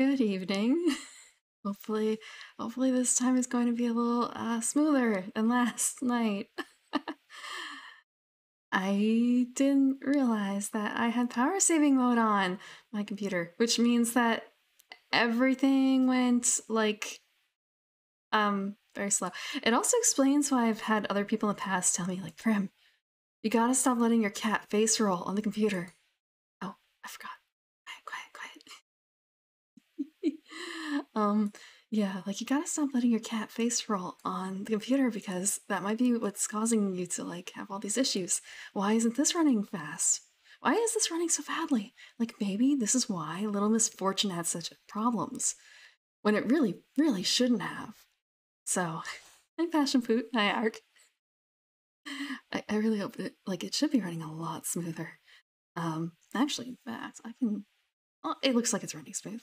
Good evening. Hopefully, hopefully this time is going to be a little smoother than last night. I didn't realize that I had power saving mode on my computer, which means that everything went like very slow. It also explains why I've had other people in the past tell me like, Prim, you gotta stop letting your cat face roll on the computer. Oh, I forgot. Quiet. um, yeah, like you gotta stop letting your cat face roll on the computer because that might be what's causing you to like have all these issues. Why isn't this running fast? Why is this running so badly? Like maybe this is why Little Miss Fortune had such problems when it really shouldn't have. So, hi Passion Fruit, hi Ark. I really hope it should be running a lot smoother. Actually, in fact, I can. Oh, it looks like it's running smooth.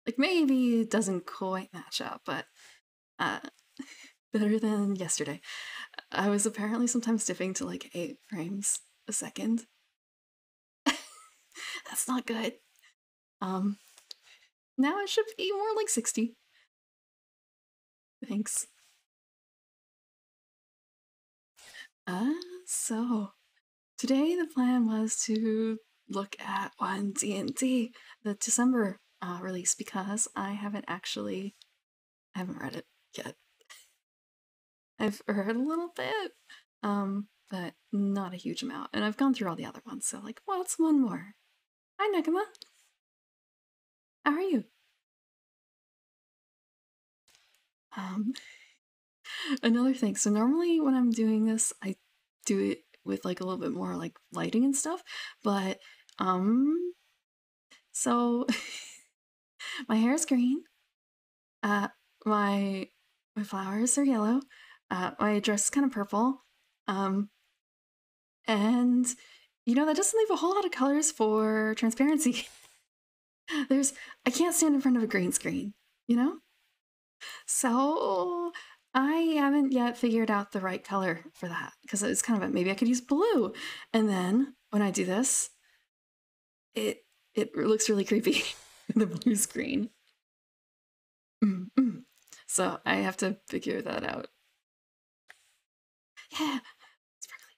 Like maybe it doesn't quite match up, but uh, better than yesterday. I was apparently sometimes dipping to like 8 frames a second. That's not good. Um, now it should be more like 60. Thanks. Uh, so today the plan was to look at one D&D, the December release, because I haven't read it yet. I've heard a little bit, but not a huge amount. And I've gone through all the other ones, so like, what's one more? Hi, Nekama. How are you? Um, another thing. So normally when I'm doing this, I do it with like a little bit more like lighting and stuff. But so my hair is green. Uh, my flowers are yellow. My dress is kind of purple. And you know that doesn't leave a whole lot of colors for transparency. I can't stand in front of a green screen, you know? So I haven't yet figured out the right color for that because it's kind of maybe I could use blue. And then when I do this, it looks really creepy the blue screen. So I have to figure that out. Yeah, sparkly.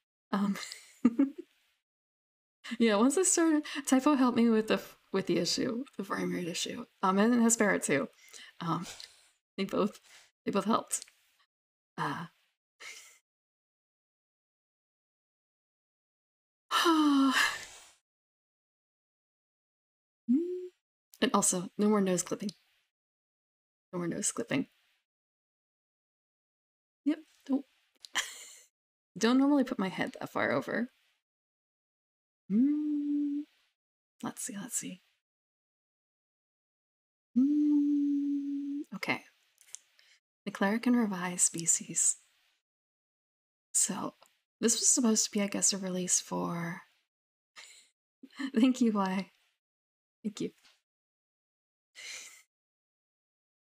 Yeah, once I started, Typo helped me with the issue, the frame rate issue. And Hespera too. Um, they both helped. And also, no more nose clipping. No more nose clipping. Yep, don't normally put my head that far over. Let's see. Okay. The cleric and revised species. So, this was supposed to be, I guess, a release for... Thank you, why? Thank you.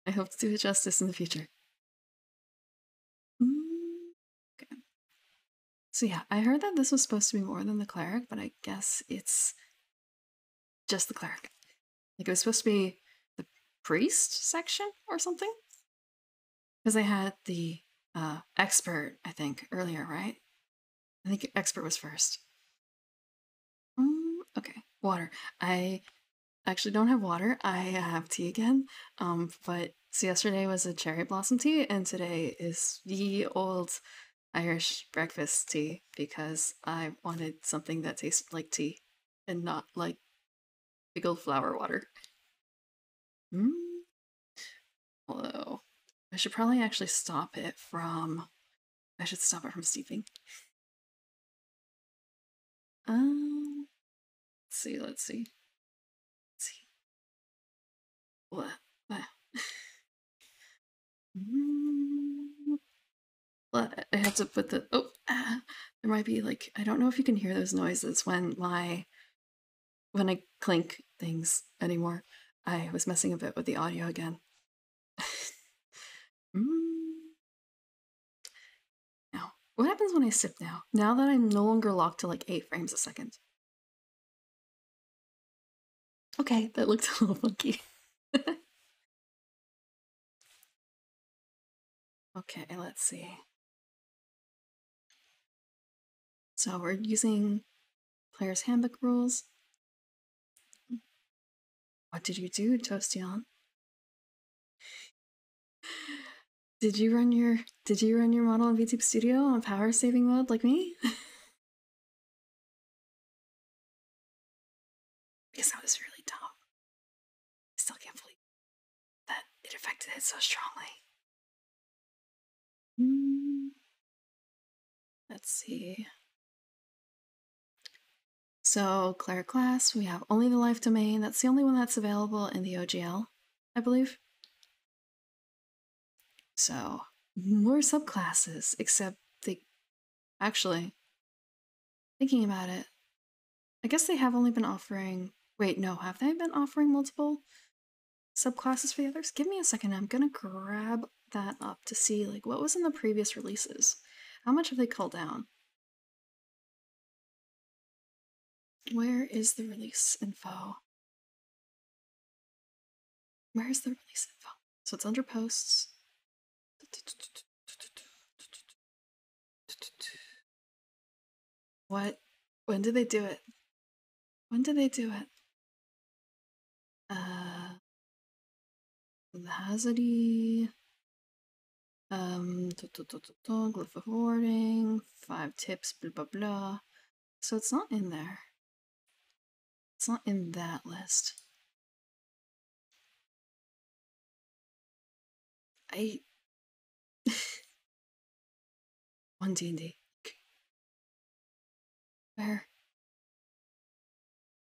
I hope to do it justice in the future. Okay. So yeah, I heard that this was supposed to be more than the cleric, but I guess it's just the cleric. Like it was supposed to be the priest section or something? Because I had the expert, I think, earlier, right? I think expert was first. Okay, water. I actually don't have water. I have tea again. But so yesterday was a cherry blossom tea, and today is the old Irish breakfast tea because I wanted something that tasted like tea and not like pickled flower water. Although I should probably actually stop it from. I should stop it from steeping. Let's see. What? But I have to put the. Oh, there might be like I don't know if you can hear those noises when I clink things anymore. I was messing a bit with the audio again. Now, what happens when I sip now? Now that I'm no longer locked to like 8 frames a second. Okay, that looked a little funky. Okay, let's see. So we're using player's handbook rules. What did you do, Toastion? Did you run your model in VTube Studio on power saving mode like me? Because that was really dumb. I still can't believe that it affected it so strongly. Let's see. So, Cleric class, we have only the life domain. That's the only one that's available in the OGL, I believe. So, more subclasses, except they actually, thinking about it, I guess they have only been offering. Wait, no, have they been offering multiple subclasses for the others? Give me a second. I'm gonna grab that up to see like what was in the previous releases. How much have they culled down? Where is the release info? Where is the release info? So it's under posts. What? When did they do it? When did they do it? Hazardy. Glyph of warding. 5 tips. Blah blah blah. So it's not in there. It's not in that list. One D&D. Where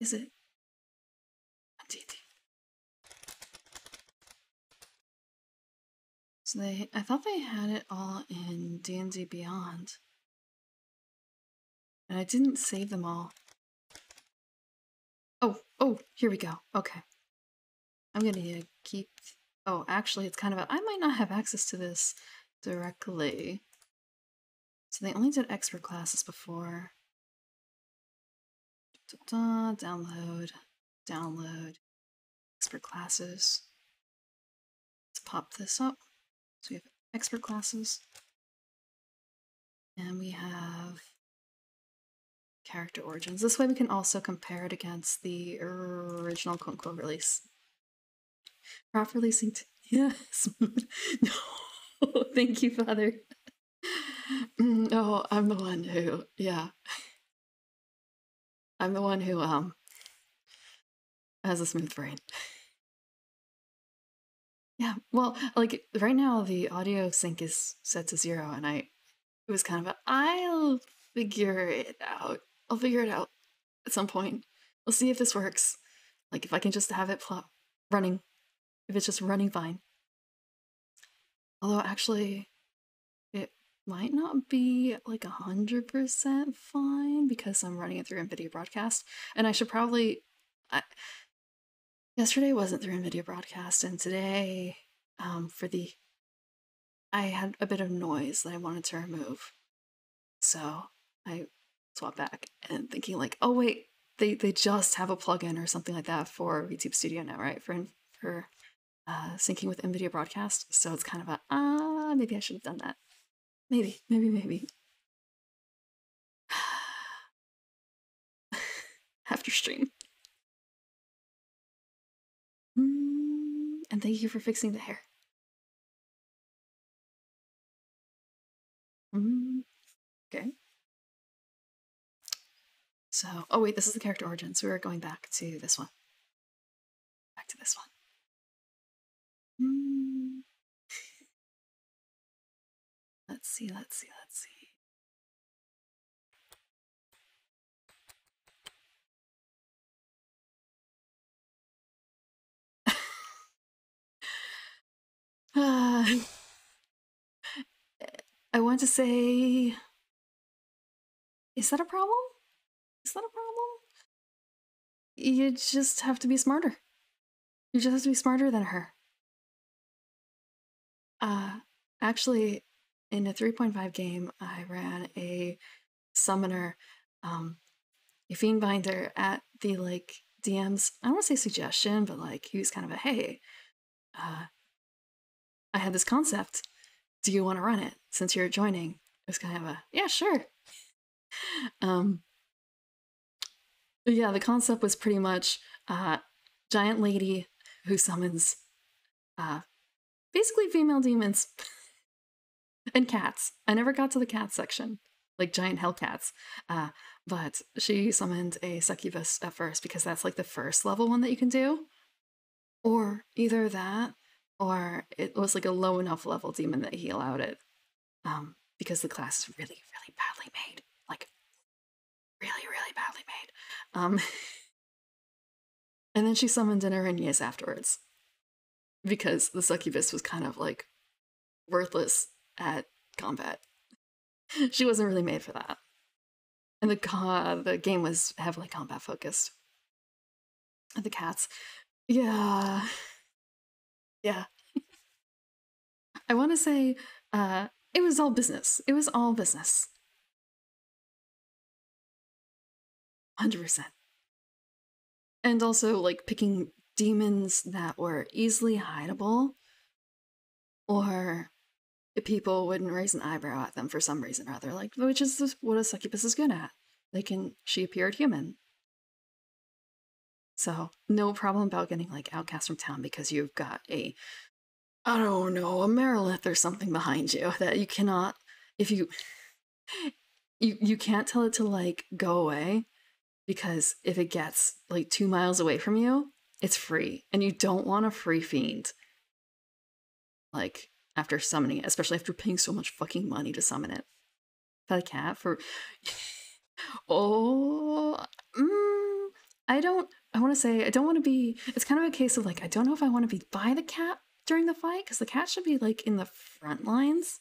is it? One D&D. So I thought they had it all in D&D Beyond. And I didn't save them all. Oh, here we go. Okay. I'm gonna keep... Oh, actually, it's kind of I might not have access to this directly. So they only did expert classes before. Download. Expert classes. Let's pop this up. So we have expert classes. And we have character origins. This way we can also compare it against the original quote-unquote release. Prop releasing yeah, smooth. No, thank you, Father. No, I'm the one who, yeah. I'm the one who, has a smooth brain. Yeah, well, like, right now the audio sync is set to 0, and it was kind of I'll figure it out. I'll figure it out at some point. We'll see if this works. Like, if I can just have it running. If it's just running fine. Although, actually, it might not be, like, 100% fine, because I'm running it through NVIDIA Broadcast. And I should probably... yesterday wasn't through NVIDIA Broadcast, and today, I had a bit of noise that I wanted to remove. So I swapped back and thinking like, oh wait, they just have a plugin or something like that for VTube Studio now, right? For syncing with NVIDIA Broadcast. So it's kind of maybe I should have done that. Maybe. After stream. And thank you for fixing the hair. Okay. So, oh wait, this is the character origin, so we're going back to this one. Back to this one. Let's see. I want to say, is that a problem? You just have to be smarter. You just have to be smarter than her. Actually, in a 3.5 game, I ran a summoner, a fiend binder at the DMs. I don't want to say suggestion, but like he was kind of a hey, I had this concept. Do you want to run it since you're joining? It was kind of a yeah, sure. Yeah, the concept was pretty much giant lady who summons basically female demons and cats. I never got to the cat section, like giant hell cats. But she summoned a succubus at first because that's like the first level one that you can do. Or either that, or it was like a low enough level demon that he allowed it. Because the class is really, really badly made. Like, really, really badly made. And then she summoned an Arañas afterwards. Because the succubus was kind of like worthless at combat. She wasn't really made for that. And the game was heavily combat focused. And the cats. Yeah. Yeah. I want to say it was all business. It was all business. 100%. And also, like, picking demons that were easily hideable, or people wouldn't raise an eyebrow at them for some reason or other, like, which is what a succubus is good at. She appeared human. So, no problem about getting, like, outcast from town because you've got I don't know, a Merilith or something behind you that you cannot, if you can't tell it to, like, go away, because if it gets like 2 miles away from you, it's free, and you don't want a free fiend. Like after summoning it, especially after paying so much fucking money to summon it. Pet a cat for oh, I want to say I don't want to be. It's kind of a case of like I don't know if I want to be by the cat during the fight because the cat should be like in the front lines,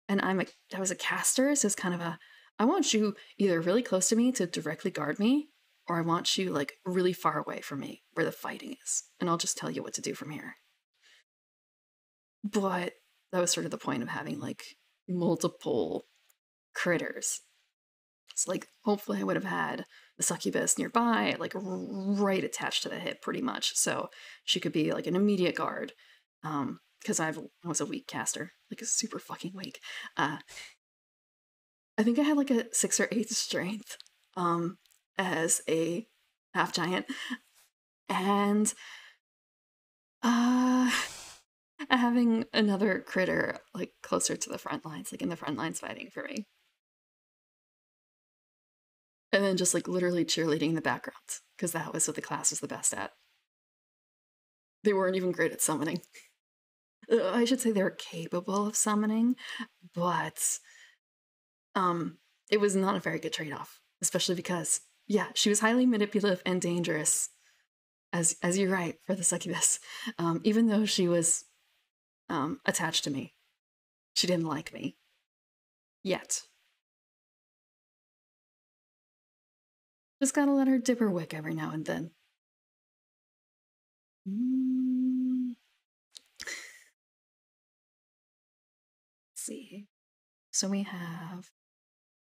and I was a caster, so it's kind of a I want you either really close to me to directly guard me, or I want you like really far away from me where the fighting is, and I'll just tell you what to do from here. But that was sort of the point of having like multiple critters. It's like hopefully I would have had the succubus nearby, like right attached to the hip, pretty much, so she could be like an immediate guard. Because I was a weak caster, like a super fucking weak. I think I had like a 6 or 8 strength as a half giant, and having another critter like closer to the front lines, like in the front lines fighting for me, and then just like literally cheerleading in the background because that was what the class was the best at. They weren't even great at summoning. I should say they were capable of summoning, but it was not a very good trade-off, especially because yeah, she was highly manipulative and dangerous, as you're right, for the succubus. Even though she was attached to me, she didn't like me yet. Just gotta let her dip her wick every now and then. Let's see. So we have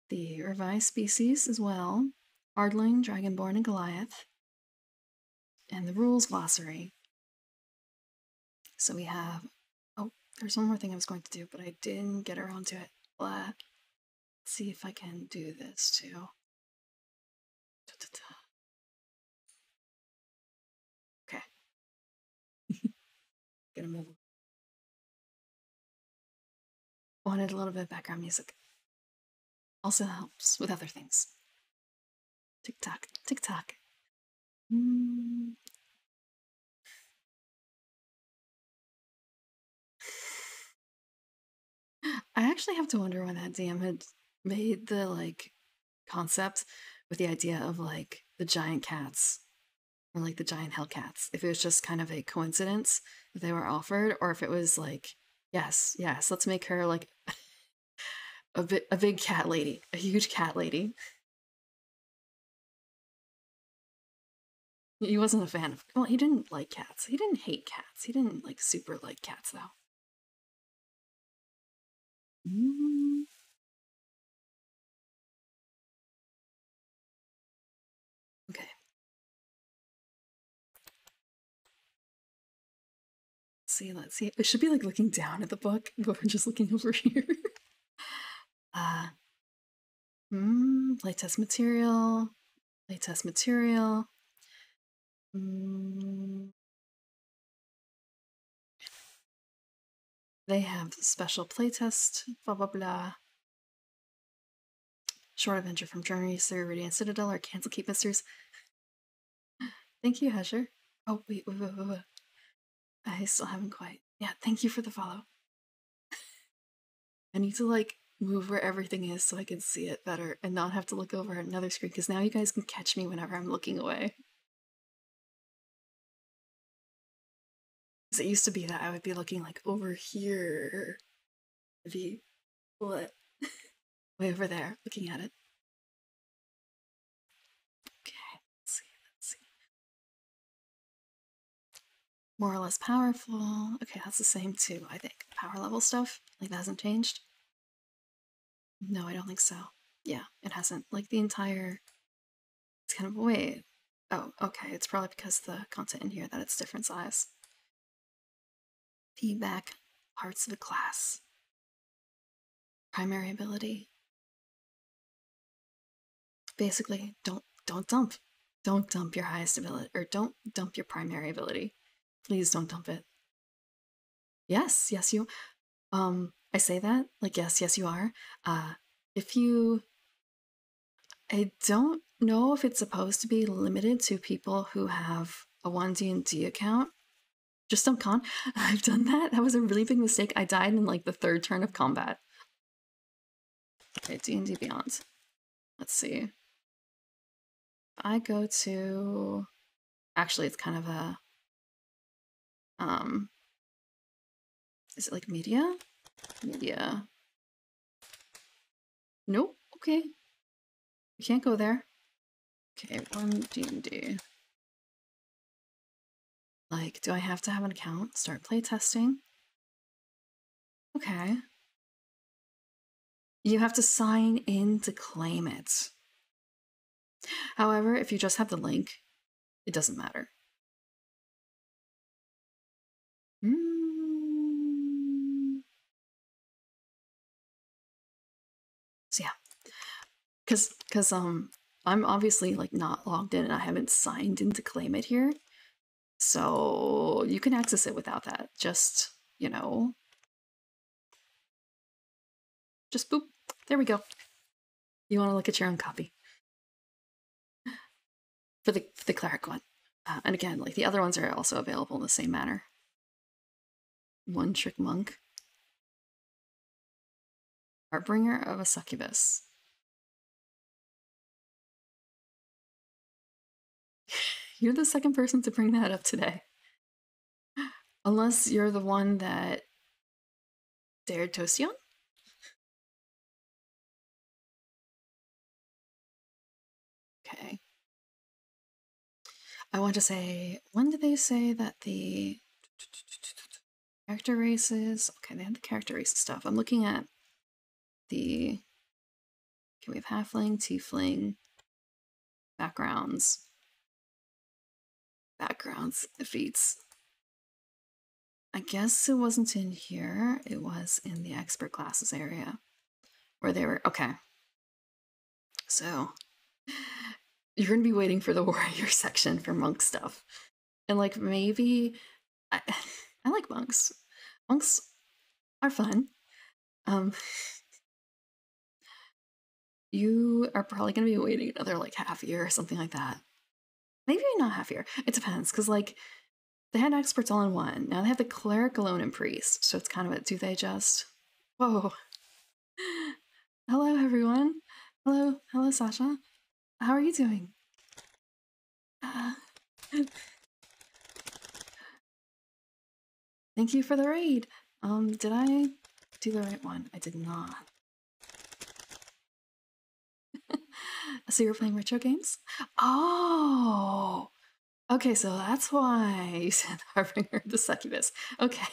the revised species as well, Ardling, Dragonborn, and Goliath, and the rules glossary. So we have, oh, there's one more thing I was going to do, but I didn't get around to it. Let's see if I can do this too. Okay. Gonna move. Wanted a little bit of background music. Also helps with other things. Tick tock, tick tock. I actually have to wonder when that DM had made the like concept with the idea of like the giant cats or like the giant hellcats. If it was just kind of a coincidence that they were offered, or if it was like, yes, let's make her like a big cat lady, a huge cat lady. He wasn't a fan of. Well, he didn't like cats. He didn't hate cats. He didn't like super like cats though. Okay. let's see. I should be like looking down at the book, but we're just looking over here. Playtest material. Playtest material. They have the special playtest, blah blah blah. Short adventure from Journeys through Radiant Citadel or Cancel Keep Mysteries. Thank you, Hesher. Oh, wait. I still haven't quite. Yeah, thank you for the follow. I need to like move where everything is so I can see it better and not have to look over at another screen because now you guys can catch me whenever I'm looking away. Because it used to be that I would be looking like over here. It'd be what? Way over there, looking at it. Okay, let's see. More or less powerful. Okay, that's the same too, I think. Power level stuff, like that hasn't changed. No, I don't think so. Yeah, it hasn't. Like the entire. It's kind of wait. Oh, okay. It's probably because the content in here that it's different size. Feedback, parts of the class. Primary ability. Basically, don't dump. Don't dump your highest ability, or don't dump your primary ability. Please don't dump it. Yes, you. I say that like yes, you are. If you, I don't know if it's supposed to be limited to people who have a 1D&D account. Just dump con. I've done that. That was a really big mistake. I died in like the 3rd turn of combat. Okay, D&D Beyond. Let's see. I go to. Actually, it's kind of a. Is it like media? Media. Nope. Okay. We can't go there. Okay, 1D&D. Like, do I have to have an account? Start playtesting. Okay. You have to sign in to claim it. However, if you just have the link, it doesn't matter. So yeah, because I'm obviously like not logged in and I haven't signed in to claim it here, so you can access it without that. Just just boop. There we go. You want to look at your own copy for the cleric one, and again, like the other ones are also available in the same manner. One Trick Monk. Harbinger of a Succubus. You're the second person to bring that up today. Unless you're the one that dared Toastion? Okay. I want to say, when did they say that the character races? Okay, they had the character races stuff. I'm looking at the. Okay, we have halfling, tiefling, backgrounds, defeats. I guess it wasn't in here. It was in the expert classes area where they were. Okay. So you're going to be waiting for the warrior section for monk stuff. And like maybe I like monks. Monks are fun. You are probably going to be waiting another like half year or something like that. Maybe not half year. It depends because like they had experts all in one. Now they have the cleric alone and priest. So it's kind of a do they just. Whoa. Hello everyone. Hello Sasha. How are you doing? Thank you for the raid. Did I do the right one? I did not. So you're playing retro games? Oh! Okay, so that's why you said Harbinger of the Succubus. Okay.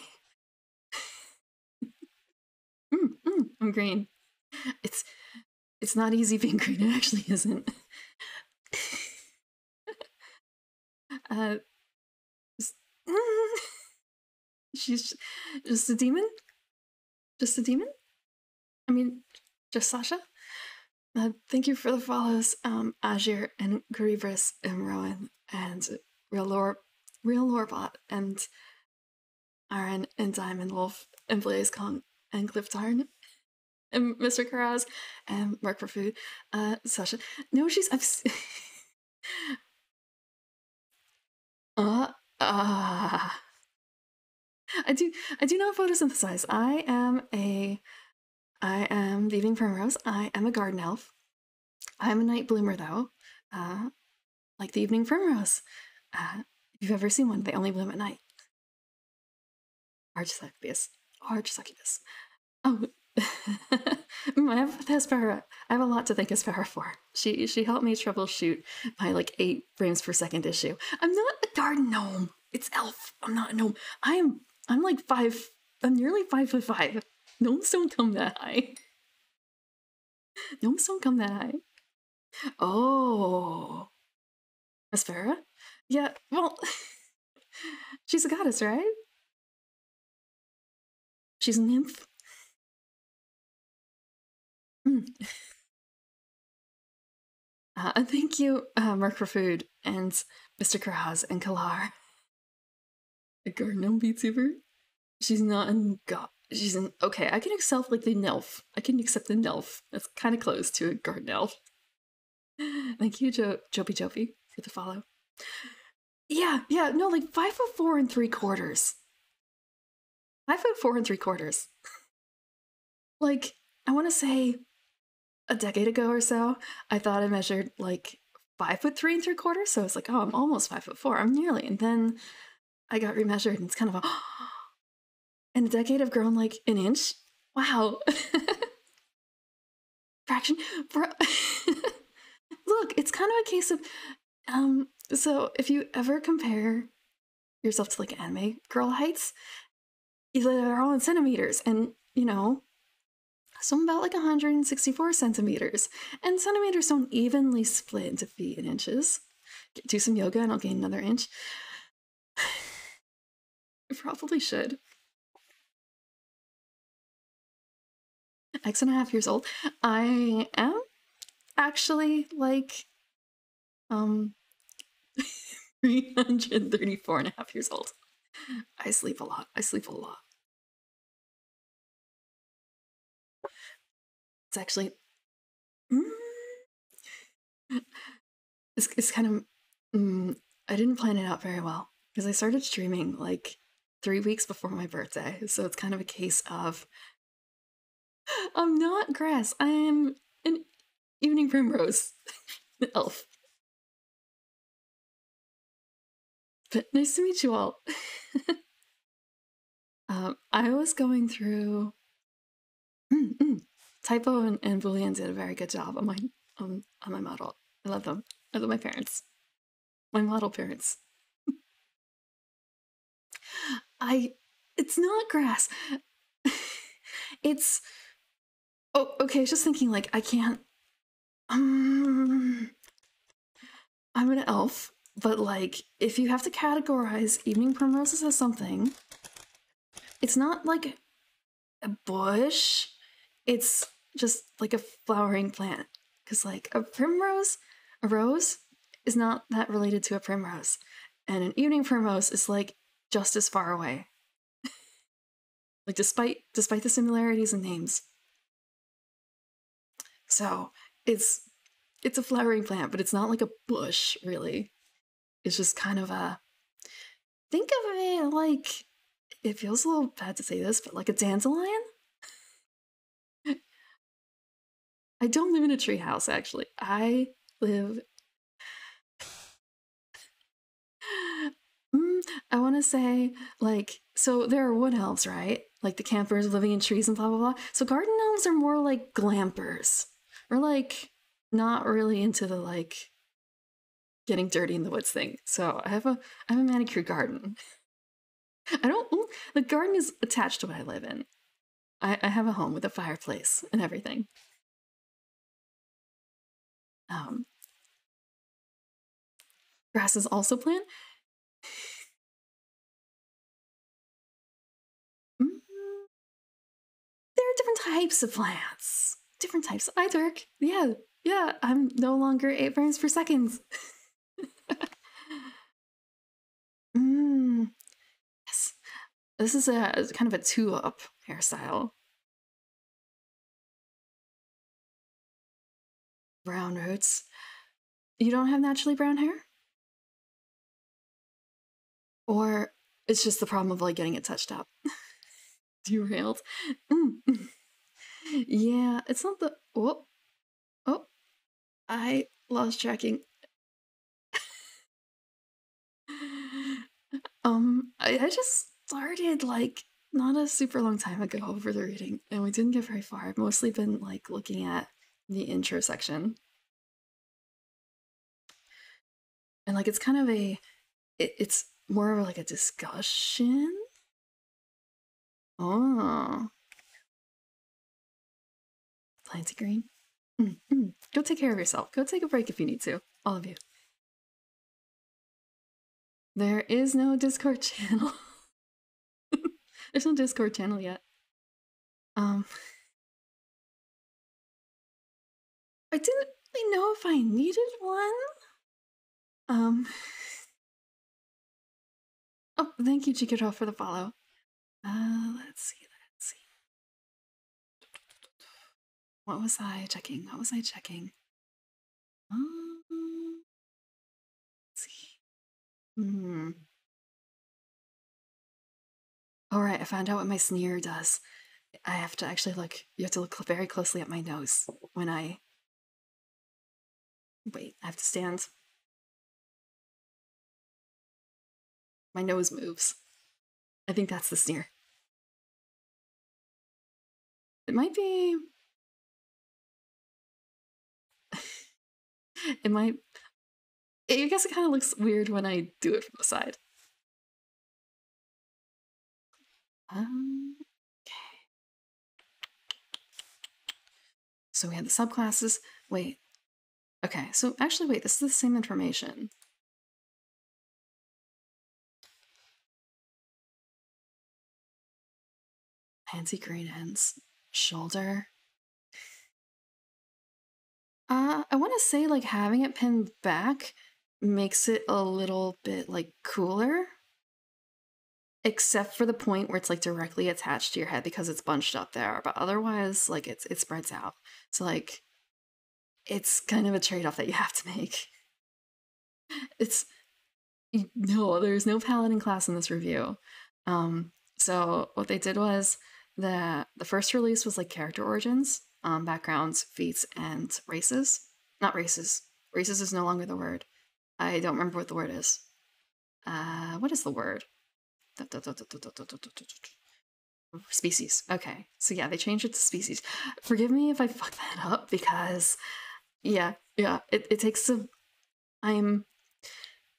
I'm green. It's not easy being green, it actually isn't. She's just a demon? Just a demon? I mean, just Sasha? Thank you for the follows, Azir and Garibris and Rowan and Real Lorebot and Aaron and Diamond Wolf and BlazeCon and Glyptarn and Mr. Karaz and Mark for Food. Sasha. No, I do not photosynthesize. I am Leaving Primrose. I am a garden elf. I am a night bloomer though. Like the evening primrose. If you've ever seen one, they only bloom at night. Arch succubus. Arch succubus. Oh, I have Hespera. I have a lot to thank Hespera for. She helped me troubleshoot my like 8 frames per second issue. I'm not a garden gnome. It's elf. I'm not a gnome. I'm like 5. I'm nearly 5'5". Gnomes don't come that high. Gnomes don't come that high. Oh, Hespera? Yeah. Well, she's a goddess, right? She's a nymph. Thank you, Merc for Food, and Mr. Karaz and Kalar. A garden gnome VTuber? She's not in god. She's in. Okay, I can accept like the Nelf. I can accept the Nelf. That's kind of close to a garden elf. Thank you, Jopi Jopi, for the follow. Yeah, no, like 5'4" and 3/4. 5'4" and 3/4. Like, I want to say a decade ago or so, I thought I measured like 5'3" and 3/4. So it's like, oh, I'm almost 5'4". I'm nearly. And then I got remeasured, and it's kind of a. In a decade, I've grown like an inch. Wow. Fraction. Look, it's kind of a case of. So if you ever compare yourself to like anime girl heights, they're all in centimeters, and you know, so I'm about like 164 centimeters, and centimeters don't evenly split into feet and inches. Do some yoga and I'll gain another inch. I probably should. X&a-half years old. I am actually like 334 and a half years old. I sleep a lot. It's actually it's kind of I didn't plan it out very well because I started streaming like 3 weeks before my birthday. So it's kind of a case of I'm not grass. I am an evening primrose elf. But nice to meet you all. I was going through Typo and Boolean did a very good job on my model. I love them. I love my parents. My model parents. It's not grass. It's okay, just thinking like I can't I'm an elf, but like if you have to categorize evening primroses as something, it's not like a bush, it's just like a flowering plant. Because like a rose is not that related to a primrose, and an evening primrose is like just as far away. Like despite the similarities in names. So it's a flowering plant, but it's not like a bush, really. It's just kind of a. Think of it like. It feels a little bad to say this, but like a dandelion? I don't live in a treehouse, actually. I live. I want to say, like, so there are wood elves, right? Like the campers living in trees and blah, blah, blah. So garden elves are more like glampers. We're like not really into the like getting dirty in the woods thing. So I have a manicure garden. The garden is attached to what I live in. I have a home with a fireplace and everything. Grass is also plant. different types of plants. Different types. Hi, Dirk. Yeah, yeah, I'm no longer 8 frames per second. Yes. This is a kind of a two-up hairstyle. Brown roots. You don't have naturally brown hair? Or it's just the problem of like getting it touched up? Derailed. Yeah, it's not the. Oh, oh, I lost tracking. I just started like not a super long time ago over the reading, and we didn't get very far. I've mostly been like looking at the intro section. And like it's kind of it's more of like a discussion. Oh, Planty Green. Go take care of yourself. Go take a break if you need to. All of you. There is no Discord channel. There's no Discord channel yet. I didn't really know if I needed one. Oh, thank you, Chikiro, for the follow. Let's see. What was I checking? Let's see. Alright, I found out what my sneer does. I have to actually look. You have to look very closely at my nose when I. Wait, I have to stand. My nose moves. I think that's the sneer. It might be. It might. I guess it kind of looks weird when I do it from the side. Okay. So we had the subclasses. Wait. Okay, so actually, wait, this is the same information. Fancy green ends. Shoulder. I want to say, like, having it pinned back makes it a little bit, like, cooler. Except for the point where it's, like, directly attached to your head because it's bunched up there. But otherwise, like, it spreads out. So, like, it's kind of a trade-off that you have to make. It's... No, there's no paladin class in this review. So what they did was the first release was, like, character origins, backgrounds, feats, and races. Not races. Races is no longer the word. I don't remember what the word is. What is the word? Species. Okay. So yeah, they changed it to species. Forgive me if I fuck that up because yeah, it takes some. I'm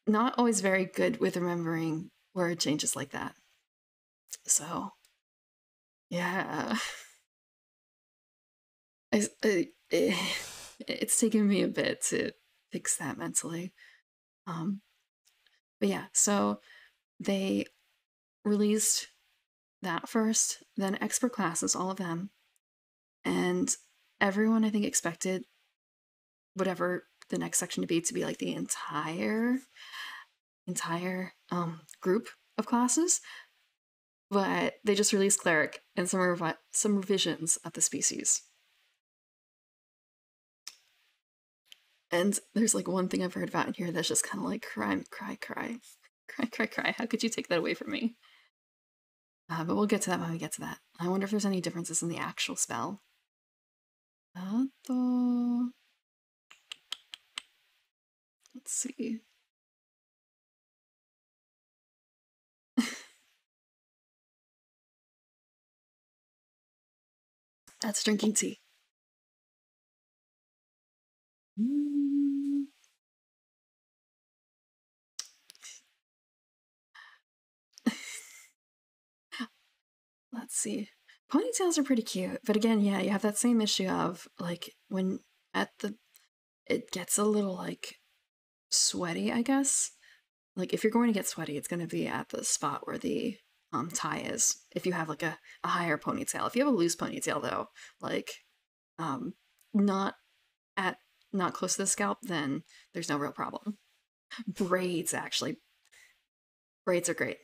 not always very good with remembering word changes like that. So yeah. It's taken me a bit to fix that mentally. But yeah, so they released that first, then expert classes, all of them, and everyone I think expected whatever the next section to be like the entire group of classes, but they just released cleric and some revisions of the species. And there's like one thing I've heard about in here that's just kind of like cry. How could you take that away from me? But we'll get to that when we get to that. I wonder if there's any differences in the actual spell. Let's see. That's drinking tea. Let's see. Ponytails are pretty cute, but again, yeah, you have that same issue of like when it gets a little like sweaty, I guess. Like if you're going to get sweaty, it's going to be at the spot where the tie is if you have like a higher ponytail. If you have a loose ponytail though, like not at not close to the scalp, then there's no real problem. Braids, actually. Braids are great.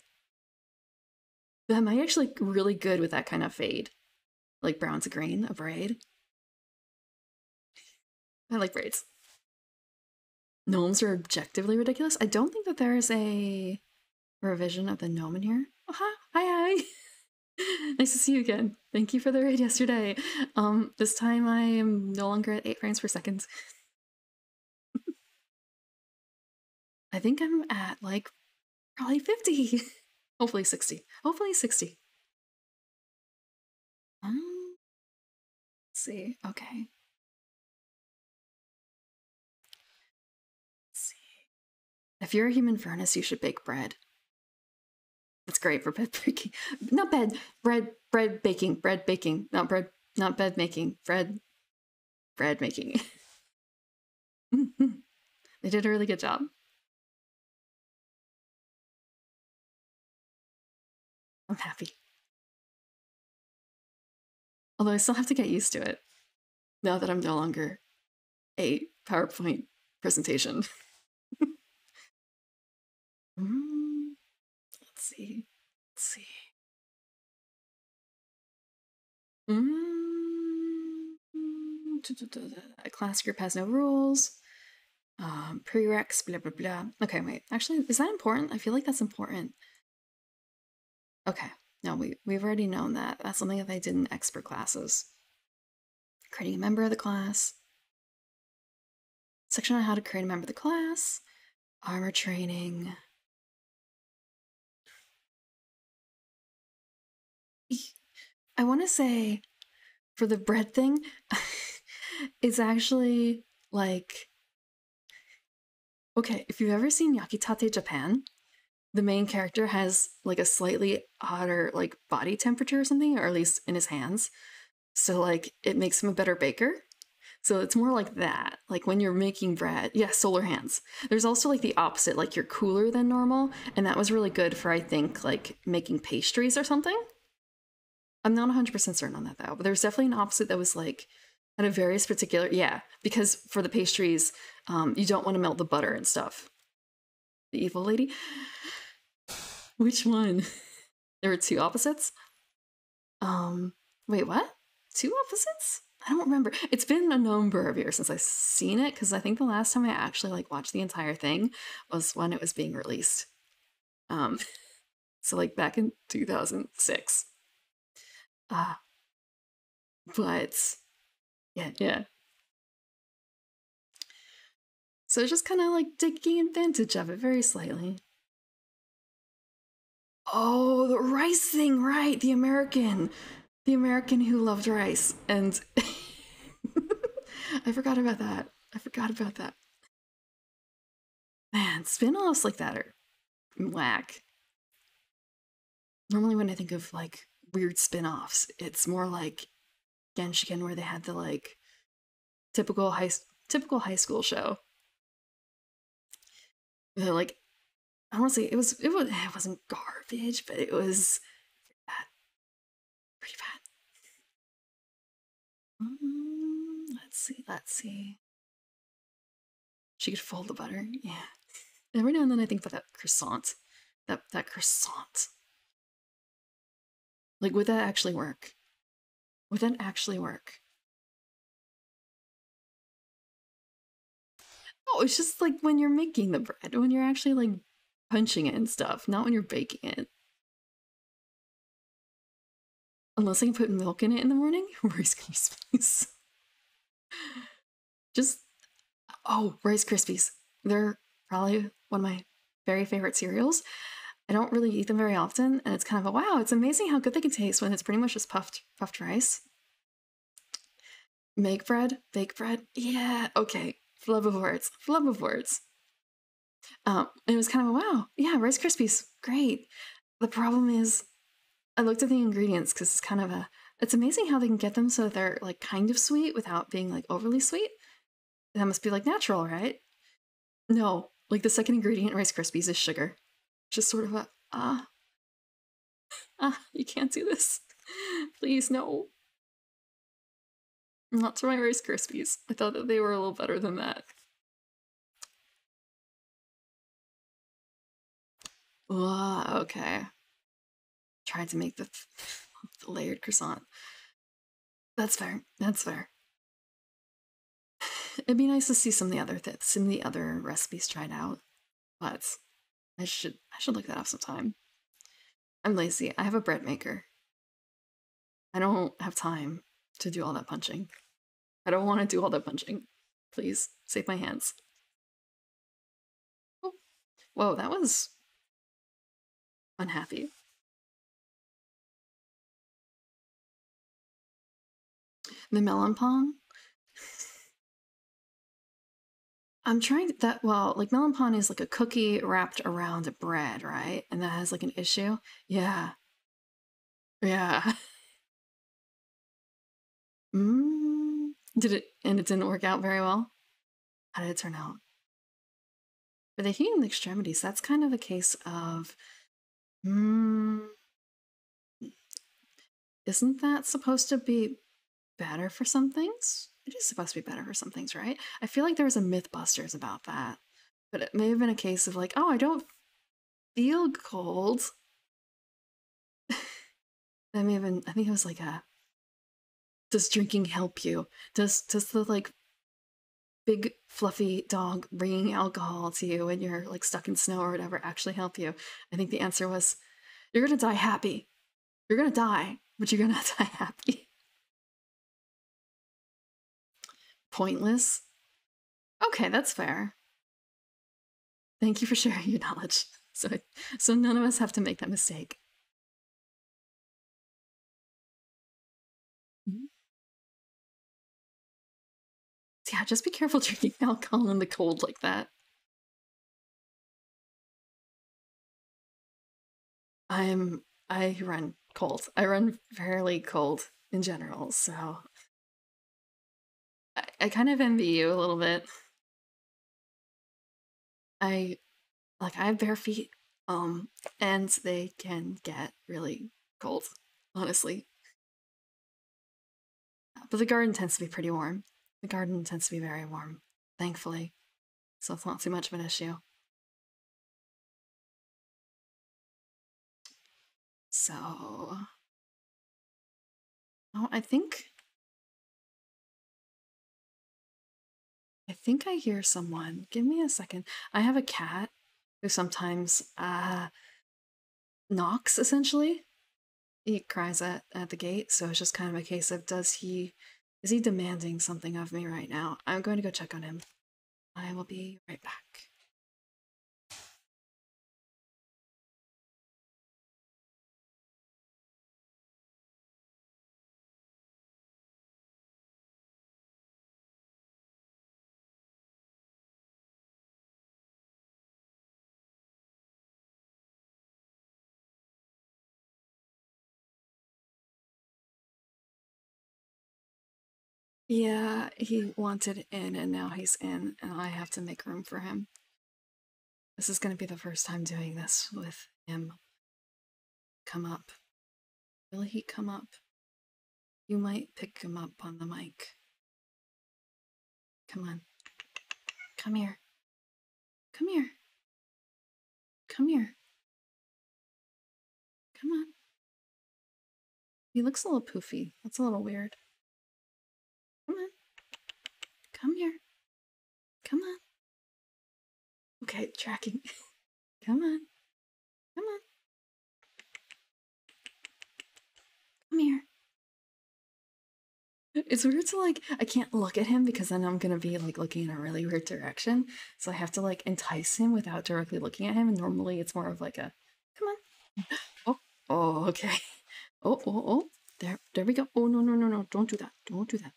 Am I actually really good with that kind of fade? Like brown to green, a braid. I like braids. Gnomes are objectively ridiculous. I don't think that there is a revision of the gnome in here. Oh, hi. Nice to see you again. Thank you for the raid yesterday. This time I am no longer at 8 frames per second. I think I'm at like probably 50. Hopefully 60. Hopefully 60. Let's see. Okay. Let's see. If you're a human furnace, you should bake bread. It's great for bed baking. Not bed. Bread baking. Bread baking. Not bread. Not bed making. Bread making. They did a really good job. I'm happy. Although I still have to get used to it now that I'm no longer a PowerPoint presentation. Let's see. Let's see. A class group has no rules. Prereqs, blah, blah, blah. Okay, wait. Actually, is that important? I feel like that's important. Okay. No, we've already known that. That's something that they did in expert classes. Creating a member of the class. Section on how to create a member of the class. Armor training. I want to say for the bread thing, it's actually like, okay, if you've ever seen Yakitate Japan, the main character has like a slightly hotter like body temperature or something, or at least in his hands. So like it makes him a better baker. So it's more like that. Like when you're making bread, yeah, solar hands. There's also like the opposite, like you're cooler than normal, and that was really good for I think like making pastries or something. I'm not 100% certain on that though, but there's definitely an opposite that was like at a very particular, yeah, because for the pastries, you don't want to melt the butter and stuff. The evil lady? Which one? There were two opposites? Wait, what? Two opposites? I don't remember. It's been a number of years since I've seen it, because I think the last time I actually like watched the entire thing was when it was being released. So like back in 2006. But yeah. So just kind of like taking advantage of it very slightly. Oh, the rice thing, right? The American who loved rice, and I forgot about that. Man, spin-offs like that are whack. Normally when I think of like weird spin-offs, it's more like Genshiken, where they had the like typical high school show. They're like, I don't want to say it wasn't garbage, but it was bad. Pretty bad. Let's see. She could fold the butter. Yeah. Every now and then I think about that croissant. That croissant. Like, would that actually work? Would that actually work? Oh, it's just like when you're making the bread, when you're actually like punching it and stuff, not when you're baking it. Unless I can put milk in it in the morning. Rice Krispies. Just, oh, Rice Krispies. They're probably one of my very favorite cereals. I don't really eat them very often, and it's kind of a wow, it's amazing how good they can taste when it's pretty much just puffed rice. Make bread, bake bread, yeah, okay. Love of words. It was kind of a wow, yeah, Rice Krispies, great. The problem is, I looked at the ingredients because it's kind of it's amazing how they can get them so they're like kind of sweet without being like overly sweet. That must be like natural, right? No, like the second ingredient in Rice Krispies is sugar. Just sort of a Ah, you can't do this. Please, no. Not to my Rice Krispies. I thought that they were a little better than that. Okay. Tried to make the layered croissant. That's fair. That's fair. It'd be nice to see some of the other recipes tried out, but I should look that up sometime. I'm lazy. I have a bread maker. I don't have time to do all that punching. I don't want to do all that punching. Please save my hands. Oh. Whoa, that was unhappy. The melon pong. I'm trying that. Well, like melon pong is like a cookie wrapped around a bread, right? And that has like an issue. Yeah. Yeah. Did it? And it didn't work out very well. How did it turn out? For the heat in the extremities, that's kind of a case of. Isn't that supposed to be better for some things? It is supposed to be better for some things, right? I feel like there was a Mythbusters about that. But it may have been a case of like, oh, I don't feel cold. That may have been, I think it was like a, does drinking help you? Does the like big fluffy dog bringing alcohol to you when you're like stuck in snow or whatever actually help you? I think the answer was, you're gonna die happy. You're gonna die, but you're gonna die happy. Pointless? Okay, that's fair. Thank you for sharing your knowledge. So none of us have to make that mistake. Yeah, just be careful drinking alcohol in the cold like that. I run cold. I run fairly cold in general, so I kind of envy you a little bit. I I have bare feet, and they can get really cold, honestly. But the garden tends to be pretty warm. The garden tends to be very warm, thankfully, so it's not too much of an issue. So, oh, I think I hear someone. Give me a second. I have a cat who sometimes knocks, essentially. He cries at the gate, so it's just kind of a case of is he demanding something of me right now? I'm going to go check on him. I will be right back. Yeah, he wanted in and now he's in, and I have to make room for him. This is going to be the first time doing this with him. Come up. Will he come up? You might pick him up on the mic. Come on. Come here. Come here. Come here. Come on. He looks a little poofy. That's a little weird. Come on. Come here. Come on. Okay, tracking. Come on. Come on. Come here. It's weird to like, I can't look at him because then I'm gonna be like looking in a really weird direction. So I have to like entice him without directly looking at him. And normally it's more of like a, come on. Oh, okay. Oh. There we go. Oh, no. Don't do that. Don't do that.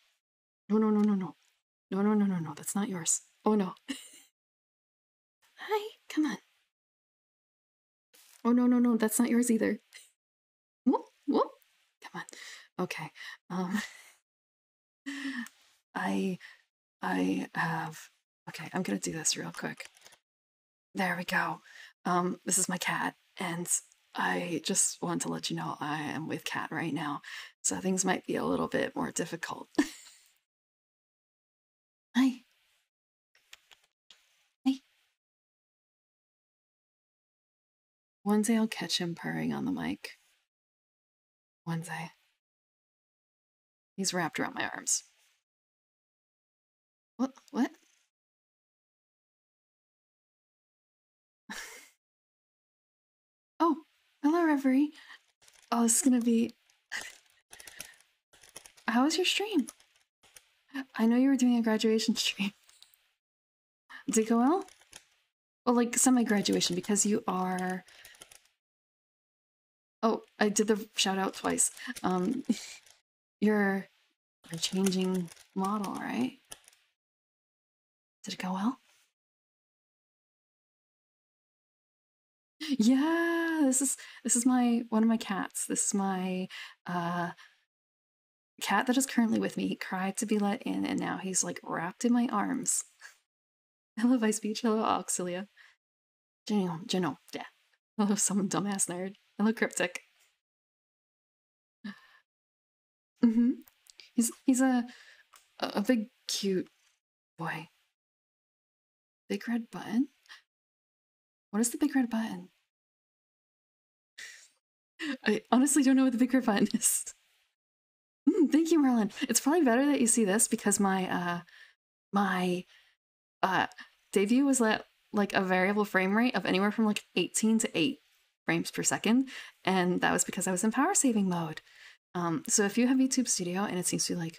No. No. That's not yours. Oh, no. Hi. Come on. Oh, no. That's not yours either. Whoop. Come on. Okay. I have. Okay, I'm gonna do this real quick. There we go. This is my cat, and I just want to let you know I am with Kat right now, so things might be a little bit more difficult. Hi. Hey. One day I'll catch him purring on the mic. One day. He's wrapped around my arms. What? What? Oh, hello, Reverie. Oh, this is gonna be... How was your stream? I know you were doing a graduation stream. Did it go well? Well, like, semi-graduation, because you are... Oh, I did the shout-out twice. You're changing model, right? Did it go well? Yeah, this is one of my cats. This is my cat that is currently with me. He cried to be let in, and now he's like wrapped in my arms. Hello, Vice Beach. Hello, Auxilia. Geno, yeah. Hello, some dumbass nerd. Hello, Cryptic. He's a big cute boy. Big red button? What is the big red button? I honestly don't know what the big red button is. Thank you, Merlin. It's probably better that you see this because my debut was at like a variable frame rate of anywhere from like 18 to 8 frames per second, and that was because I was in power saving mode. So if you have VTube Studio and it seems to be like,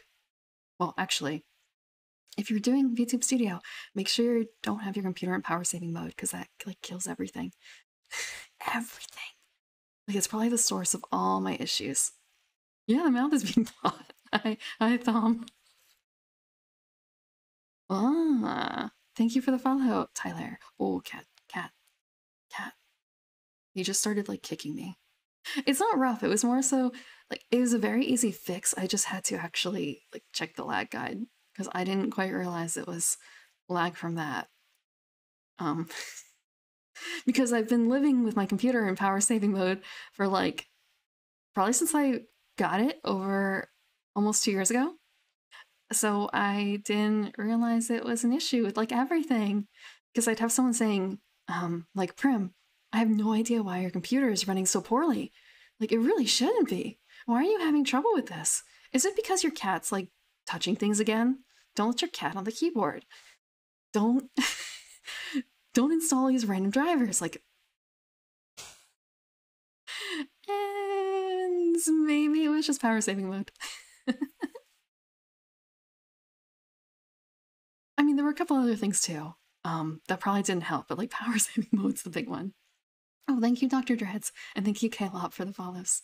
well, actually, if you're doing VTube Studio, make sure you don't have your computer in power saving mode because that like kills everything. Everything. Like it's probably the source of all my issues. Yeah, the mouth is being thought. I thumb. Ah, thank you for the follow, Tyler. Oh, cat. He just started like kicking me. It's not rough. It was more so like it was a very easy fix. I just had to actually like check the lag guide because I didn't quite realize it was lag from that. Because I've been living with my computer in power saving mode for like probably since I got it over almost 2 years ago. So I didn't realize it was an issue with like everything. Because I'd have someone saying, like, Prim, I have no idea why your computer is running so poorly. Like, it really shouldn't be. Why are you having trouble with this? Is it because your cat's like touching things again? Don't let your cat on the keyboard. Don't don't install these random drivers. Like, and maybe it was just power saving mode. I mean, there were a couple other things too. That probably didn't help, but like power saving mode's the big one. Oh, thank you, Dr. Dreads, and thank you, K-Lop, for the follows.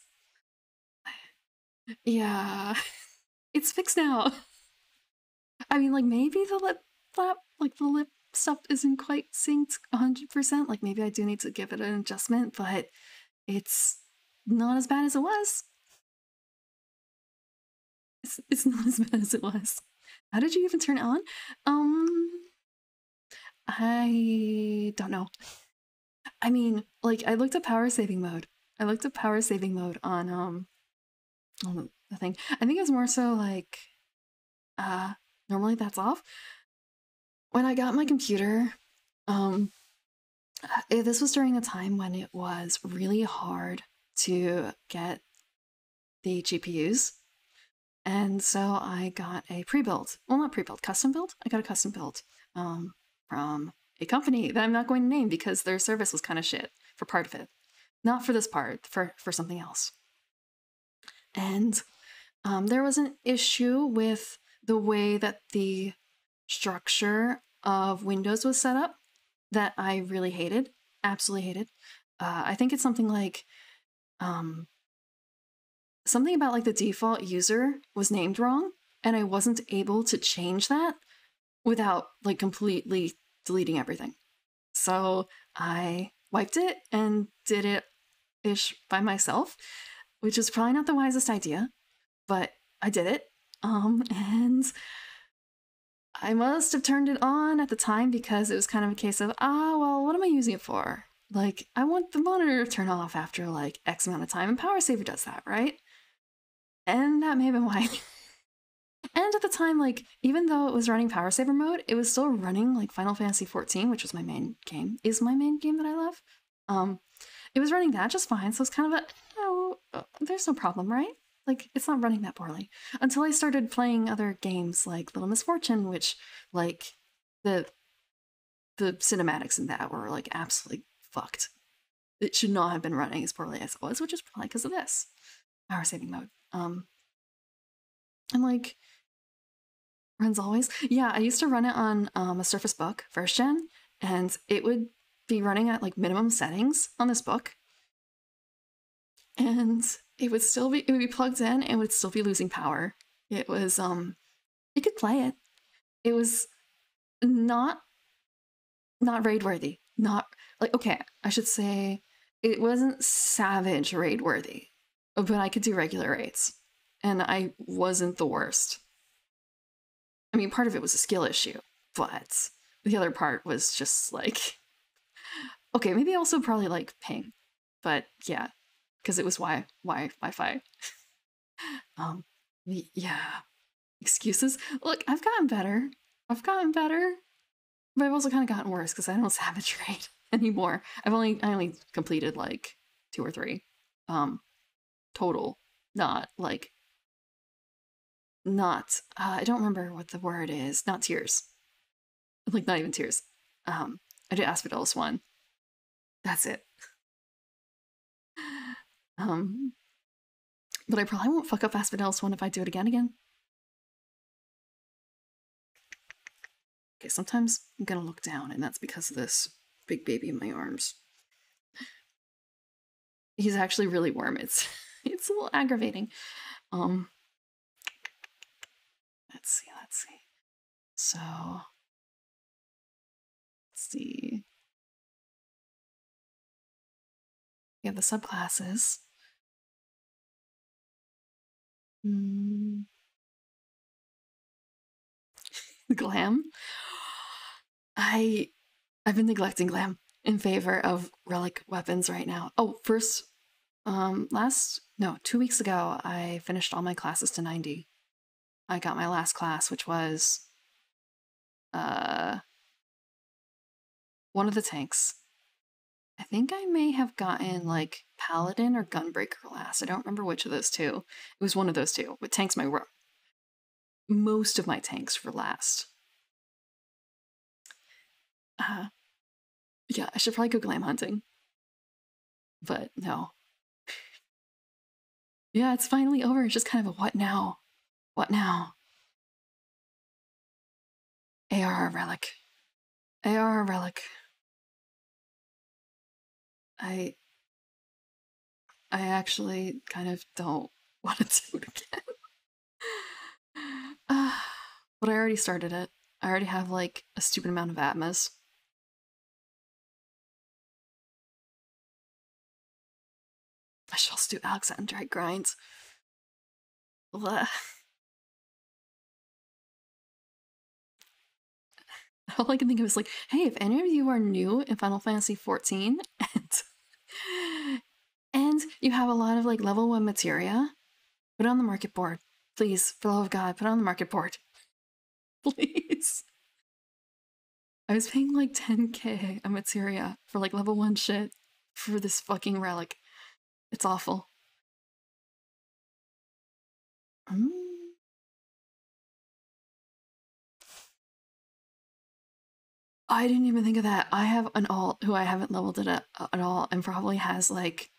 Yeah, it's fixed now. I mean, like maybe the lip flap, like the lip stuff isn't quite synced 100%. Like maybe I do need to give it an adjustment, but it's not as bad as it was. It's not as bad as it was. How did you even turn it on? I don't know. I mean, like I looked at power saving mode. I looked at power saving mode on the thing. I think it's more so like normally that's off. When I got my computer, this was during a time when it was really hard to get the GPUs. And so I got a pre-built, well, not pre-built, custom build. I got a custom build from a company that I'm not going to name because their service was kind of shit for part of it. Not for this part, for something else. And there was an issue with the way that the structure of Windows was set up that I really hated, absolutely hated. I think it's something like something about like the default user was named wrong, and I wasn't able to change that without like completely deleting everything. So I wiped it and did it ish by myself, which is probably not the wisest idea, but I did it. And I must have turned it on at the time because it was kind of a case of, well, what am I using it for? Like, I want the monitor to turn off after like X amount of time, and Power Saver does that, right? And that may have been why. And at the time, like, even though it was running Power Saver mode, it was still running like Final Fantasy XIV, which was my main game, is my main game that I love. It was running that just fine, so it's kind of a, oh, there's no problem, right? Like, it's not running that poorly. Until I started playing other games like Little Misfortune, which, like, the cinematics in that were, like, absolutely fucked. It should not have been running as poorly as it was, which is probably because of this power saving mode. And, like, runs always. Yeah, I used to run it on a Surface Book, first gen, and it would be running at, like, minimum settings on this book. And it would be plugged in and would still be losing power. It was, you could play it. It was not raid worthy. Not, like, okay, I should say it wasn't savage raid worthy, but I could do regular raids. And I wasn't the worst. I mean, part of it was a skill issue, but the other part was just like, okay, maybe also probably like ping, but yeah, because it was Wi-Fi. Yeah, excuses. Look, I've gotten better. But I've also kind of gotten worse because I don't savage raid anymore. I only completed like 2 or 3, total. Not like, not I don't remember what the word is. Not tears. Like, not even tears. I did Asphodelos 1. That's it. But I probably won't fuck up Asphodelos 1 if I do it again. Okay, sometimes I'm gonna look down, and that's because of this big baby in my arms. He's actually really warm. It's a little aggravating. Let's see. So, let's see. We have the subclasses. Glam. I've been neglecting glam in favor of relic weapons right now. Oh, first, 2 weeks ago, I finished all my classes to 90. I got my last class, which was one of the tanks. I think I may have gotten like Paladin or Gunbreaker last. I don't remember which of those two. It was one of those two. But tanks, most of my tanks were last. Yeah, I should probably go glam hunting. But no. Yeah, it's finally over. It's just kind of a what now? What now? ARR relic. ARR relic. I actually kind of don't want to do it again. But I already started it. I already have like a stupid amount of Atmas. I should also do Alexandrite grinds. Blah. All I can think of is like, hey, if any of you are new in Final Fantasy XIV and you have a lot of like level 1 materia, put it on the market board. Please, for the love of God, put it on the market board. Please. I was paying like 10k a materia for like level 1 shit for this fucking relic. It's awful. I didn't even think of that. I have an alt who I haven't leveled it up at all and probably has like,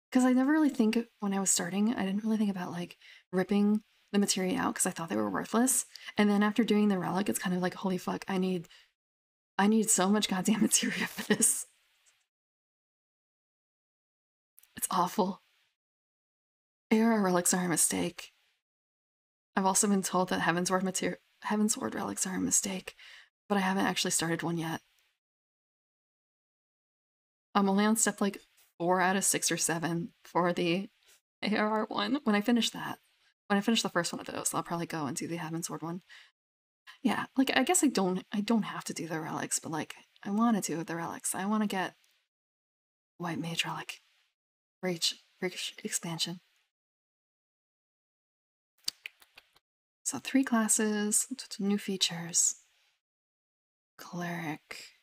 because I never really think when I was starting, I didn't really think about like ripping the materia out because I thought they were worthless. And then after doing the relic, it's kind of like, holy fuck, I need so much goddamn materia for this. It's awful. ARR relics are a mistake. I've also been told that Heavensward relics are a mistake, but I haven't actually started one yet. I'm only on step like 4 out of 6 or 7 for the ARR one. When I finish the first one of those, I'll probably go and do the Heavensward one. Yeah, like I guess I don't have to do the relics, but like I want to do the relics. I want to get White Mage Relic. Breach expansion. So 3 classes, new features. Cleric.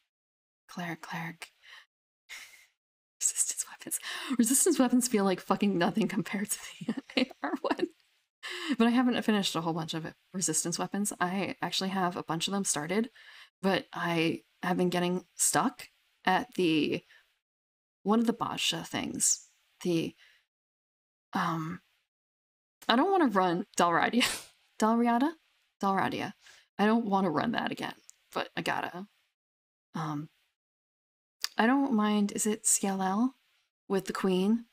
Resistance weapons. Resistance weapons feel like fucking nothing compared to the AR one. But I haven't finished a whole bunch of resistance weapons. I actually have a bunch of them started, but I have been getting stuck at the one of the Basha things. The I don't want to run Dalradia. Dalradia. I don't want to run that again, but I gotta. I don't mind, is it CLL with the Queen?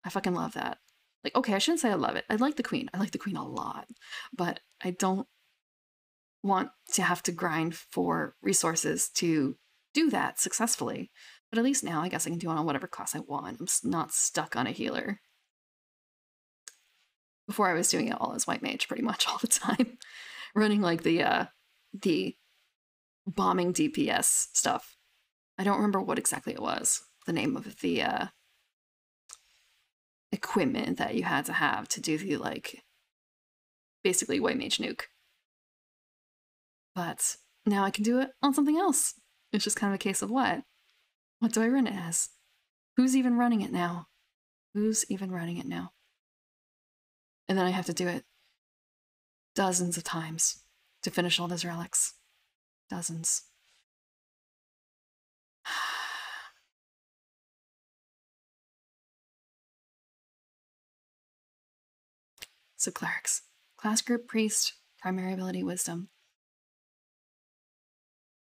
I fucking love that. Like, okay, I shouldn't say I love it. I like the Queen. I like the Queen a lot. But I don't want to have to grind for resources to do that successfully. But at least now I guess I can do it on whatever class I want. I'm not stuck on a healer. Before I was doing it all as White Mage pretty much all the time. Running like the bombing DPS stuff. I don't remember what exactly it was. The name of the equipment that you had to have to do the, like, basically White Mage Nuke. But now I can do it on something else. It's just kind of a case of what? What do I run it as? Who's even running it now? Who's even running it now? And then I have to do it dozens of times to finish all those relics. Dozens. So clerics. Class group priest, primary ability wisdom.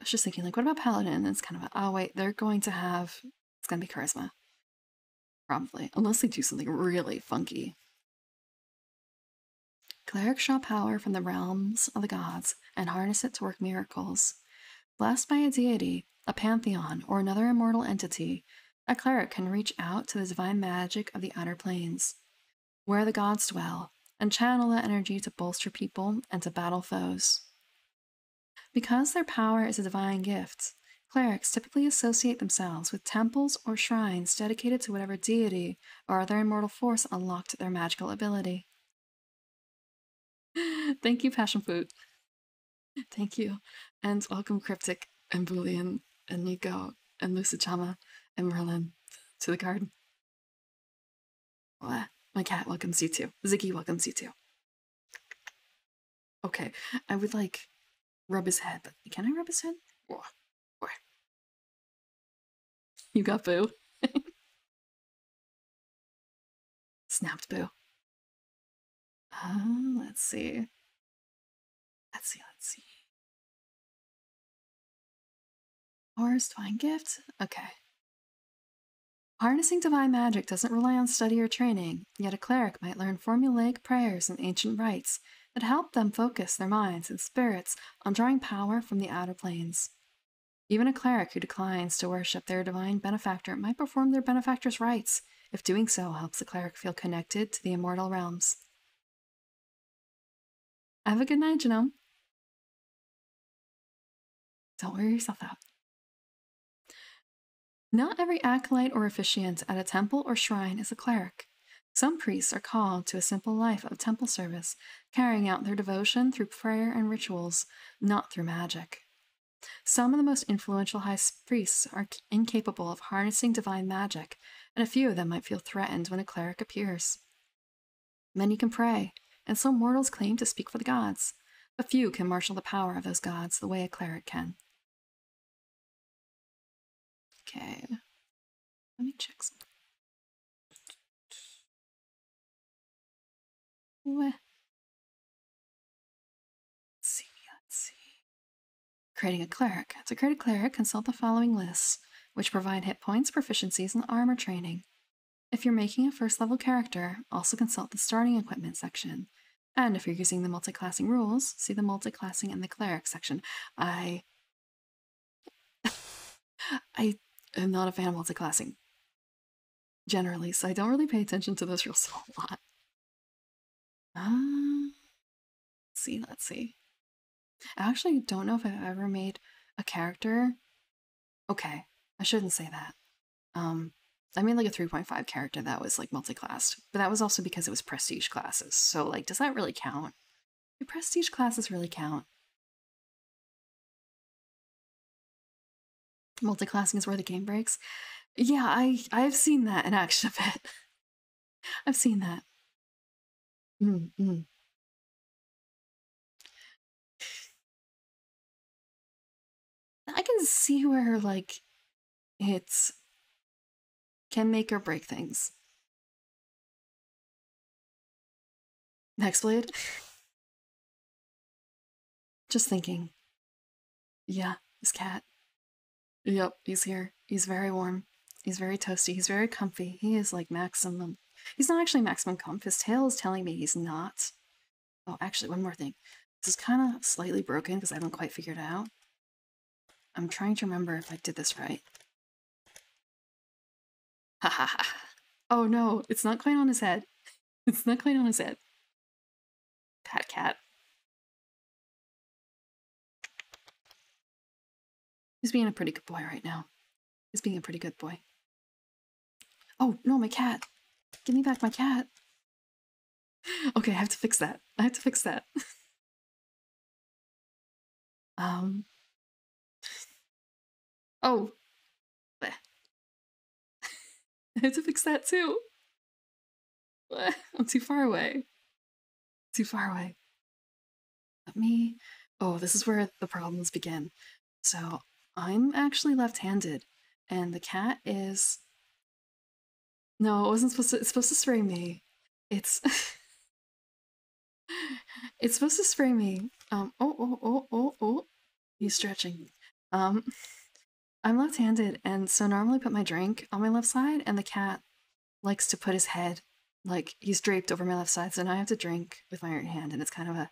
I was just thinking, like, what about paladin? And it's kind of, oh wait, they're going to have, it's gonna be charisma. Probably. Unless they do something really funky. Clerics draw power from the realms of the gods and harness it to work miracles. Blessed by a deity, a pantheon, or another immortal entity, a cleric can reach out to the divine magic of the outer planes, where the gods dwell, and channel that energy to bolster people and to battle foes. Because their power is a divine gift, clerics typically associate themselves with temples or shrines dedicated to whatever deity or other immortal force unlocked their magical ability. Thank you, Passion Food. Thank you. And welcome, Cryptic and Boolean and Nico and Lucichama and Merlin to the garden. What? My cat welcomes you too. Ziggy welcomes you too. Okay, I would like rub his head, but can I rub his head? Whoa. Whoa. You got Boo. Snapped Boo. Let's see. Let's see. Horus Divine Gift? Okay. Harnessing divine magic doesn't rely on study or training, yet a cleric might learn formulaic prayers and ancient rites that help them focus their minds and spirits on drawing power from the outer planes. Even a cleric who declines to worship their divine benefactor might perform their benefactor's rites, if doing so helps the cleric feel connected to the immortal realms. Have a good night, Genome. Don't wear yourself out. Not every acolyte or officiant at a temple or shrine is a cleric. Some priests are called to a simple life of temple service, carrying out their devotion through prayer and rituals, not through magic. Some of the most influential high priests are incapable of harnessing divine magic, and a few of them might feel threatened when a cleric appears. Many can pray, and some mortals claim to speak for the gods, but few can marshal the power of those gods the way a cleric can. Okay, let me check some. Let's see. Creating a cleric. To create a cleric, consult the following lists, which provide hit points, proficiencies, and armor training. If you're making a first-level character, also consult the starting equipment section. And if you're using the multiclassing rules, see the multiclassing and the cleric section. I am not a fan of multiclassing, generally, so I don't really pay attention to those rules a lot. Let's see. I actually don't know if I've ever made a character. Okay, I shouldn't say that. I made like a 3.5 character that was like multi-classed, but that was also because it was prestige classes. So like, does that really count? Do prestige classes really count? Multi-classing is where the game breaks. Yeah, I've seen that in action a bit. I've seen that. I can see where like it's can make or break things. Hexblade? Just thinking. Yeah, his cat. Yep, he's here. He's very warm. He's very toasty. He's very comfy. He is like maximum. He's not actually maximum comf. His tail is telling me he's not. Oh, actually, one more thing. This is kind of slightly broken because I haven't quite figured it out. I'm trying to remember if I did this right. Ha ha ha. Oh no, it's not quite on his head. It's not quite on his head. Pat cat. He's being a pretty good boy right now. He's being a pretty good boy. Oh no, my cat. Give me back my cat. Okay, I have to fix that. I have to fix that. Oh. I have to fix that too. I'm too far away. Too far away. Let me... Oh, this is where the problems begin. So, I'm actually left-handed, and the cat is... No, it wasn't supposed to... It's supposed to spray me. It's... It's supposed to spray me. Oh. He's stretching. I'm left-handed, and so normally I put my drink on my left side, and the cat likes to put his head, like, he's draped over my left side, so now I have to drink with my right hand, and it's kind of a...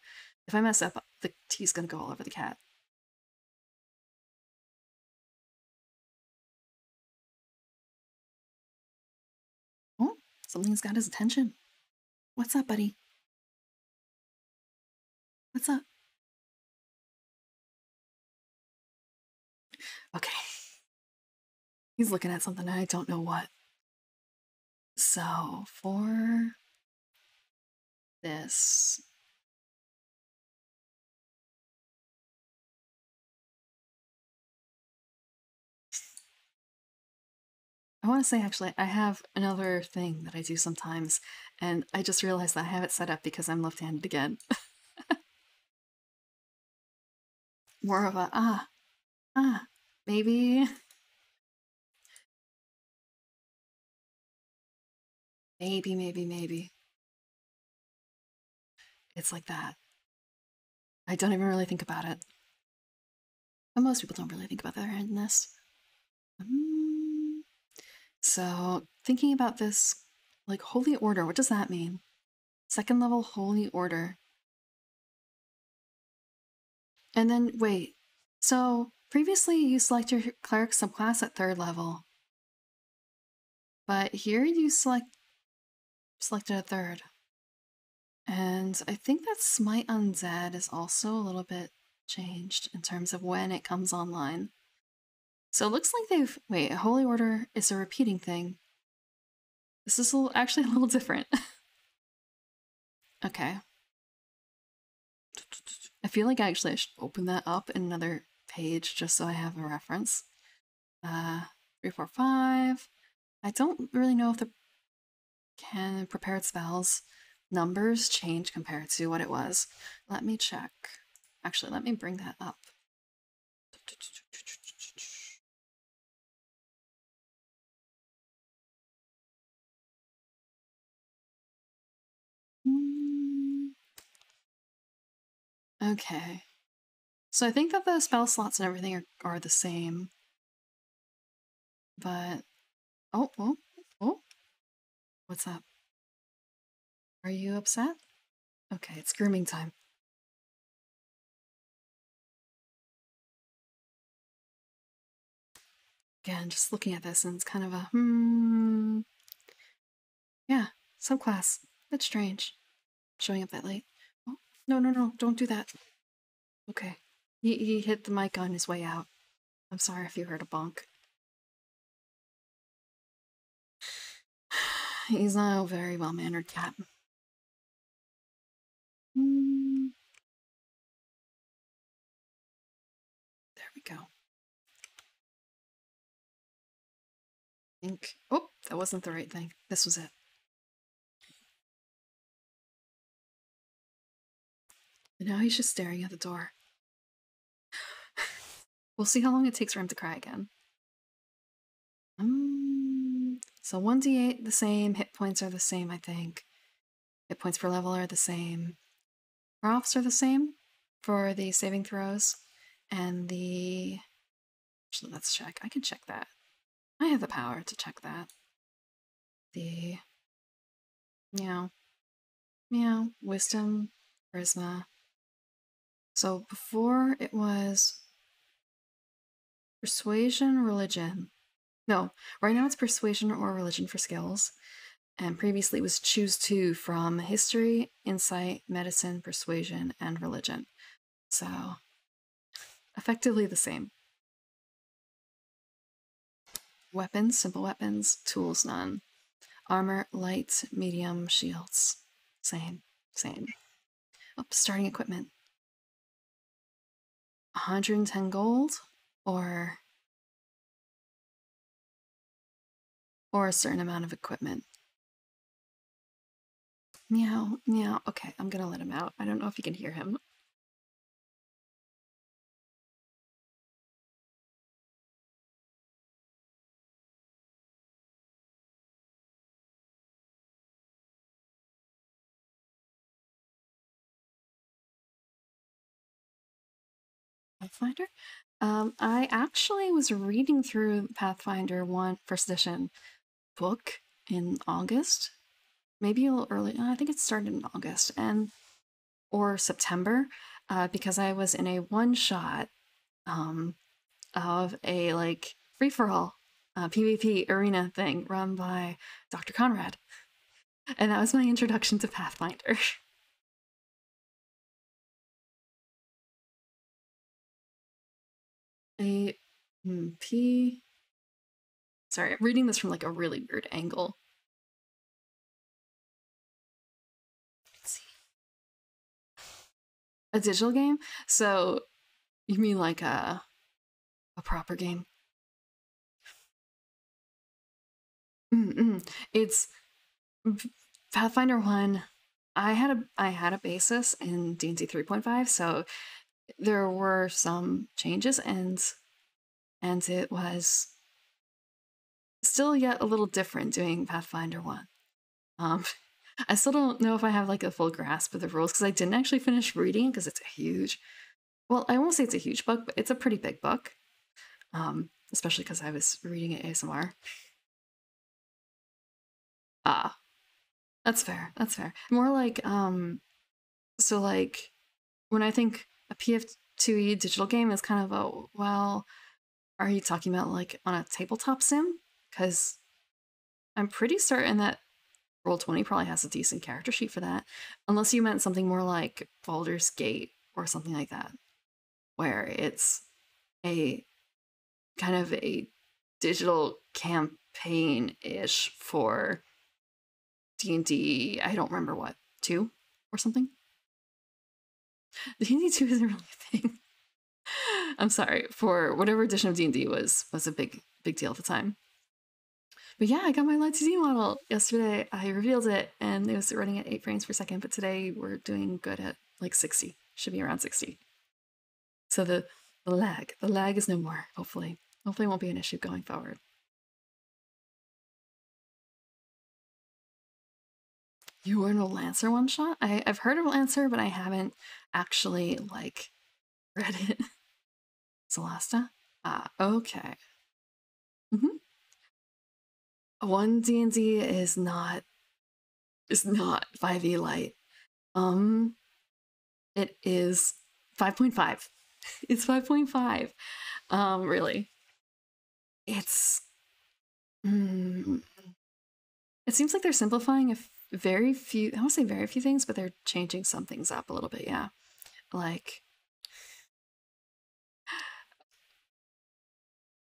If I mess up, the tea's gonna go all over the cat. Oh, something's got his attention. What's up, buddy? What's up? Okay. He's looking at something and I don't know what. So, for this... I want to say, actually, I have another thing that I do sometimes, and I just realized that I have it set up because I'm left-handed again. More of a, maybe... Maybe. It's like that. I don't even really think about it. But most people don't really think about their handedness. So, thinking about this, like, Holy Order, what does that mean? Second level Holy Order. And then, wait. So, previously you select your cleric subclass at 3rd level. But here you selected a 3rd. And I think that Smite Undead is also a little bit changed in terms of when it comes online. So it looks like they've... Wait, Holy Order is a repeating thing. This is actually a little different. Okay. I feel like actually I should open that up in another page just so I have a reference. 3, 4, 5. I don't really know if the prepared spells numbers change compared to what it was. Let me check. Actually, let me bring that up. Okay. So I think that the spell slots and everything are the same. But... Oh. What's up? Are you upset? Okay, it's grooming time. Again, just looking at this and it's kind of a yeah, subclass. That's strange. Showing up that late. Oh, no, don't do that. Okay. He hit the mic on his way out. I'm sorry if you heard a bonk. He's not a very well-mannered cat. There we go. I think. Oh, that wasn't the right thing. This was it. And now he's just staring at the door. We'll see how long it takes for him to cry again. So 1d8 the same, hit points are the same, I think. Hit points per level are the same. Profs are the same for the saving throws. And the... Actually, let's check. I can check that. I have the power to check that. The... Meow. Meow. Wisdom. Charisma. So before it was... Persuasion, religion. No, right now it's persuasion or religion for skills. And previously it was choose two from history, insight, medicine, persuasion, and religion. So, effectively the same. Weapons, simple weapons, tools, none. Armor, light, medium, shields. Same. Oh, starting equipment. 110 gold, or a certain amount of equipment. Meow, meow. Okay, I'm gonna let him out. I don't know if you can hear him. Pathfinder? I actually was reading through Pathfinder 1 first edition book in August, maybe a little early. I think it started in August or September, because I was in a one-shot of a like free-for-all PvP arena thing run by Dr. Conrad, and that was my introduction to Pathfinder. Sorry, I'm reading this from like a really weird angle. Let's see. A digital game? So you mean like a proper game? It's Pathfinder 1. I had a basis in D&D 3.5, so there were some changes, and it was still yet a little different doing Pathfinder 1. I still don't know if I have like a full grasp of the rules because I didn't actually finish reading because it's a huge, well, I won't say it's a huge book, but it's a pretty big book, especially because I was reading it ASMR. Ah, that's fair. More like, so like when I think a PF2E digital game is kind of a, well, are you talking about like on a tabletop sim? Because I'm pretty certain that Roll20 probably has a decent character sheet for that, unless you meant something more like Baldur's Gate or something like that, where it's a kind of a digital campaign-ish for D&D, I don't remember what, 2 or something? D&D 2 isn't really a thing. I'm sorry, for whatever edition of D&D was a big deal at the time. But yeah, I got my Light 2D model yesterday. I revealed it, and it was running at 8 frames per second, but today we're doing good at like 60. Should be around 60. So the lag is no more, hopefully. Hopefully it won't be an issue going forward. You were in a Lancer one-shot? I've heard of Lancer, but I haven't actually, like, read it. Solasta? Ah, okay. Mm-hmm. One D&D is not 5e light. It is 5.5. It's 5.5. Really. It's it seems like they're simplifying a very few, I won't say very few things, but they're changing some things up a little bit, yeah. Like,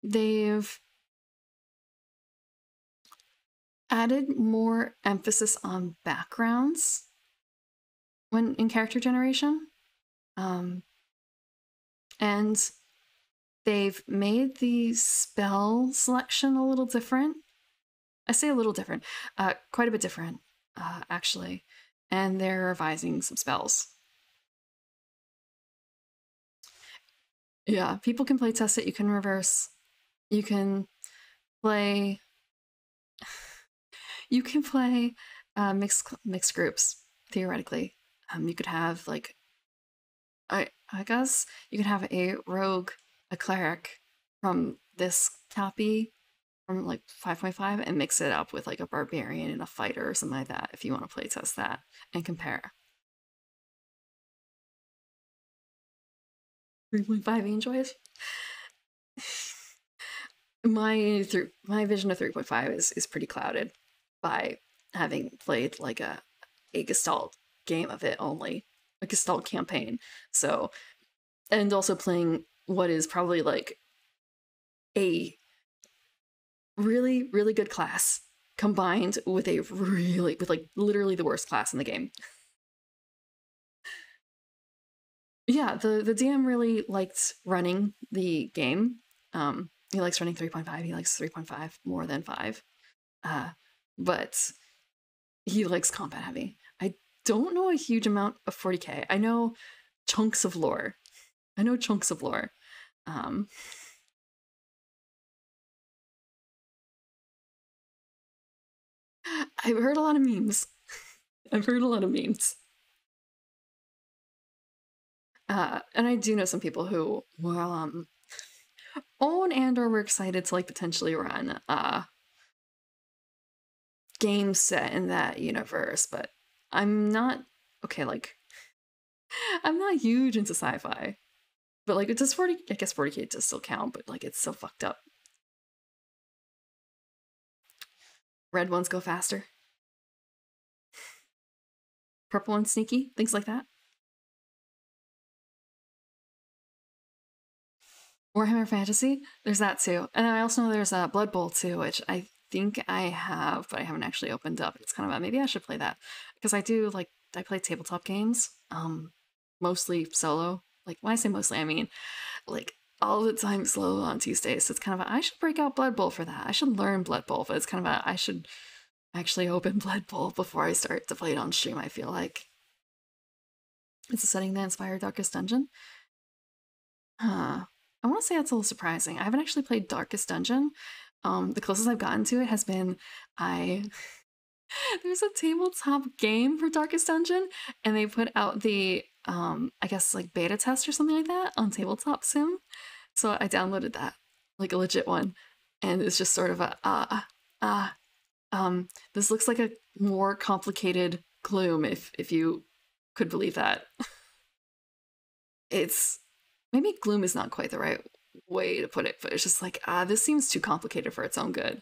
they've, added more emphasis on backgrounds when in character generation. And they've made the spell selection a little different. I say a little different, quite a bit different, actually. And they're revising some spells. Yeah, people can play test it. You can reverse. You can play. You can play mixed groups theoretically. You could have like, I guess you could have a rogue, a cleric from this copy from like 5.5 and mix it up with like a barbarian and a fighter or something like that if you want to play test that and compare. 3.5 enjoys. My vision of 3.5 is pretty clouded by having played like a Gestalt game of it only, a Gestalt campaign. So, and also playing what is probably like a really, really good class combined with with like literally the worst class in the game. Yeah, the DM really liked running the game. He likes running 3.5. He likes 3.5 more than 5. But he likes combat heavy. I don't know a huge amount of 40k. I know chunks of lore. I've heard a lot of memes. And I do know some people who will own and or were excited to like potentially run games set in that universe, but I'm not okay, like I'm not huge into sci-fi. But like it does 40, I guess 40k does still count, but like it's so fucked up. Red ones go faster. Purple ones sneaky, things like that. Warhammer Fantasy, there's that too. And I also know there's a Blood Bowl too, which I think I have, but I haven't actually opened up. It's kind of maybe I should play that. Because I play tabletop games, mostly solo. Like when I say mostly, I mean like all the time solo on Tuesdays. So it's kind of I should break out Blood Bowl for that. I should learn Blood Bowl, but it's kind of I should actually open Blood Bowl before I start to play it on stream, I feel like. It's a setting that inspired Darkest Dungeon. I want to say that's a little surprising. I haven't actually played Darkest Dungeon. The closest I've gotten to it has been there's a tabletop game for Darkest Dungeon, and they put out the I guess like beta test or something like that on Tabletop Sim. So I downloaded that, like a legit one, and it's just sort of this looks like a more complicated Gloom, if you could believe that. It's maybe Gloom is not quite the right way to put it, but it's just like this seems too complicated for its own good.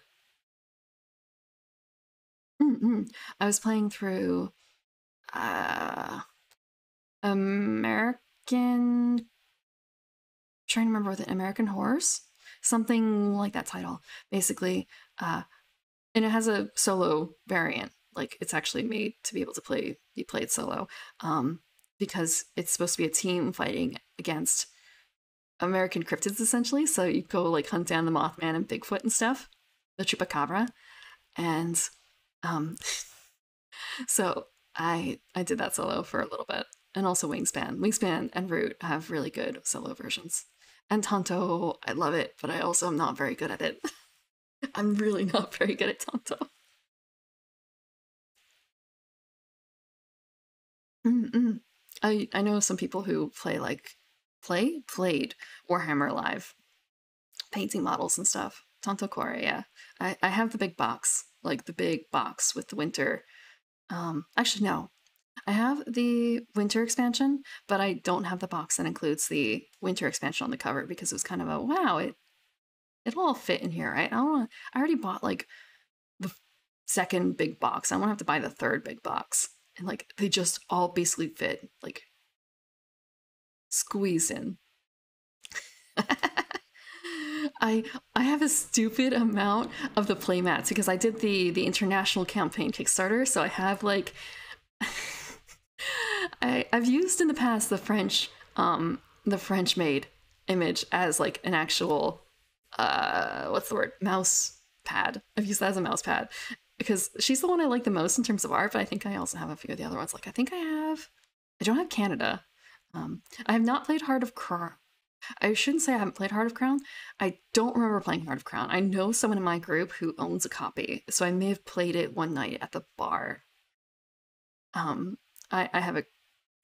I was playing through American, trying to remember what the American Horrors, something like that title, basically. And it has a solo variant. Like it's actually made to be able to be played solo, because it's supposed to be a team fighting against American cryptids essentially. So you go like hunt down the Mothman and Bigfoot and stuff, the Chupacabra, and so I did that solo for a little bit, and also Wingspan and Root have really good solo versions, and Tonto, I love it, but I also am not very good at it. I'm really not very good at Tonto. I know some people who played Warhammer Live, painting models and stuff. Tonto Core, yeah. I have the big box, like the big box with the winter. Actually, no. I have the winter expansion, but I don't have the box that includes the winter expansion on the cover because it was kind of a wow, it all fit in here, right? I already bought like the second big box. I don't have to buy the third big box. And like they just all basically fit, like squeezed in. I I have a stupid amount of the playmats because I did the international campaign Kickstarter, so I have like I've used in the past the French made image as like an actual what's the word, mouse pad. I've used that as a mouse pad because she's the one I like the most in terms of art, but I think I also have a few of the other ones. Like I don't have Canada. I have not played Heart of Crown. I shouldn't say I haven't played Heart of Crown. I don't remember playing Heart of Crown. I know someone in my group who owns a copy, so I may have played it one night at the bar. I have a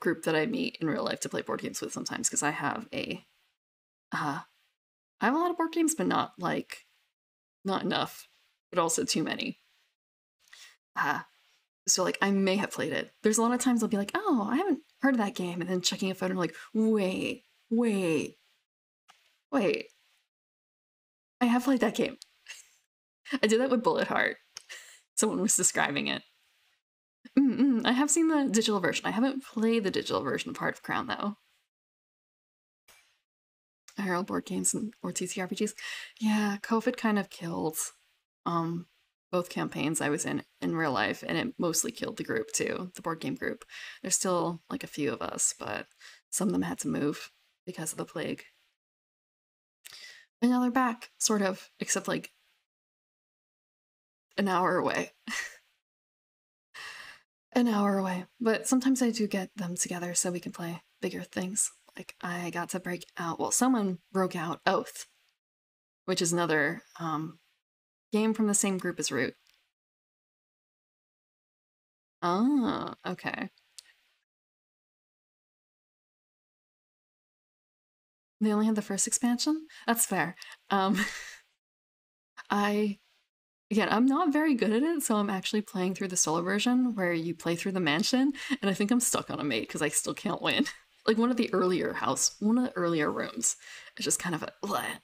group that I meet in real life to play board games with sometimes because I have a lot of board games, but not enough, but also too many. So like I may have played it. There's a lot of times I'll be like, oh, I haven't heard of that game, and then checking a photo, I'm like, wait, I have played that game. I did that with Bullet Heart. Someone was describing it. I have seen the digital version. I haven't played the digital version of Heart of Crown though. Herald board games or TTRPGs. Yeah, COVID kind of killed both campaigns I was in real life, and it mostly killed the group too, the board game group. There's still like a few of us, but some of them had to move because of the plague. And now they're back, sort of, except like an hour away. An hour away. But sometimes I do get them together so we can play bigger things. Like I got to break out, well, someone broke out Oath, which is another game from the same group as Root. Oh, okay. They only had the first expansion? That's fair. Again, I'm not very good at it, so I'm actually playing through the solo version where you play through the mansion, and I think I'm stuck on a mate because I still can't win. Like one of the earlier rooms. It's just kind of a bleh.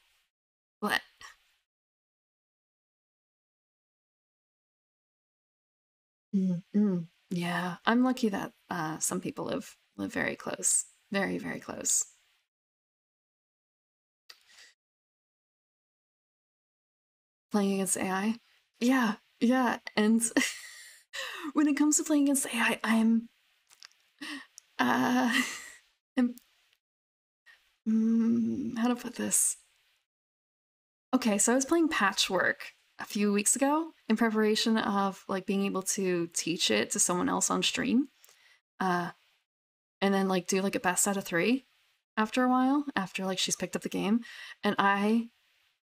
Yeah, I'm lucky that some people live very close, very very close. Playing against AI, yeah, and when it comes to playing against AI, uh, I'm how to put this? Okay, so I was playing Patchwork a few weeks ago in preparation of like being able to teach it to someone else on stream, and then like do like a best out of 3 after a while, after like she's picked up the game, and I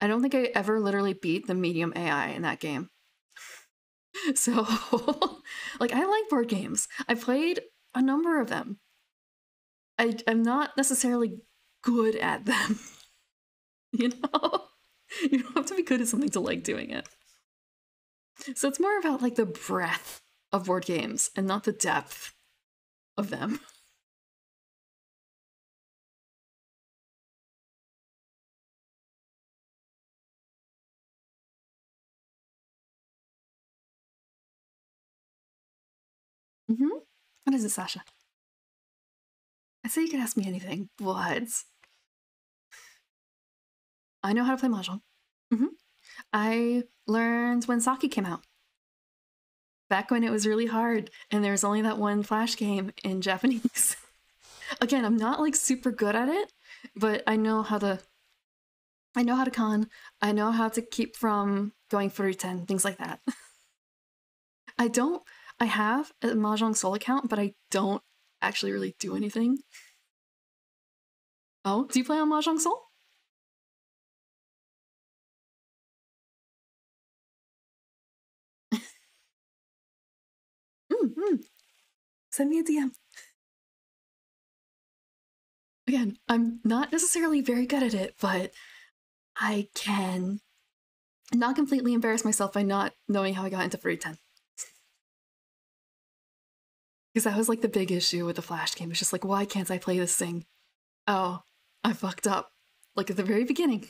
don't think I ever literally beat the medium AI in that game. So, like, I like board games. I played a number of them. I'm not necessarily good at them. You know? You don't have to be good at something to like doing it. So it's more about like the breadth of board games and not the depth of them. What is it, Sasha? I say you can ask me anything, but I know how to play Mahjong. I learned when Saki came out. Back when it was really hard and there was only that one Flash game in Japanese. Again, I'm not like super good at it, but I know how to con. I know how to keep from going for 10, things like that. I have a Mahjong Soul account, but I don't actually really do anything. Oh, do you play on Mahjong Soul? Send me a DM. Again, I'm not necessarily very good at it, but I can not completely embarrass myself by not knowing how I got into 10. Because that was like the big issue with the Flash game. It's just like, why can't I play this thing? Oh, I fucked up. Like at the very beginning.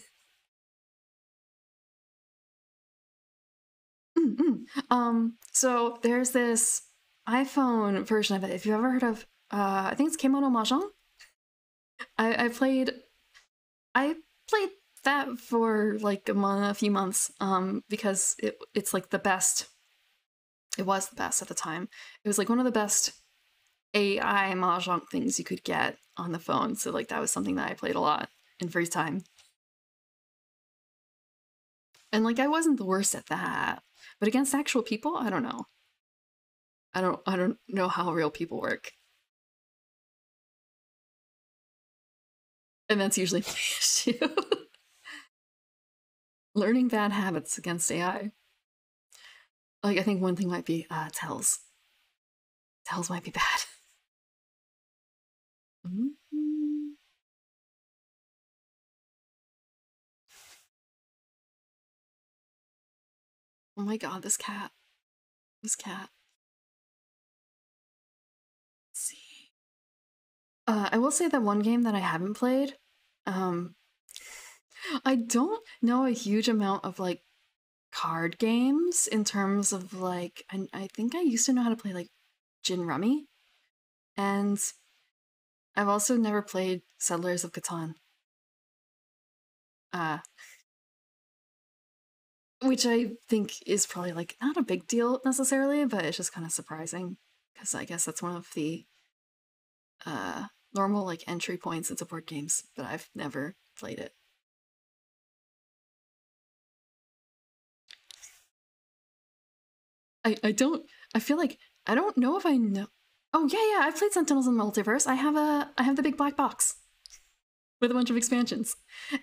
So there's this iPhone version of it. If you've ever heard of, I think it's Kemono Mahjong. I played that for like a few months, because it's like the best. It was the best at the time. It was like one of the best AI mahjong things you could get on the phone. So like that was something that I played a lot in free time. And like I wasn't the worst at that. But against actual people, I don't know. I don't know how real people work. And that's usually my issue. Learning bad habits against AI. Like I think one thing might be tells. Tells might be bad. Oh my god, this cat. This cat. Let's see. I will say that one game that I haven't played, I don't know a huge amount of like card games in terms of like, I think I used to know how to play like Gin Rummy, and I've also never played Settlers of Catan. Which I think is probably like not a big deal necessarily, but it's just kind of surprising because I guess that's one of the normal like entry points into board games, but I've never played it. I feel like I don't know if I know. Oh yeah, I've played Sentinels in the Multiverse. I have the big black box with a bunch of expansions.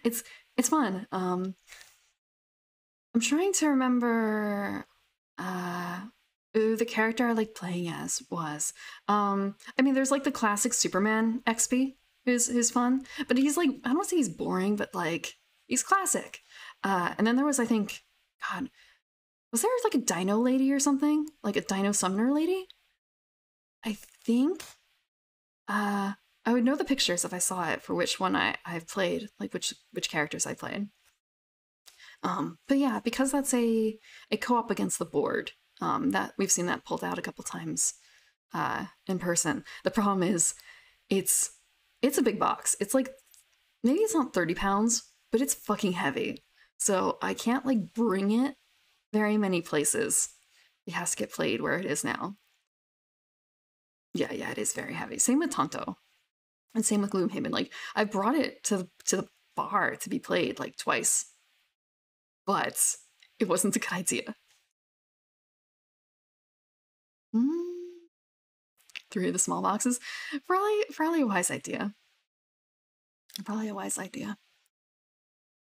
It's fun. I'm trying to remember who the character I like playing as was. I mean there's like the classic Superman XP who's fun, but he's like I don't say he's boring, but like he's classic. And then there was I think God, was there like a dino lady or something? Like a dino summoner lady? I think I would know the pictures if I saw it for which one I've played, like which characters I played. But yeah, because that's a co-op against the board, that we've seen that pulled out a couple times in person. The problem is it's a big box. It's like maybe it's not 30 pounds, but it's fucking heavy. So I can't like bring it very many places. It has to get played where it is now. Yeah, it is very heavy. Same with Tonto. And same with Gloomhaven. Like I brought it to the bar to be played like twice. But it wasn't a good idea. 3 of the small boxes. Probably a wise idea. Probably a wise idea.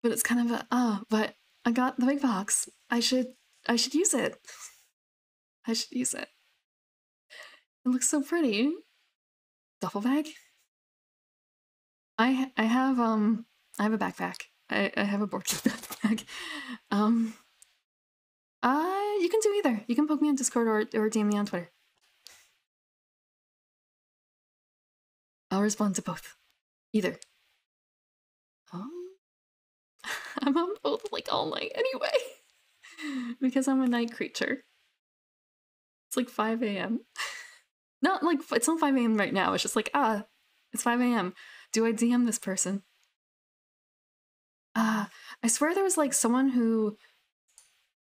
But it's kind of a but I got the big box. I should use it. I should use it. It looks so pretty. Duffel bag? I have a backpack. I have a board game backpack. You can do either. You can poke me on Discord or DM me on Twitter. I'll respond to both. Either. I'm on both like all night anyway. Because I'm a night creature. It's like 5 a.m. Not like it's not 5 a.m. right now. It's just like, it's 5 a.m. Do I DM this person? I swear there was like someone who.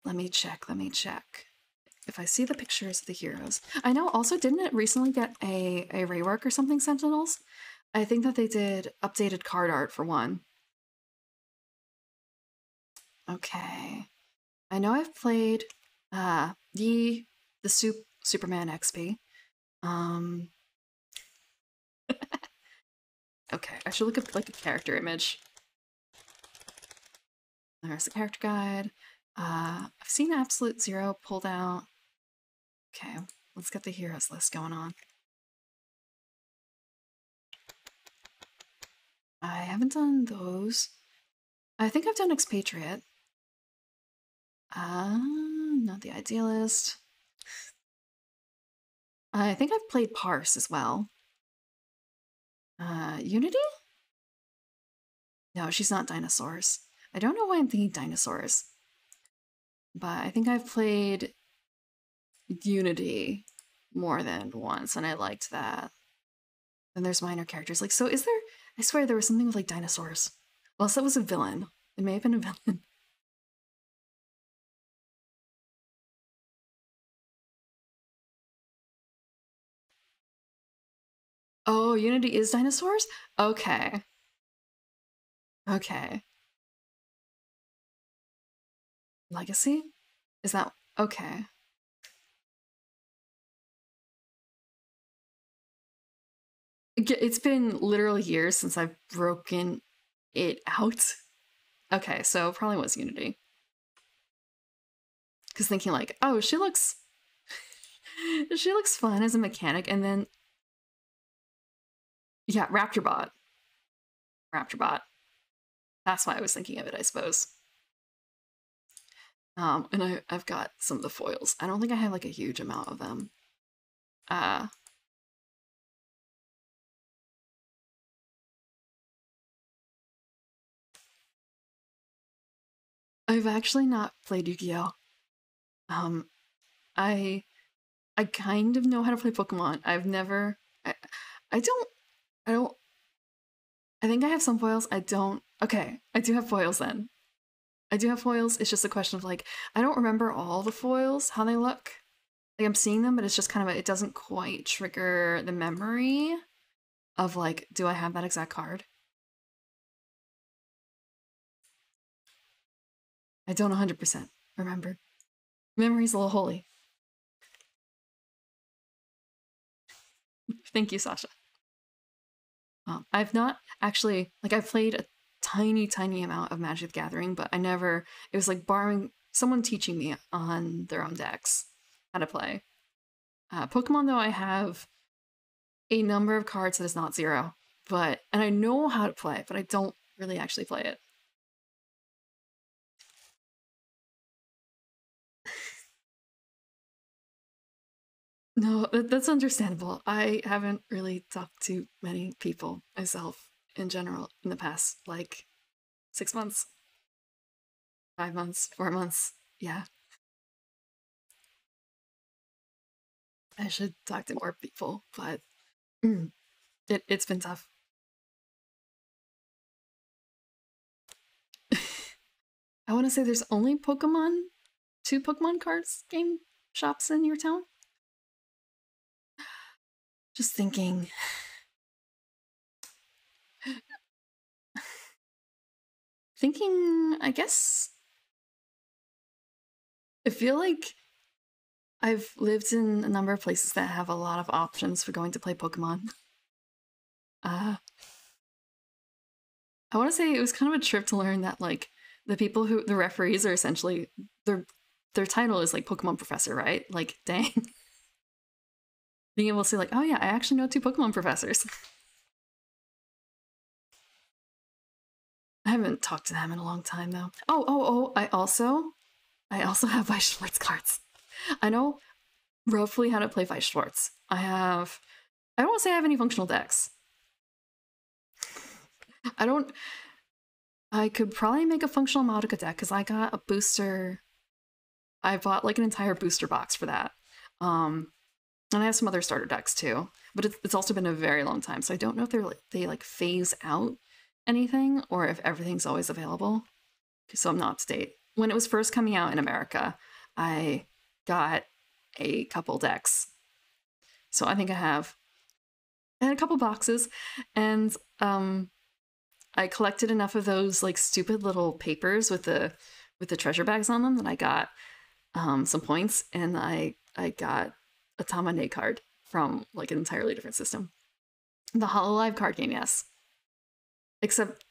Let me check. If I see the pictures of the heroes. I know also, didn't it recently get a rework or something, Sentinels? I think that they did updated card art for one. Okay. I know I've played the Superman XP. Okay, I should look up like a character image. There's the character guide. I've seen Absolute Zero pulled out. Okay, let's get the heroes list going on. I haven't done those. I think I've done Expatriate. Not the Idealist. I think I've played Parse as well. Unity? No, she's not dinosaurs. I don't know why I'm thinking dinosaurs. But I think I've played Unity more than once, and I liked that. Then there's minor characters. Like, so is there... I swear there was something with, like, dinosaurs. Unless that was a villain. It may have been a villain. Oh, Unity is dinosaurs? Okay. Okay. Legacy? Is that okay? It's been literally years since I've broken it out. Okay, so probably was Unity. Because thinking like, oh, she looks fun as a mechanic, and then yeah, Raptorbot. Raptorbot. That's why I was thinking of it, I suppose. And I've got some of the foils. I don't think I have like a huge amount of them. I've actually not played Yu-Gi-Oh! I kind of know how to play Pokemon. I've never I think I have some foils. I don't. Okay, I do have foils then. I do have foils. It's just a question of like, I don't remember all the foils, how they look. Like I'm seeing them, but it's just kind of, it doesn't quite trigger the memory of like, do I have that exact card? I don't 100% remember. Memory's a little holy. Thank you, Sasha. I've not actually, like I've played a tiny amount of Magic the Gathering, but I never, it was like borrowing, someone teaching me on their own decks how to play. Pokemon though, I have a number of cards that is not zero, and I know how to play, but I don't really actually play it. No, that's understandable. I haven't really talked to many people myself in general in the past, like 6 months, 5 months, 4 months. Yeah. I should talk to more people, but it's been tough. I want to say there's only two Pokemon cards game shops in your town. Just thinking. I guess. I feel like I've lived in a number of places that have a lot of options for going to play Pokemon. I want to say it was kind of a trip to learn that like the referees are essentially their title is like Pokemon professor, right? Like dang. Being able to say like, oh yeah, I actually know 2 Pokemon professors. I haven't talked to them in a long time though. Oh, I also have Weiss Schwarz cards. I know roughly how to play Weiss Schwarz. I don't want to say I have any functional decks. I could probably make a functional Madoka deck because I got a booster. I bought like an entire booster box for that. And I have some other starter decks too, but it's also been a very long time, so I don't know if they like phase out anything or if everything's always available. So I'm not up to date. When it was first coming out in America, I got a couple decks. So I think I had a couple boxes, and I collected enough of those like stupid little papers with the treasure bags on them that I got some points, and I got a Tamane card from like an entirely different system. The Hololive card game, yes. Except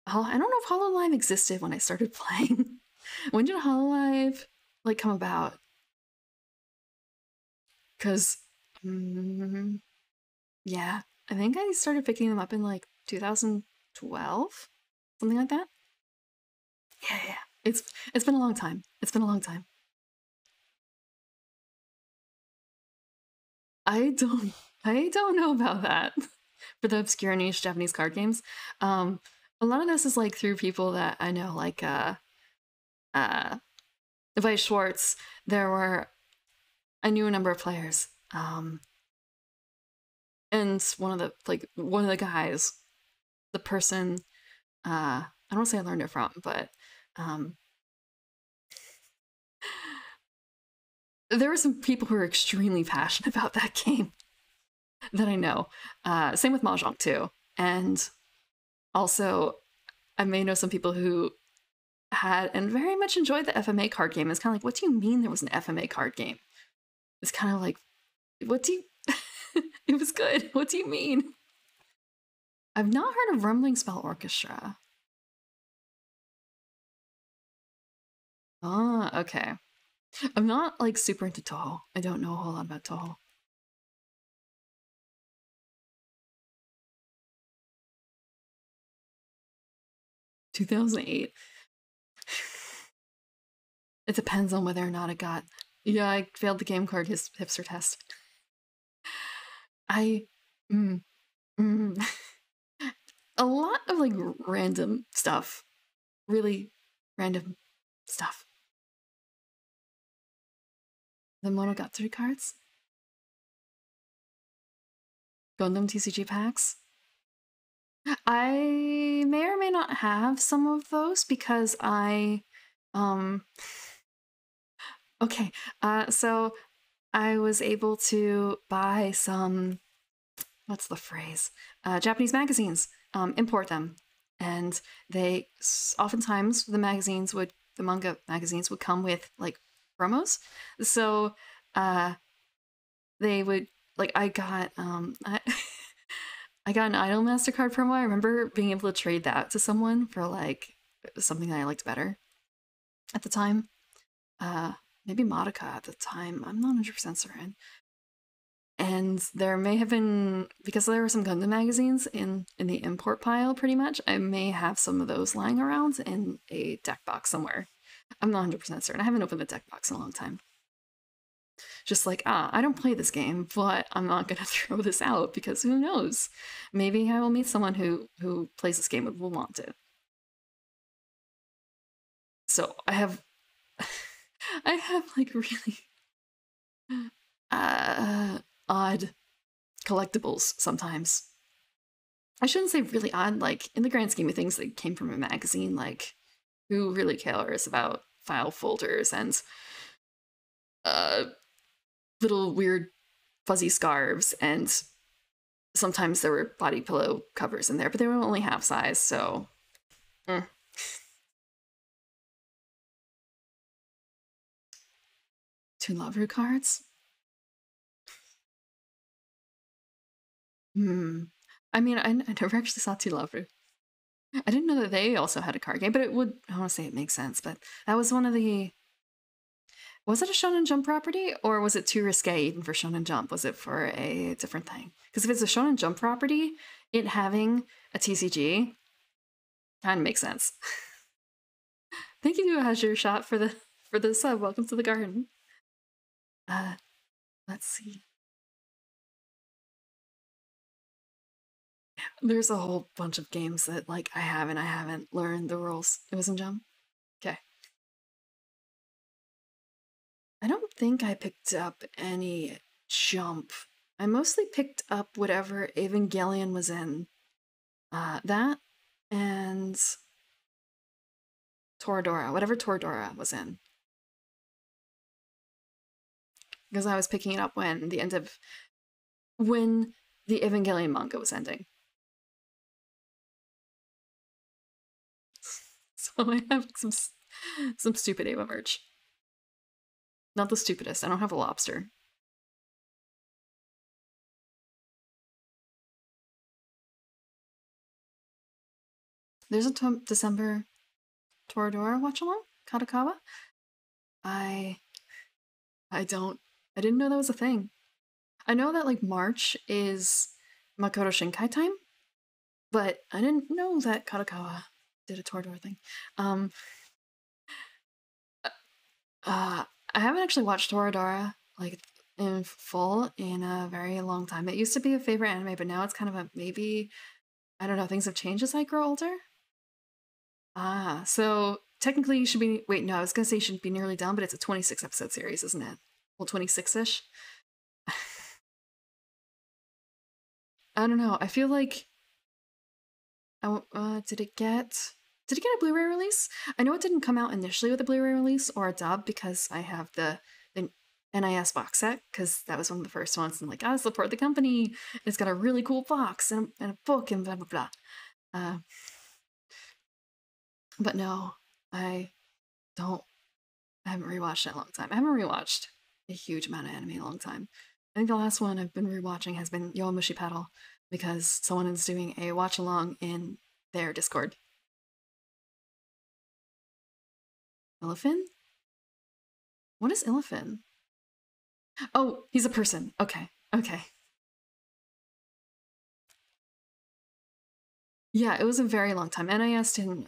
I don't know if Hololive existed when I started playing. When did Hololive like come about? Because yeah, I think I started picking them up in like 2012, something like that. Yeah. It's been a long time. It's been a long time. I don't know about that for the obscure niche Japanese card games. A lot of this is like through people that I know, like Weiss Schwarz. I knew a number of players. And one of the guys, the person I don't want to say I learned it from, but um, there were some people who are extremely passionate about that game that I know. Same with Mahjong too. And also, I may know some people who had and very much enjoyed the FMA card game. It's kind of like, what do you mean there was an FMA card game? It's kind of like, what do you... It was good. What do you mean? I've not heard of Rumbling Spell Orchestra. Ah, okay. I'm not like super into Toho. I don't know a whole lot about Toho. 2008. It depends on whether or not it got. Yeah, I failed the game card hipster test. I. Mm, mm, a lot of like random stuff. Really random stuff. The Monogatari cards? Gundam TCG packs? I may or may not have some of those because I. Okay, so I was able to buy some, what's the phrase? Japanese magazines, import them. And they, oftentimes, the manga magazines would come with like promos. So they would, like, I got, I got an Idolmaster card promo. I remember being able to trade that to someone for like something that I liked better at the time. Maybe Madoka at the time. I'm not 100% certain. And there may have been, because there were some Gundam magazines in the import pile, pretty much, I may have some of those lying around in a deck box somewhere. I'm not 100% certain. I haven't opened a deck box in a long time. Just like, I don't play this game, but I'm not going to throw this out because who knows? Maybe I will meet someone who plays this game and will want it. So I have, I have like really odd collectibles sometimes. I shouldn't say really odd, like in the grand scheme of things, they came from a magazine. Like, who really cares about file folders and little weird fuzzy scarves? And sometimes there were body pillow covers in there, but they were only half size, so. Two Lover cards? I mean, I never actually saw Two Lover. I didn't know that they also had a card game, but it would, I want to say it makes sense, but that was one of the, was it a Shonen Jump property, or was it too risque even for Shonen Jump? Was it for a different thing? Because if it's a Shonen Jump property, it having a TCG kind of makes sense. Thank you, Azure Shot, for the sub. Welcome to the garden. Let's see. There's a whole bunch of games that like I haven't learned the rules. It was in Jump. Okay. I don't think I picked up any Jump. I mostly picked up whatever Evangelion was in. That and Toradora, whatever Toradora was in. Because I was picking it up when the Evangelion manga was ending. So I have some stupid Eva merch. Not the stupidest. I don't have a lobster. There's a December Toradora watch along, Kadokawa. I didn't know that was a thing. I know that like March is Makoto Shinkai time, but I didn't know that Kadokawa did a Toradora thing. I haven't actually watched Toradora like in full in a very long time. It used to be a favorite anime, but now it's kind of a maybe, I don't know, things have changed as I grow older. So technically you should be, wait, no, I was gonna say you should be nearly done, but it's a 26 episode series, isn't it? Well, 26-ish? I don't know, I feel like Did it get a Blu-ray release? I know it didn't come out initially with a Blu-ray release or a dub because I have the NIS box set because that was one of the first ones. And like, I support the company. It's got a really cool box and a book and blah blah blah. But no, I don't. I haven't rewatched it in a long time. I haven't rewatched a huge amount of anime in a long time. I think the last one I've been rewatching has been Yowamushi Pedal because someone is doing a watch along in their Discord. Elephant? What is Elephant? Oh, he's a person. Okay. Okay. Yeah, it was a very long time. NIS didn't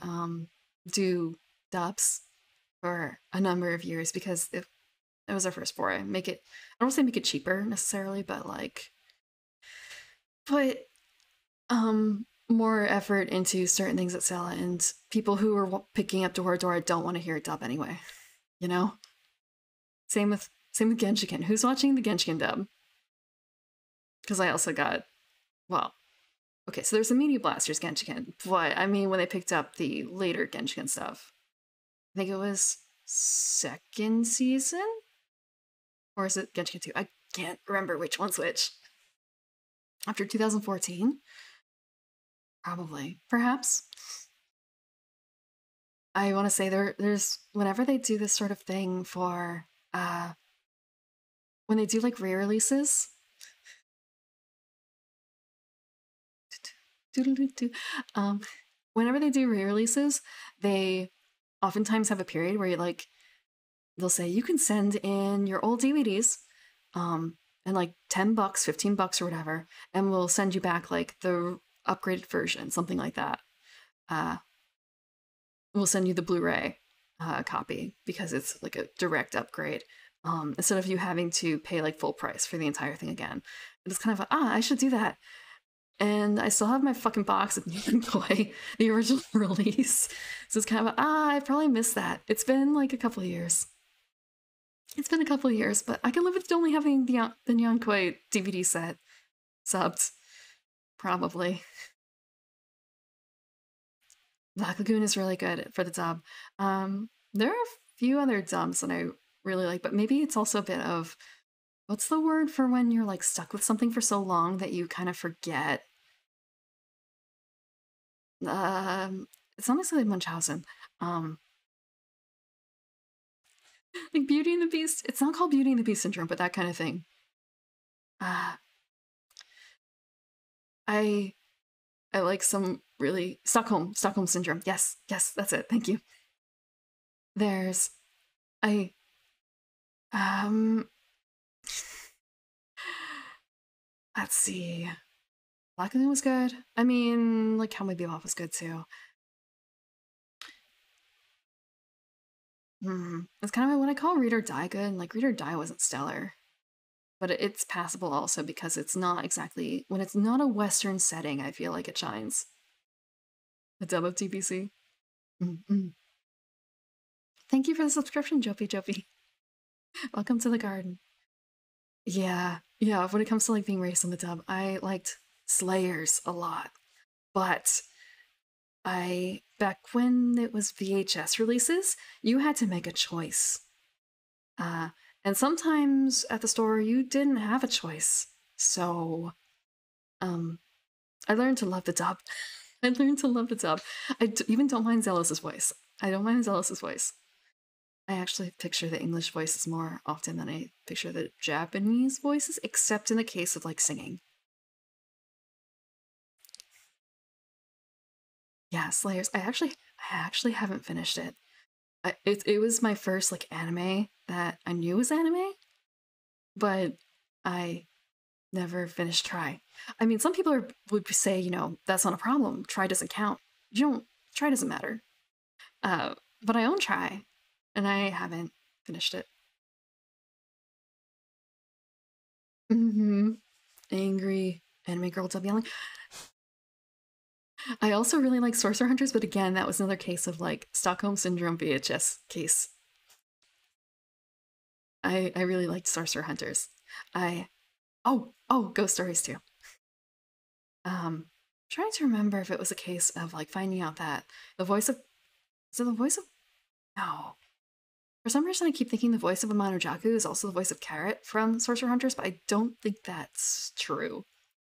do dubs for a number of years because it was our first foray. Make it, I don't say make it cheaper necessarily, but like put more effort into certain things that sell, and people who are picking up Dora Dora don't want to hear it dub anyway. You know? Same with Genshiken. Who's watching the Genshiken dub? Because I also got, well, okay, so there's the Media Blasters Genshiken, but I mean when they picked up the later Genshiken stuff. I think it was second season? Or is it Genshiken 2? I can't remember which one's which. After 2014? Probably. Perhaps. I want to say there's whenever they do this sort of thing for when they do like re-releases. Whenever they do re-releases, they oftentimes have a period where they'll say you can send in your old DVDs, and like $10, $15 or whatever, and we'll send you back like the upgraded version, something like that. We'll send you the Blu-ray copy because it's like a direct upgrade, instead of you having to pay like full price for the entire thing again. It's kind of I should do that. And I still have my fucking box of Yankoi, the original release. So it's kind of I probably missed that. It's been like a couple of years. It's been a couple of years, but I can live with only having the Yankoi DVD set subbed. Probably. Black Lagoon is really good for the dub. There are a few other dubs that I really like, but maybe it's also a bit of what's the word for when you're like stuck with something for so long that you kind of forget? It's not necessarily Munchausen. Like Beauty and the Beast. It's not called Beauty and the Beast syndrome, but that kind of thing. I like some really Stockholm syndrome. Yes, that's it. Thank you. There's let's see. Black Lagoon was good. I mean, like Cowboy Bebop was good too. It's kind of what I call Read or Die good, and like Read or Die wasn't stellar. But it's passable also because it's not exactly, when it's not a Western setting, I feel like it shines. The dub of TBC. Thank you for the subscription, Jopi. Welcome to the garden. Yeah, when it comes to like being raised on the dub, I liked Slayers a lot. But back when it was VHS releases, you had to make a choice. And sometimes at the store you didn't have a choice. So I learned to love the dub. I even don't mind Zealous' voice. I don't mind Zealous' voice. I actually picture the English voices more often than I picture the Japanese voices, except in the case of like singing. Yeah, Slayers. I actually haven't finished it. It was my first like anime that I knew was anime, but I never finished Try. I mean, some people would say, you know, that's not a problem. Try doesn't count. Try doesn't matter. But I own Try, and I haven't finished it. Angry anime girl dub yelling. I also really like Sorcerer Hunters, but again, that was another case of like Stockholm Syndrome VHS case. I really liked Sorcerer Hunters. Oh, Ghost Stories too. trying to remember if it was a case of like finding out that the voice of is it the voice of no. For some reason I keep thinking the voice of Amano Jaku is also the voice of Carrot from Sorcerer Hunters, but I don't think that's true.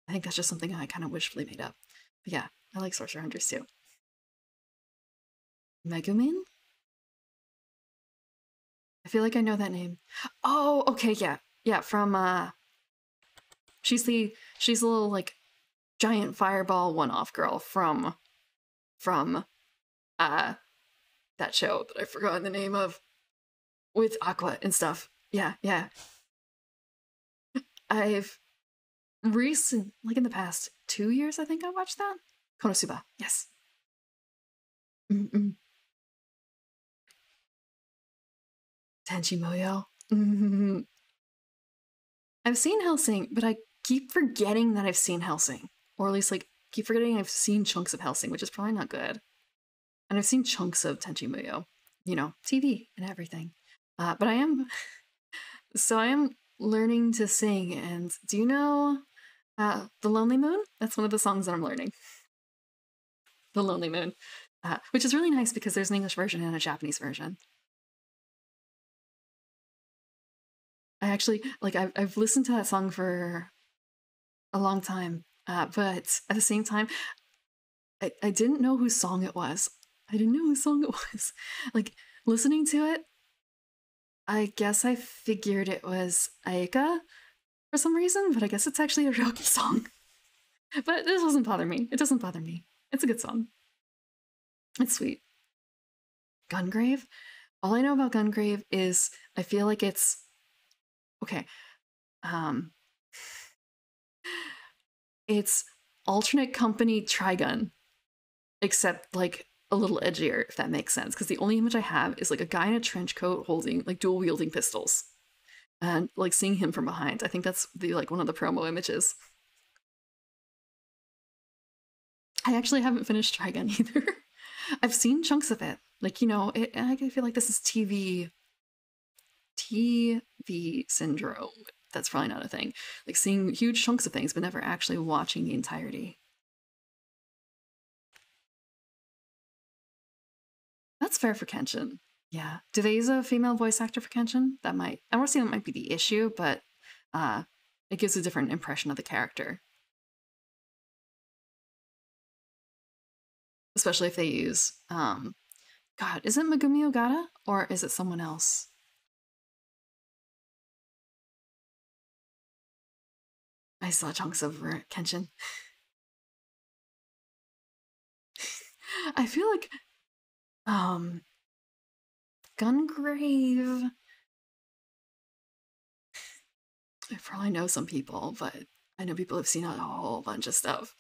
I think that's just something I kind of wishfully made up. But yeah, I like Sorcerer Hunters too. Megumin? I feel like I know that name. Oh, okay, yeah. Yeah, from she's the little like giant fireball one-off girl from uh that show that I've forgotten the name of with Aqua and stuff. Yeah, yeah. I've like in the past 2 years, I think I watched that. Konosuba, yes. Mm-mm. Tenchi Muyo. Mm-hmm. I've seen Hellsing, but I keep forgetting that I've seen Hellsing. Or at least, like, keep forgetting I've seen chunks of Hellsing, which is probably not good. And I've seen chunks of Tenchi Muyo. You know, TV and everything. But I am... So I am learning to sing, and do you know The Lonely Moon? That's one of the songs that I'm learning. The Lonely Moon. Which is really nice because there's an English version and a Japanese version. I actually, like, I've listened to that song for a long time, but at the same time, I didn't know whose song it was. I didn't know whose song it was. Like, listening to it, I guess I figured it was Aika for some reason, but I guess it's actually a Ryoki song. But this doesn't bother me. It doesn't bother me. It's a good song. It's sweet. Gungrave? All I know about Gungrave is I feel like it's... Okay. It's alternate company Trigun, except like a little edgier, if that makes sense. Because the only image I have is like a guy in a trench coat holding like dual wielding pistols, and like seeing him from behind. I think that's the like one of the promo images. I actually haven't finished Trigun either. I've seen chunks of it. Like, you know, I feel like this is TV syndrome. That's probably not a thing. Like seeing huge chunks of things, but never actually watching the entirety. That's fair for Kenshin. Yeah. Do they use a female voice actor for Kenshin? That might, I want to say that might be the issue, but it gives a different impression of the character. Especially if they use, God, is it Megumi Ogata or is it someone else? I saw chunks of Kenshin. I feel like, Gungrave. I probably know some people, but I know people have seen a whole bunch of stuff.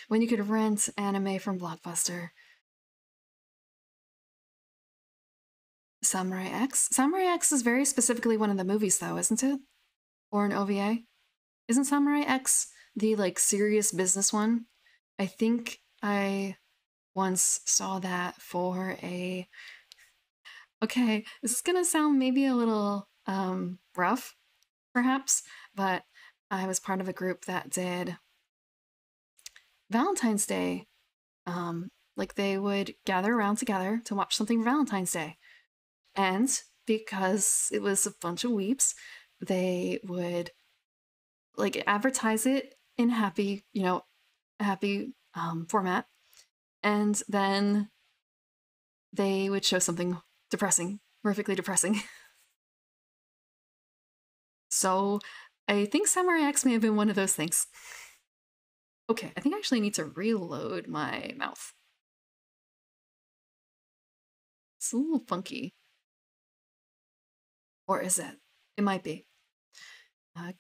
When you could rent anime from Blockbuster. Samurai X? Samurai X is very specifically one of the movies, though, isn't it? Or an OVA? Isn't Samurai X the, like, serious business one? I think I once saw that for a... Okay, this is gonna sound maybe a little, rough, perhaps, but I was part of a group that did Valentine's Day. Like, they would gather around together to watch something for Valentine's Day. And because it was a bunch of weeps, they would like advertise it in happy, you know, happy format, and then they would show something depressing, horrifically depressing. So I think Samurai X may have been one of those things. Okay, I think I actually need to reload my mouth. It's a little funky. Or is it? It might be.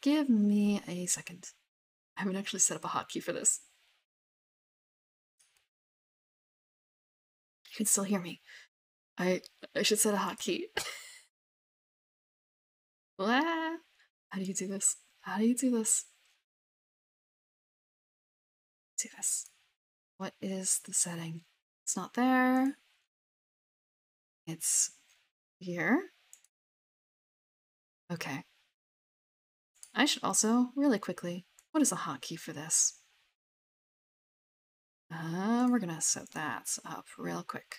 Give me a second. I haven't actually set up a hotkey for this. You can still hear me. I should set a hotkey. How do you do this? How do you do this? Do this. What is the setting? It's not there. It's here. Okay. I should also, really quickly, what is a hotkey for this? We're gonna set that up real quick.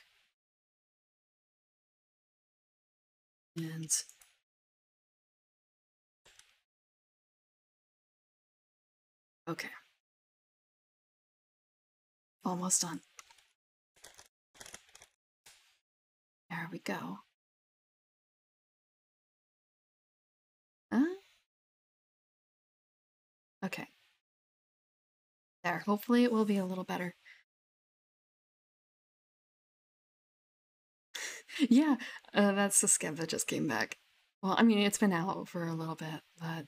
And okay. Almost done. There we go. Okay. There. Hopefully it will be a little better. Yeah, that's the skev that just came back. Well, I mean, it's been out for a little bit, but...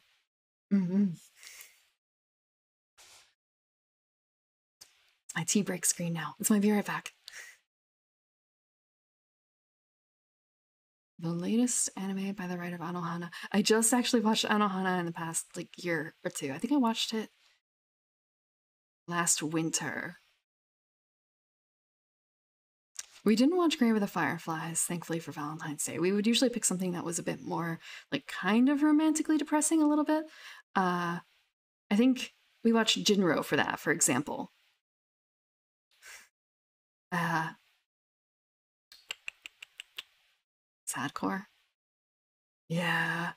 My tea break screen now. It's my be right back. The latest anime by the writer of Anohana. I just actually watched Anohana in the past, like, year or two. I think I watched it last winter. We didn't watch Grave of the Fireflies, thankfully, for Valentine's Day. We would usually pick something that was a bit more, like, kind of romantically depressing a little bit. I think we watched Jinro for that, for example. Sadcore. Yeah.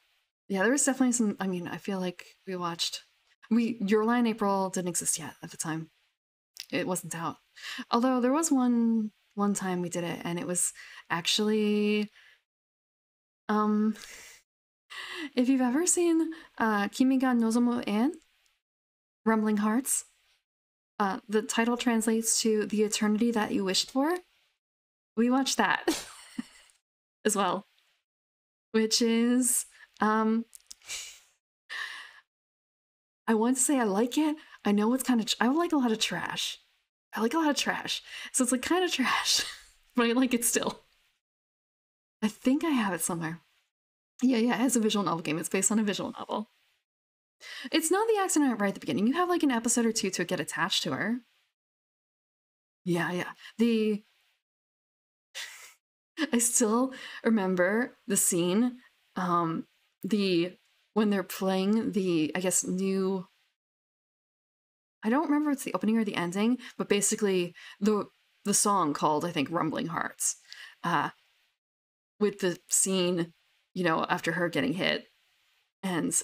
Yeah, there was definitely some, I mean, I feel like we watched, Your Lie in April didn't exist yet at the time. It wasn't out. Although there was one time we did it, and it was actually, if you've ever seen Kimi ga Nozomu En, Rumbling Hearts, the title translates to The Eternity That You Wished For. We watched that as well, which is, I want to say I like it. I know it's kind of, I like a lot of trash. I like a lot of trash. So it's like kind of trash, but I like it still. I think I have it somewhere. Yeah, it has a visual novel game. It's based on a visual novel. It's not the accident right at the beginning. You have like an episode or two to get attached to her. Yeah. I still remember the scene, when they're playing the, I guess, new, I don't remember if it's the opening or the ending, but basically the song called, I think, Rumbling Hearts, with the scene, after her getting hit, and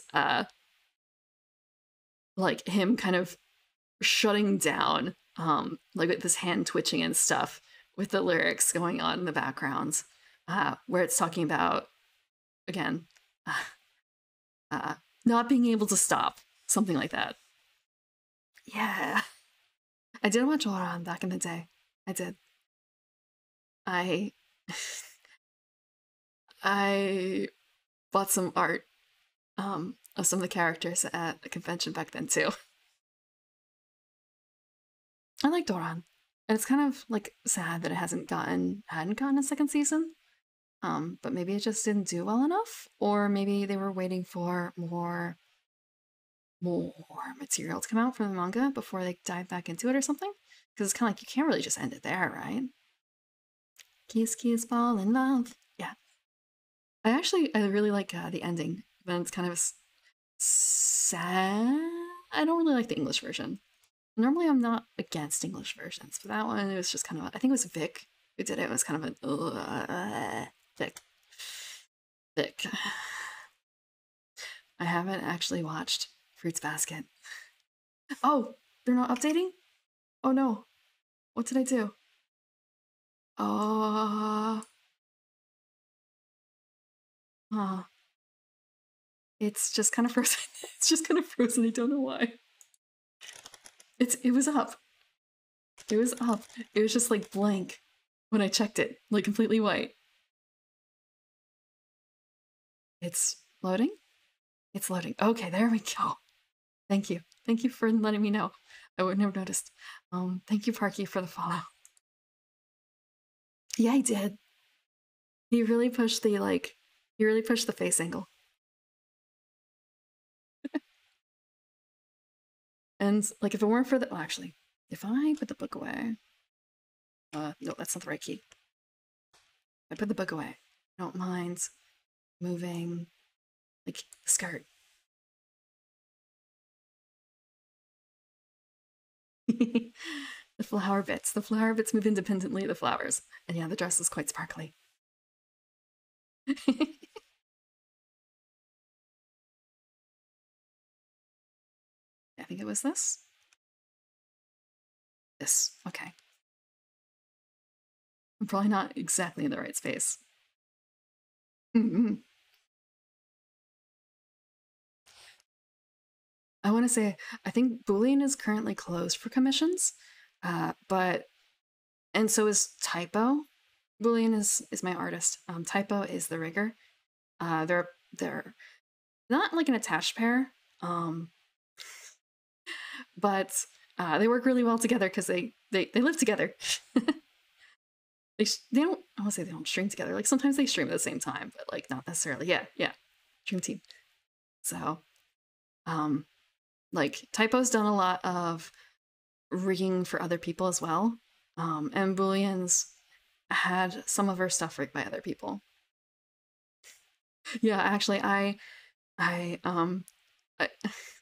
like him kind of shutting down, like with his hand twitching and stuff, with the lyrics going on in the background, where it's talking about, again, not being able to stop, something like that. Yeah. I did watch Oran back in the day. I did. I I bought some art of some of the characters at a convention back then too. I like Doran. And it's kind of like sad that it hadn't gotten a second season. But maybe it just didn't do well enough, or maybe they were waiting for more material to come out from the manga before they dive back into it or something. Because it's kind of like you can't really just end it there, right? Kiss, kiss, fall in love. Yeah. I really like the ending, but it's kind of sad. I don't really like the English version. Normally, I'm not against English versions, but that one, it was just kind of, I think it was Vic who did it. It was kind of Vic. I haven't actually watched Fruits Basket. Oh, they're not updating? Oh no. What did I do? Oh. It's just kind of frozen. It's just kind of frozen. I don't know why. It was up. It was up. It was just like blank when I checked it, like completely white. It's loading? It's loading. Okay, there we go. Thank you. Thank you for letting me know. I would never noticed. Thank you, Parky, for the follow. Yeah, he did. He really pushed the face angle. And like if it weren't for the, well, actually, if I put the book away, no, that's not the right key. I put the book away. I don't mind moving like the skirt. The flower bits. The flower bits move independently of the flowers. And yeah, the dress is quite sparkly. I think it was this. This. Okay. I'm probably not exactly in the right space. I want to say, I think Boolean is currently closed for commissions, and so is Typo. Boolean is my artist. Typo is the rigger. They're not like an attached pair, but they work really well together because they live together. they don't. I want to say they don't stream together. Like sometimes they stream at the same time, but like not necessarily. Yeah. Dream team. So, like Typo's done a lot of rigging for other people as well, and Boolean's had some of her stuff rigged by other people. Yeah, actually,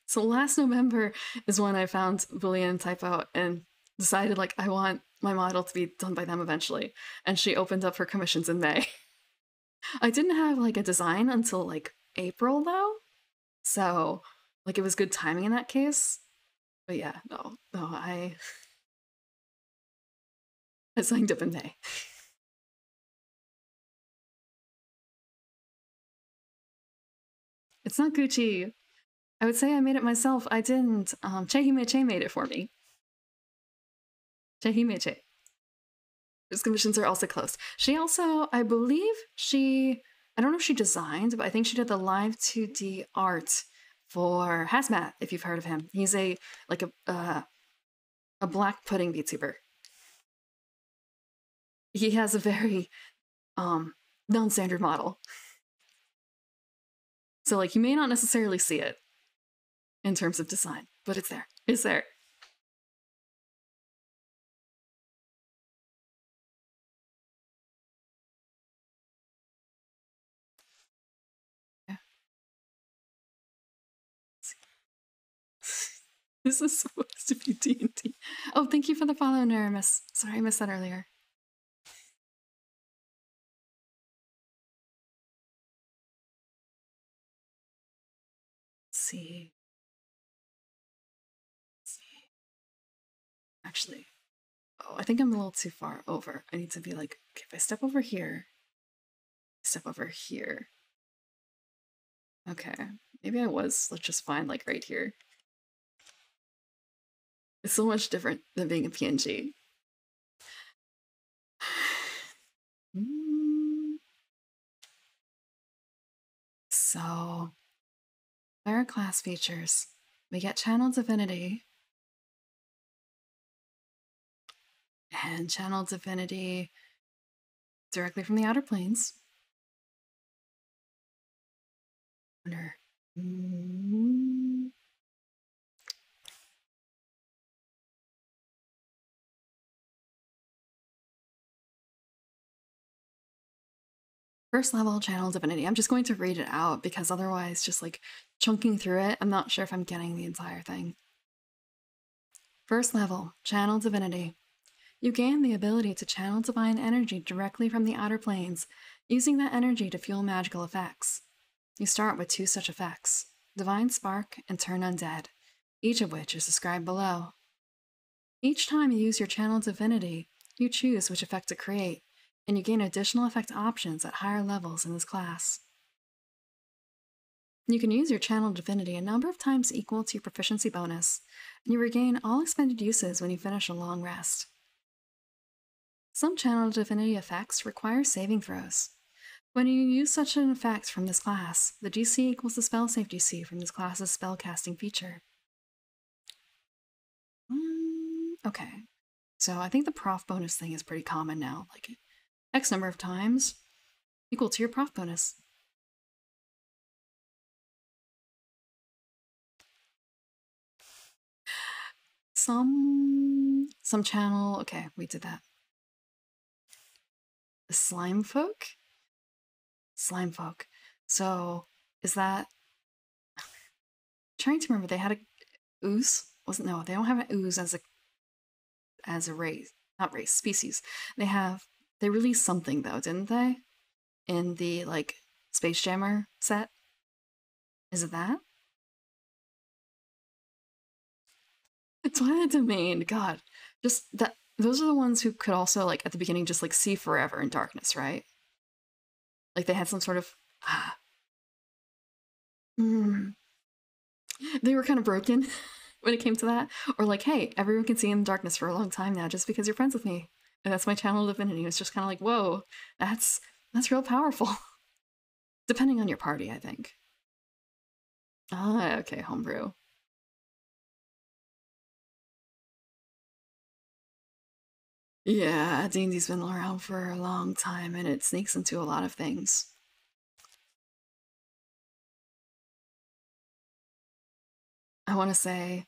so last November is when I found Boolean Typo and decided like I want my model to be done by them eventually, and she opened up her commissions in May. I didn't have like a design until like April though, so like it was good timing in that case. But yeah, no, I signed up in May. It's not Gucci. I would say I made it myself. I didn't. Chehimeche made it for me. Chehimeche. His commissions are also closed. She also, I believe I don't know if she designed, but I think she did the live 2D art for Hazmat, if you've heard of him. He's a black pudding VTuber. He has a very non-standard model. So like you may not necessarily see it in terms of design, but it's there. It's there. Yeah. This is supposed to be D&D. Oh, thank you for the follow, Neramis. Sorry, I missed that earlier. Let's see. Actually, I think I'm a little too far over. I need to be like, okay, if I step over here, step over here. Okay, maybe I was, let's just find like right here. It's so much different than being a PNG. So, there are class features. We get Channel Divinity. And Channel Divinity directly from the Outer Planes. Under. First level Channel Divinity. I'm just going to read it out because otherwise, just like chunking through it, I'm not sure if I'm getting the entire thing. First level Channel Divinity. You gain the ability to channel divine energy directly from the outer planes, using that energy to fuel magical effects. You start with 2 such effects, Divine Spark and Turn Undead, each of which is described below. Each time you use your channel divinity, you choose which effect to create, and you gain additional effect options at higher levels in this class. You can use your channel divinity a number of times equal to your proficiency bonus, and you regain all expended uses when you finish a long rest. Some channel divinity effects require saving throws. When you use such an effect from this class, the DC equals the spell save DC from this class's spellcasting feature. Okay, so I think the prof bonus thing is pretty common now. Like, X number of times equal to your prof bonus. Some channel. Okay, we did that. The slime folk. Slime folk. So is that? I'm trying to remember. They had a ooze. No, they don't have an ooze as a as a race, not race, species. They released something though, didn't they? In the like Space Jammer set? Is it that? Twilight Domain, God. Just that those are the ones who could also like at the beginning just like see forever in darkness, right? Like they had some sort of mm, they were kind of broken when it came to that. Or like, hey, everyone can see in the darkness for a long time now just because you're friends with me. And that's my channel of divinity. It's just kind of like, whoa, that's real powerful. Depending on your party, I think. Ah, okay, homebrew. Yeah, D&D's been around for a long time and it sneaks into a lot of things. I want to say,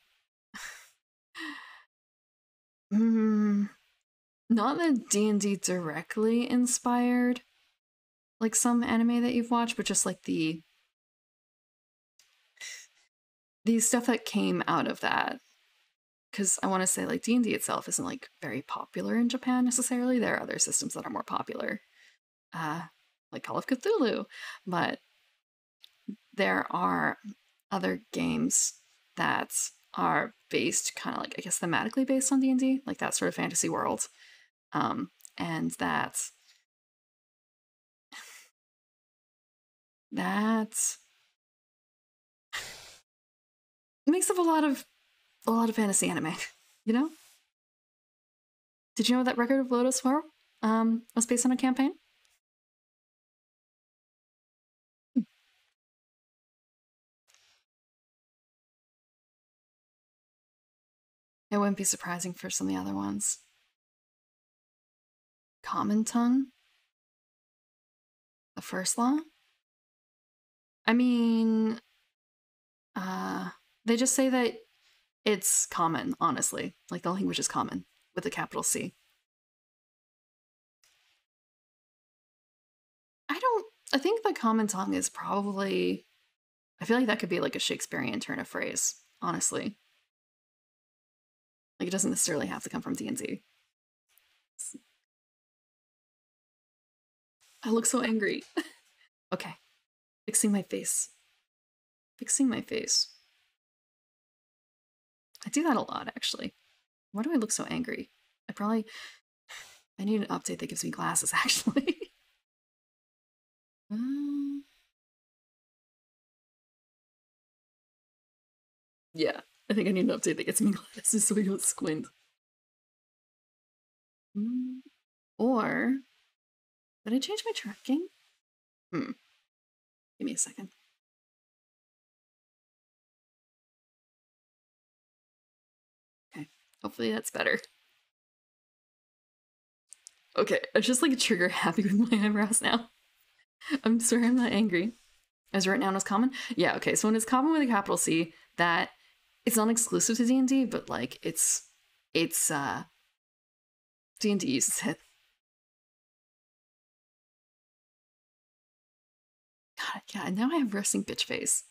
not that D&D directly inspired like some anime that you've watched, but just like the stuff that came out of that. Because I want to say like D&D itself isn't like very popular in Japan necessarily. There are other systems that are more popular, like Call of Cthulhu, but there are other games that are based kind of like I guess thematically based on D&D, like that sort of fantasy world, and that makes up a lot of fantasy anime. You know? Did you know that Record of Lodoss War was based on a campaign? It wouldn't be surprising for some of the other ones. Common Tongue? The first law? I mean, they just say that it's common, honestly. Like the language is common with a capital C. I think the common tongue is probably, I feel like that could be like a Shakespearean turn of phrase, honestly. Like it doesn't necessarily have to come from D&D. I look so angry. Okay, fixing my face. Fixing my face. I do that a lot, actually. Why do I look so angry? I need an update that gives me glasses, actually. Yeah, I think I need an update that gets me glasses so we don't squint. Or, did I change my tracking? Give me a second. Okay, hopefully that's better. Okay, I'm just like trigger happy with my eyebrows now. I'm sorry, I'm not angry. As right now as common? Yeah, okay, so when it's common with a capital C, that it's not exclusive to D&D, but like it's D&D uses it. God, yeah, now I have resting bitch face.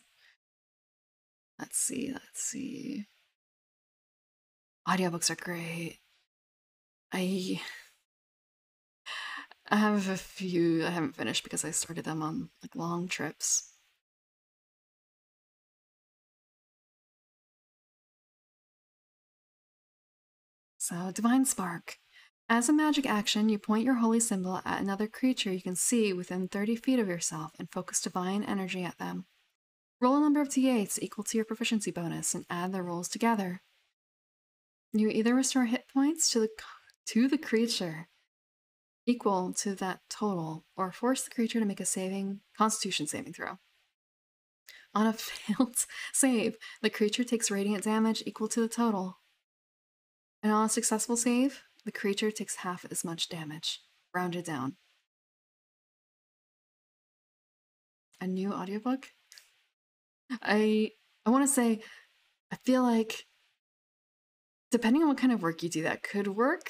Let's see. Audiobooks are great. I have a few I haven't finished because I started them on like long trips. So, Divine Spark. As a magic action, you point your holy symbol at another creature you can see within 30 feet of yourself and focus divine energy at them. Roll a number of d8s equal to your proficiency bonus and add their rolls together. You either restore hit points to the creature equal to that total, or force the creature to make a constitution saving throw. On a failed save, the creature takes radiant damage equal to the total. And on a successful save, the creature takes half as much damage, rounded down. A new audiobook? I want to say, I feel like depending on what kind of work you do, that could work.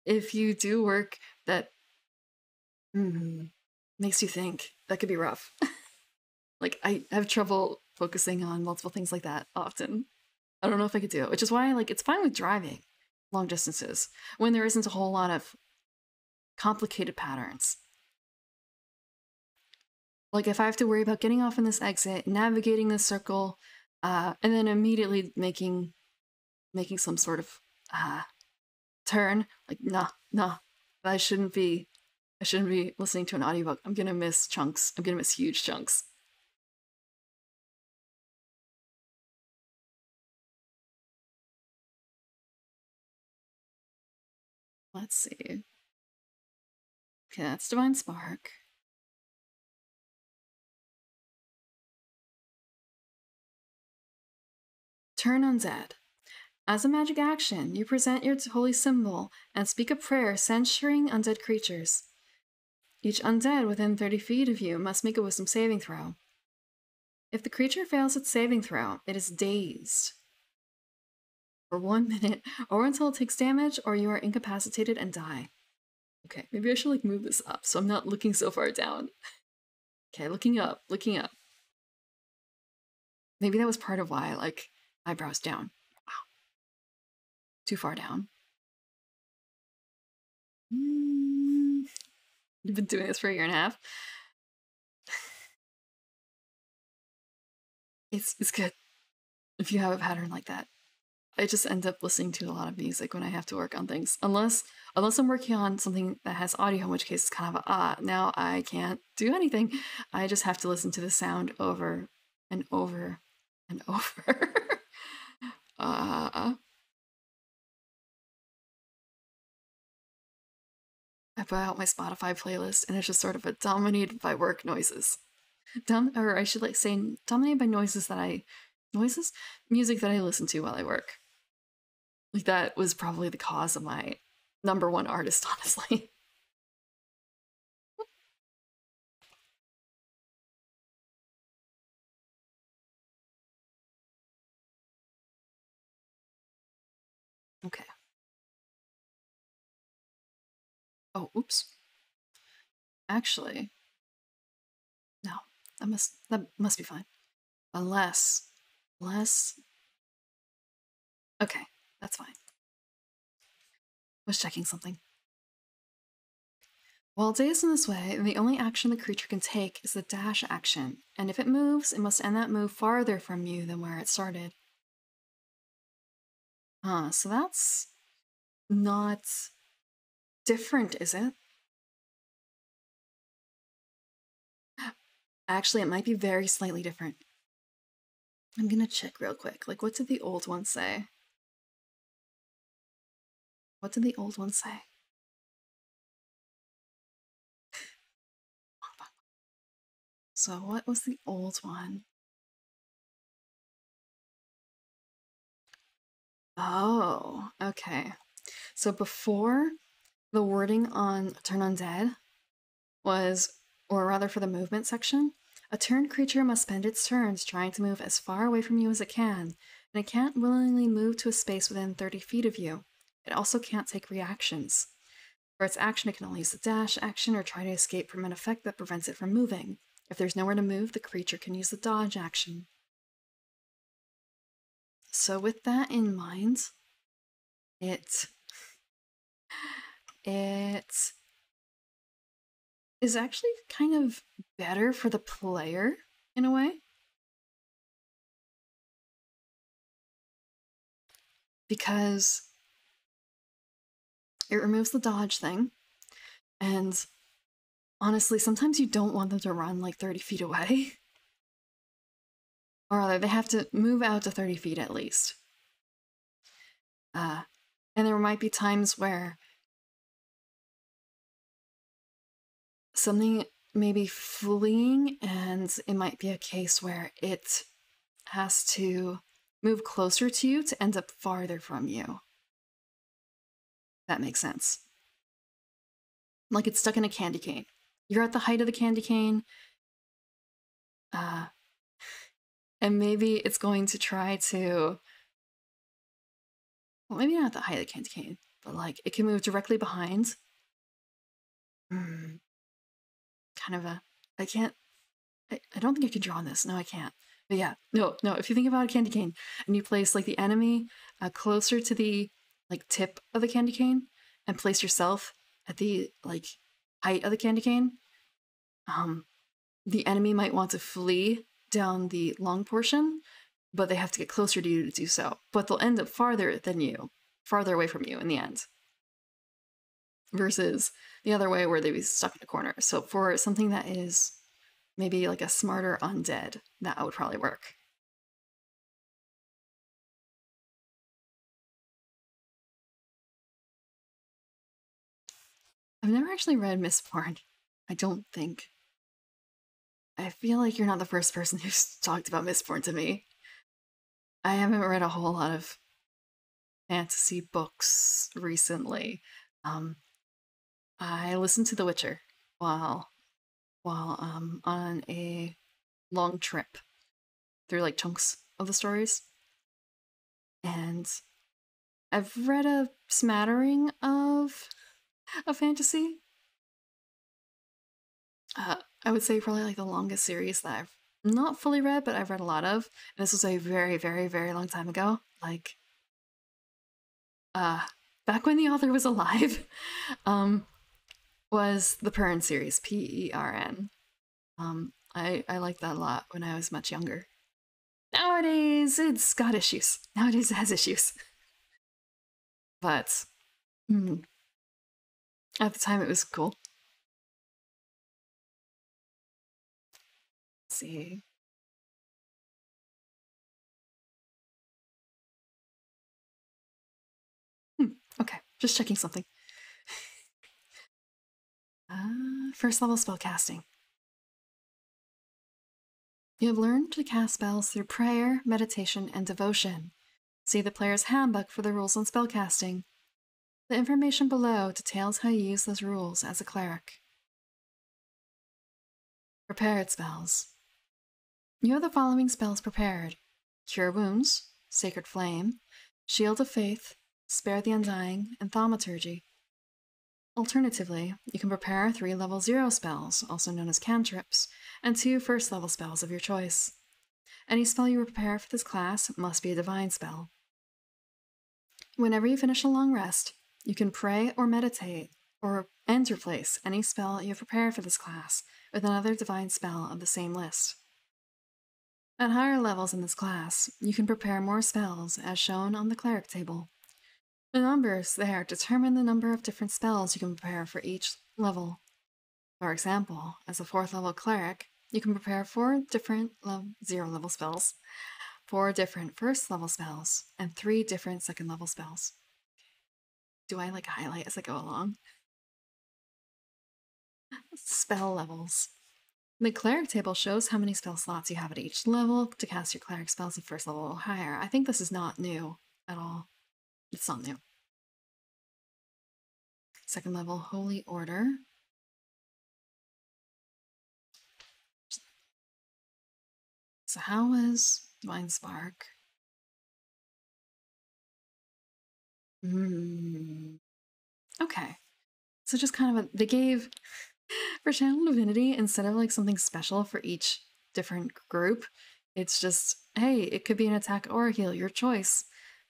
If you do work that makes you think, that could be rough. Like, I have trouble focusing on multiple things like that often. I don't know if I could do it, which is why, like, it's fine with driving. long distances when there isn't a whole lot of complicated patterns. Like if I have to worry about getting off in this exit, navigating this circle, and then immediately making some sort of turn, like nah, I shouldn't be listening to an audiobook. I'm gonna miss chunks. I'm gonna miss huge chunks. Let's see. Okay, that's Divine Spark. Turn Undead. As a magic action, you present your holy symbol and speak a prayer censuring undead creatures. Each undead within 30 feet of you must make a wisdom saving throw. If the creature fails its saving throw, it is dazed for 1 minute, or until it takes damage, or you are incapacitated and die. Okay, maybe I should like move this up so I'm not looking so far down. Okay, looking up. Maybe that was part of why, like, eyebrows down. Wow. Too far down. You've been doing this for a year and a half. It's good if you have a pattern like that. I just end up listening to a lot of music when I have to work on things. Unless I'm working on something that has audio, in which case it's kind of now I can't do anything. I just have to listen to the sound over and over and over. I put out my Spotify playlist and it's just sort of dominated by work noises. Or I should like say dominated by music that I listen to while I work. Like that was probably the cause of my #1 artist, honestly. Okay. Oh, oops. Actually, no. That must be fine. Unless okay, that's fine. Was checking something. While dazed in this way, the only action the creature can take is the dash action, and if it moves, it must end that move farther from you than where it started. So that's not different, is it? Actually, it might be very slightly different. I'm gonna check real quick. Like, what did the old one say? What did the old one say? So what was the old one? Oh, okay. So before, the wording on Turn Undead was, or rather for the movement section, a turned creature must spend its turns trying to move as far away from you as it can, and it can't willingly move to a space within 30 feet of you. It also can't take reactions. For its action, it can only use the dash action or try to escape from an effect that prevents it from moving. If there's nowhere to move, the creature can use the dodge action. So with that in mind, it is actually kind of better for the player in a way. Because it removes the dodge thing, and honestly, sometimes you don't want them to run like 30 feet away. Or rather, they have to move out to 30 feet at least. And there might be times where something may be fleeing, and it might be a case where it has to move closer to you to end up farther from you. That makes sense. Like it's stuck in a candy cane. You're at the height of the candy cane, and maybe it's going to try to, well, maybe not at the height of the candy cane, but like it can move directly behind. Kind of a, I don't think I can draw on this. No, I can't. But yeah, no, if you think about a candy cane and you place like the enemy closer to the like tip of the candy cane and place yourself at the like height of the candy cane, the enemy might want to flee down the long portion, but they have to get closer to you to do so. But they'll end up farther than you, farther away from you in the end. Versus the other way where they'd be stuck in a corner. So for something that is maybe like a smarter undead, that would probably work. I've never actually read Mistborn. I don't think. I feel like you're not the first person who's talked about Mistborn to me. I haven't read a whole lot of fantasy books recently. I listened to The Witcher while on a long trip through like chunks of the stories. And I've read a smattering of fantasy. I would say probably like the longest series that I've not fully read, but I've read a lot of. And this was a very, very, very long time ago. Like, back when the author was alive, was the Pern series, Pern. I liked that a lot when I was much younger. Nowadays, it's got issues. Nowadays, it has issues. But at the time, it was cool. Let's see. Okay, just checking something. First level spellcasting. You have learned to cast spells through prayer, meditation, and devotion. See the player's handbook for the rules on spellcasting. The information below details how you use those rules as a cleric. Prepared spells. You have the following spells prepared: Cure Wounds, Sacred Flame, Shield of Faith, Spare the Undying, and Thaumaturgy. Alternatively, you can prepare 3 level 0 spells, also known as cantrips, and 2 first level spells of your choice. Any spell you prepare for this class must be a divine spell. Whenever you finish a long rest, you can pray or meditate, and replace any spell you have prepared for this class with another divine spell of the same list. At higher levels in this class, you can prepare more spells as shown on the cleric table. The numbers there determine the number of different spells you can prepare for each level. For example, as a 4th level cleric, you can prepare 4 different 0 level spells, 4 different 1st level spells, and 3 different 2nd level spells. Do I like highlight as I go along? Spell levels. The cleric table shows how many spell slots you have at each level to cast your cleric spells at 1st level or higher. I think this is not new at all. It's not new. 2nd level Holy Order. So how was Divine Spark? Okay. So just kind of they gave for Channel Divinity, instead of like something special for each different group, it's just, hey, it could be an attack or a heal, your choice,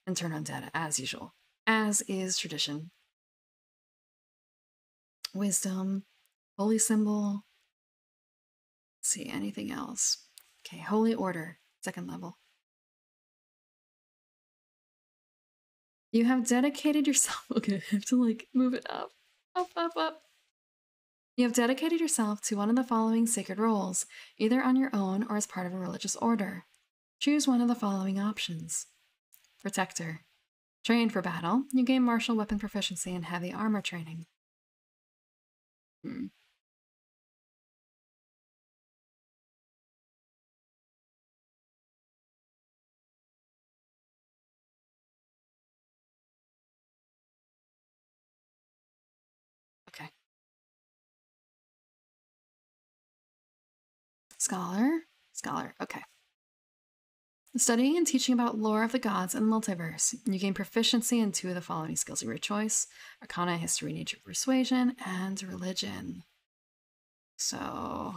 and turn undead as usual, as is tradition. Wisdom, Holy Symbol. Let's see, anything else? Okay, Holy Order, 2nd level. You have dedicated yourself. Okay, I have to like move it up. Up. You have dedicated yourself to one of the following sacred roles, either on your own or as part of a religious order. Choose one of the following options. Protector. Trained for battle, you gain martial weapon proficiency and heavy armor training. Okay. Scholar, okay. Studying and teaching about lore of the gods and the multiverse. You gain proficiency in 2 of the following skills of your choice: Arcana, History, Nature, Persuasion, and Religion. So,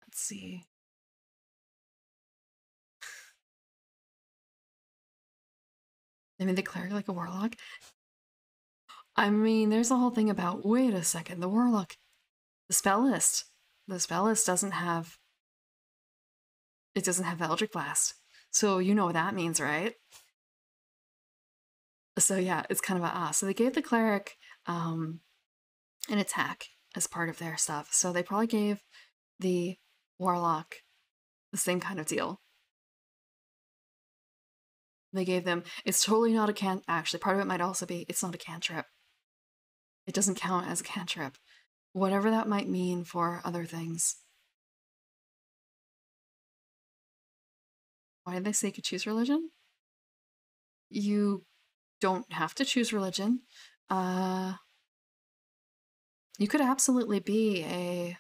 let's see. They made the cleric like a warlock. I mean, there's a whole thing about, wait a second, the warlock, the spell list. The spell list doesn't have Eldritch Blast. So you know what that means, right? So yeah, it's kind of a so they gave the cleric an attack as part of their stuff. So they probably gave the warlock the same kind of deal. They gave them, it's totally not a actually, part of it might also be, it's not a cantrip. It doesn't count as a cantrip. Whatever that might mean for other things. Why did they say you could choose religion? You don't have to choose religion. You could absolutely be a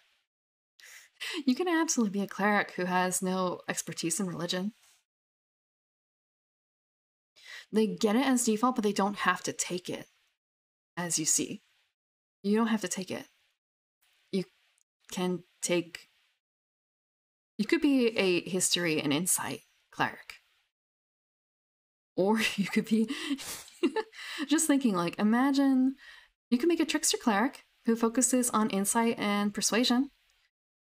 cleric who has no expertise in religion. They get it as default, but they don't have to take it, as you see. You don't have to take it. You can take... You could be a history and insight cleric. Or you could be... just thinking, like, imagine you could make a trickster cleric who focuses on insight and persuasion.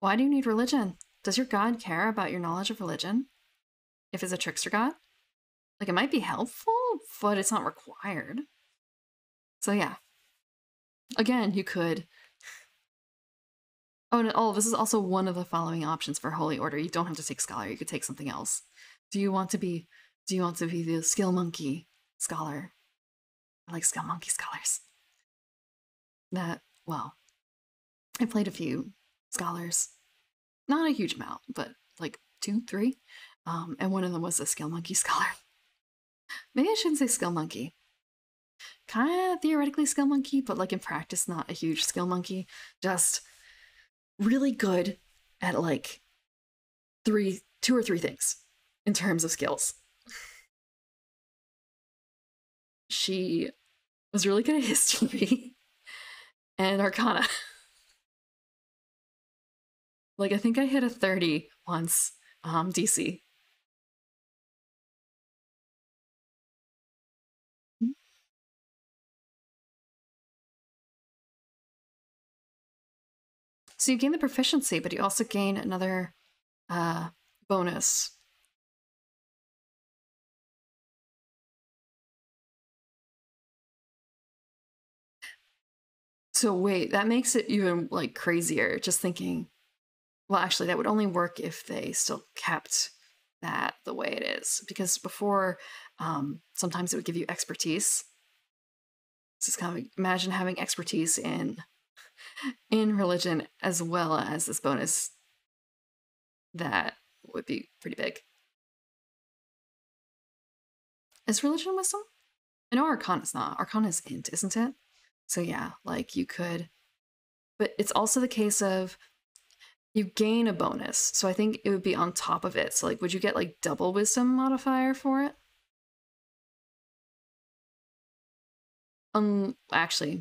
Why do you need religion? Does your god care about your knowledge of religion? If it's a trickster god? Like, it might be helpful, but it's not required. So yeah. Again, you could... Oh, this is also one of the following options for Holy Order. You don't have to take Scholar, you could take something else. Do you want to be the Skill Monkey Scholar? I like Skill Monkey Scholars. Well, I played a few Scholars. Not a huge amount, but like 2, 3. And one of them was a Skill Monkey Scholar. Maybe I shouldn't say Skill Monkey. Kind of theoretically Skill Monkey, but like in practice, not a huge Skill Monkey. Just really good at like 2 or 3 things in terms of skills. She was really good at history and Arcana. Like, I think I hit a 30 once, DC. So you gain the proficiency, but you also gain another bonus. So wait, that makes it even like crazier, just thinking, well, actually that would only work if they still kept that the way it is, because before sometimes it would give you expertise. So it's kind of, imagine having expertise in religion as well as this bonus. That would be pretty big. Is religion wisdom? I know Arcana's not. Arcana's int, isn't it? So yeah, like you could, but it's also the case of you gain a bonus. So I think it would be on top of it. So like, would you get like double wisdom modifier for it? Actually,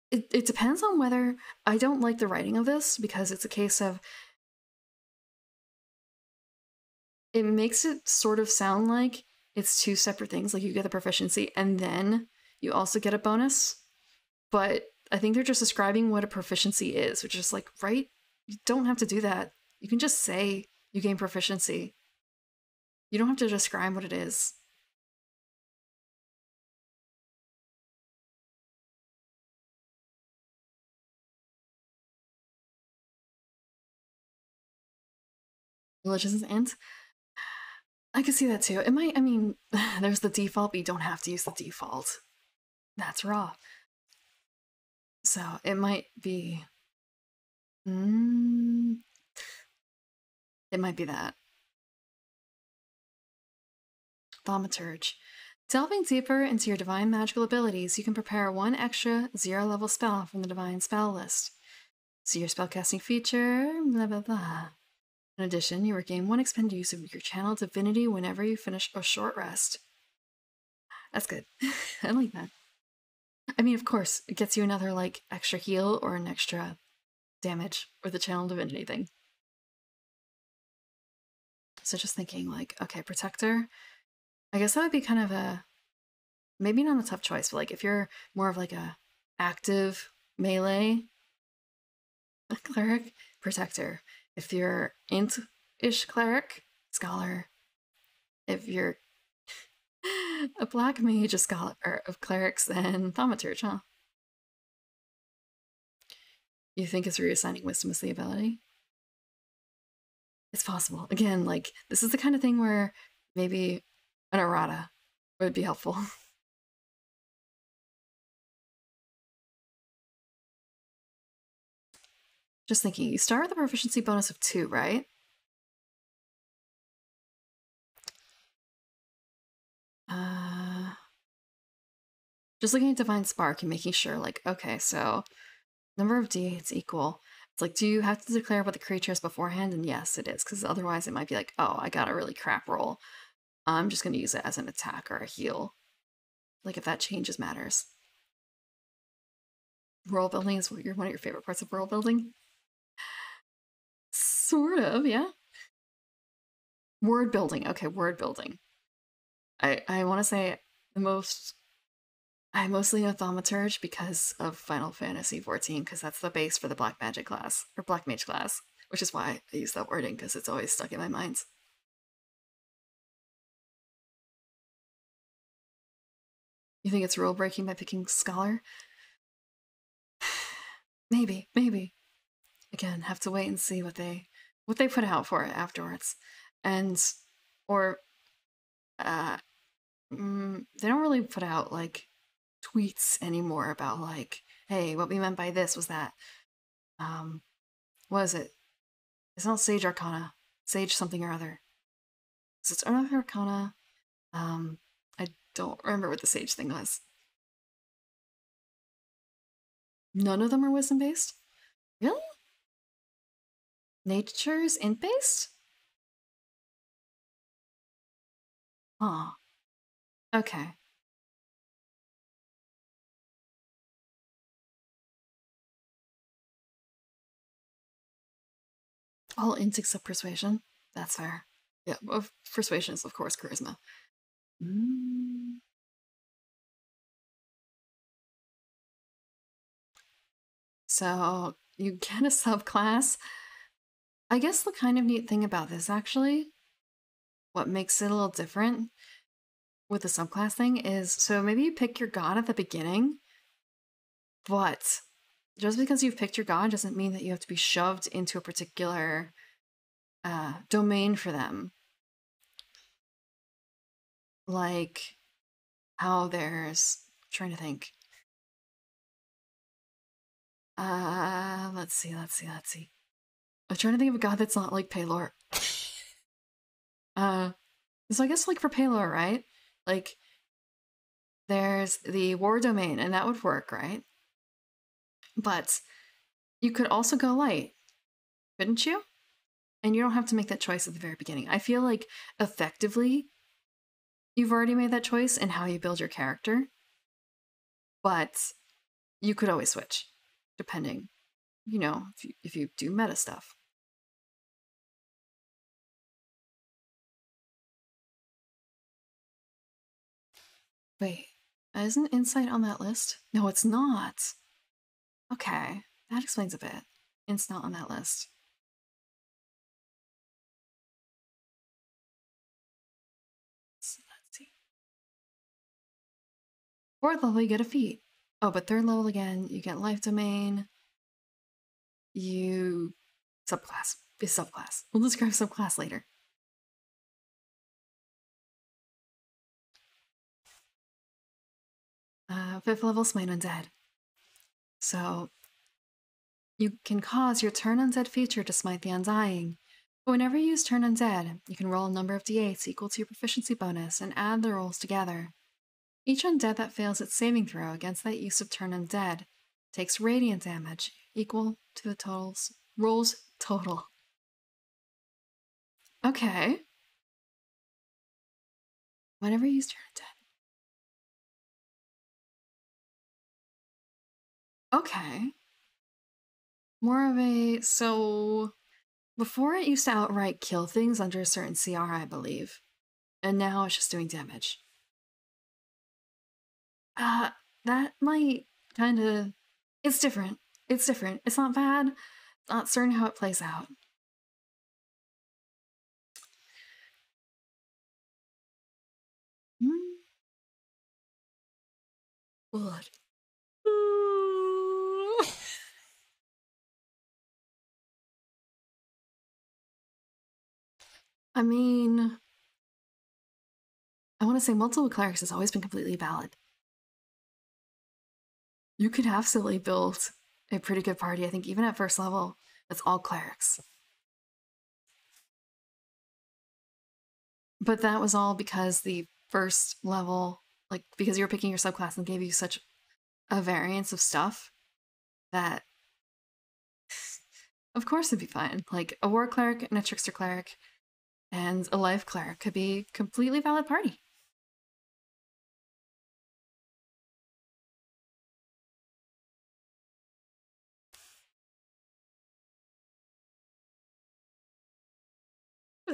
it depends on whether... I don't like the writing of this because it's a case of... It makes it sort of sound like it's 2 separate things, like you get the proficiency and then you also get a bonus. But I think they're just describing what a proficiency is, which is like, right? You don't have to do that. You can just say you gain proficiency. You don't have to describe what it is. Religion's int. I could see that too. It might, I mean, there's the default, but you don't have to use the default. That's raw. So it might be... It might be that. Thaumaturge. Delving deeper into your divine magical abilities, you can prepare 1 extra 0-level spell from the divine spell list. See your spellcasting feature, blah blah blah. In addition, you regain 1 expended use of your channel divinity whenever you finish a short rest. That's good. I like that. I mean, of course, it gets you another, like, extra heal or an extra damage with the channel divinity thing. So just thinking like, okay, protector. I guess that would be kind of a, maybe not a tough choice, but like if you're more of like a active melee cleric, protector. If you're int-ish cleric, scholar. If you're a black mage, a scholar of clerics, then thaumaturge, huh? You think it's reassigning wisdom as the ability? It's possible. Again, like this is the kind of thing where maybe an errata would be helpful. Just thinking, you start with a proficiency bonus of 2, right? Just looking at Divine Spark and making sure, like, okay, so number of d8s equal. It's like, do you have to declare what the creature is beforehand? And yes, it is, because otherwise it might be like, oh, I got a really crap roll. I'm just going to use it as an attack or a heal. Like, if that changes matters. World building is one of your favorite parts of world building? Sort of, yeah. Word building. Okay, word building. I want to say I mostly know Thaumaturge because of Final Fantasy XIV, because that's the base for the Black Magic class, or Black Mage class, which is why I use that wording, because it's always stuck in my mind. You think it's rule breaking by picking Scholar? Maybe, maybe. Again, have to wait and see what they put out for it afterwards. And, or, they don't really put out, like, tweets anymore about, like, hey, what we meant by this was that, what is it? It's not Sage Arcana. Sage something or other. So it's Unearth Arcana. I don't remember what the Sage thing was. None of them are wisdom based? Really? Nature's int based? Huh. Okay. All int except persuasion. That's fair. Yeah, well, persuasion is of course charisma. So you get a subclass. I guess the kind of neat thing about this actually, what makes it a little different with the subclass thing is, so maybe you pick your god at the beginning, but just because you've picked your god doesn't mean that you have to be shoved into a particular domain for them. Like how there's, I'm trying to think. Let's see. I'm trying to think of a god that's not like Pelor. So I guess like for Pelor, right? Like there's the war domain, and that would work, right? But you could also go light, couldn't you? And you don't have to make that choice at the very beginning. I feel like effectively you've already made that choice in how you build your character, but you could always switch, depending, you know, if you do meta stuff. Wait, isn't insight on that list? No, it's not. Okay, that explains a bit. It's not on that list. So let's see. 4th level, you get a feat. Oh, but 3rd level again, you get life domain. You subclass. Be subclass. We'll describe subclass later. Fifth level, Smite Undead. So you can cause your Turn Undead feature to smite the Undying. But whenever you use Turn Undead, you can roll a number of d8s equal to your proficiency bonus and add the rolls together. Each undead that fails its saving throw against that use of Turn Undead takes radiant damage equal to the rolls total. Okay. Whenever you use Turn Undead. Okay. More of a, so Before it used to outright kill things under a certain CR, I believe. And now it's just doing damage. That might kind of... It's different. It's different. It's not bad. Not certain how it plays out. Blood. I mean, I want to say multiple clerics has always been completely valid. You could absolutely build a pretty good party, I think, even at first level, that's all clerics. But that was all because the first level, like, because you were picking your subclass and gave you such a variance of stuff that, of course, it'd be fine. Like, a war cleric and a trickster cleric and a life cleric could be completely valid party.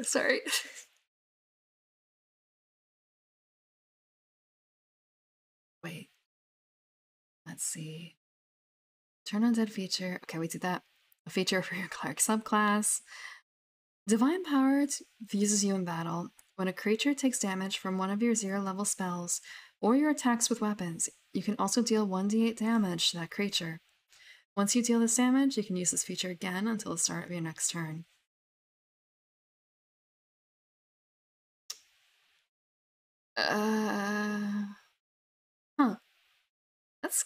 Sorry. Wait. Let's see. Turn undead feature. Okay, we did that. A feature for your cleric subclass. Divine Power fuses you in battle. When a creature takes damage from one of your 0-level spells or your attacks with weapons, you can also deal 1d8 damage to that creature. Once you deal this damage, you can use this feature again until the start of your next turn. Huh. That's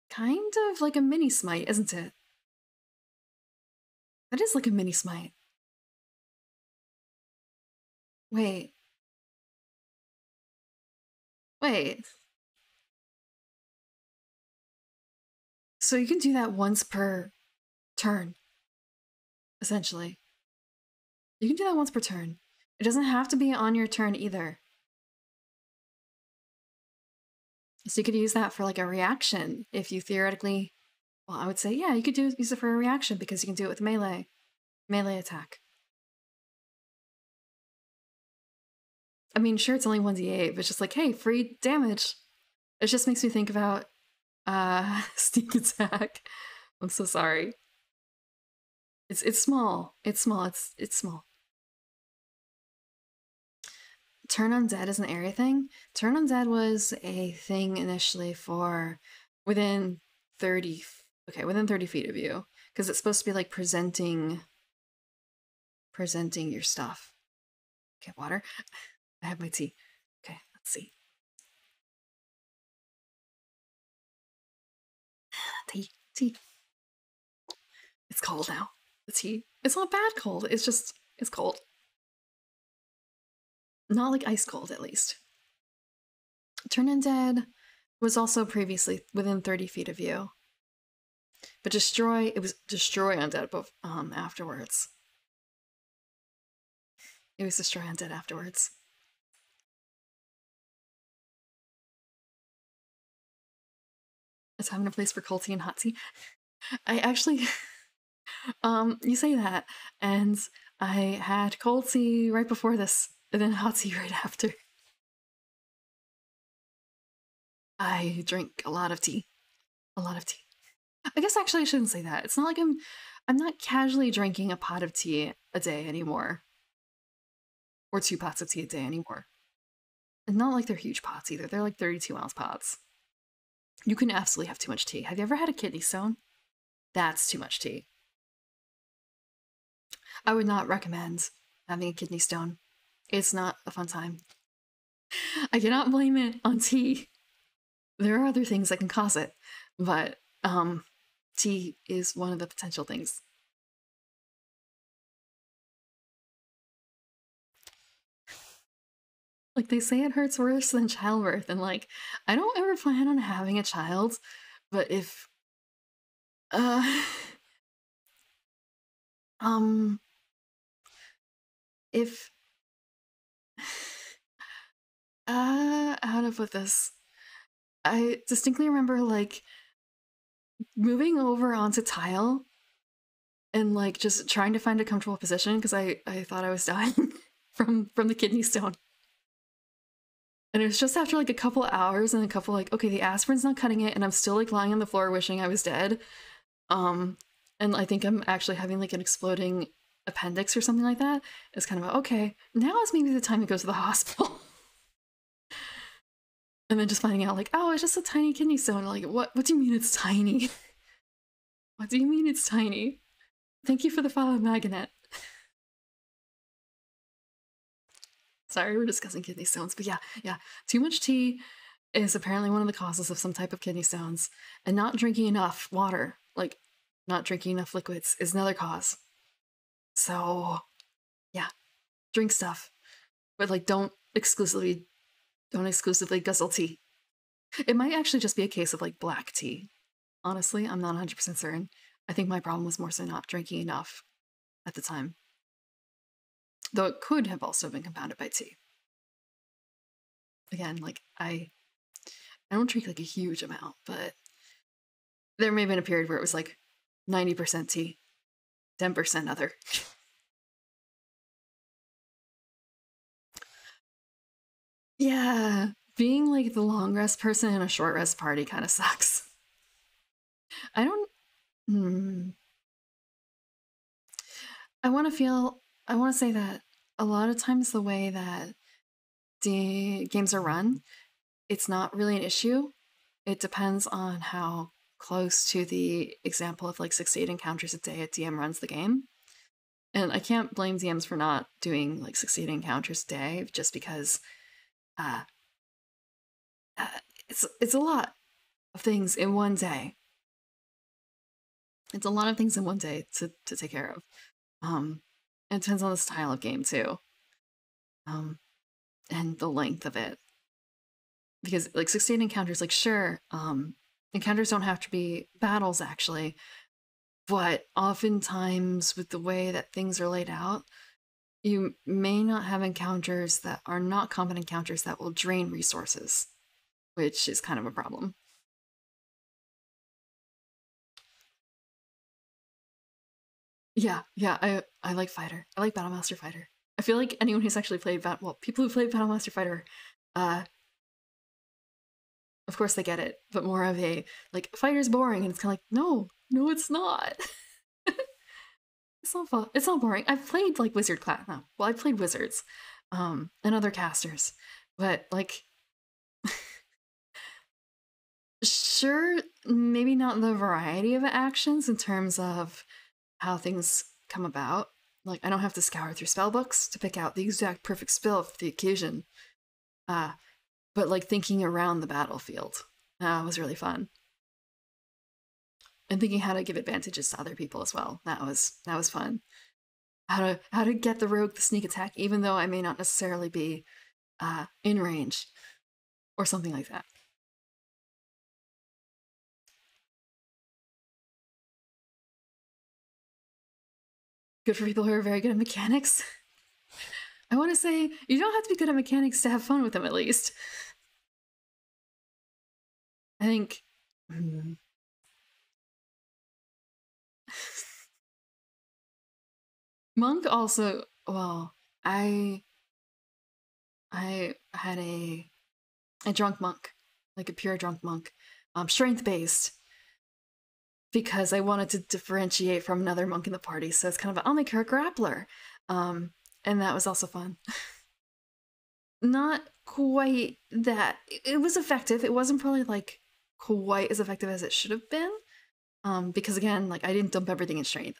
kind of like a mini smite, isn't it? That is like a mini smite. Wait. Wait. So you can do that once per turn, essentially. You can do that once per turn. It doesn't have to be on your turn either. So you could use that for like a reaction if you theoretically... Well, I would say, yeah, you could use it for a reaction because you can do it with melee attack. I mean, sure, it's only 1d8, but it's just like, hey, free damage. It just makes me think about sneak attack. I'm so sorry. It's small. It's small. It's small. Turn Undead is an area thing. Turn Undead was a thing initially for within 30 feet of you, because it's supposed to be like presenting your stuff. Okay, water. I have my tea. Okay, let's see. Tea. It's cold now. The tea. It's not bad cold. It's cold. Not like ice cold, at least. Turn Undead was also previously within 30 feet of you. But it was destroy Undead afterwards. It was destroy Undead afterwards. A time and a place for cold tea and hot tea. I actually, you say that, and I had cold tea right before this, and then hot tea right after. I drink a lot of tea. A lot of tea. I guess actually I shouldn't say that. It's not like I'm not casually drinking a pot of tea a day anymore. Or 2 pots of tea a day anymore. And not like they're huge pots either. They're like 32-ounce pots. You can absolutely have too much tea. Have you ever had a kidney stone? That's too much tea. I would not recommend having a kidney stone. It's not a fun time. I cannot blame it on tea. There are other things that can cause it, but tea is one of the potential things. Like, they say it hurts worse than childbirth, and like, I don't ever plan on having a child, but if if how to put this? I distinctly remember like moving over onto tile and like just trying to find a comfortable position because I thought I was dying from the kidney stone. And it was just after like a couple hours and a couple like, okay, the aspirin's not cutting it, and I'm still like lying on the floor wishing I was dead. And I think I'm actually having like an exploding appendix or something like that. It's kind of okay, now is maybe the time to go to the hospital. And then just finding out like, oh, it's just a tiny kidney stone. Like, what do you mean it's tiny? What do you mean it's tiny? Thank you for the follow, Maganet. Sorry, we're discussing kidney stones, but yeah. Too much tea is apparently one of the causes of some type of kidney stones, and not drinking enough water, like not drinking enough liquids, is another cause. So, yeah, drink stuff, but like don't exclusively guzzle tea. It might actually just be a case of like black tea. Honestly, I'm not 100% certain. I think my problem was more so not drinking enough at the time. Though it could have also been compounded by tea. Again, like I don't drink like a huge amount, but there may have been a period where it was like 90% tea, 10% other. Yeah, being like the long rest person in a short rest party kind of sucks. I don't. Hmm, I want to say that a lot of times the way that the games are run, it's not really an issue. It depends on how close to the example of like 6 to 8 encounters a day a DM runs the game. And I can't blame DMs for not doing like 6 to 8 encounters a day, just because uh, uh, it's a lot of things in one day. It's a lot of things in one day to take care of. It depends on the style of game too, and the length of it. Because like 6 to 8 encounters, like sure, encounters don't have to be battles actually, but oftentimes with the way that things are laid out, you may not have encounters that are not combat encounters that will drain resources, which is kind of a problem. Yeah, I like Fighter. I like Battlemaster Fighter. I feel like anyone who's actually played people who played Battlemaster Fighter, uh, of course they get it, but more of a like Fighter's boring, and it's kind of like no, it's not. It's not fun. It's not boring. I've played like Wizard class. No, well, I played Wizards, and other casters, but like, sure, maybe not the variety of actions in terms of how things come about. Like, I don't have to scour through spell books to pick out the exact perfect spell for the occasion. Uh, but like thinking around the battlefield was really fun, and thinking how to give advantages to other people as well. That was fun. How to get the rogue the sneak attack, even though I may not necessarily be in range, or something like that. Good for people who are very good at mechanics. I want to say you don't have to be good at mechanics to have fun with them, at least. I think. Monk also. Well, I had a drunk monk, like a pure drunk monk, strength based, because I wanted to differentiate from another monk in the party. So it's kind of I'll make her a grappler, and that was also fun. Not quite that. It was effective. It wasn't probably like quite as effective as it should have been, because again, like I didn't dump everything in strength.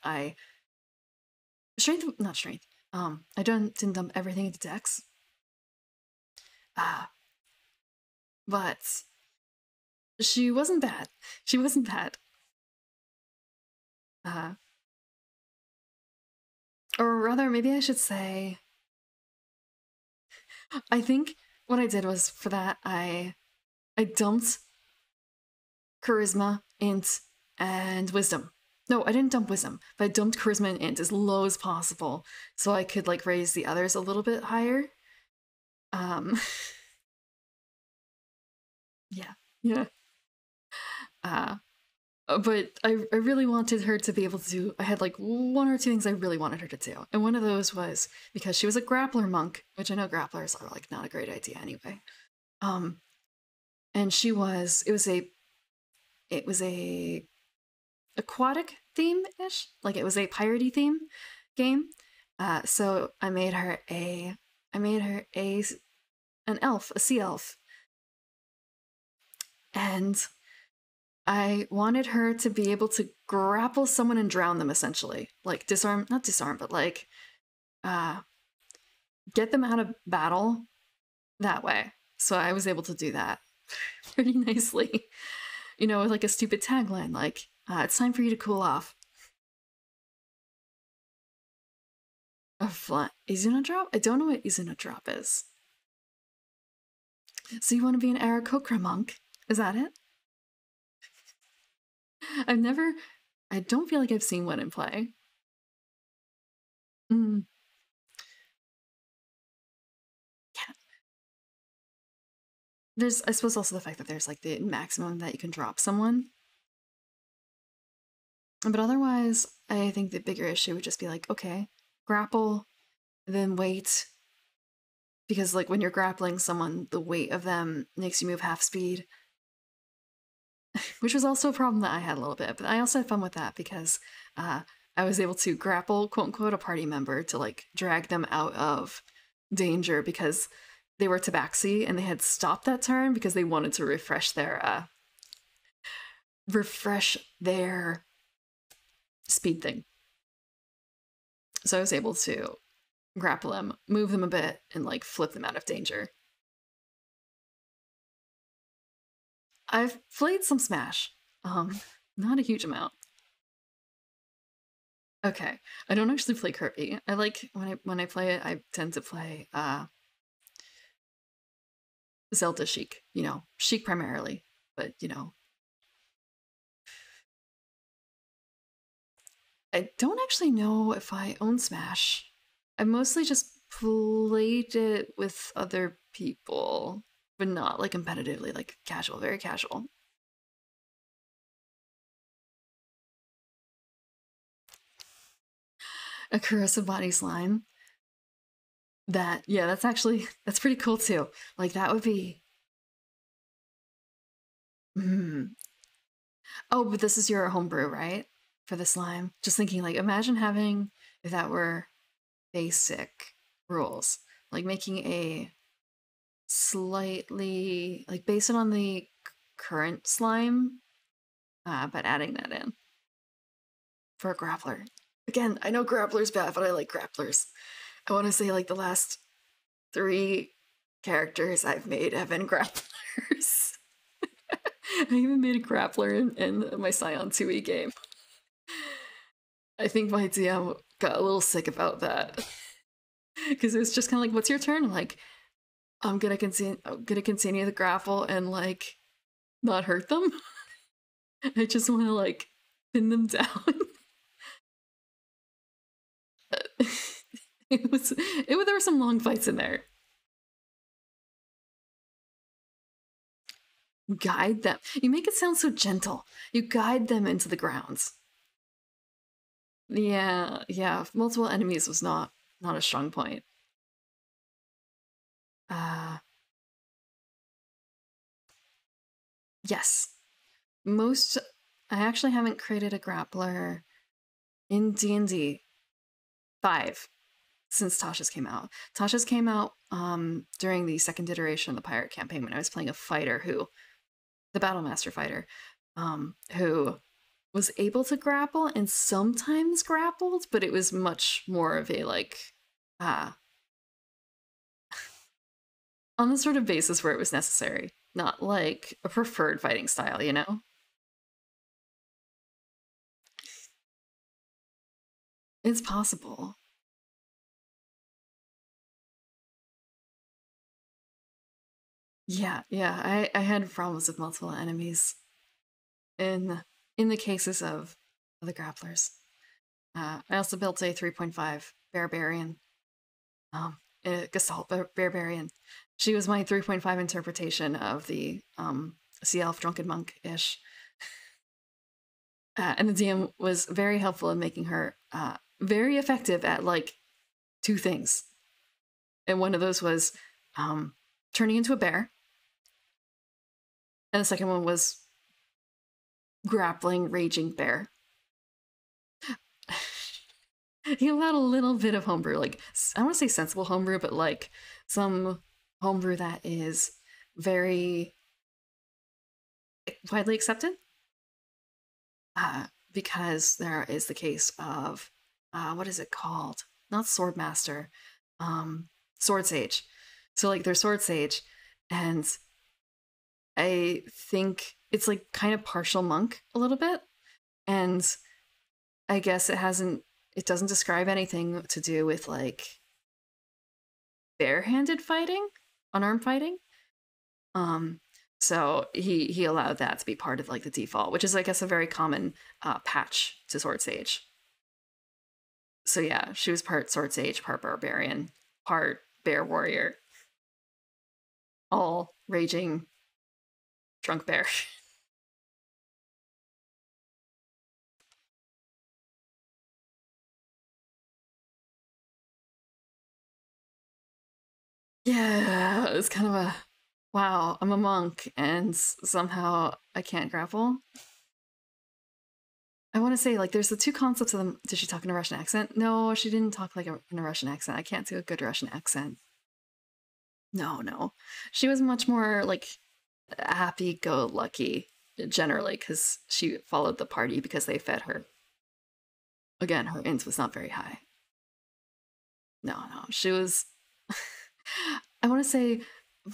Not strength. I didn't dump everything into dex. But she wasn't bad. She wasn't bad. Or rather, maybe I should say, I think what I did was for that I dumped charisma, int, and wisdom. No, I didn't dump wisdom, but I dumped charisma and int as low as possible so I could like raise the others a little bit higher. Yeah, yeah. Uh, But I really wanted her to be able to do, I had like one or two things I really wanted her to do. And one of those was because she was a grappler monk, which I know grapplers are like not a great idea anyway. And it was a aquatic theme-ish, like it was a piratey theme game. So I made her an elf, a sea elf. And I wanted her to be able to grapple someone and drown them, essentially. Like not disarm, but like get them out of battle that way. So I was able to do that pretty nicely. You know, with like a stupid tagline like, it's time for you to cool off. A flat Izuna drop? I don't know what Izuna drop is. So you want to be an Aarakocra monk? Is that it? I don't feel like I've seen one in play. Mm. Yeah. There's, I suppose, also the fact that there's like the maximum that you can drop someone. But otherwise, I think the bigger issue would just be like, okay, grapple, then wait. Because like when you're grappling someone, the weight of them makes you move half speed. Which was also a problem that I had a little bit, but I also had fun with that because I was able to grapple, quote unquote, a party member to like drag them out of danger because they were tabaxi and they had stopped that turn because they wanted to refresh their speed thing. So I was able to grapple them, move them a bit, and like flip them out of danger. I've played some Smash. Not a huge amount. Okay, I don't actually play Kirby. I like when I play it, I tend to play Zelda Sheik. You know, Sheik primarily, but you know, I don't actually know if I own Smash. I mostly just played it with other people, but not like competitively, like casual, very casual. A corrosive body slime. That, yeah, that's pretty cool too. Like that would be. Mm. Oh, but this is your homebrew, right? For the slime. Just thinking, like, imagine having if that were basic rules, like making a slightly like based on the current slime, but adding that in for a grappler. Again, I know grappler's bad, but I like grapplers. I want to say like the last 3 characters I've made have been grapplers. I even made a grappler in my Scion 2e game. I think my DM got a little sick about that. Because it was just kind of like, what's your turn? Like, I'm gonna continue the grapple and like not hurt them. I just want to like pin them down. There were some long fights in there. Guide them. You make it sound so gentle. You guide them into the grounds. Yeah. Multiple enemies was not a strong point. Yes. I actually haven't created a grappler in D&D 5 since Tasha's came out. Tasha's came out during the second iteration of the pirate campaign when I was playing a fighter the Battlemaster fighter, who was able to grapple and sometimes grappled, but it was much more of a like on the sort of basis where it was necessary, not like a preferred fighting style, you know? It's possible. Yeah, I had problems with multiple enemies in the cases of the grapplers. I also built a 3.5 Barbarian, Gestalt Barbarian. She was my 3.5 interpretation of the Sea Elf Drunken Monk-ish. And the DM was very helpful in making her very effective at like two things. And one of those was turning into a bear. And the second one was grappling raging bear. He allowed a little bit of homebrew, like I don't want to say sensible homebrew, but like some homebrew that is very widely accepted. Because there is the case of what is it called? Not Swordmaster, Sword Sage. So like there's Sword Sage, and I think it's like kind of partial monk a little bit, and I guess it doesn't describe anything to do with like barehanded fighting, unarmed fighting. So he allowed that to be part of like the default, which is I guess a very common patch to Sword Sage. So yeah, she was part Sword Sage, part barbarian, part bear warrior, all raging drunk bear. Yeah, it's kind of a wow, I'm a monk and somehow I can't grapple. I want to say like there's the two concepts of them. Did she talk in a Russian accent? No, she didn't talk like in a Russian accent. I can't do a good Russian accent. No. She was much more like happy-go-lucky generally because she followed the party because they fed her. Again, her int was not very high. No, she was. I want to say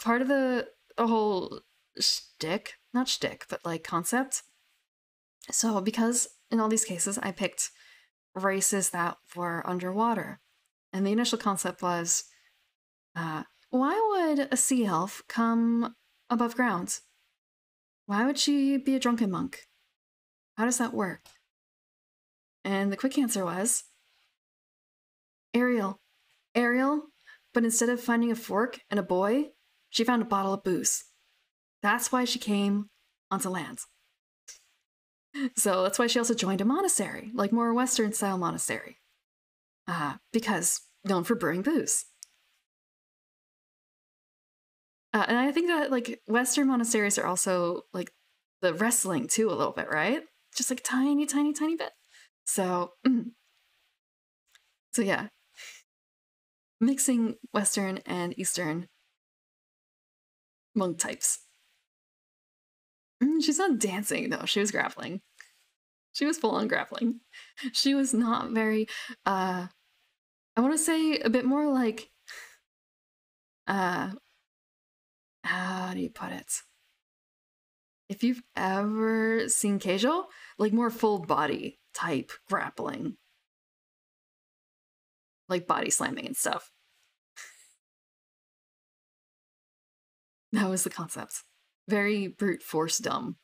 part of the whole shtick, not shtick, but like concept. So because in all these cases I picked races that were underwater, and the initial concept was, why would a sea elf come above ground? Why would she be a drunken monk? How does that work? And the quick answer was Ariel. Ariel, but instead of finding a fork and a boy, she found a bottle of booze. That's why she came onto land. So that's why she also joined a monastery, like more Western style monastery. Because known for brewing booze. And I think that like Western monasteries are also like the wrestling too a little bit, right? Just like tiny bit. So, so yeah, mixing Western and Eastern monk types. She's not dancing though. She was grappling. She was full on grappling. She was not very. I want to say a bit more like. How do you put it? If you've ever seen Keijo, like more full body type grappling, like body slamming and stuff. That was the concept. Very brute force dumb.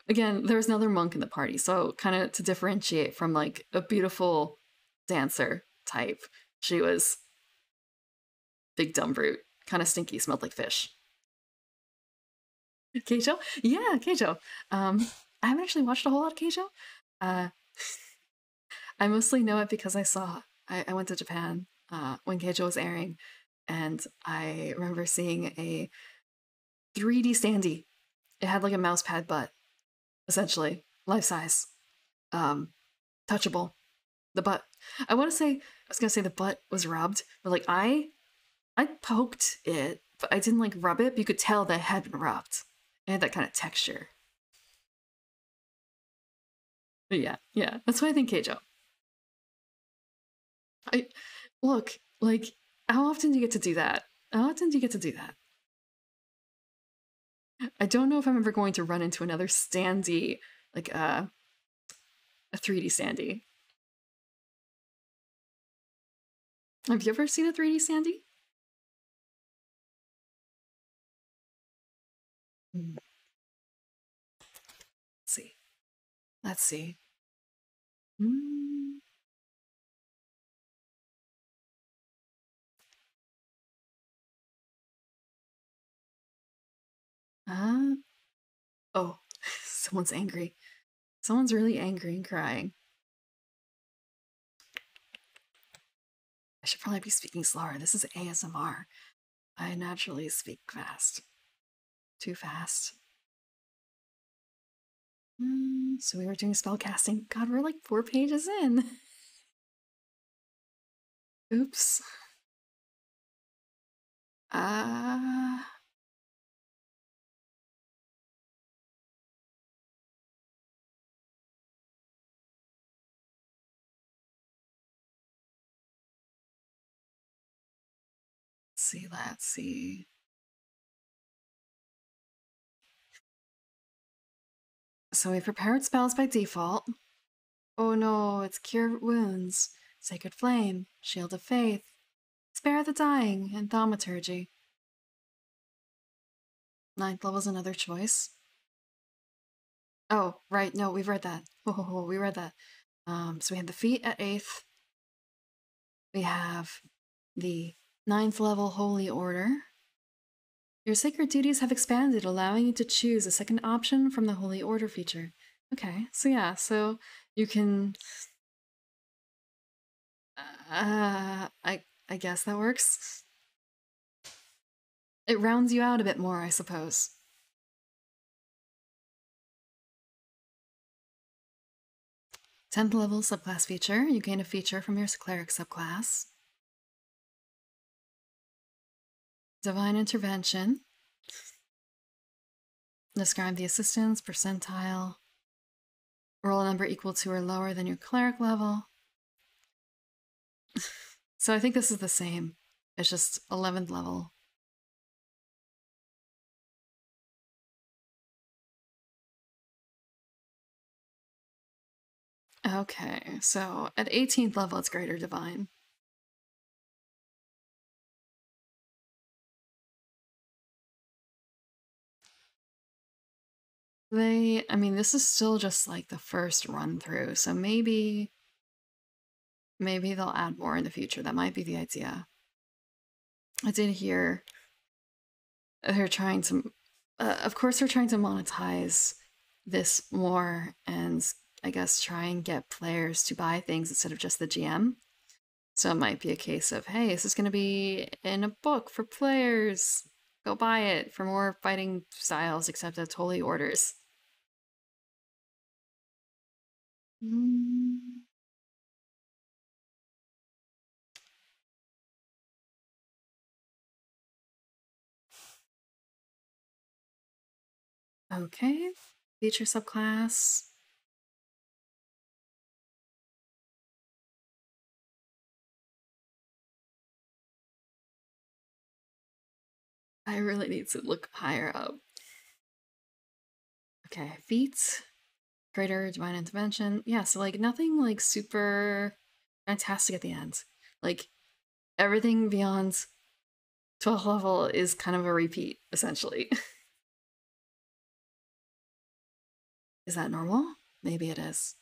Again, there was another monk in the party, so kind of to differentiate from like a beautiful dancer type, she was big dumb brute, kind of stinky, smelled like fish. Keijo? Yeah, Keijo. I haven't actually watched a whole lot of Keijo. Uh, I mostly know it because I went to Japan when Keijo was airing, and I remember seeing a 3D standee. It had like a mouse pad butt, essentially, life size, touchable. The butt. I want to say I was gonna say the butt was rubbed, but like I poked it, but I didn't like rub it. But you could tell that it had been rubbed. It had that kind of texture. But yeah, that's why I think Keijo. I look like how often do you get to do that? How often do you get to do that? I don't know if I'm ever going to run into another standee, like a 3D standee. Have you ever seen a 3D standee? Let's see. Let's see. Mm. Uh, oh. Someone's angry. Someone's really angry and crying. I should probably be speaking slower. This is ASMR. I naturally speak fast. Too fast. So we were doing spell casting. God, we're like 4 pages in. Oops. Let's see. So we prepared spells by default. Oh no, it's Cure Wounds, Sacred Flame, Shield of Faith, Spare the Dying, and Thaumaturgy. 9th level's another choice. Oh, right, no, we've read that. Oh, we read that. So we have the Feet at 8th. We have the 9th level Holy Order. Your sacred duties have expanded, allowing you to choose a second option from the Holy Order feature. Okay, so yeah, so you can... I guess that works. It rounds you out a bit more, I suppose. 10th level subclass feature. You gain a feature from your cleric subclass. Divine Intervention. Describe the assistance, percentile. Roll a number equal to or lower than your cleric level. So I think this is the same. It's just 11th level. Okay, so at 18th level, it's Greater Divine. I mean, this is still just like the first run through, so maybe they'll add more in the future. That might be the idea. I did hear they're trying to, of course, they're trying to monetize this more and I guess try and get players to buy things instead of just the GM. So it might be a case of, hey, this is going to be in a book for players. Go buy it for more fighting styles, except it's Holy Orders. Okay, feature subclass. I really need to look higher up. Okay, feats, greater divine intervention. Yeah, so like nothing like super fantastic at the end. Like everything beyond 12th level is kind of a repeat, essentially. Is that normal? Maybe it is.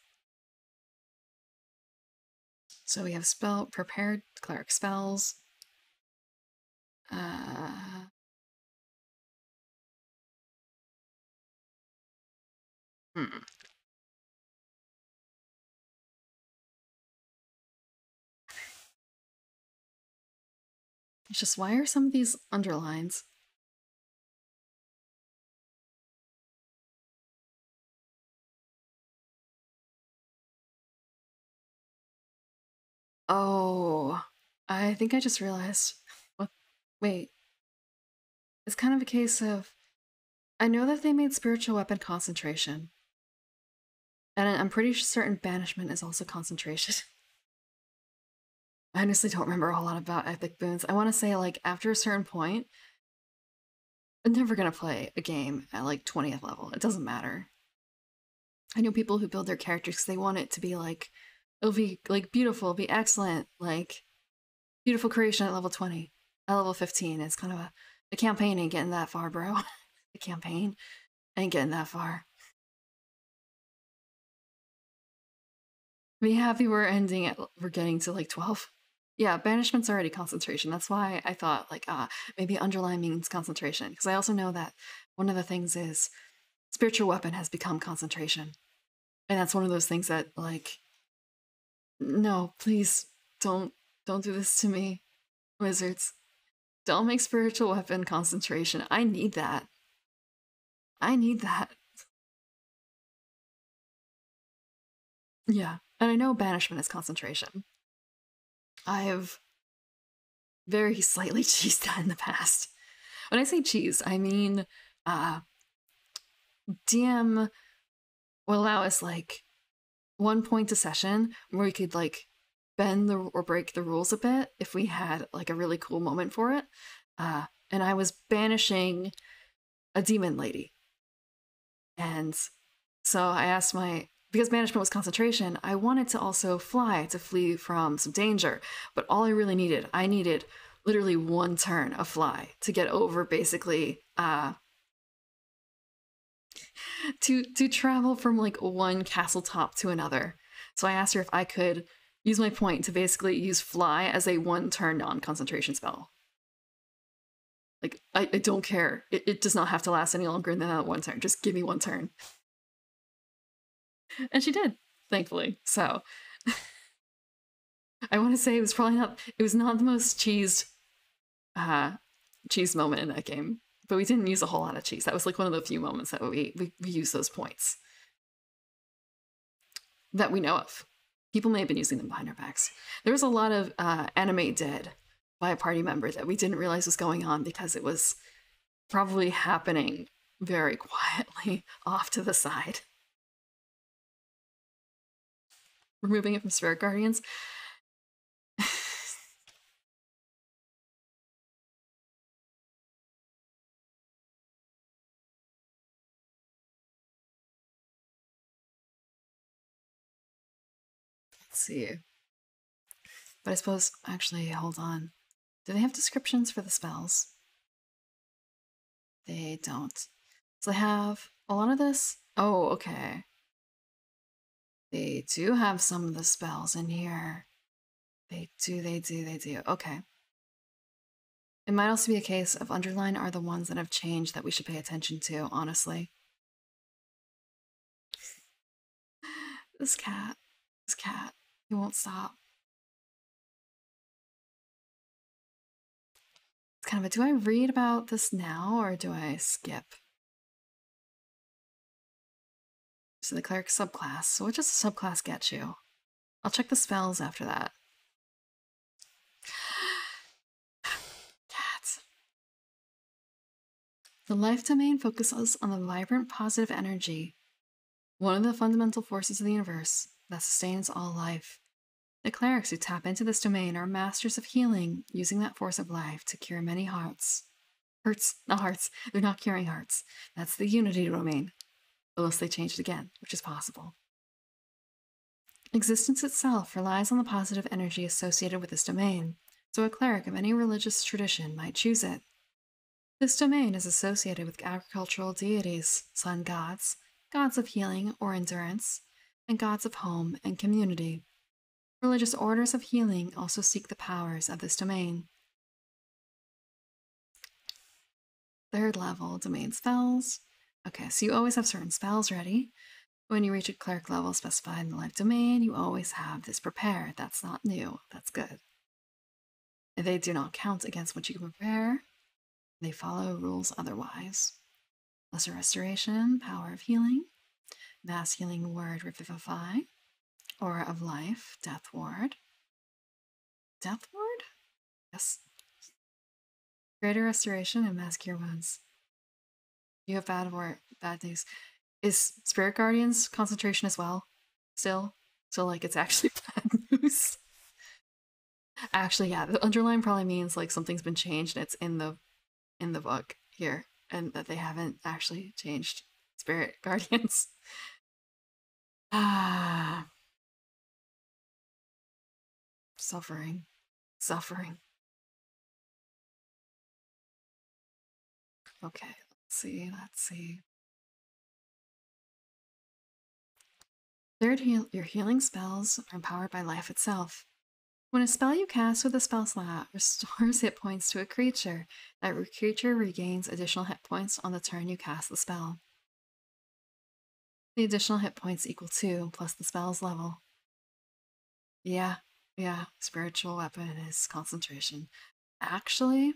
So we have prepared cleric spells. It's just, why are some of these underlines? Oh, I think I just realized. What? Wait. It's kind of a case of, I know that they made spiritual weapon concentration. And I'm pretty certain banishment is also concentration. I honestly don't remember a whole lot about epic boons. I want to say, like, after a certain point, I'm never gonna play a game at like 20th level. It doesn't matter. I know people who build their characters because they want it to be like, it'll be like beautiful, it'll be excellent, like beautiful creation at level 20. At level 15, it's kind of the campaign ain't getting that far, bro. The campaign ain't getting that far. Be happy we're getting to like 12. Yeah, banishment's already concentration. That's why I thought like, maybe underline means concentration. Because I also know that one of the things is spiritual weapon has become concentration. And that's one of those things that, like, no, please don't do this to me, wizards. Don't make spiritual weapon concentration. I need that. I need that. Yeah, and I know banishment is concentration. I have very slightly cheesed that in the past. When I say cheese, I mean DM will allow us like 1 point a session where we could like bend or break the rules a bit if we had like a really cool moment for it. And I was banishing a demon lady. And so I asked because banishment was concentration, I wanted to also fly to flee from some danger. But all I needed literally 1 turn of fly to get over basically to travel from like one castle top to another. So I asked her if I could use my point to basically use fly as a 1 turn non-concentration spell. Like, I don't care. It does not have to last any longer than that 1 turn. Just give me 1 turn. And she did, thankfully. So I want to say it was not the most cheesed moment in that game. But we didn't use a whole lot of cheese. That was like one of the few moments that we used those points. That we know of. People may have been using them behind our backs. There was a lot of anime dead by a party member that we didn't realize was going on because it was probably happening very quietly off to the side. Removing it from Spirit Guardians. Let's see. But I suppose, actually, hold on. Do they have descriptions for the spells? They don't. So they have a lot of this. Oh, okay. They do have some of the spells in here. They do. Okay. It might also be a case of underline are the ones that have changed that we should pay attention to, honestly. This cat, he won't stop. It's kind of do I read about this now or do I skip? So the cleric subclass. So what does the subclass get you? I'll check the spells after that. Cats. The life domain focuses on the vibrant positive energy, one of the fundamental forces of the universe that sustains all life. The clerics who tap into this domain are masters of healing, using that force of life to cure many hearts. Not hearts. They're not curing hearts. That's the unity domain. Unless they change it again, which is possible. Existence itself relies on the positive energy associated with this domain, so a cleric of any religious tradition might choose it. This domain is associated with agricultural deities, sun gods, gods of healing or endurance, and gods of home and community. Religious orders of healing also seek the powers of this domain. 3rd level domain spells. Okay, so you always have certain spells ready. When you reach a cleric level specified in the life domain, you always have this prepared. That's not new. That's good. They do not count against what you can prepare. They follow rules otherwise. Lesser Restoration, Power of Healing, Mass Healing Word, Revivify, Aura of Life, Death Ward. Death Ward? Yes. Greater Restoration and Mass Cure Wounds. You have bad news. Is Spirit Guardians concentration as well? Still? So like it's actually bad news? Actually, yeah, the underline probably means like something's been changed and it's in the book here, and that they haven't actually changed Spirit Guardians. Suffering. Okay, let's see. Your healing spells are empowered by life itself. When a spell you cast with a spell slot restores hit points to a creature, that creature regains additional hit points on the turn you cast the spell. The additional hit points equal 2 plus the spell's level. Yeah, yeah. Spiritual weapon is concentration. Actually,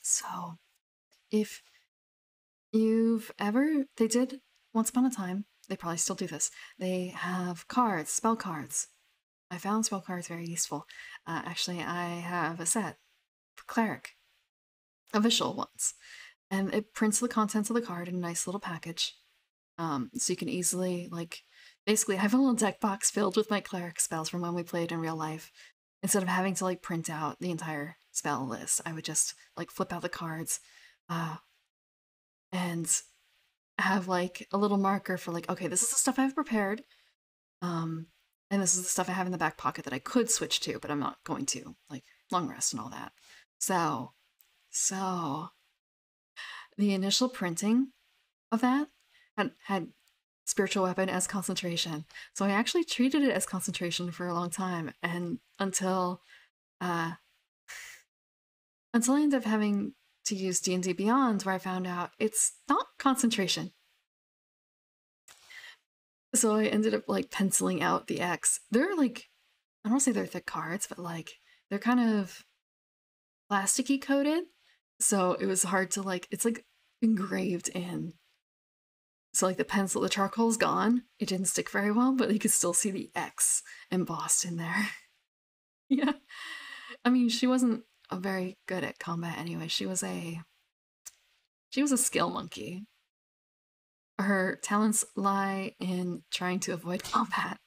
so if you've ever, they did once upon a time, they probably still do this. They have cards, spell cards. I found spell cards very useful. Actually, I have a set for cleric, official ones, and it prints the contents of the card in a nice little package. So you can easily, like, basically I have a little deck box filled with my cleric spells from when we played in real life. Instead of having to like print out the entire spell list, I would just like flip out the cards and have like a little marker for like, okay, this is the stuff I've prepared. And this is the stuff I have in the back pocket that I could switch to, but I'm not going to, like long rest and all that. So the initial printing of that had spiritual weapon as concentration. So I actually treated it as concentration for a long time, and until I ended up having to use D&D Beyond, where I found out it's not concentration. So I ended up like penciling out the X. They're like, I don't want to say they're thick cards, but like they're kind of plasticky coated. So it was hard to like, it's like engraved in. So like the pencil, the charcoal's gone. It didn't stick very well, but you could still see the X embossed in there. Yeah. I mean, she wasn't very good at combat anyway. She was a skill monkey. Her talents lie in trying to avoid combat.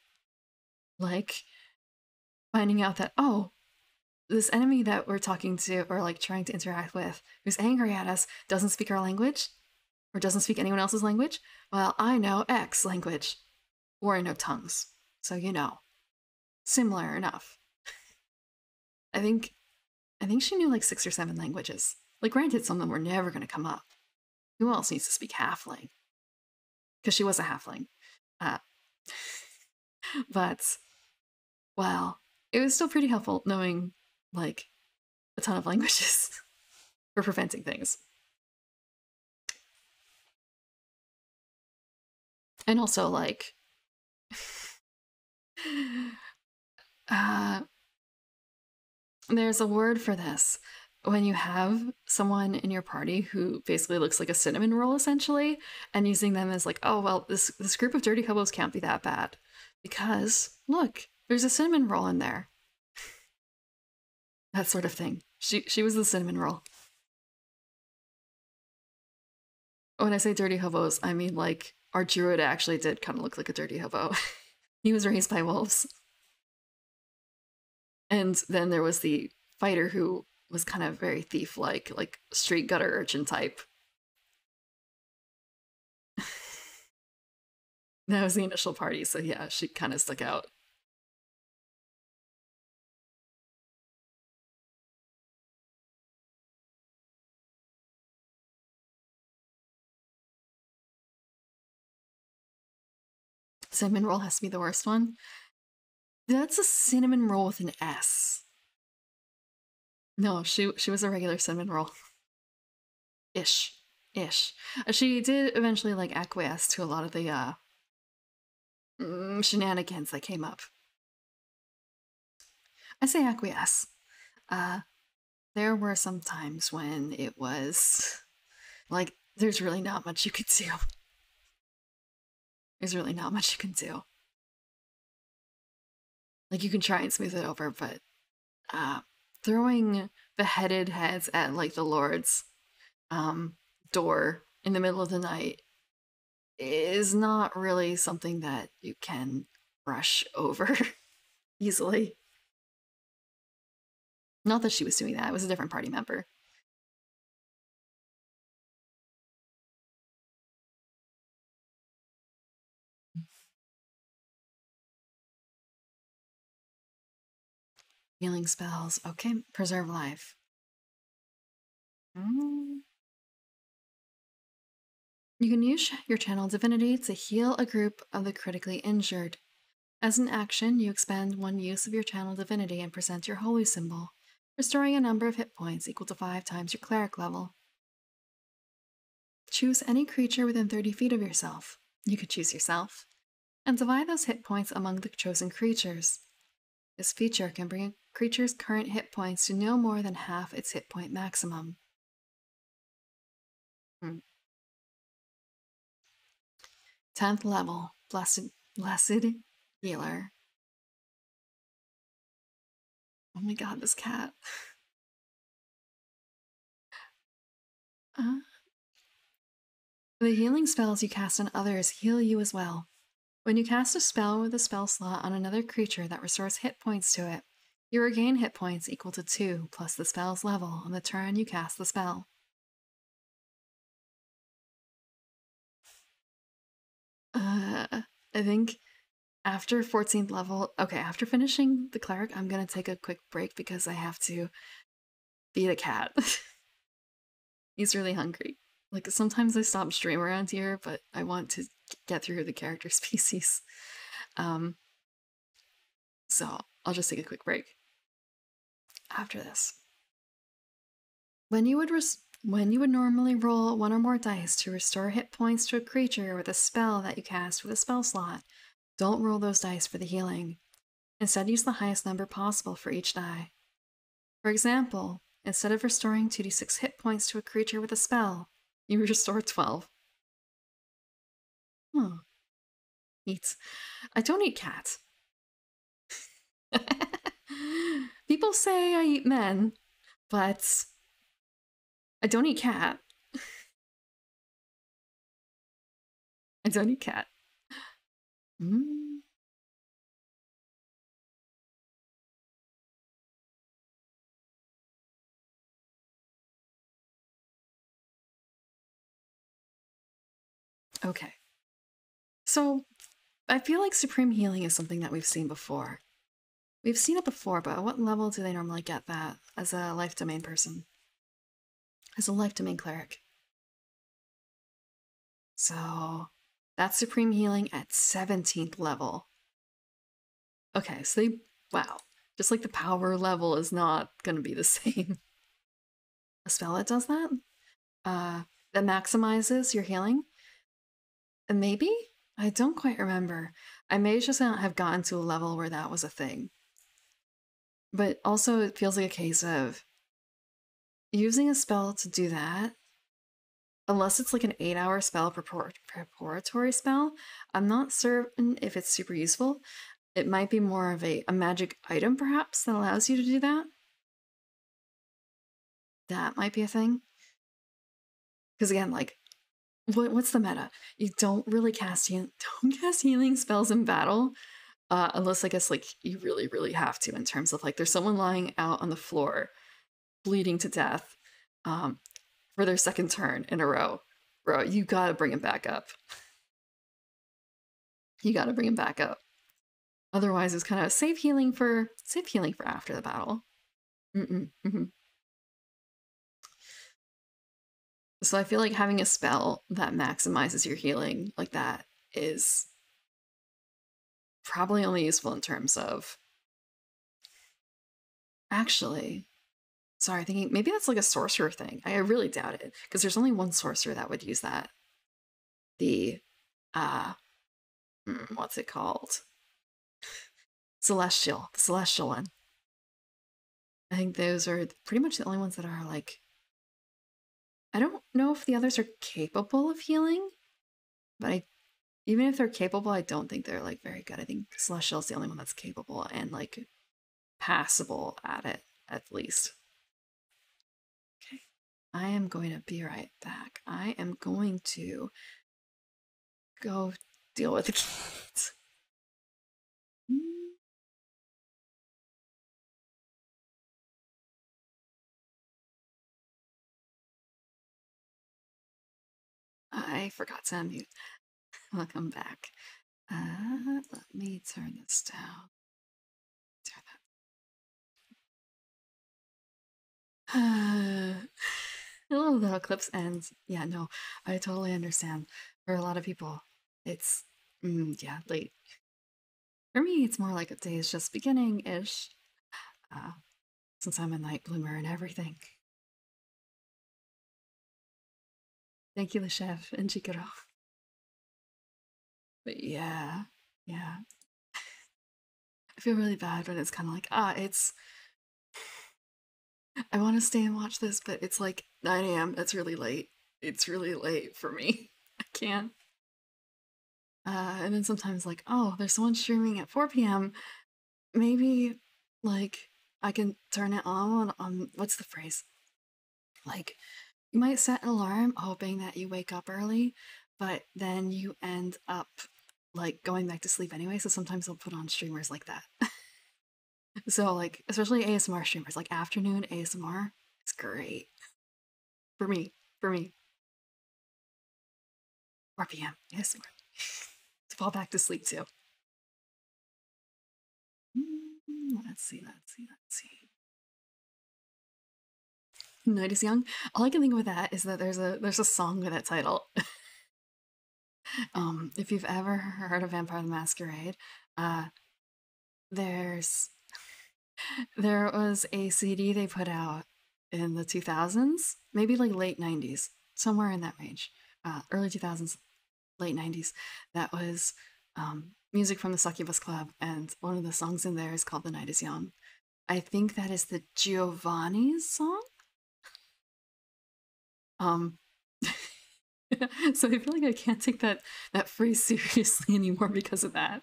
Like finding out that, oh, this enemy that we're talking to or like trying to interact with who's angry at us doesn't speak our language or doesn't speak anyone else's language. Well, I know X language, or I know tongues. So you know, similar enough. I think she knew like 6 or 7 languages. Like granted, some of them were never going to come up. Who else needs to speak halfling? Because she was a halfling. But, well, it was still pretty helpful knowing like a ton of languages for preventing things. And also like there's a word for this. When you have someone in your party who basically looks like a cinnamon roll, essentially, and using them as like, oh well, this group of dirty hobos can't be that bad, because look, there's a cinnamon roll in there. That sort of thing. She was the cinnamon roll. When I say dirty hobos, I mean like our druid actually did kind of look like a dirty hobo. He was raised by wolves. And then there was the fighter who was kind of very thief-like, like street gutter urchin type. That was the initial party, so yeah, she kind of stuck out. Cinnamon roll has to be the worst one. That's a cinnamon roll with an S. No, she was a regular cinnamon roll. Ish. She did eventually like acquiesce to a lot of the shenanigans that came up. I say acquiesce. There were some times when it was like there's really not much you could do. There's really not much you can do. Like you can try and smooth it over, but throwing beheaded heads at like the Lord's door in the middle of the night is not really something that you can brush over easily. Not that she was doing that, it was a different party member. Healing spells. Okay, preserve life. You can use your channel divinity to heal a group of the critically injured. As an action, you expend 1 use of your channel divinity and present your holy symbol, restoring a number of hit points equal to 5 times your cleric level. Choose any creature within 30 feet of yourself. You could choose yourself and divide those hit points among the chosen creatures. This feature can bring a creature's current hit points to no more than half its hit point maximum. 10th level, Blessed Healer. Oh my god, this cat. The healing spells you cast on others heal you as well. When you cast a spell with a spell slot on another creature that restores hit points to it, you regain hit points equal to 2 plus the spell's level on the turn you cast the spell. I think after 14th level, okay, after finishing the cleric, I'm gonna take a quick break because I have to feed a cat. He's really hungry. Like, sometimes I stop stream around here, but I want to get through the character species. So I'll just take a quick break after this. When you would normally roll one or more dice to restore hit points to a creature with a spell that you cast with a spell slot, don't roll those dice for the healing. Instead, use the highest number possible for each die. For example, instead of restoring 2d6 hit points to a creature with a spell, you restore 12. Oh. Eat. I don't eat cats. People say I eat men, but I don't eat cat. I don't eat cat. Okay. So, I feel like Supreme Healing is something that we've seen before. We've seen it before, but at what level do they normally get that as a life domain person? As a life domain cleric. So, that's Supreme Healing at 17th level. Okay, so wow. Just like the power level is not gonna be the same. A spell that does that? That maximizes your healing? Maybe? I don't quite remember. I may just not have gotten to a level where that was a thing. But also, it feels like a case of using a spell to do that, unless it's like an 8-hour spell, preparatory spell, I'm not certain if it's super useful. It might be more of a magic item, perhaps, that allows you to do that. That might be a thing. Because again, like, what's the meta? You don't really cast healing spells in battle, unless I guess like you really, really have to. In terms of like, there's someone lying out on the floor, bleeding to death, for their second turn in a row. Bro, you gotta bring him back up. You gotta bring him back up. Otherwise, it's kind of save healing for after the battle. So I feel like having a spell that maximizes your healing like that is probably only useful in terms of... Actually, sorry, thinking maybe that's like a sorcerer thing. I really doubt it, because there's only one sorcerer that would use that. The, what's it called? The celestial one. I think those are pretty much the only ones that are like... I don't know if the others are capable of healing, but even if they're capable, I don't think they're like very good. I think Celestial's the only one that's capable and like passable at it, at least. Okay. I am going to be right back. I am going to go deal with the kids. I forgot to unmute. I'll come back. Let me turn this down. Turn that. Oh, the eclipse ends. Yeah, no, I totally understand. For a lot of people, it's, yeah, late. For me, it's more like a day is just beginning-ish, since I'm a night bloomer and everything. Thank you, the chef and Chikaro. But yeah, yeah. I feel really bad when it's kind of like, it's, I want to stay and watch this, but it's like 9 a.m. That's really late. It's really late for me. I can't. And then sometimes like, oh, there's someone streaming at 4 p.m. Maybe like I can turn it on what's the phrase? Like you might set an alarm hoping that you wake up early, but then you end up like going back to sleep anyway. So sometimes they'll put on streamers like that. So like especially ASMR streamers, like afternoon ASMR, it's great for me. For me, 4 p.m. ASMR to fall back to sleep too. Let's see. Let's see. Let's see. Night is Young. All I can think with that is that there's a song with that title. If you've ever heard of Vampire the Masquerade, uh, there's there was a CD they put out in the 2000s, maybe like late 90s, somewhere in that range, early 2000s, late 90s. That was music from the Succubus Club, and one of the songs in there is called "The Night Is Young." I think that is the Giovanni's song. Um, so I feel like I can't take that phrase seriously anymore because of that.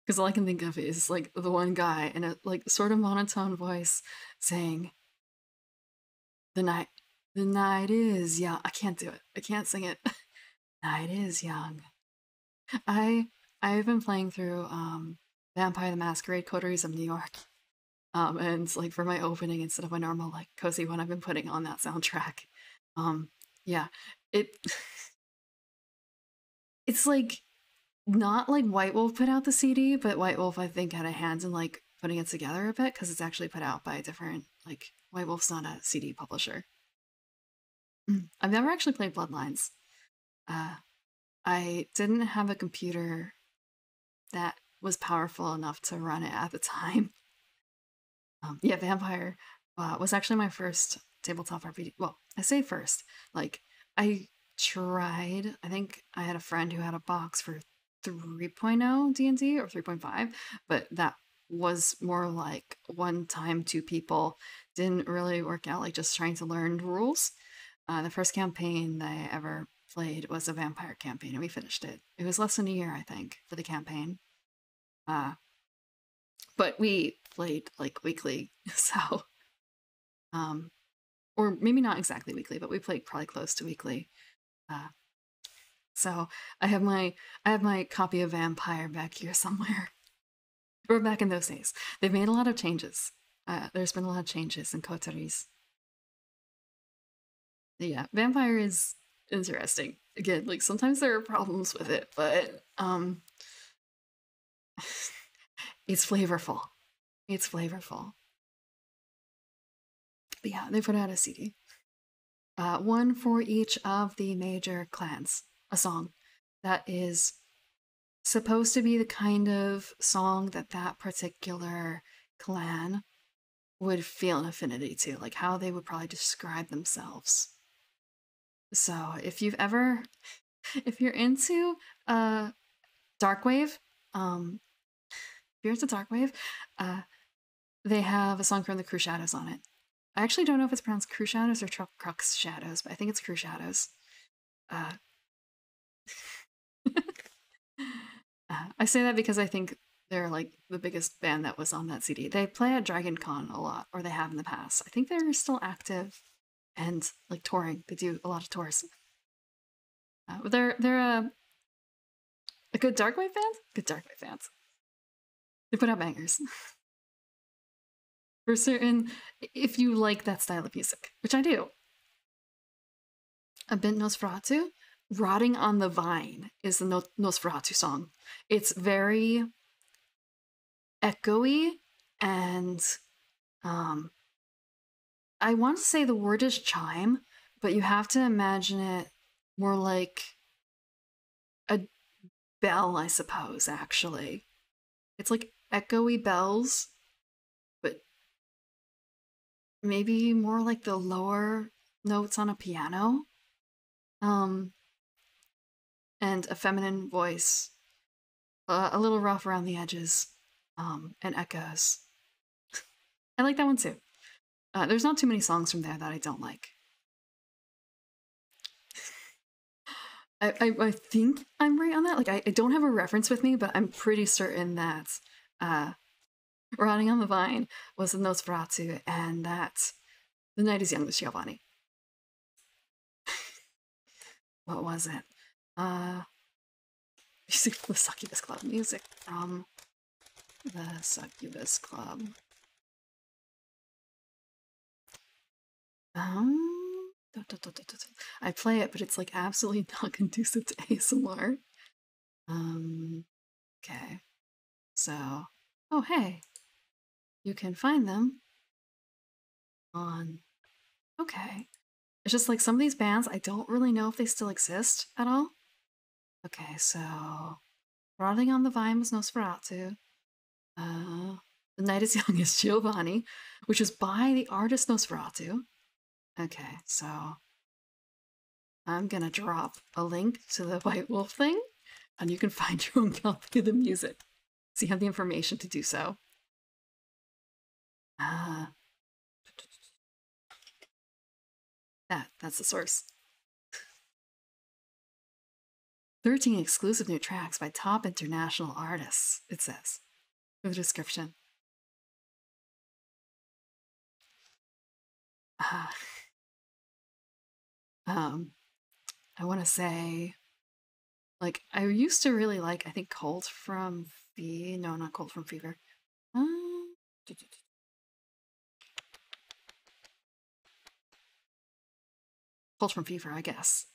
Because all I can think of is like the one guy in a like sort of monotone voice saying, "The night, the night is young." I can't do it. I can't sing it. Night is young. I I've been playing through Vampire the Masquerade: Coteries of New York. And like for my opening instead of my normal like cozy one, I've been putting on that soundtrack. Yeah, it it's like not like White Wolf put out the CD, but White Wolf I think had a hand in like putting it together a bit because it's actually put out by a different like White Wolf's not a CD publisher. I've never actually played Bloodlines. Uh, I didn't have a computer that was powerful enough to run it at the time. Yeah, Vampire was actually my first tabletop RPG. Well, I say first. Like, I tried, I think I had a friend who had a box for 3.0 D&D or 3.5, but that was more like one time, two people. Didn't really work out, like just trying to learn rules. The first campaign that I ever played was a vampire campaign, and we finished it. It was less than a year, I think, for the campaign. Uh, but we played like weekly, so or maybe not exactly weekly, but we played probably close to weekly. Uh, so I have my copy of Vampire back here somewhere, or back in those days. They've made a lot of changes. There's been a lot of changes in Koteris. Yeah, Vampire is interesting. Again, like sometimes there are problems with it, but it's flavorful. It's flavorful. But yeah, they put out a CD. One for each of the major clans. A song that is supposed to be the kind of song that that particular clan would feel an affinity to, like how they would probably describe themselves. So if you're into Darkwave, if you're into Darkwave, uh, they have a song from the Crew Shadows on it. I actually don't know if it's pronounced Crew Shadows or Crux Shadows, but I think it's Crew Shadows. Uh, I say that because I think they're like the biggest band that was on that CD. They play at Dragon Con a lot, or they have in the past. I think they're still active and like touring. They do a lot of tours. But they're a good Darkwave band. Good Darkwave fans. They put out bangers. For certain, if you like that style of music, which I do. A bit Nosferatu. Rotting on the Vine is the Nosferatu song. It's very echoey and I want to say the word is chime, but you have to imagine it more like a bell, I suppose, actually. It's like echoey bells, but maybe more like the lower notes on a piano. And and a feminine voice, a little rough around the edges, and echoes. I like that one too. There's not too many songs from there that I don't like. I think I'm right on that. Like, I don't have a reference with me, but I'm pretty certain that Rotting on the Vine was the Nosferatu, and that The Night is Young was Giovanni. What was it? Music from the Succubus Club. Music from the Succubus Club. I play it, but it's like absolutely not conducive to ASMR. Okay. So, oh hey, you can find them on, okay. It's just like some of these bands, I don't really know if they still exist at all. Okay, so Rotting on the Vine was Nosferatu. The Night is Young is Giovanni, which is by the artist Nosferatu. Okay, so I'm gonna drop a link to the White Wolf thing, and you can find your own copy of the music. So you have the information to do so. That's the source. 13 exclusive new tracks by top international artists, it says, in the description. I want to say, like, I used to really like, I think, Cold from Fever. No, not Cold from Fever. Cold from Fever, I guess.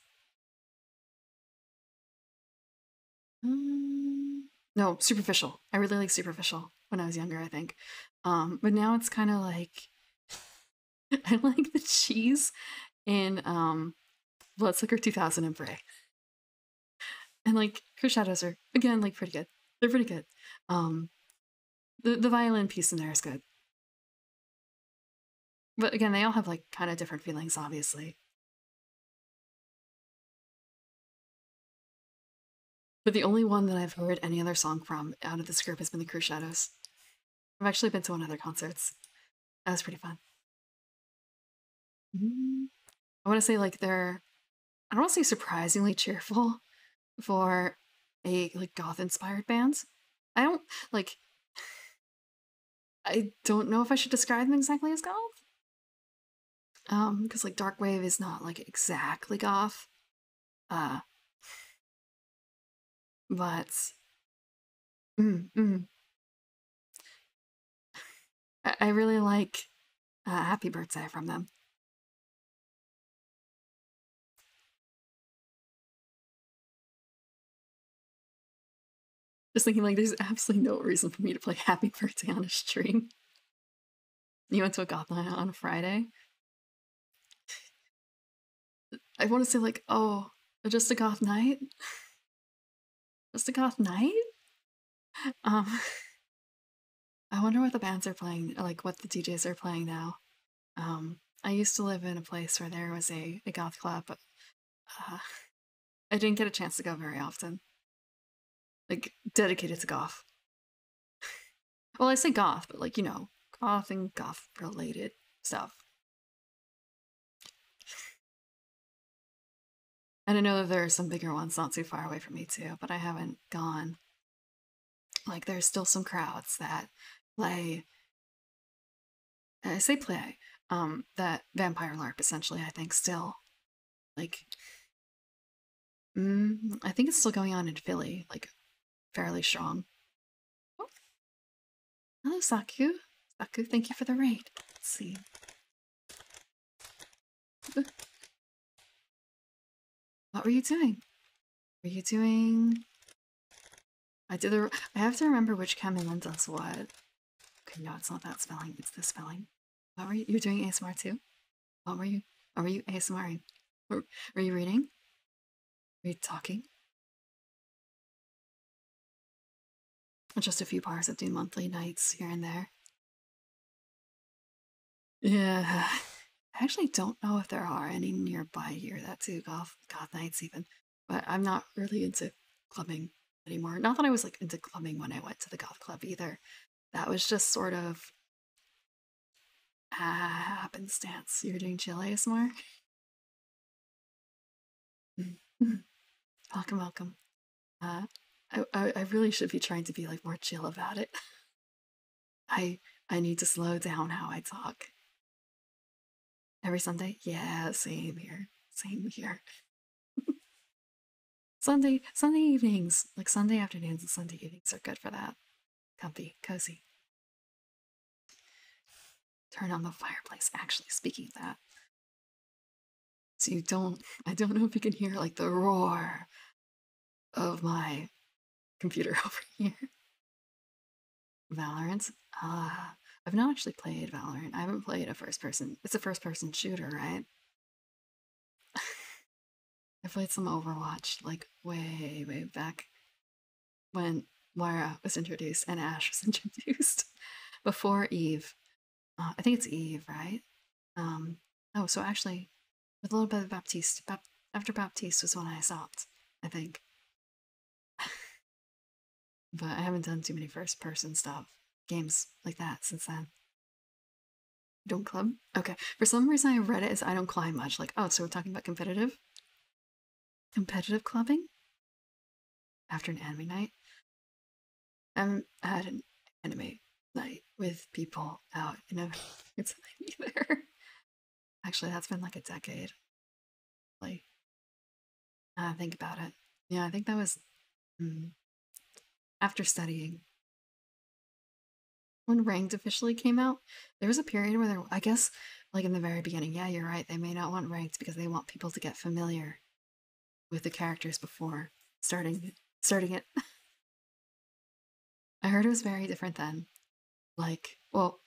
No, Superficial. I really like Superficial when I was younger, I think. But now it's kind of like, I like the cheese in Bloodsucker 2000 and Bray. And like Crusados are again like pretty good. They're pretty good. The violin piece in there is good. But again, they all have like kind of different feelings, obviously. But the only one that I've heard any other song from out of this group has been the Crusados. I've actually been to one of their concerts. That was pretty fun. I want to say like they're, I don't want to say surprisingly cheerful for a like goth inspired band. I don't like, I don't know if I should describe them exactly as goth. Because like Darkwave is not like exactly goth. But I really like Happy Birthday from them. Just thinking like there's absolutely no reason for me to play Happy Birthday on a stream. You went to a goth night on a Friday. I want to say like, oh, just a goth night? Just a goth night? I wonder what the bands are playing, like what the DJs are playing now. I used to live in a place where there was a goth club, but I didn't get a chance to go very often. Like, dedicated to goth. Well, I say goth, but like, you know, goth and goth related stuff. And I know that there are some bigger ones not too far away from me too, but I haven't gone. Like, there's still some crowds that play, I say play, that Vampire LARP essentially, I think, still. Like, I think it's still going on in Philly, like, fairly strong. Oh. Hello, Saku. Saku, thank you for the raid. Let's see. What were you doing? Were you doing... I have to remember which Camillin does what. Okay, no, it's not that spelling, it's this spelling. What were you? You're doing ASMR too? What were you? Or were you ASMRing? Were you reading? Were you talking? Just a few bars of Doom monthly nights here and there. Yeah. I actually don't know if there are any nearby here that do goth nights even. but I'm not really into clubbing anymore. Not that I was like into clubbing when I went to the goth club either. That was just sort of happenstance. You're doing chill ASMR? Welcome, welcome. Uh, I really should be trying to be like more chill about it. I I need to slow down how I talk. Every Sunday? Yeah, same here. Same here. Sunday evenings, like Sunday afternoons and Sunday evenings are good for that. Comfy, cozy. Turn on the fireplace. Actually, speaking of that, so you don't. I don't know if you can hear like the roar of my computer over here. Valorant. I've not actually played Valorant. I haven't played a first person. It's a first person shooter, right? I played some Overwatch like way back when Moira was introduced and Ash was introduced before Eve. I think it's Eve, right? Um, oh, so actually, with a little bit of Baptiste. After Baptiste was when I stopped, I think. But I haven't done too many first person stuff, games like that since then. Don't club? Okay. For some reason, I read it as I don't climb much. Like, oh, so we're talking about competitive? Competitive clubbing? After an anime night? I had an anime night with people out in a it's either. Actually, that's been like a decade. Like, think about it. Yeah, I think that was after studying. When Ranked officially came out, there was a period where I guess, like in the very beginning, yeah, you're right, they may not want Ranked because they want people to get familiar with the characters before starting it. I heard it was very different then. Like, well,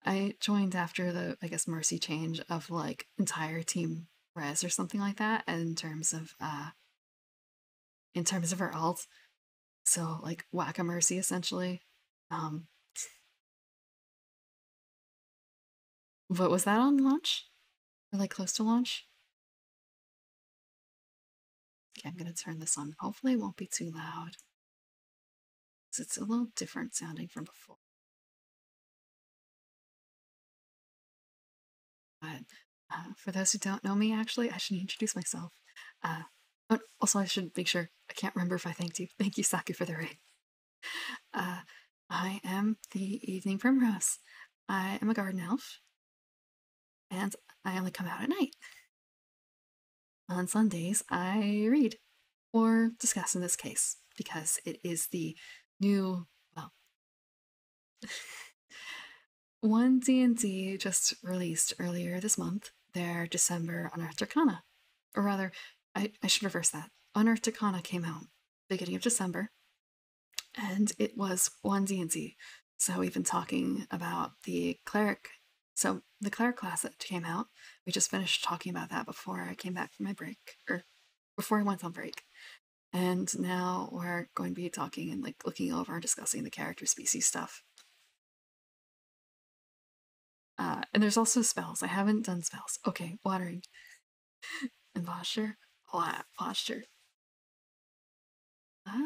I joined after the, I guess, Mercy change of like entire team res or something like that, in terms of her ult. So like whack a Mercy essentially. Um, but was that on launch? Or like close to launch? Okay, I'm gonna turn this on. Hopefully it won't be too loud. Because it's a little different sounding from before. But for those who don't know me, actually, I should introduce myself. Also, I should make sure, I can't remember if I thanked you. Thank you, Saku, for the raid. I am the Evening Primrose. I am a garden elf, and I only come out at night. On Sundays, I read, or discuss in this case, because it is the new, well, one D&D just released earlier this month their December Unearthed Arcana. Or rather, I should reverse that. Unearthed Arcana came out beginning of December, and it was one D&D. So we've been talking about the cleric. So the cleric class that came out, we just finished talking about that before I came back from my break, or before I went on break. And now we're going to be talking and like looking over and discussing the character species stuff. And there's also spells. I haven't done spells. Okay, watering and posture. Posture.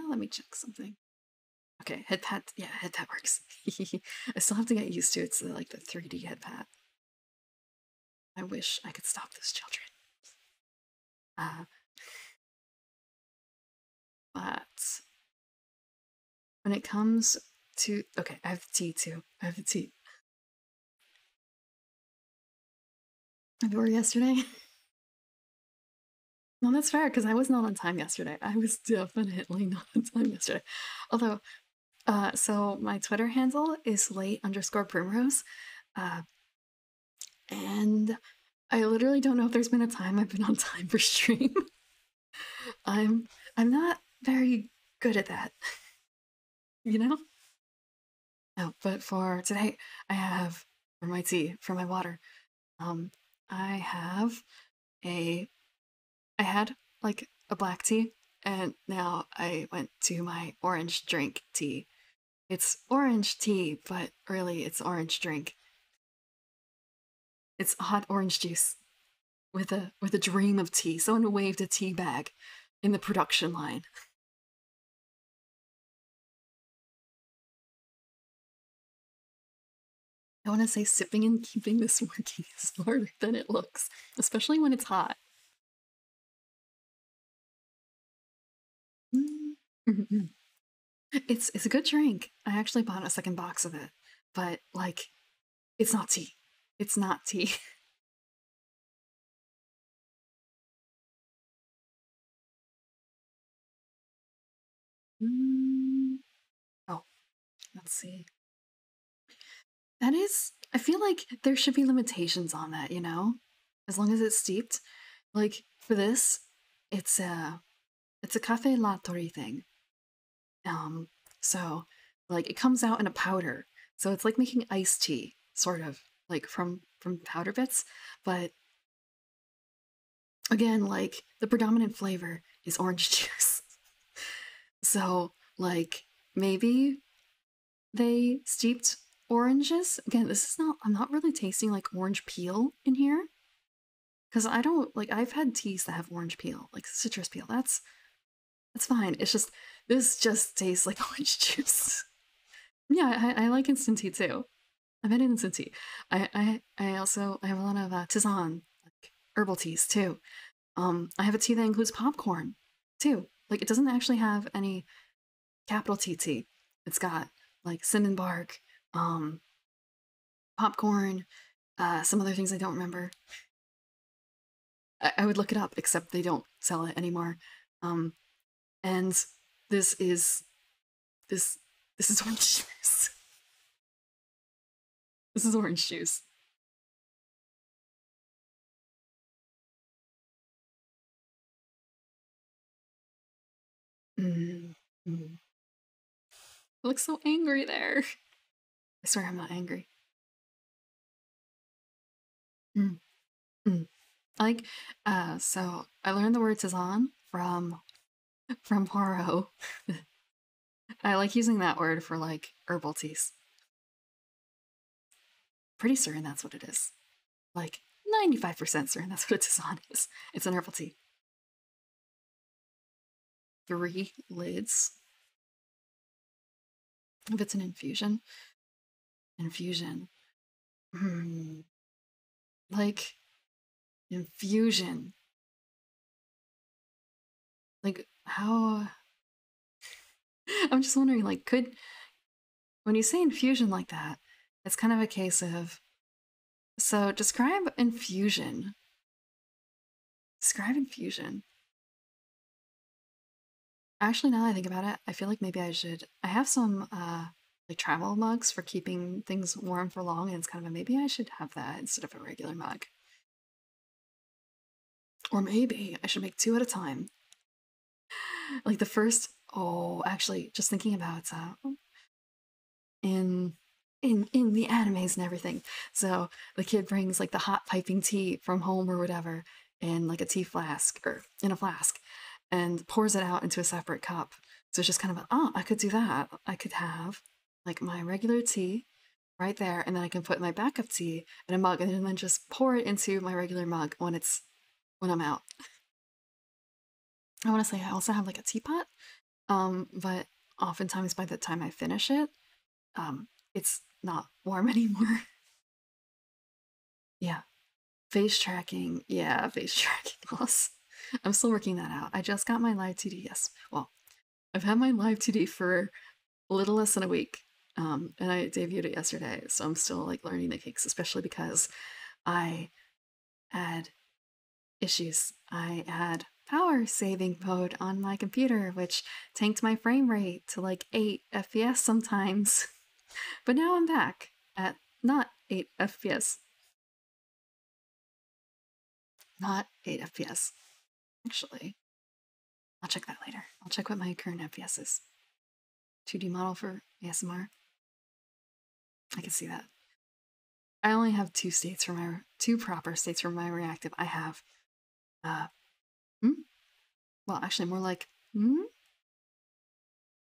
Let me check something. Okay, head pat. Yeah, head pat works. I still have to get used to it. It's like the 3D head pat. I wish I could stop those children. But when it comes to, okay, I have the tea too. I have the tea. You were yesterday? No, that's fair because I was not on time yesterday. I was definitely not on time yesterday. Although, so my Twitter handle is late_primrose, and I literally don't know if there's been a time I've been on time for stream. I'm not very good at that, you know? No, but for today, I have for my tea, for my water, I have I had like a black tea, and now I went to my orange drink tea. It's orange tea, but really it's orange drink. It's hot orange juice with a dream of tea. Someone waved a tea bag in the production line. I want to say sipping and keeping this working is harder than it looks, especially when it's hot. Mm. It's a good drink. I actually bought a second box of it, but like, it's not tea. It's not tea. Mm. Oh, let's see. That is, I feel like there should be limitations on that, you know? As long as it's steeped. Like for this, it's a cafe latte thing. Um, so like it comes out in a powder. So it's like making iced tea, sort of, like from powder bits, but again, like the predominant flavor is orange juice. So like maybe they steeped oranges. Again, this is not, I'm not really tasting like orange peel in here. Because I don't like, I've had teas that have orange peel, like citrus peel. That's fine. It's just, this just tastes like orange juice. Yeah, I like instant tea too. I've had instant tea. I also, I have a lot of tisane, like herbal teas too. I have a tea that includes popcorn too. Like it doesn't actually have any capital T tea. It's got like cinnamon bark, um, popcorn, some other things I don't remember. I would look it up, except they don't sell it anymore. Um, and this is this this is orange juice. This is orange juice. Mm, mm. I look so angry there. I swear I'm not angry. Mm, mm. Like, so I learned the word Tizan from Haro. I like using that word for like herbal teas. Pretty certain that's what it is. Like 95% certain that's what a Tizan is. It's an herbal tea. 3 lids. If it's an infusion, infusion. Hmm. Like infusion. Like how I'm just wondering, like, could when you say infusion like that, it's kind of a case of so describe infusion. Describe infusion. Actually, now that I think about it, I feel like maybe I should. I have some like travel mugs for keeping things warm for long, and it's kind of a maybe I should have that instead of a regular mug. Or maybe I should make two at a time. Like the first, oh, actually, just thinking about in in the animes and everything. So the kid brings like the hot piping tea from home or whatever in like a tea flask or in a flask and pours it out into a separate cup. So it's just kind of a, oh, I could do that. I could have like my regular tea right there, and then I can put my backup tea in a mug and then just pour it into my regular mug when I'm out. I want to say I also have like a teapot, but oftentimes by the time I finish it, it's not warm anymore. Yeah, face tracking. Yeah, face tracking loss. I'm still working that out. I just got my live TD. Yes, well, I've had my live TD for a little less than a week, and I debuted it yesterday. So I'm still like learning the kicks, especially because I had issues. I had power saving mode on my computer, which tanked my frame rate to like 8 FPS sometimes. But now I'm back at not 8 FPS. Not 8 FPS. Actually, I'll check that later. I'll check what my current FPS is. 2D model for ASMR. I can see that. I only have two proper states for my reactive. I have uh hmm? Well, actually more like hmm?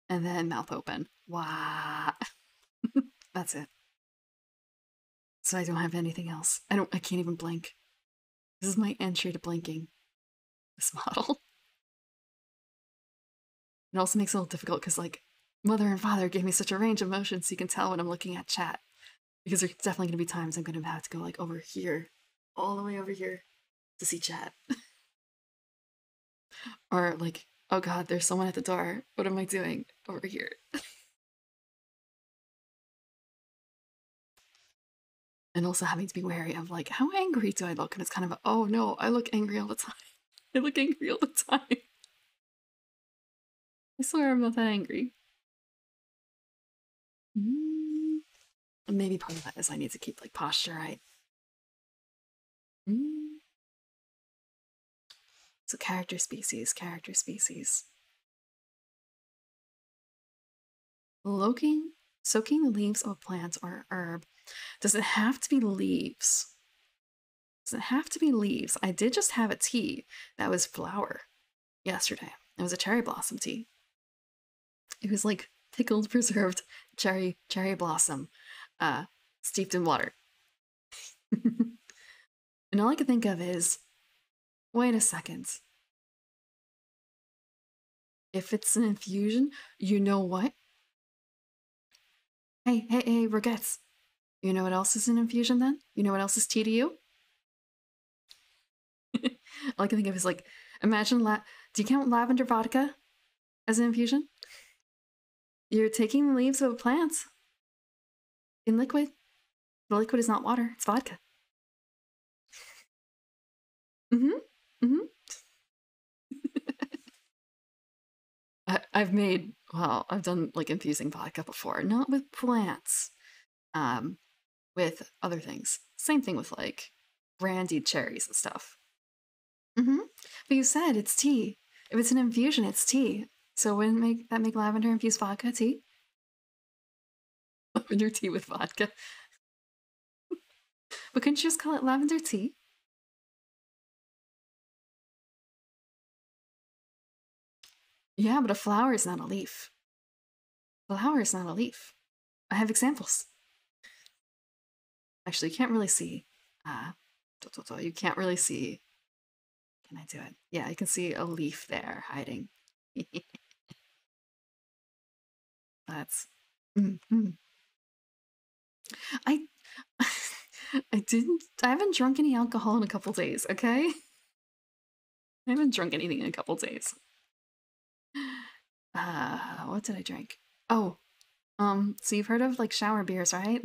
And then mouth open. Wow. That's it. So I don't have anything else. I can't even blink. This is my entry to blinking. This model. It also makes it a little difficult because, like, mother and father gave me such a range of motion so you can tell when I'm looking at chat. Because there's definitely going to be times I'm going to have to go, like, over here, all the way over here to see chat. Or, like, oh god, there's someone at the door. What am I doing over here? And also having to be wary of, like, how angry do I look? And it's kind of, oh no, I look angry all the time. I look angry all the time. I swear I'm not that angry. Maybe part of that is I need to keep, like, posture right. So character species, character species. Soaking the leaves of a plant or herb. Does it have to be leaves? Does it have to be leaves? I did just have a tea that was flower yesterday. It was a cherry blossom tea. It was like pickled, preserved cherry blossom, steeped in water. And all I could think of is, wait a second. If it's an infusion, you know what? Hey, Rogettes. You know what else is an infusion then? You know what else is tea to you? All I can think of is, like, imagine, do you count lavender vodka as an infusion? You're taking the leaves of a plant in liquid. The liquid is not water, it's vodka. I've done, like, infusing vodka before, not with plants, with other things. Same thing with, like, brandied cherries and stuff. But you said it's tea. If it's an infusion, it's tea. So wouldn't that make lavender infused vodka tea? Lavender tea with vodka. But couldn't you just call it lavender tea? Yeah, but a flower is not a leaf. A flower is not a leaf. I have examples. Actually, you can't really see. You can't really see. Can I do it? Yeah, you can see a leaf there hiding. That's. I I haven't drunk any alcohol in a couple days, okay? I haven't drunk anything in a couple days. What did I drink? Oh, so you've heard of, like, shower beers, right?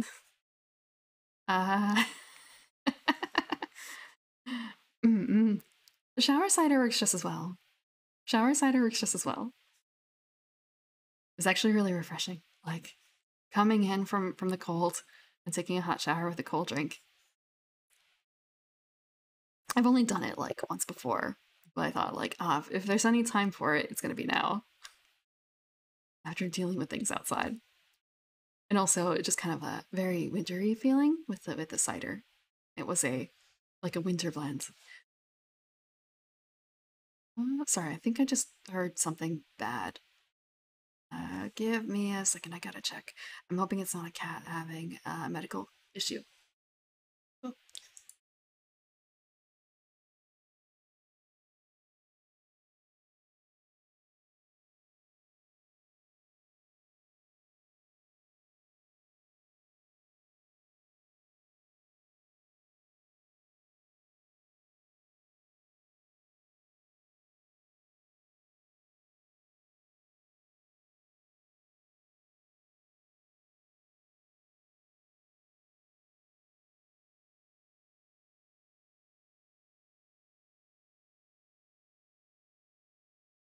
Shower cider works just as well. Shower cider works just as well. It's actually really refreshing. Like, coming in from the cold and taking a hot shower with a cold drink. I've only done it, like, once before, but I thought, like, if there's any time for it, it's gonna be now. After dealing with things outside. And also, just kind of a very wintry feeling with the cider. It was like a winter blend. Sorry, I think I just heard something bad. Give me a second, I gotta check. I'm hoping it's not a cat having a medical issue. Oh.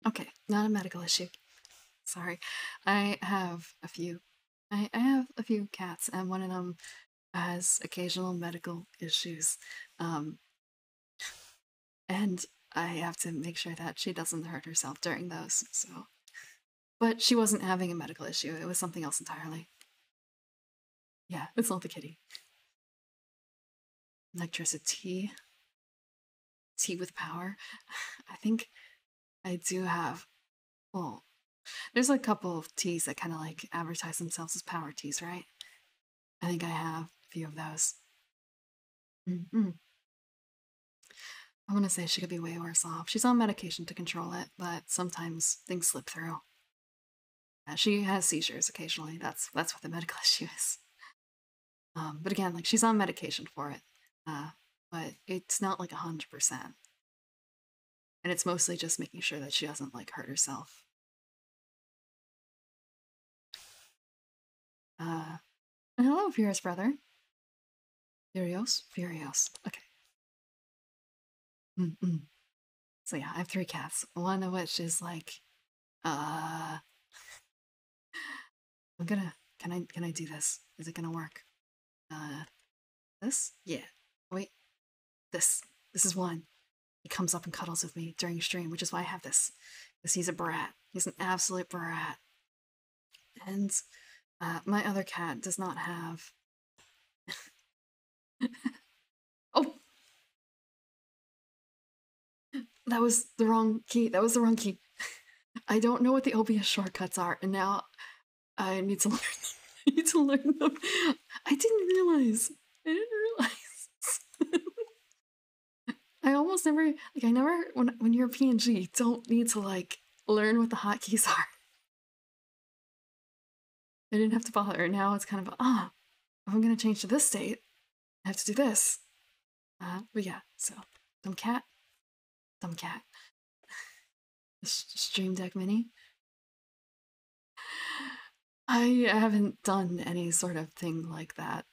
Okay, not a medical issue. Sorry. I have a few. I have a few cats, and one of them has occasional medical issues. And I have to make sure that she doesn't hurt herself during those, so. But she wasn't having a medical issue, it was something else entirely. Yeah, it's not the kitty. Electricity. Tea with power. I think I do have. Well, there's a couple of teas that kind of, like, advertise themselves as power teas, right? I think I have a few of those. I'm gonna say she could be way worse off. She's on medication to control it, but sometimes things slip through. She has seizures occasionally. That's what the medical issue is. But again, like she's on medication for it, but it's not like 100%, and it's mostly just making sure that she doesn't like hurt herself. And hello, Furious brother. Furious, Furious. Okay. So yeah, I have 3 cats. One of which is like, I'm gonna. Can I do this? Is it gonna work? This? Yeah. Wait. This. This is one. He comes up and cuddles with me during stream, which is why I have this. Because he's a brat. He's an absolute brat. And my other cat does not have. Oh! That was the wrong key. That was the wrong key. I don't know what the OBS shortcuts are, and now I need to learn them. I need to learn them. I didn't realize. I almost never, like, I never, when you're a PNG, you don't need to, like, learn what the hotkeys are. I didn't have to bother. Now it's kind of, if I'm gonna change to this state, I have to do this. But yeah, so, dumb cat. Stream Deck Mini. I haven't done any sort of thing like that.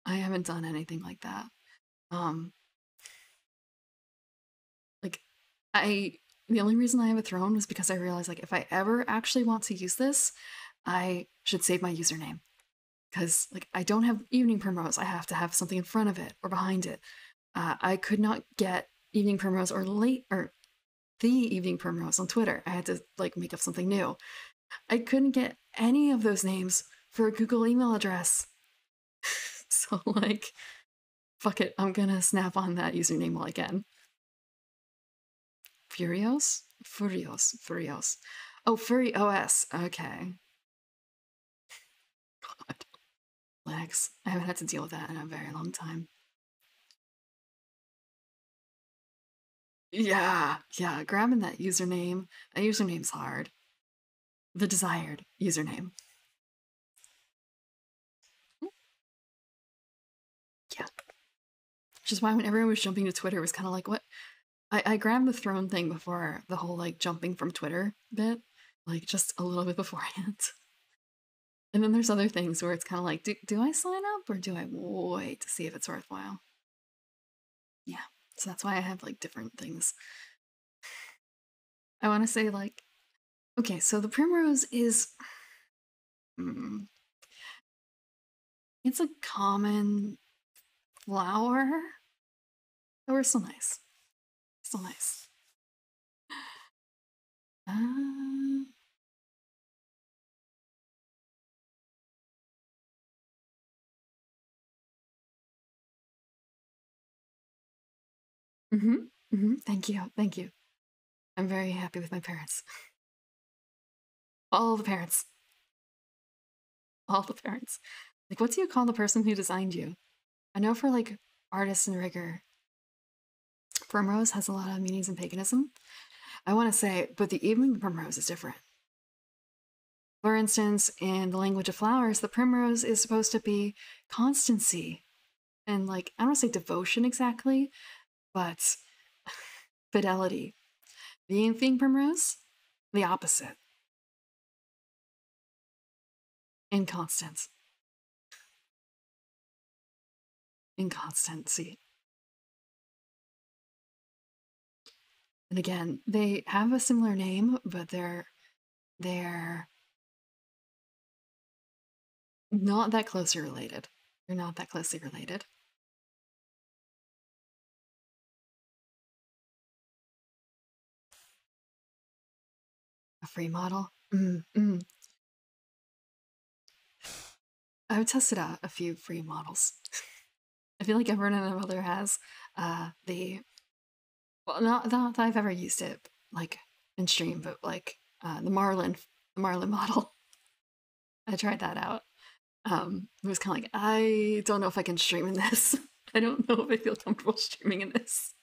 I haven't done anything like that. Like, the only reason I have a throne was because I realized, like, if I ever actually want to use this, I should save my username. Because, like, I don't have Evening Primrose. I have to have something in front of it or behind it. I could not get Evening Primrose or the Evening Primrose on Twitter. I had to, like, make up something new. I couldn't get any of those names for a Google email address. So, like, fuck it. I'm gonna snap on that username while I can. Furios? Furios. Oh, Furry OS. Okay. God. Legs. I haven't had to deal with that in a very long time. Yeah, grabbing that username. That username's hard. The desired username. Yeah. Which is why when everyone was jumping to Twitter, it was kind of like, what? I grabbed the throne thing before the whole, like, jumping from Twitter bit. Like, just a little bit beforehand. And then there's other things where it's kind of like, do I sign up or do I wait to see if it's worthwhile? Yeah. So that's why I have, like, different things. I want to say, like, okay, so the primrose is... it's a common flower. Oh, we're still nice. Still nice. Thank you. Thank you. I'm very happy with my parents. All the parents. All the parents. Like, what do you call the person who designed you? I know for, like, artists and rigor, primrose has a lot of meanings in paganism. I want to say, but the evening primrose is different. For instance, in the language of flowers, the primrose is supposed to be constancy. And, like, I don't want to say devotion exactly, but fidelity. The evening primrose, the opposite. Inconstant. Inconstancy. And again, they have a similar name, but they're not that closely related. They're not that closely related. A free model? I've tested out a few free models. I feel like everyone and their mother has. Well, not that I've ever used it, like, in stream, but, like, the Marlin model. I tried that out. It was kind of like, I don't know if I can stream in this. I don't know if I feel comfortable streaming in this.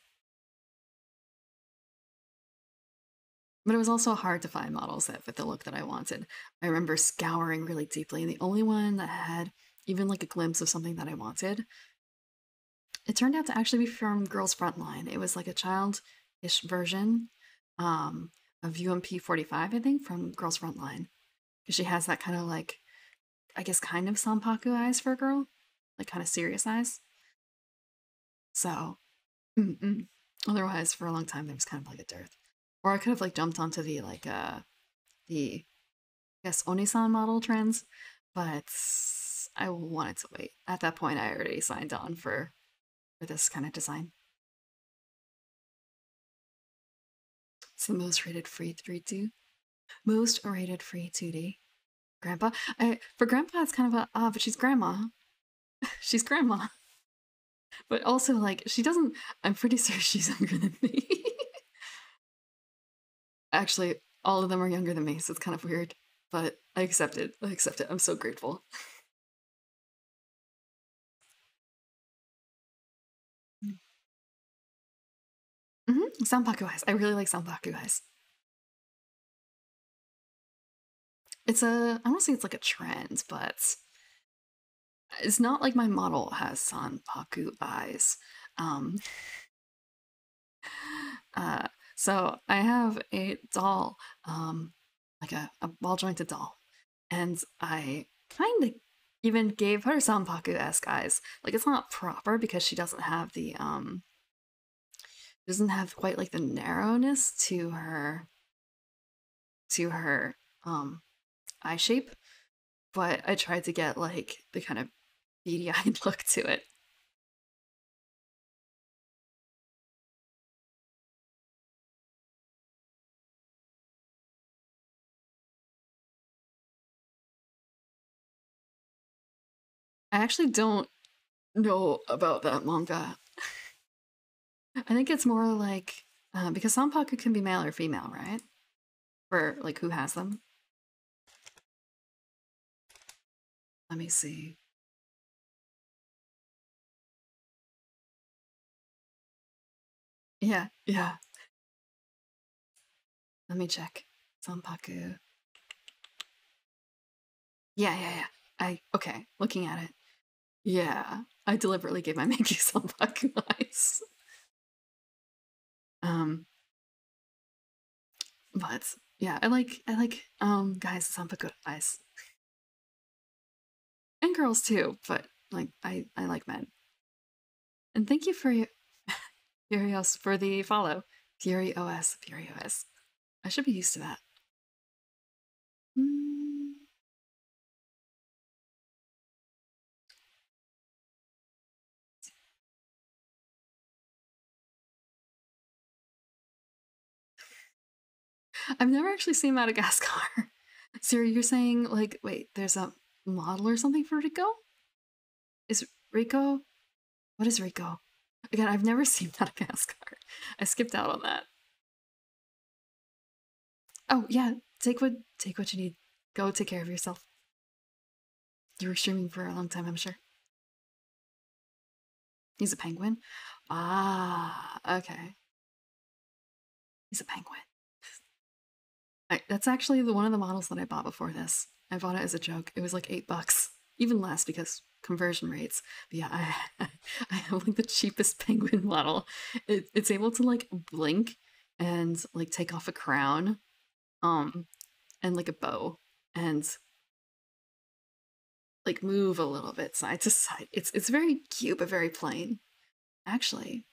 But it was also hard to find models that fit the look that I wanted. I remember scouring really deeply, and the only one that had even like a glimpse of something that I wanted, it turned out to actually be from Girls Frontline. It was like a childish version of UMP 45, I think, from Girls Frontline. Because she has that kind of like, I guess, kind of Sanpaku eyes for a girl, like kind of serious eyes. So, otherwise, for a long time, there was kind of like a dearth. Or I could have like jumped onto the like the I guess Onisan model trends, but I wanted to wait. At that point, I already signed on for this kind of design. It's the most rated free 3D. Most rated free 2D. Grandpa. For Grandpa, it's kind of a but she's grandma. She's grandma. But also, like, she doesn't. I'm pretty sure she's younger than me. Actually, all of them are younger than me, so it's kind of weird. But I accept it. I accept it. I'm so grateful. Sanpaku eyes. I really like Sanpaku eyes. It's a. I don't say it's like a trend, but it's not like my model has Sanpaku eyes. Um, uh, so I have a doll, like a ball jointed doll, and I kind of even gave her Sanpaku esque eyes. Like it's not proper because she doesn't have the doesn't have quite like the narrowness to her eye shape, but I tried to get like the kind of beady eyed look to it. I actually don't know about that manga. I think it's more like because Sanpaku can be male or female, right? For like who has them. Let me see. Yeah, yeah. Let me check. Sanpaku. Yeah, yeah, yeah. Okay, looking at it. Yeah, I deliberately gave my Mankey Sanpaku eyes. Um, but yeah, I like guys Sanpaku eyes. And girls too, but like I like men. And thank you for Furios for the follow. Fury OS, Fury OS. I should be used to that. Mm. I've never actually seen Madagascar. Siri, you're saying like, wait, there's a model or something for Rico? Is Rico? What is Rico? Again, I've never seen Madagascar. I skipped out on that. Oh yeah, take what you need. Go take care of yourself. You were streaming for a long time, I'm sure. He's a penguin. Ah, okay. He's a penguin. That's actually one of the models that I bought before this. I bought it as a joke. It was like $8, even less because conversion rates. But yeah, I have like the cheapest penguin model. It's able to like blink and like take off a crown, um, and like a bow, and like move a little bit side to side. It's very cute but very plain. Actually,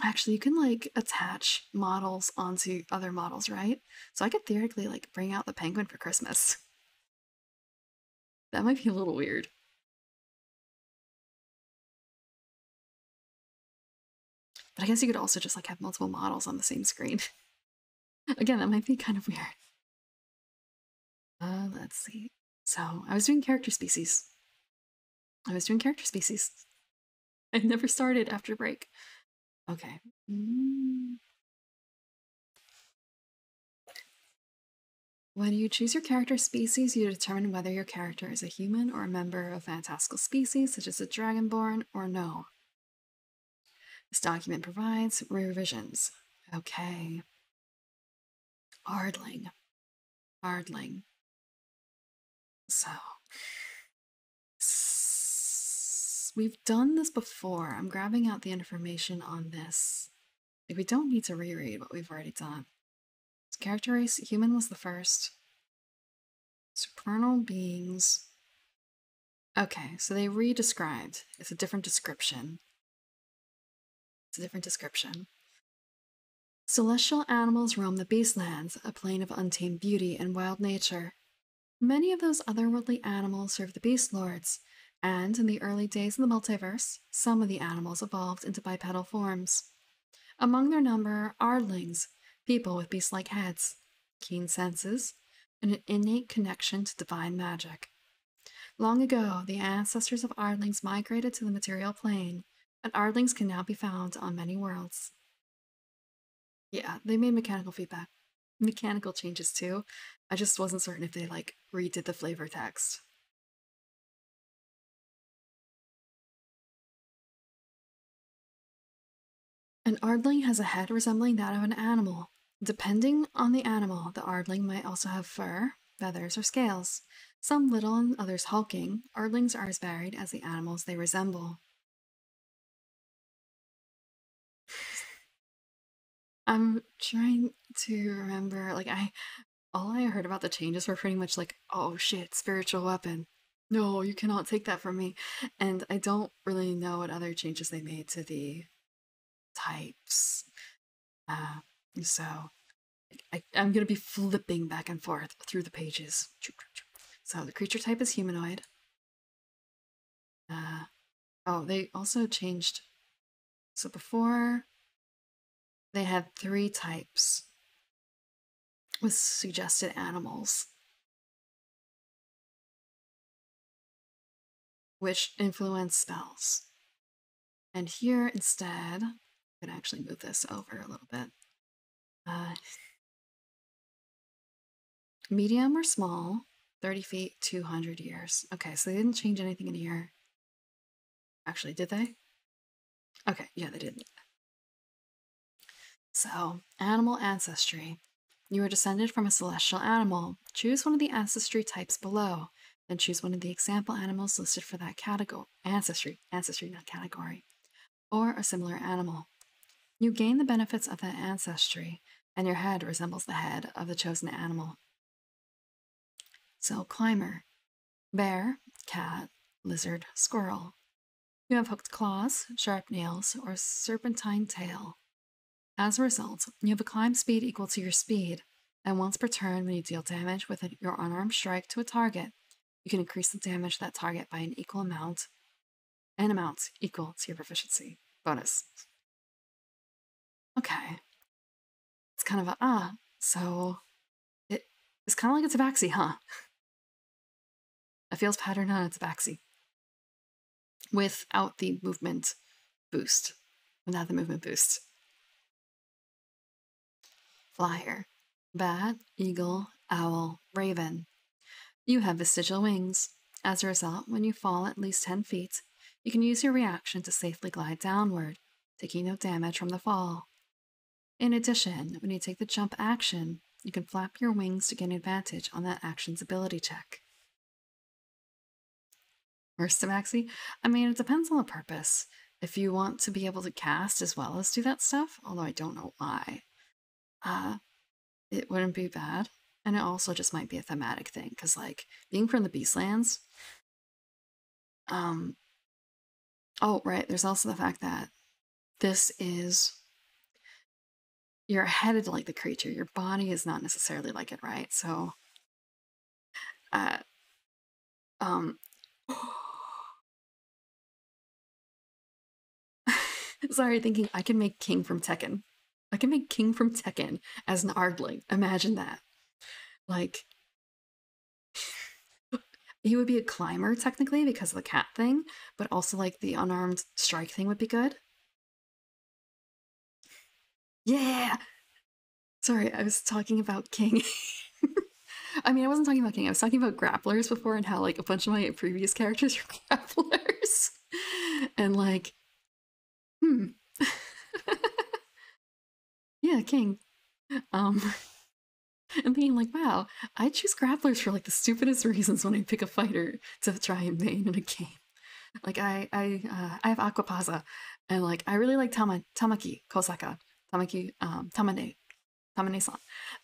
Actually, you can like attach models onto other models, right? So I could theoretically like bring out the penguin for Christmas. That might be a little weird. But I guess you could also just like have multiple models on the same screen. Again, that might be kind of weird. Let's see. So I was doing character species. I was doing character species. I never started after break. Okay. Mm. When you choose your character species, you determine whether your character is a human or a member of a fantastical species, such as a dragonborn, or no. This document provides revisions. Okay. Ardling. Ardling. So. We've done this before. I'm grabbing out the information on this. Like, we don't need to reread what we've already done. Character race, human was the first. Supernal beings. Okay, so they re-described. It's a different description. It's a different description. Celestial animals roam the beastlands, a plane of untamed beauty and wild nature. Many of those otherworldly animals serve the beast lords, and in the early days of the multiverse, some of the animals evolved into bipedal forms. Among their number are ardlings, people with beast-like heads, keen senses, and an innate connection to divine magic. Long ago, the ancestors of ardlings migrated to the material plane, and ardlings can now be found on many worlds. Yeah, they made mechanical feedback. Mechanical changes too. I just wasn't certain if they, like, redid the flavor text. An ardling has a head resembling that of an animal. Depending on the animal, the ardling might also have fur, feathers, or scales. Some little and others hulking, ardlings are as varied as the animals they resemble. I'm trying to remember, like, all I heard about the changes were pretty much like, oh shit, spiritual weapon. No, you cannot take that from me. And I don't really know what other changes they made to the types. Uh, so I'm going to be flipping back and forth through the pages. So the creature type is humanoid. Oh, they also changed. So before, they had 3 types with suggested animals, which influence spells. And here instead, I'm going to actually move this over a little bit. Medium or small, 30 feet, 200 years. Okay, so they didn't change anything in here. Actually, did they? Okay, yeah, they didn't. So, animal ancestry. You are descended from a celestial animal. Choose one of the ancestry types below, then choose one of the example animals listed for that category. Ancestry, not category. Or a similar animal. You gain the benefits of that ancestry, and your head resembles the head of the chosen animal. So, climber. Bear, cat, lizard, squirrel. You have hooked claws, sharp nails, or serpentine tail. As a result, you have a climb speed equal to your speed, and once per turn when you deal damage with your unarmed strike to a target, you can increase the damage to that target by an amount equal to your proficiency bonus. Okay. It's kind of a, so it's kind of like a tabaxi, huh? It feels patterned on a tabaxi. Without the movement boost. Without the movement boost. Flyer. Bat, eagle, owl, raven. You have vestigial wings. As a result, when you fall at least 10 feet, you can use your reaction to safely glide downward, taking no damage from the fall. In addition, when you take the jump action, you can flap your wings to gain advantage on that action's ability check. Where's Tabaxi? I mean, it depends on the purpose. If you want to be able to cast as well as do that stuff, although I don't know why, it wouldn't be bad. And it also just might be a thematic thing, because, like, being from the Beastlands, oh, right, there's also the fact that this is, you're headed like the creature. Your body is not necessarily like it, right? So, sorry, thinking I can make King from Tekken. I can make King from Tekken as an Ardling. Imagine that. Like, he would be a climber technically because of the cat thing, but also like the unarmed strike thing would be good. Yeah! Sorry, I was talking about King. I mean, I wasn't talking about King. I was talking about grapplers before and how like a bunch of my previous characters are grapplers. And like, hmm. Yeah, King. Um, and thinking like, wow, I choose grapplers for like the stupidest reasons when I pick a fighter to try and main in a game. Like I have Aquapaza, and like I really like Tamaki Kosaka, Tamane-san,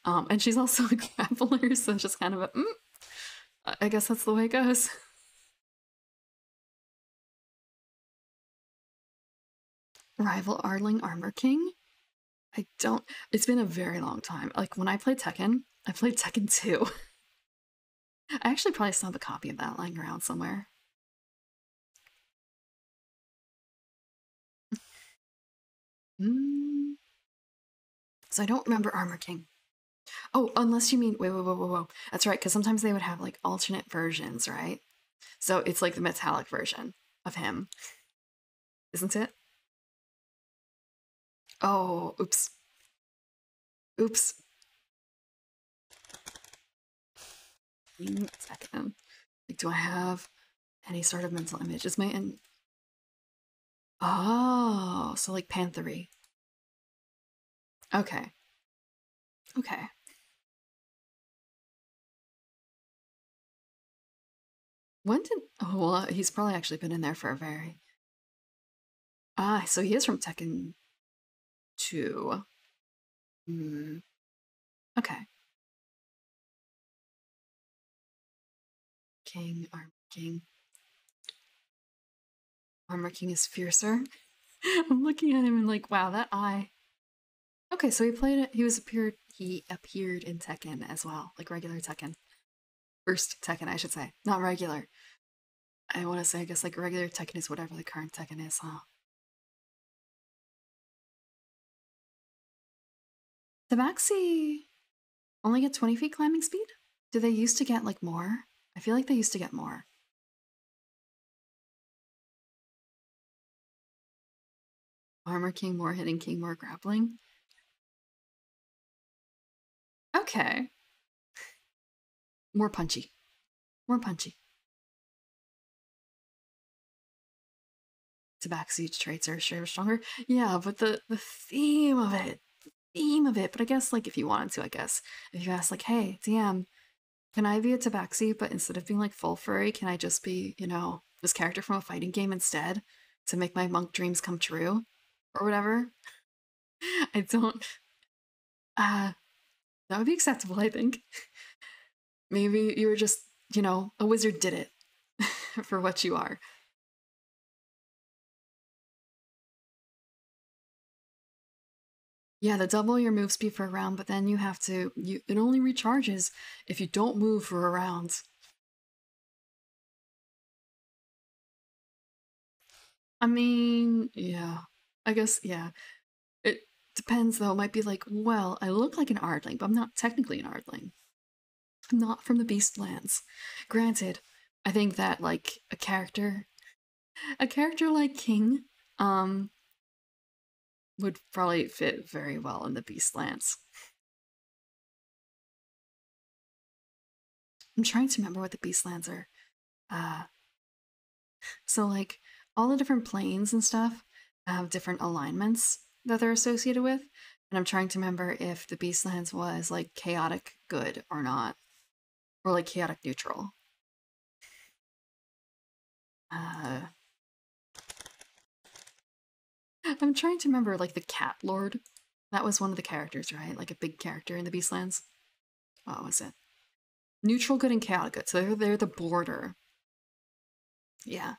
and she's also a grappler, so it's just kind of a. I guess that's the way it goes. Rival Arling Armor King. I don't. It's been a very long time. Like when I played Tekken, I played Tekken 2. I actually probably still have a copy of that lying around somewhere. Mm. So I don't remember Armor King. Oh, unless you mean wait. That's right, because sometimes they would have like alternate versions, right? So it's like the metallic version of him, isn't it? Oh, oops, oops. Second. Like, do I have any sort of mental image? Is my and oh, so like Panthery. Okay, okay. When did? Oh, well, he's probably actually been in there for a very. So he is from Tekken 2. Hmm. Okay. King, Armor King. Armor King is fiercer. I'm looking at him and like, wow, that eye. Okay, so he played it. He appeared in Tekken as well, like regular Tekken. First Tekken, I should say, not regular. I want to say, I guess like regular Tekken is whatever the current Tekken is, huh? Tabaxi only get 20 feet climbing speed? Do they used to get like more? I feel like they used to get more. Armor King more hitting King more grappling. Okay. More punchy. More punchy. Tabaxi traits are stronger. Yeah, but the theme of it. Theme of it. But I guess like if you wanted to, I guess. If you ask like, hey, DM, can I be a Tabaxi, but instead of being like full furry, can I just be, this character from a fighting game instead to make my monk dreams come true? Or whatever? I don't. Uh, that would be acceptable, I think. Maybe you were just, a wizard did it for what you are. Yeah, the double your move speed for a round, but then you have to. It only recharges if you don't move for a round. I mean, yeah. I guess, yeah. It depends, though. It might be like, well, I look like an Ardling, but I'm not technically an Ardling. I'm not from the Beastlands. Granted, I think that, like, a character like King, um, would probably fit very well in the Beastlands. I'm trying to remember what the Beastlands are. Uh, so, like, all the different planes and stuff have different alignments that they're associated with. And I'm trying to remember if the Beastlands was, like, chaotic good or not. Or, like, chaotic neutral. Uh, I'm trying to remember, like, the Cat Lord. That was one of the characters, right? Like, a big character in the Beastlands. What was it? Neutral good and chaotic good. So they're the border. Yeah.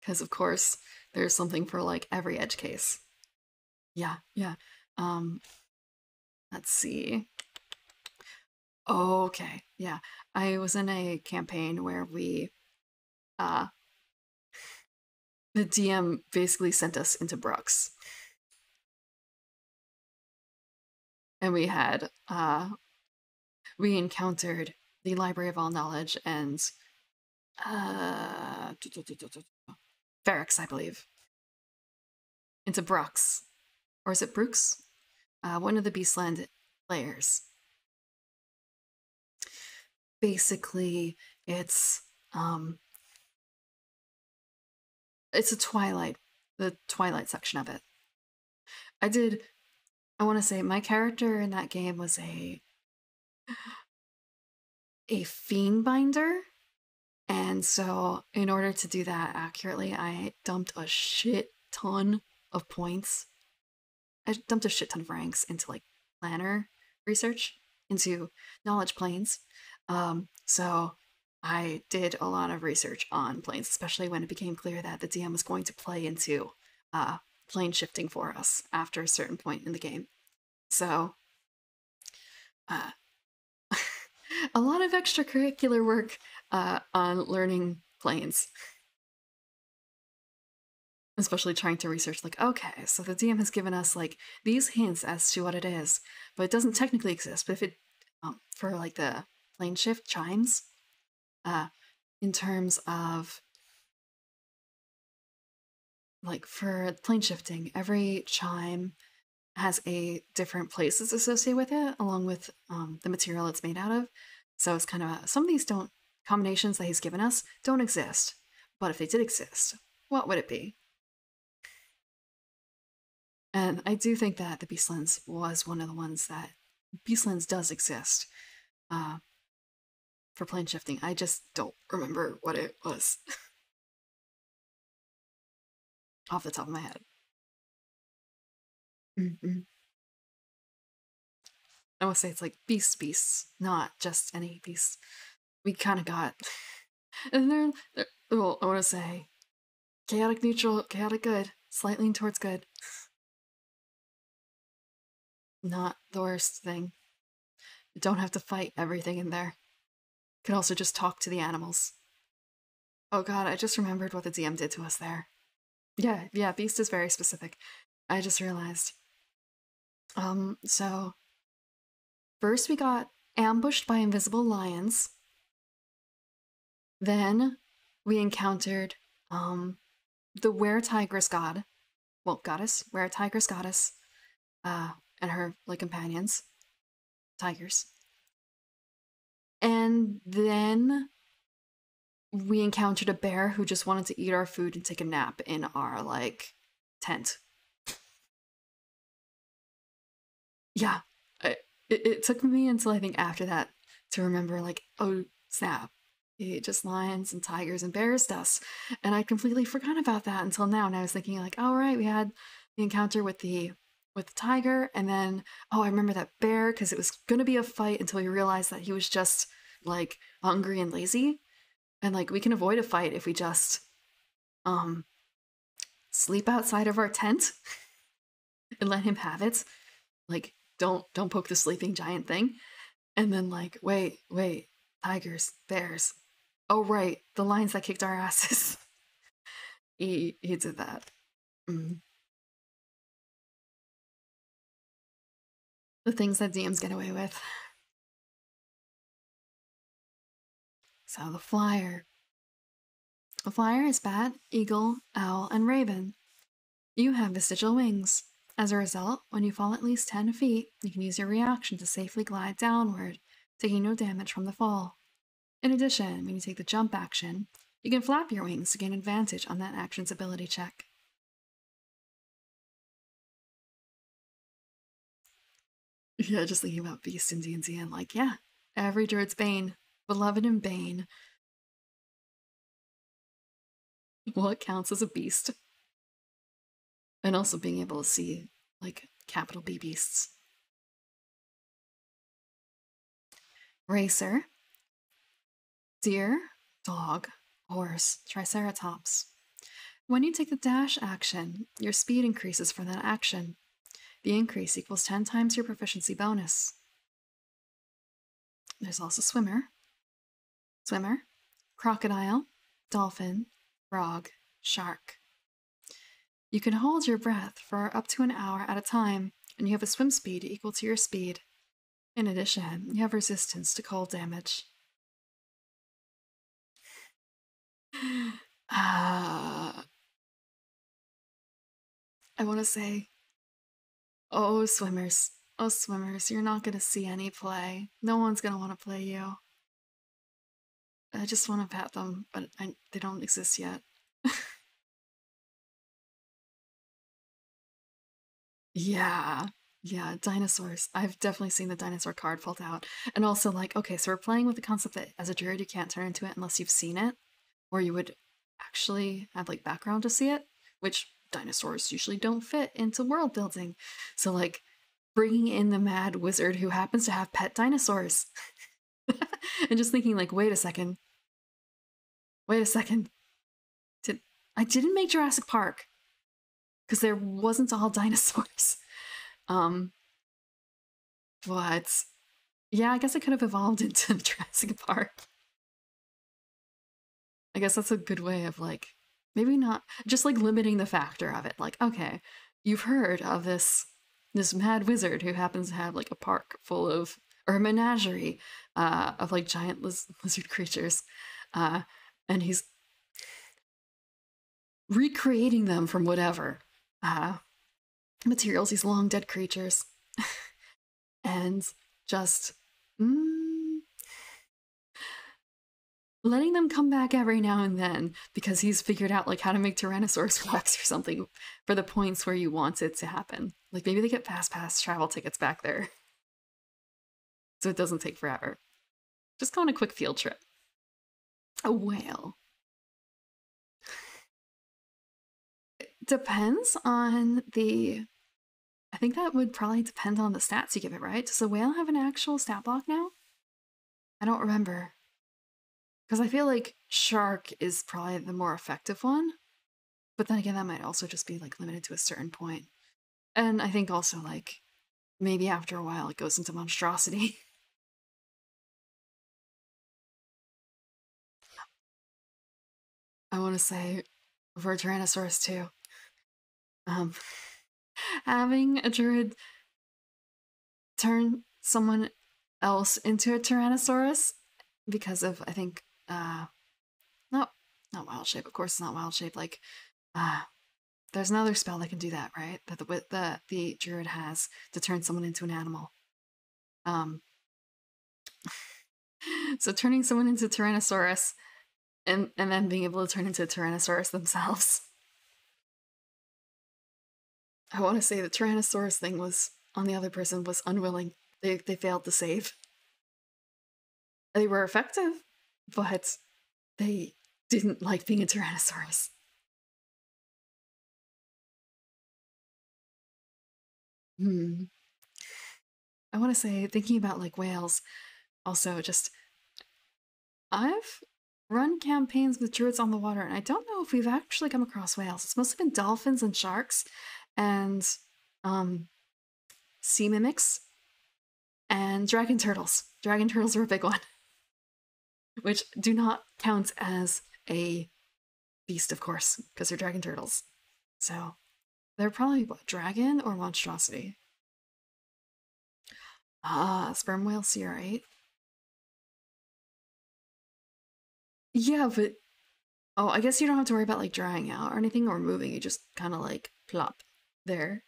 Because, of course, there's something for, like, every edge case. Yeah, yeah. Um, let's see. Okay, yeah. I was in a campaign where uh, the DM basically sent us into Brooks. And we encountered the Library of All Knowledge and, uh, Ferrex, I believe, into Brooks. Or is it Brooks? One of the Beastland layers. basically um it's a Twilight, the Twilight section of it. I want to say my character in that game was a fiendbinder, and so in order to do that accurately, I dumped a shit ton of points. I dumped a shit ton of ranks into like planner research, into knowledge planes. So I did a lot of research on planes, especially when it became clear that the DM was going to play into uh, plane shifting for us after a certain point in the game. So uh, a lot of extracurricular work on learning planes, especially trying to research like, okay, so the DM has given us like these hints as to what it is, but it doesn't technically exist. But if it for like the plane shift chimes, in terms of like for plane shifting, every chime has a different places associated with it, along with the material it's made out of. So it's kind of some of these don't combinations that he's given us don't exist, but if they did exist, what would it be? And I do think that the Beastlands was one of the ones that Beastlands does exist uh, for plane shifting. I just don't remember what it was off the top of my head. Mm-hmm. I would say it's like beasts, not just any beast. We kind of got, and well, I want to say chaotic neutral, chaotic good, slightly lean towards good. Not the worst thing. You don't have to fight everything in there. You can also just talk to the animals. Oh god, I just remembered what the DM did to us there. Yeah, beast is very specific. I just realized. So first we got ambushed by invisible lions. Then we encountered the were-tigress god, well, goddess, were-tigress goddess, and her like companions, tigers. And then we encountered a bear who just wanted to eat our food and take a nap in our like tent. Yeah, it took me until I think after that to remember like, oh snap, it just lions and tigers and bears does, and I completely forgot about that until now. And I was thinking like, all right, we had the encounter with the tiger, and then oh, I remember that bear because it was gonna be a fight until we realized that he was just like hungry and lazy, and like we can avoid a fight if we just um sleep outside of our tent and let him have it. Like don't poke the sleeping giant thing. And then like, wait, tigers, bears. Oh right, the lions that kicked our asses. He did that. Mm. The things that DMs get away with. So the flyer. The flyer is bat, eagle, owl, and raven. You have vestigial wings. As a result, when you fall at least 10 feet, you can use your reaction to safely glide downward, taking no damage from the fall. In addition, when you take the jump action, you can flap your wings to gain advantage on that action's ability check. Yeah, just thinking about Beast in D&D and like, yeah, every druid's bane, beloved and bane. What counts as a beast? And also being able to see like capital B beasts. Racer, deer, dog, horse, triceratops. When you take the dash action, your speed increases for that action. The increase equals 10 times your proficiency bonus. There's also swimmer, crocodile, dolphin, frog, shark. You can hold your breath for up to an hour at a time, and you have a swim speed equal to your speed. In addition, you have resistance to cold damage. I want to say, oh, swimmers. Oh, swimmers, you're not going to see any play. No one's going to want to play you. I just want to pat them, but they don't exist yet. Yeah. Yeah, dinosaurs. I've definitely seen the dinosaur card pulled out. And also, like, okay, so we're playing with the concept that as a druid, you can't turn into it unless you've seen it, or you would actually have, like, background to see it, which dinosaurs usually don't fit into world building. So, like, bringing in the mad wizard who happens to have pet dinosaurs. And just thinking, like, wait a second. Wait a second. I didn't make Jurassic Park because there wasn't all dinosaurs. Um, but yeah, I guess I could have evolved into Jurassic Park. I guess that's a good way of like maybe not just like limiting the factor of it. Like, okay, you've heard of this mad wizard who happens to have like a park full of or a menagerie of like giant lizard creatures, and he's recreating them from whatever materials, these long dead creatures, and just letting them come back every now and then because he's figured out like how to make Tyrannosaurus Rex or something for the points where you want it to happen. Like maybe they get fast pass travel tickets back there, so it doesn't take forever. Just go on a quick field trip. A whale. It depends on the. I think that would probably depend on the stats you give it, right? Does a whale have an actual stat block now? I don't remember. Because I feel like shark is probably the more effective one. But then again, that might also just be like limited to a certain point. And I think also like maybe after a while it goes into monstrosity. I want to say for Tyrannosaurus too. Um, having a druid turn someone else into a Tyrannosaurus because of I think not wild shape. Of course, it's not wild shape. Like there's another spell that can do that, right? That the druid has to turn someone into an animal. So turning someone into Tyrannosaurus and then being able to turn into a Tyrannosaurus themselves. I want to say the Tyrannosaurus thing was on the other person was unwilling. They failed to save. They were effective, but they didn't like being a Tyrannosaurus. I want to say, thinking about like whales, also just I've run campaigns with druids on the water, and I don't know if we've actually come across whales. It's mostly been dolphins and sharks, and sea mimics, and dragon turtles. Dragon turtles are a big one, which do not count as a beast, of course, because they're dragon turtles. So they're probably what, dragon or monstrosity? Ah, sperm whale CR8. Yeah, but oh, I guess you don't have to worry about like drying out or anything or moving. You just kind of like plop there.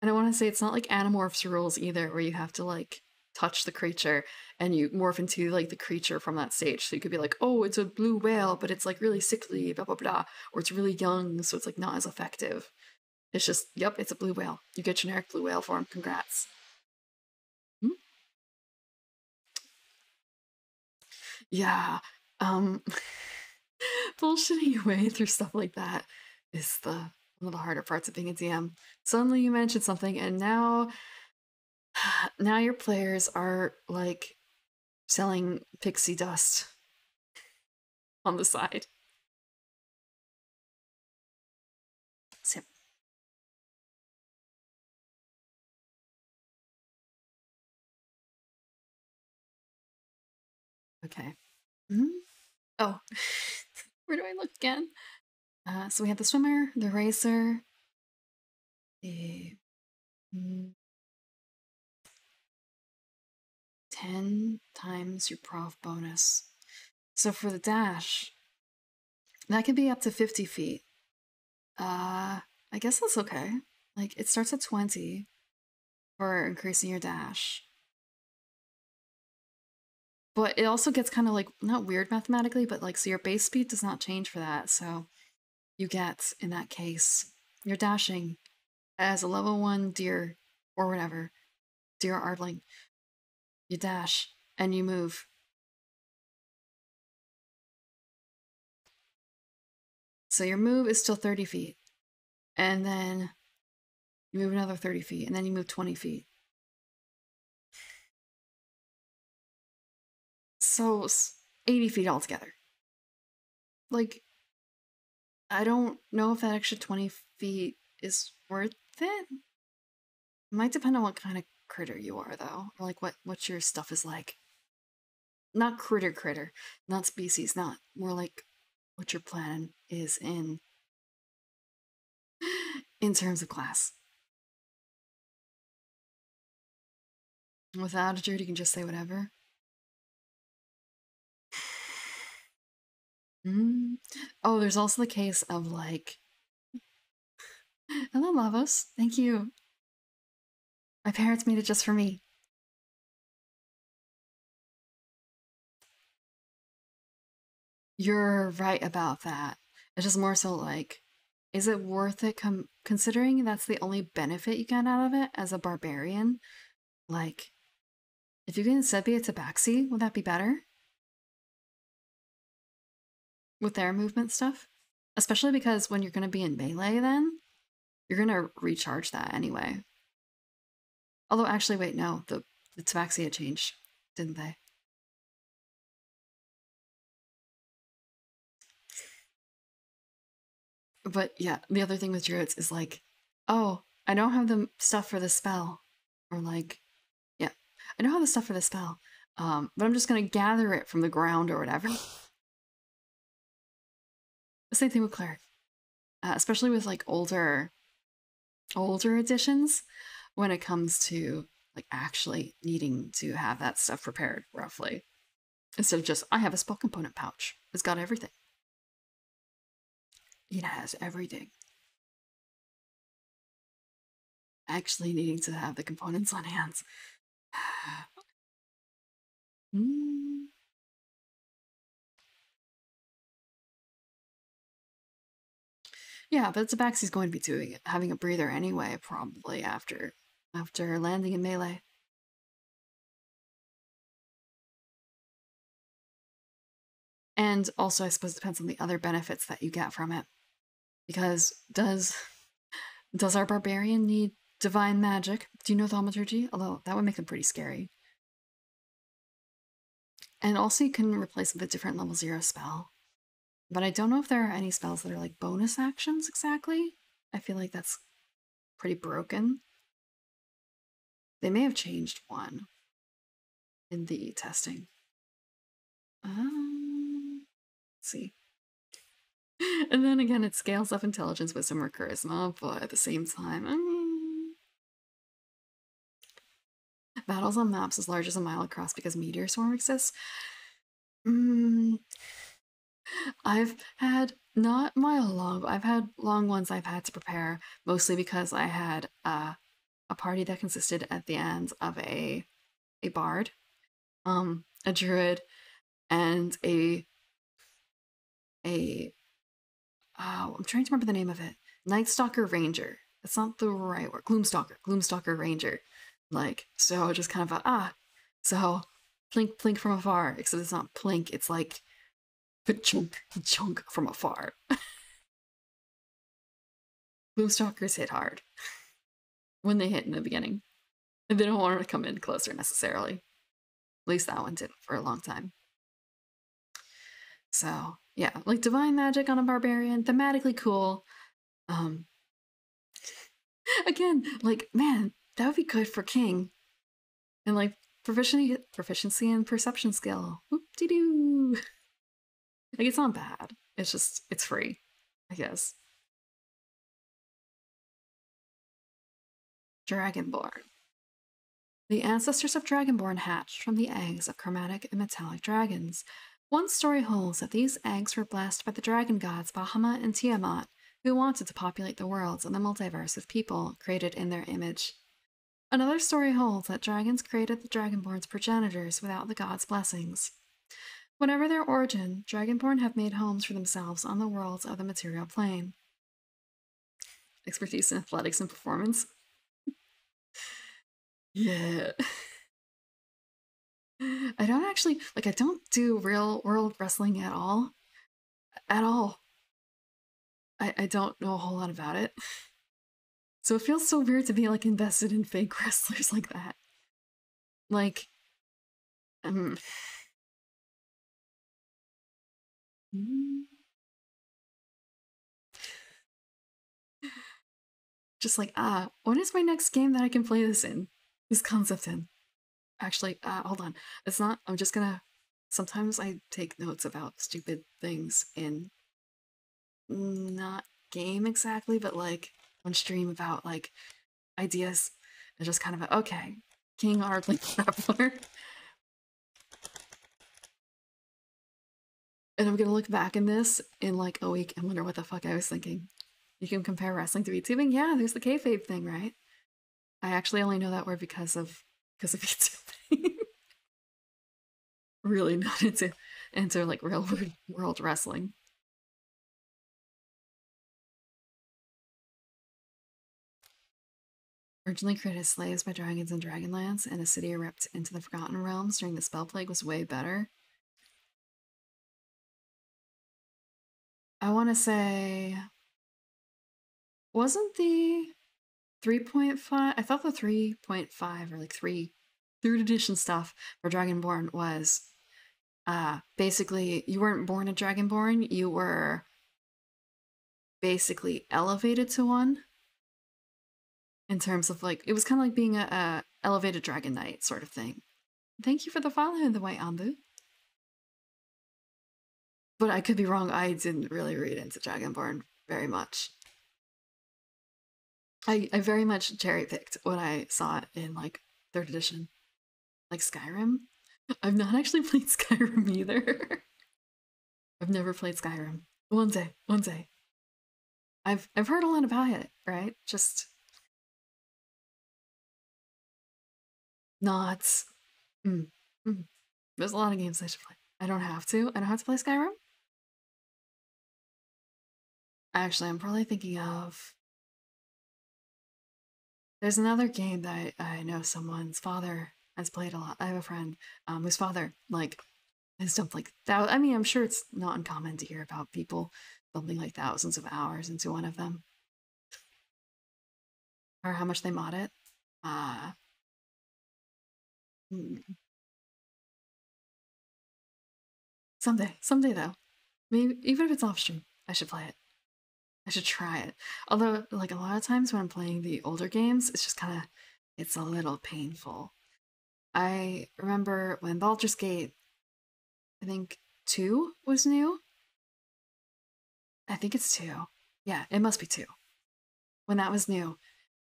And I want to say it's not like Animorphs rules either, where you have to like touch the creature and you morph into like the creature from that stage. So you could be like, oh, it's a blue whale, but it's like really sickly, blah blah blah, or it's really young, so it's like not as effective. It's just, yep, it's a blue whale. You get generic blue whale form. Congrats. Hmm? Yeah. Um, bullshitting your way through stuff like that is the one of the harder parts of being a DM. Suddenly you mentioned something, and now your players are like selling pixie dust on the side. So, okay. Mm-hmm. Oh, where do I look again? So we have the swimmer, the racer, the 10 times your prof bonus. So for the dash, that could be up to 50 feet. I guess that's okay. Like, it starts at 20. for increasing your dash. But it also gets kind of like, not weird mathematically, but like, so your base speed does not change for that. So you get, in that case, you're dashing as a level 1 deer or whatever, deer or Ardling. You dash and you move. So your move is still 30 feet. And then you move another 30 feet. And then you move 20 feet. So 80 feet altogether. Like, I don't know if that extra 20 feet is worth it. It might depend on what kind of critter you are, though. Or like what your stuff is like. Not critter, not species, not more like what your plan is in terms of class. Without a druid, you can just say whatever. Oh, there's also the case of like, hello, Lavos. Thank you. My parents made it just for me. You're right about that. It's just more so like, is it worth it considering that's the only benefit you get out of it as a barbarian? Like, if you can instead be a tabaxi, would that be better? With their movement stuff? Especially because when you're going to be in melee then, you're going to recharge that anyway. Although, actually, wait, no. The tabaxi had changed, didn't they? But yeah, the other thing with druids is like, oh, I don't have the stuff for the spell. Or like, yeah, I don't have the stuff for the spell. But I'm just going to gather it from the ground or whatever. The same thing with cleric. Especially with like older editions, when it comes to like actually needing to have that stuff prepared roughly. Instead of just, I have a spell component pouch. It's got everything. It has everything. Actually needing to have the components on hand. Yeah, but Tabaxi's going to be doing it, having a breather anyway, probably after landing in melee. And also, I suppose it depends on the other benefits that you get from it. Because does our barbarian need divine magic? Do you know thaumaturgy? Although that would make them pretty scary. And also, you can replace it with a different level 0 spell. But I don't know if there are any spells that are like bonus actions exactly. I feel like that's pretty broken. They may have changed one in the testing. Let's see. And then again, it scales up intelligence, wisdom, or charisma, but at the same time, battles on maps as large as a mile across because meteor swarm exists. I've had not mile long, but I've had long ones I've had to prepare, mostly because I had a party that consisted at the end of a bard, a druid, and I'm trying to remember the name of it. Night Stalker Ranger. That's not the right word. Gloomstalker Ranger. Like, so just kind of so plink plink from afar, except it's not plink, it's like chunk chunk from afar. Gloomstalkers hit hard when they hit in the beginning. And they don't want to come in closer necessarily. At least that one didn't for a long time. So, yeah, like divine magic on a barbarian, thematically cool. Again, like, man, that would be good for King. And like proficiency and perception skill. Whoop-de-doo. Like, it's not bad. It's just, it's free, I guess. Dragonborn. The ancestors of Dragonborn hatched from the eggs of chromatic and metallic dragons. One story holds that these eggs were blessed by the dragon gods Bahamut and Tiamat, who wanted to populate the worlds and the multiverse with people created in their image. Another story holds that dragons created the Dragonborn's progenitors without the gods' blessings. Whatever their origin, Dragonborn have made homes for themselves on the worlds of the material plane. Expertise in athletics and performance. Yeah. I don't actually, like, I don't do real world wrestling at all. At all. I don't know a whole lot about it. So it feels so weird to be, like, invested in fake wrestlers like that. Like, um, just like, what is my next game that I can play this concept in? Actually, hold on. It's not, I'm just gonna, sometimes I take notes about stupid things in not game exactly, but like on stream about like ideas. And just kind of, okay, King Ardley Grappler. And I'm gonna look back in this in like a week and wonder what the fuck I was thinking. You can compare wrestling to VTubing? Yeah, there's the kayfabe thing, right? I actually only know that word because of VTubing. Really not into like real world wrestling. Originally created as slaves by dragons in Dragonlance, and a city erupted into the Forgotten Realms during the Spell Plague was way better. I want to say, wasn't the 3.5? I thought the 3.5 or like 3rd edition stuff for Dragonborn was basically you weren't born a Dragonborn, you were basically elevated to one in terms of like, it was kind of like being a elevated Dragon Knight sort of thing. Thank you for the follow, the White Anbu. But I could be wrong. I didn't really read into Dragonborn very much. I very much cherry picked what I saw in like 3rd edition, like Skyrim. I've not actually played Skyrim either. I've never played Skyrim. One day, one day. I've heard a lot about it, right? Just not. Mm, mm. There's a lot of games I should play. I don't have to. I don't have to play Skyrim. Actually, I'm probably thinking of. There's another game that I know someone's father has played a lot. I have a friend whose father like has dumped like I mean, I'm sure it's not uncommon to hear about people dumping like thousands of hours into one of them, or how much they mod it. Uh, mm, someday though. Maybe even if it's off stream, I should play it. I should try it. Although, like a lot of times when I'm playing the older games, it's just kind of, it's a little painful. I remember when Baldur's Gate, I think 2 was new. I think it's 2. Yeah, it must be 2. When that was new.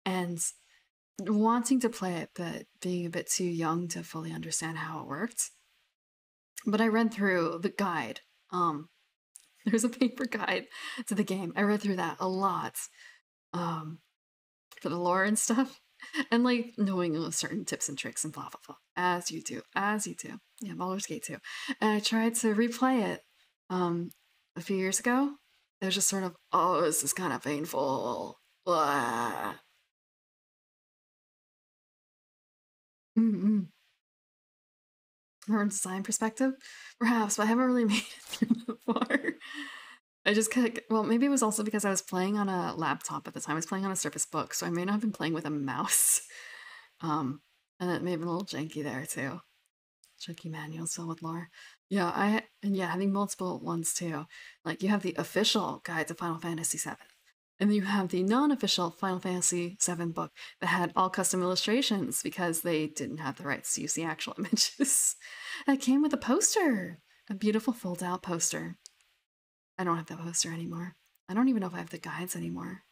And wanting to play it, but being a bit too young to fully understand how it worked. But I read through the guide. There's a paper guide to the game. I read through that a lot. For the lore and stuff. And like knowing certain tips and tricks and blah blah blah. As you do. As you do. Yeah, Baldur's Gate 2. And I tried to replay it a few years ago. It was just sort of, oh, this is kind of painful. Blah. Mm-hmm. From a design perspective, perhaps, but I haven't really made it through that far. I just kind of, well, maybe it was also because I was playing on a laptop at the time. I was playing on a Surface Book, so I may not have been playing with a mouse. And it may have been a little janky there too. Janky manuals filled with lore. Yeah, having multiple ones too. Like you have the official guide to Final Fantasy VII, and then you have the non-official Final Fantasy VII book that had all custom illustrations because they didn't have the rights to use the actual images. That came with a poster, a beautiful fold-out poster. I don't have that poster anymore. I don't even know if I have the guides anymore.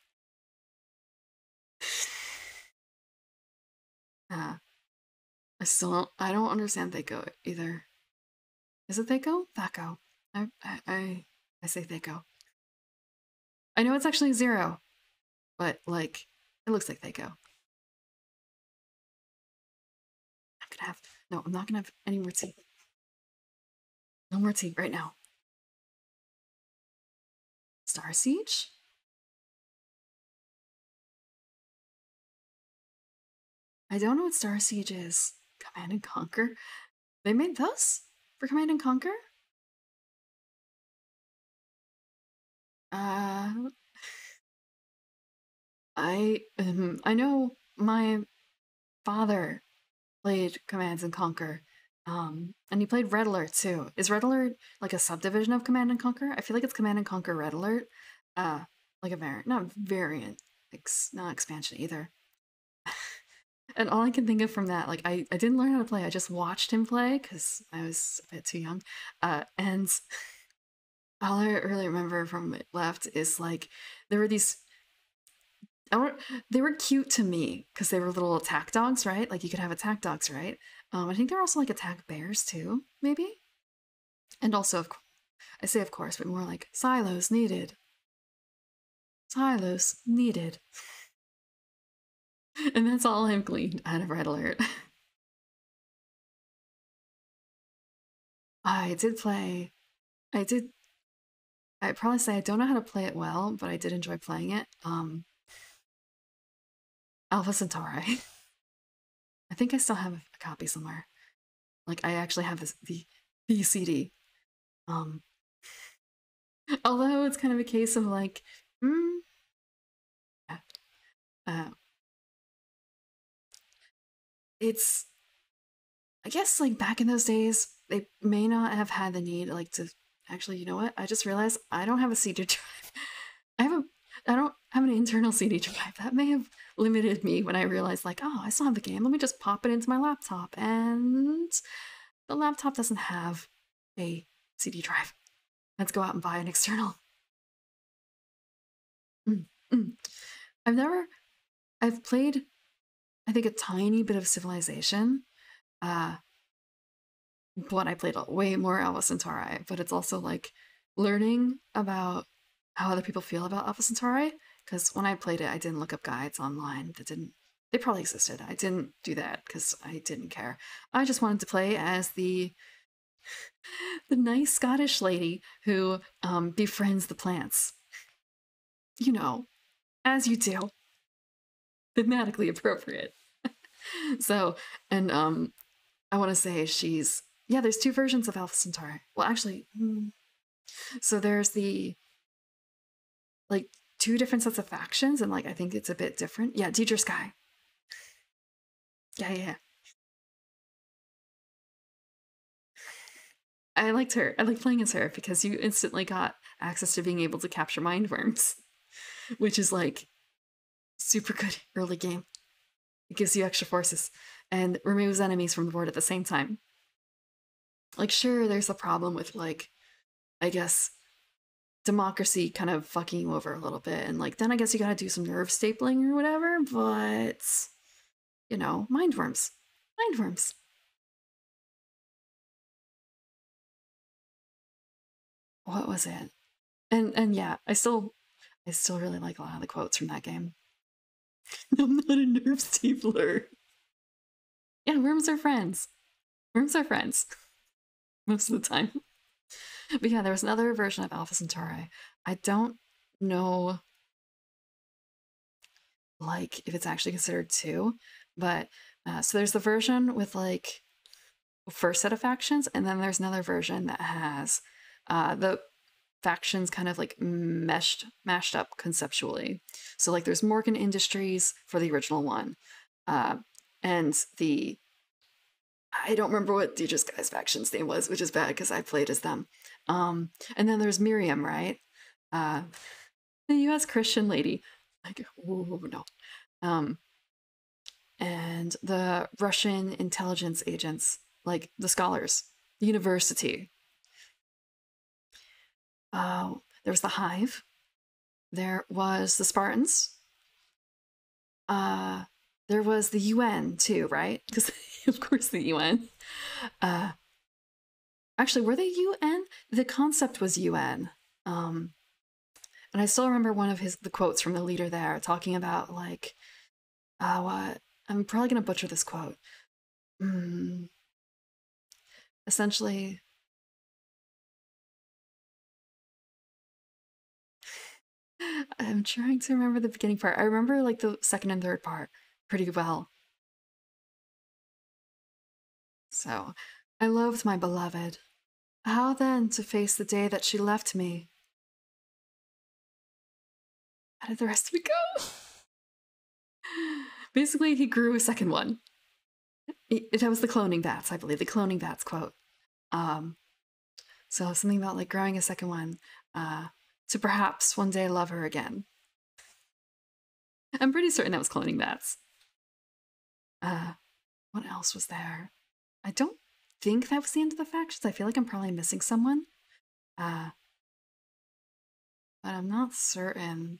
I don't understand Thaco either. Is it Thaco? Thaco. I say Thaco. I know it's actually 0, but like, it looks like Thaco. gonna have. No, I'm not gonna have any more tea. No more tea right now. Star Siege? I don't know what Star Siege is. Command and Conquer? They made those for Command and Conquer? I know my father played Command and Conquer. And he played Red Alert too. Is Red Alert like a subdivision of Command and Conquer? I feel like it's Command and Conquer Red Alert. Like a variant, not variant, not expansion either. And all I can think of from that, like I didn't learn how to play. I just watched him play because I was a bit too young. And all I really remember from it left is like there were these. They were cute to me because they were little attack dogs, right? Like you could have attack dogs, right? I think they're also like attack bears too, maybe. And also, I say of course, but more like silos needed. Silos needed. And that's all I've gleaned out of Red Alert. I did play. I'd probably say I don't know how to play it well, but I did enjoy playing it. Alpha Centauri. I think I still have a copy somewhere. Like I actually have the CD. Although it's kind of a case of like, it's, I guess like back in those days, they may not have had the need like to actually, you know what? I just realized I don't have a CD drive. I don't have an internal CD drive. That may have limited me when I realized like, oh, I still have the game. Let me just pop it into my laptop. And the laptop doesn't have a CD drive. Let's go out and buy an external. I've played, I think, a tiny bit of Civilization. But I played way more Alpha Centauri, but it's also like learning about how other people feel about Alpha Centauri. Because when I played it, I didn't look up guides online they probably existed. I didn't do that because I didn't care. I just wanted to play as the nice Scottish lady who befriends the plants. You know, as you do. Thematically appropriate. So, and I want to say there's two versions of Alpha Centauri. Well, actually, so there's the like two different sets of factions, and like I think it's a bit different. Yeah, Deidre Sky. Yeah. I liked her. I like playing as her because you instantly got access to being able to capture mind worms, which is like super good early game. It gives you extra forces and removes enemies from the board at the same time. Like, sure, there's a problem with like, I guess, democracy kind of fucking you over a little bit, and like then I guess you gotta do some nerve stapling or whatever, but you know, mind worms. What was it? And yeah, I still really like a lot of the quotes from that game. I'm not a nerve stapler. Yeah, worms are friends. Worms are friends. Most of the time. But yeah, there was another version of Alpha Centauri. I don't know like if it's actually considered two, but so there's the version with like first set of factions, and then there's another version that has the factions kind of like mashed up conceptually. So like there's Morgan Industries for the original one, and I don't remember what Deidre Sky's faction's name was, which is bad because I played as them. And then there's Miriam, right? The U.S. Christian lady. Like, oh no. And the Russian intelligence agents, like the scholars, the university. There was the Hive. There was the Spartans. There was the UN too, right? Because of course the UN. Actually, were they UN? The concept was UN. And I still remember one of the quotes from the leader there talking about like, what? I'm probably gonna butcher this quote. Mm, essentially, I'm trying to remember the beginning part. I remember like the second and third part pretty well. So, I loved my beloved. How then to face the day that she left me? How did the rest of it go? Basically, he grew a second one. That was the cloning bats, I believe, the cloning bats quote. Um, so something about like growing a second one uh, to perhaps one day love her again. I'm pretty certain that was cloning bats. Uh, what else was there? I don't think that was the end of the factions. I feel like I'm probably missing someone. Uh, but I'm not certain.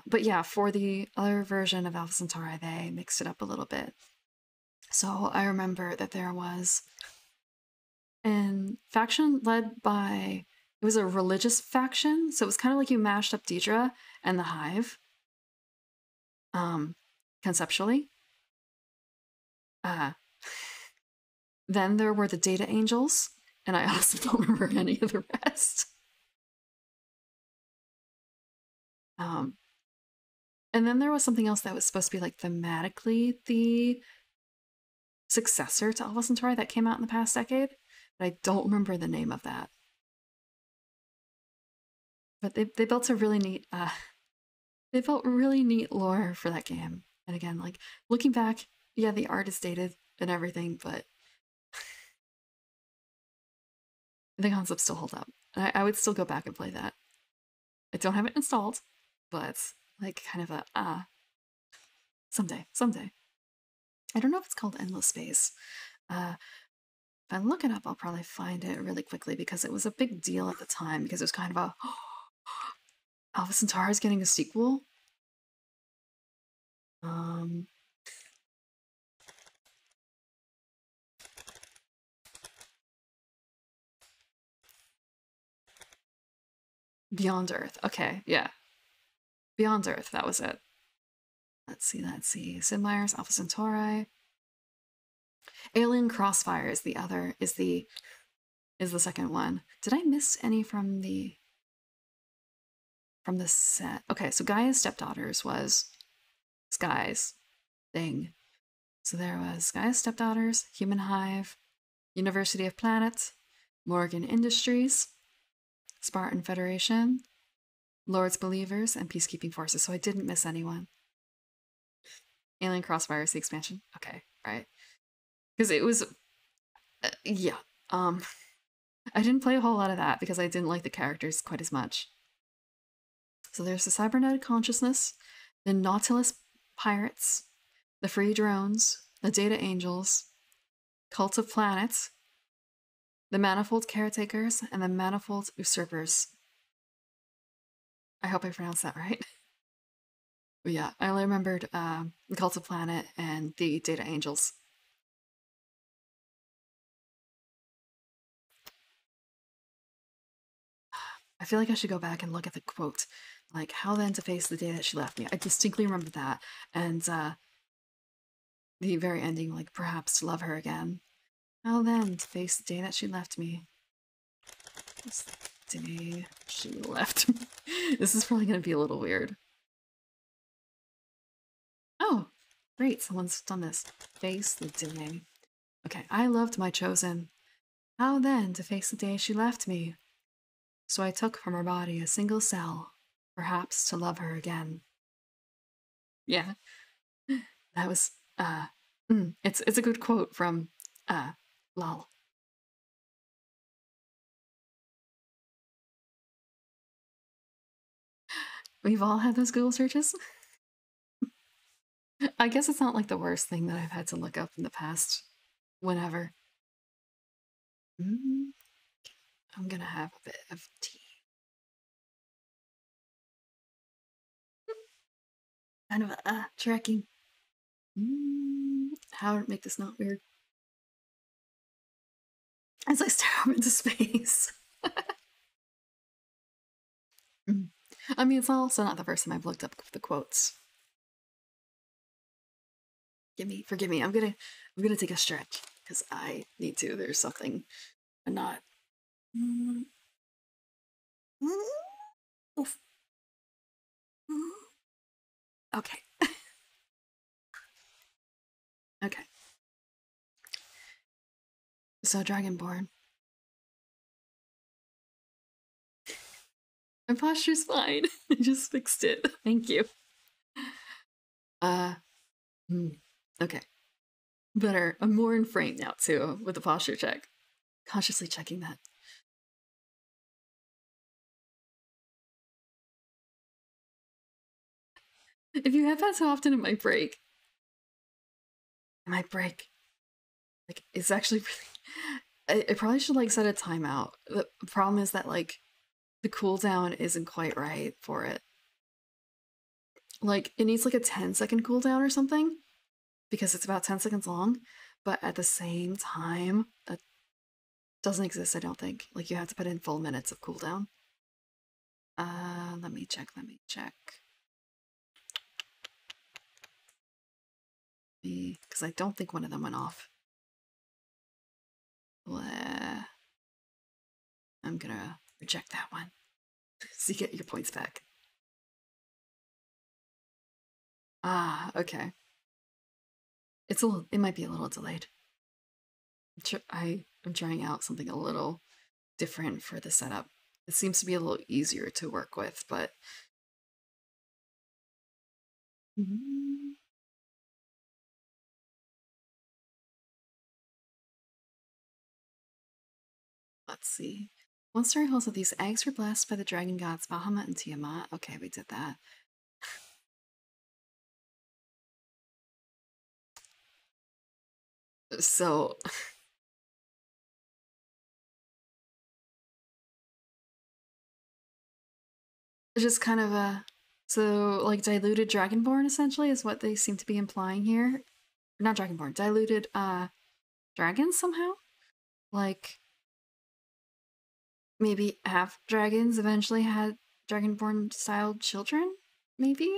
But yeah, for the other version of Alpha Centauri, they mixed it up a little bit. So I remember that there was an faction led by, it was a religious faction. So it was kind of like you mashed up Deidre and the Hive, conceptually. Then there were the Data Angels, and I also don't remember any of the rest. And then there was something else that was supposed to be like thematically the successor to Alpha Centauri that came out in the past decade, but I don't remember the name of that. But they built a really neat they built really neat lore for that game. And again, like looking back, yeah, the art is dated and everything, but the concepts still hold up. I would still go back and play that. I don't have it installed, but like kind of a someday. I don't know if it's called Endless Space. If I look it up, I'll probably find it really quickly because it was a big deal at the time because it was kind of a Alpha Centauri is getting a sequel. Beyond Earth. Okay, yeah. Beyond Earth, that was it. Let's see. Sid Meier's Alpha Centauri. Alien Crossfire is the other, is the second one. Did I miss any from the set? Okay, so Gaia's Stepdaughters was Sky's thing. So there was Gaia's Stepdaughters, Human Hive, University of Planet, Morgan Industries, Spartan Federation, Lord's Believers, and Peacekeeping Forces. So I didn't miss anyone. Alien Crossfire is the expansion. Okay, right. Because it was, yeah. I didn't play a whole lot of that because I didn't like the characters quite as much. So there's the Cybernetic Consciousness, the Nautilus Pirates, the Free Drones, the Data Angels, Cult of Planets, the Manifold Caretakers, and the Manifold Usurpers. I hope I pronounced that right. But yeah, I only remembered the Cult of Planet and the Data Angels. I feel like I should go back and look at the quote. Like, how then to face the day that she left me. I distinctly remember that. And the very ending, like, perhaps to love her again. How then to face the day that she left me. This day she left me. This is probably going to be a little weird. Oh, great. Someone's done this. Face the day. Okay, I loved my chosen. How then to face the day she left me? So I took from her body a single cell, perhaps to love her again. Yeah, that was it's a good quote from Lal. We've all had those Google searches. I guess it's not like the worst thing that I've had to look up in the past whenever. I'm gonna have a bit of tea. Kind of tracking. How to make this not weird? As I stare up into space. I mean, it's also not the first time I've looked up the quotes. Forgive me. I'm gonna take a stretch because I need to. There's something I'm not. Oof. Okay. Okay. So Dragonborn. My posture's fine. I just fixed it. Thank you. Uh, okay. Better. I'm more in frame now too with the posture check. Consciously checking that. If you have that so often, it might break. It might break. Like, it's actually really. I probably should like set a timeout. The problem is that like the cooldown isn't quite right for it. Like, it needs like a 10-second cooldown or something because it's about 10 seconds long, but at the same time, that doesn't exist, I don't think. Like, you have to put in full minutes of cooldown. Let me check. Because I don't think one of them went off. Bleh. I'm gonna reject that one. So you get your points back. Ah, okay. It might be a little delayed. I'm trying out something a little different for the setup. It seems to be a little easier to work with, but let's see. One story holds that these eggs were blessed by the dragon gods Bahamut and Tiamat. Okay, we did that. So just kind of a like diluted dragonborn essentially is what they seem to be implying here. Not dragonborn, diluted dragons somehow. Like maybe half dragons eventually had dragonborn style children, maybe?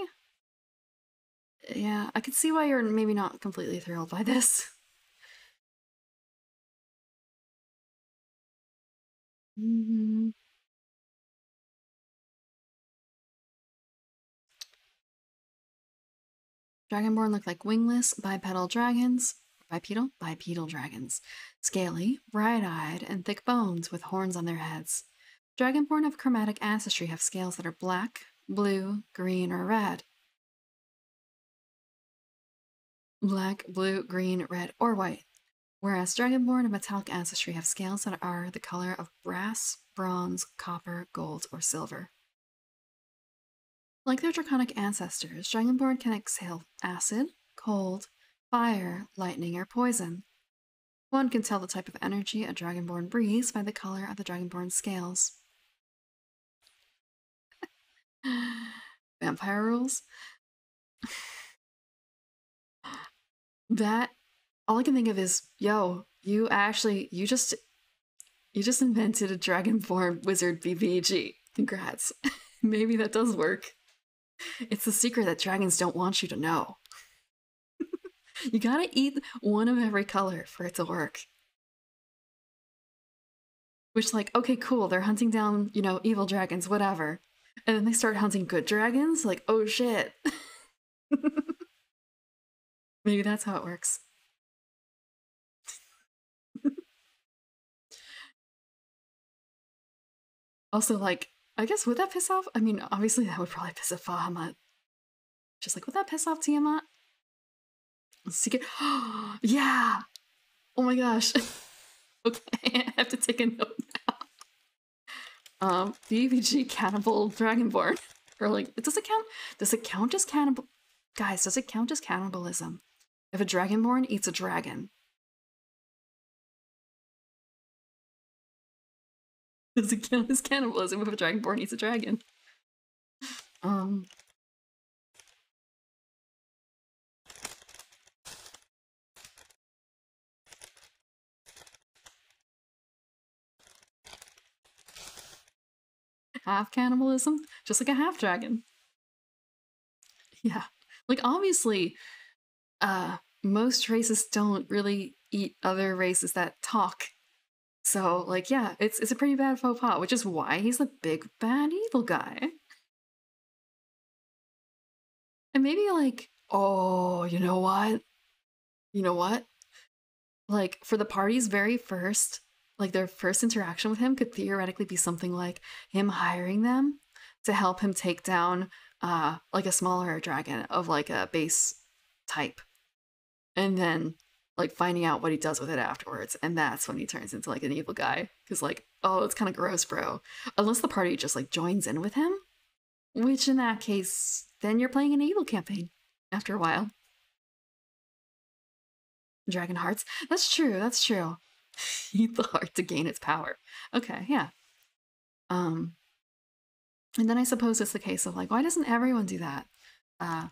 Yeah, I could see why you're maybe not completely thrilled by this. Dragonborn look like wingless, bipedal dragons. Bipedal dragons. Scaly, bright-eyed, and thick bones with horns on their heads. Dragonborn of chromatic ancestry have scales that are black, blue, green, or red. Black, blue, green, red, or white. Whereas Dragonborn of metallic ancestry have scales that are the color of brass, bronze, copper, gold, or silver. Like their draconic ancestors, Dragonborn can exhale acid, cold, fire, lightning, or poison. One can tell the type of energy a Dragonborn breathes by the color of the Dragonborn scales. Vampire rules? That, all I can think of is, yo, you just invented a Dragonborn wizard BBG. Congrats. Maybe that does work. It's a secret that dragons don't want you to know. You gotta eat one of every color for it to work. Which, like, okay, cool, they're hunting down, evil dragons, whatever. And then they start hunting good dragons, like, oh shit. Maybe that's how it works. Also, like, I guess would that piss off? I mean, obviously that would probably piss off Bahamut. Just like, would that piss off Tiamat? Secret. Yeah! Oh my gosh. Okay, I have to take a note now. BVG Cannibal Dragonborn. Or like, does it count as cannibal? Guys, does it count as cannibalism if a Dragonborn eats a dragon? Does it count as cannibalism if a Dragonborn eats a dragon? Half cannibalism? Just like a half dragon. Yeah. Like, obviously, most races don't really eat other races that talk. So, like, yeah, it's a pretty bad faux pas, which is why he's the big bad evil guy. And maybe like, oh, you know what? You know what? Like, for the party's very first, like their first interaction with him could theoretically be something like him hiring them to help him take down like a smaller dragon of like a base type. And then like finding out what he does with it afterwards, and that's when he turns into like an evil guy. Cause like, oh, it's kind of gross, bro. Unless the party just like joins in with him, which in that case, then you're playing an evil campaign after a while. Dragon hearts. That's true. That's true. Eat the heart to gain its power. Okay, yeah. And then I suppose it's the case of like, why doesn't everyone do that? But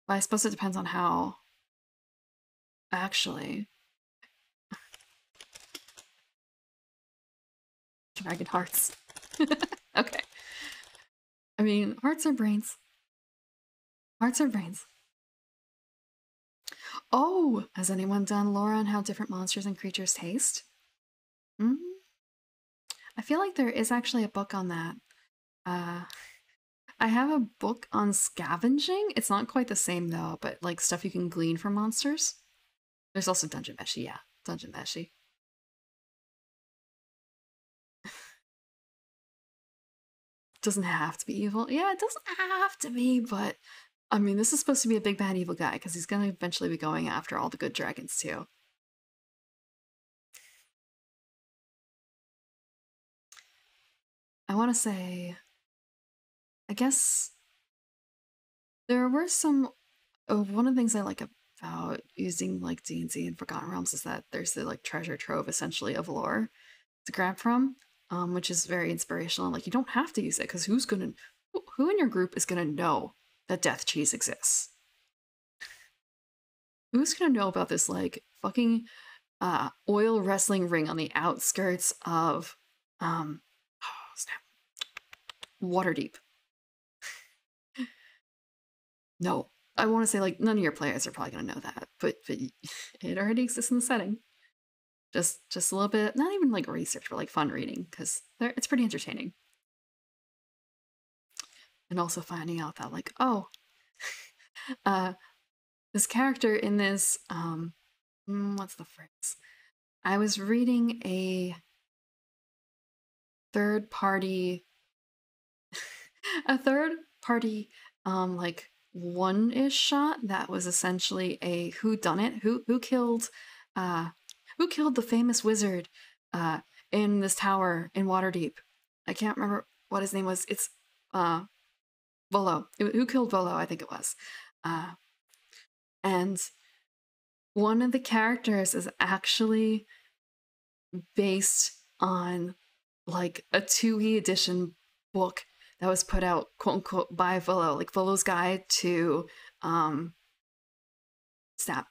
I suppose it depends on how. Actually, dragon hearts. Okay. I mean, hearts are brains. Hearts are brains. Oh, has anyone done lore on how different monsters and creatures taste? Mm -hmm. I feel like there is actually a book on that. I have a book on scavenging. It's not quite the same though, but like stuff you can glean from monsters. There's also Dungeon Meshi, yeah. Dungeon Meshi. Doesn't have to be evil. Yeah, it doesn't have to be, but I mean, this is supposed to be a big bad evil guy because he's going to eventually be going after all the good dragons too. I want to say, I guess there were some. One of the things I like about using like D&D and Forgotten Realms is that there's the like treasure trove essentially of lore to grab from, which is very inspirational. Like you don't have to use it because who in your group is gonna know that death cheese exists? Who's gonna know about this like fucking oil wrestling ring on the outskirts of oh snap, Waterdeep? No, I want to say like none of your players are probably gonna know that, but it already exists in the setting. Just a little bit, not even like research, but like fun reading because it's pretty entertaining. And also finding out that like, oh, this character in this what's the phrase? I was reading a third party like one-ish shot that was essentially a whodunit, who killed the famous wizard in this tower in Waterdeep. I can't remember what his name was. It's Volo. Who killed Volo, I think it was. And one of the characters is actually based on like a 2e edition book that was put out quote unquote by Volo, like Volo's Guide to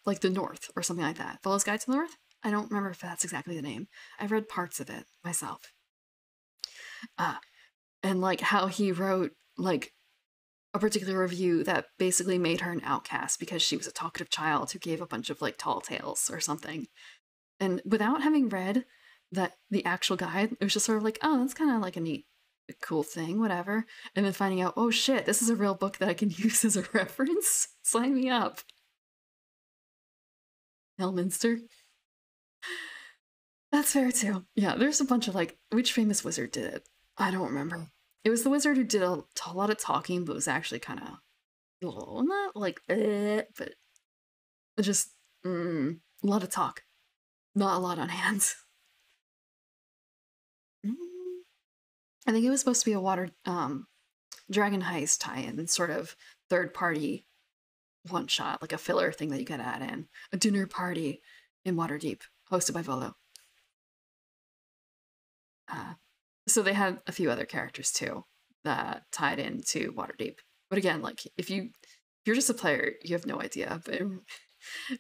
like the North or something like that. Volo's Guide to the North? I don't remember if that's exactly the name. I've read parts of it myself. And like how he wrote like a particular review that basically made her an outcast because she was a talkative child who gave a bunch of like tall tales or something. And without having read the actual guide, it was just sort of like, oh, that's kind of like a neat, cool thing, whatever. And then finding out, oh shit, this is a real book that I can use as a reference. Sign me up. Elminster. That's fair too. Yeah, there's a bunch of like, which famous wizard did it? I don't remember. It was the wizard who did a lot of talking, but was actually kind of not like, but just a lot of talk, not a lot on hands. I think it was supposed to be a Dragon Heist tie-in, sort of third-party one-shot, like a filler thing that you could add in. A dinner party in Waterdeep, hosted by Volo. So they had a few other characters too that tied into Waterdeep. But again, like if you're just a player, you have no idea. But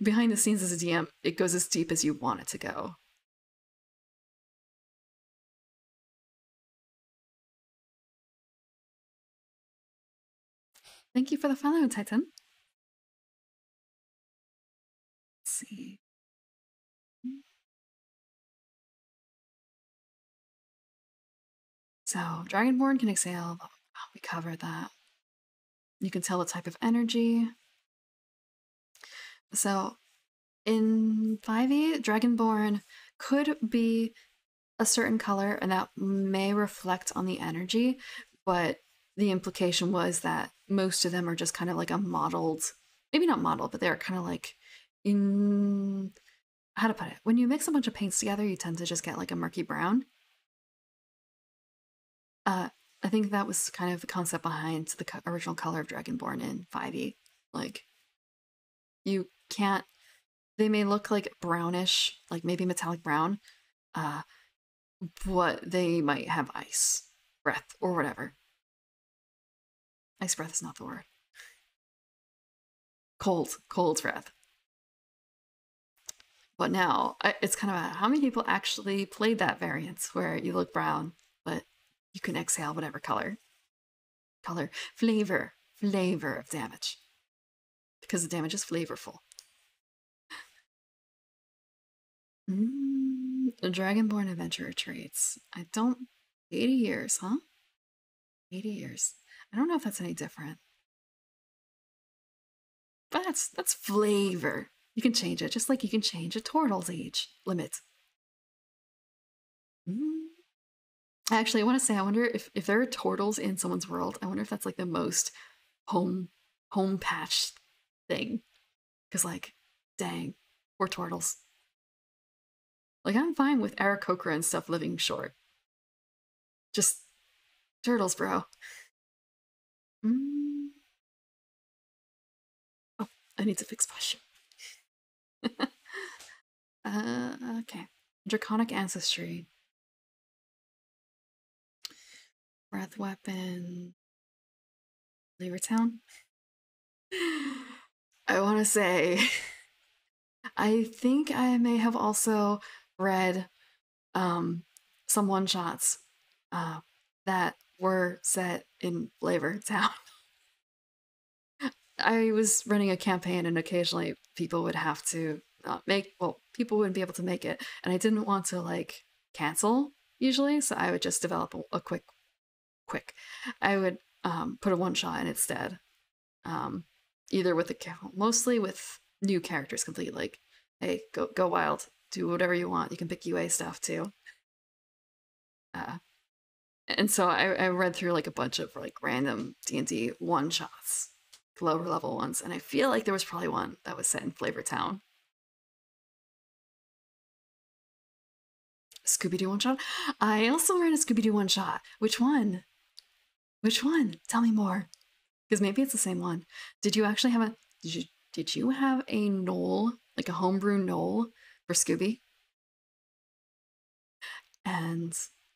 behind the scenes as a DM, it goes as deep as you want it to go. Thank you for the follow, Titan. So, Dragonborn can exhale. We covered that. You can tell the type of energy. So, in 5e, Dragonborn could be a certain color, and that may reflect on the energy, but the implication was that most of them are just kind of like a modeled, maybe not modeled, but they're kind of like in, how to put it? When you mix a bunch of paints together, you tend to just get like a murky brown. I think that was kind of the concept behind the original color of Dragonborn in 5e. Like, you can't, they may look like brownish, like maybe metallic brown, but they might have ice breath or whatever. Ice breath is not the word. Cold breath. But now, it's kind of how many people actually played that variant where you look brown, but you can exhale whatever color, flavor of damage. Because the damage is flavorful. The Dragonborn Adventurer traits. 80 years, huh? 80 years. I don't know if that's any different. But that's flavor. You can change it, just like you can change a turtle's age limit. Actually, I want to say, I wonder if there are turtles in someone's world. I wonder if that's like the most home patch thing. Because, like, dang, poor turtles. Like, I'm fine with Aarakocra and stuff living short. Just turtles, bro. Oh, I need to fix posture. Okay. Draconic Ancestry. Breath Weapon. Flavortown. I want to say, I think I may have also read some one-shots that were set in Flavortown. I was running a campaign, and occasionally people would have to people wouldn't be able to make it, and I didn't want to like cancel usually, so I would just develop a quick. I would put a one-shot in instead, either with mostly with new characters complete, like, hey, go wild, do whatever you want. You can pick UA stuff too. And so I read through like a bunch of like random D&D one-shots, lower level ones, and I feel like there was probably one that was set in Flavortown. Scooby-Doo one-shot? I also read a Scooby-Doo one-shot. Which one? Tell me more. Because maybe it's the same one. Did you actually have did you have a Knoll, like a homebrew Knoll for Scooby?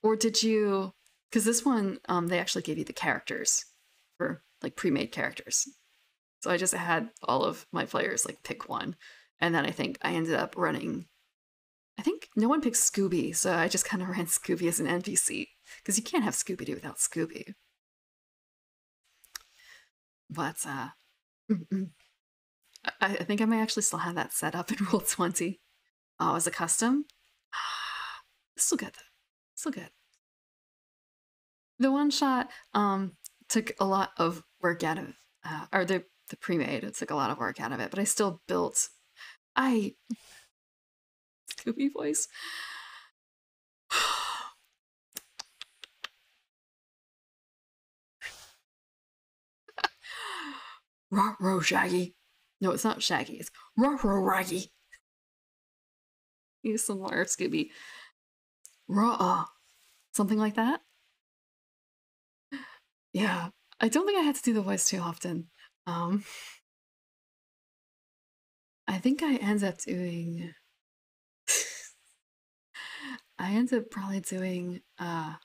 Or did you, because this one, they actually gave you the characters for like pre-made characters. So I just had all of my players like pick one. And then I think I ended up running, I think no one picked Scooby, so I just kind of ran Scooby as an NPC. Because you can't have Scooby-Doo without Scooby. But I think I may actually still have that set up in Roll20. Oh, as a custom? Still good though. Still good. The one shot took a lot of work out of or the pre-made, it took a lot of work out of it, but I still built Scooby voice. Ruh-roh, Shaggy. No, it's not Shaggy, it's Ruh-roh, Raggy. Use some more Scooby. Ruh-uh. Something like that? Yeah. I don't think I had to do the voice too often. I think I ended up doing I ended up probably doing let's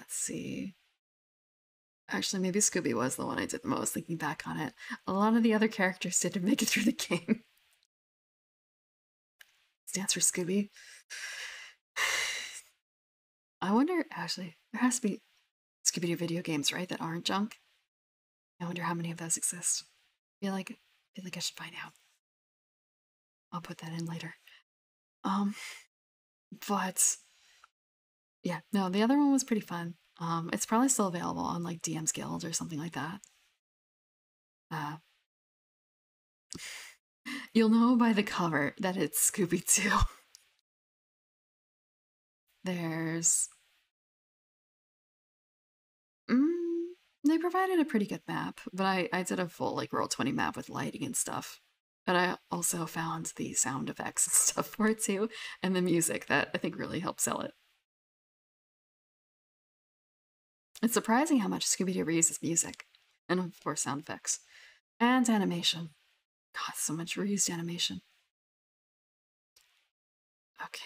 see. Actually, maybe Scooby was the one I did the most, thinking back on it. A lot of the other characters didn't make it through the game. Stands for Scooby. I wonder, actually, there has to be Scooby-Doo video games, right, that aren't junk? I wonder how many of those exist. I feel like I should find out. I'll put that in later. But Yeah, no, the other one was pretty fun. It's probably still available on like DM's Guild or something like that. Uh, you'll know by the cover that it's Scooby-Doo. There's mm, they provided a pretty good map, but I did a full like Roll20 map with lighting and stuff. And I also found the sound effects and stuff for it too, and the music that I think really helped sell it. It's surprising how much Scooby-Doo reuses music, and of course sound effects. And animation. God, so much reused animation. Okay.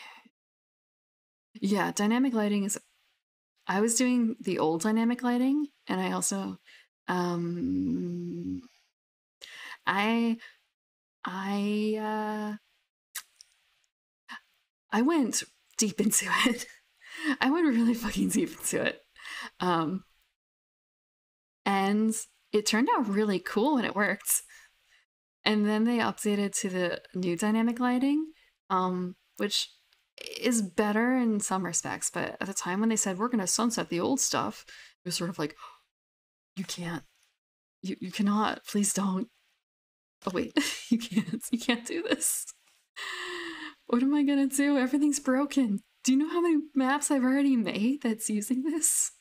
Yeah, dynamic lighting is I was doing the old dynamic lighting, and I also um I I I went deep into it. I went really fucking deep into it. Um and it turned out really cool when it worked. And then they updated to the new dynamic lighting, which is better in some respects. But at the time when they said we're going to sunset the old stuff, it was sort of like, you can't, you cannot, please don't. Oh wait, you can't do this. What am I gonna do? Everything's broken. Do you know how many maps I've already made that's using this?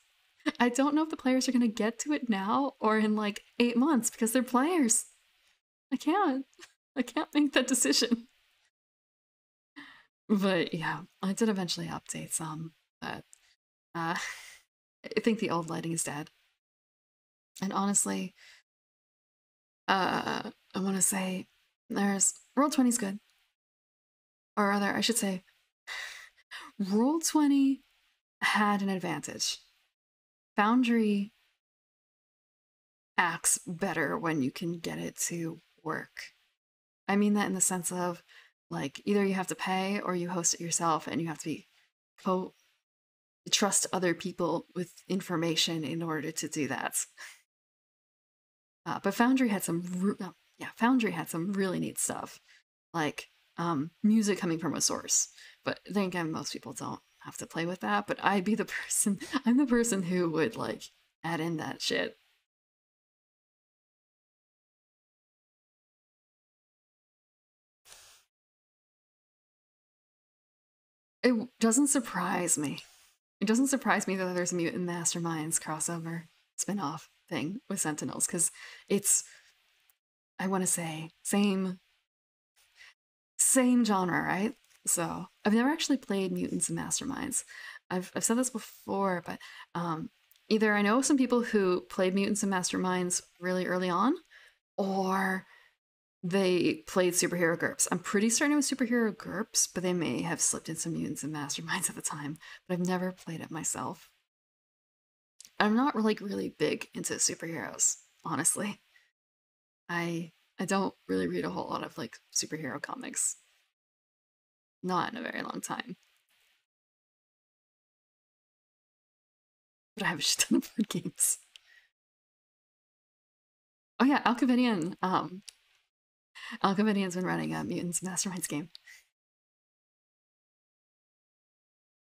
I don't know if the players are gonna get to it now or in like 8 months because they're players. I can't. I can't make that decision. But yeah, I did eventually update some, but I think the old lighting is dead. And honestly, I want to say there's Roll20 is good, or rather, I should say, Roll20 had an advantage. Foundry acts better when you can get it to work. I mean that in the sense of like either you have to pay or you host it yourself, and you have to be trust other people with information in order to do that. But Foundry had some, Foundry had some really neat stuff, like music coming from a source. But then again, most people don't have to play with that. But I'd be the person. I'm the person who would like add in that shit. It doesn't surprise me. It doesn't surprise me that there's a Mutant Masterminds crossover spin-off thing with Sentinels, because it's, I want to say, same genre, right? So I've never actually played Mutants and Masterminds. I've said this before, but either I know some people who played Mutants and Masterminds really early on, or they played Superhero GURPS. I'm pretty certain it was Superhero GURPS, but they may have slipped in some Mutants and Masterminds at the time. But I've never played it myself. I'm not really big into superheroes, honestly. I don't really read a whole lot of like superhero comics. Not in a very long time. But I have a shit ton of board games. Oh yeah, Alcavinian's been running a Mutants Masterminds game.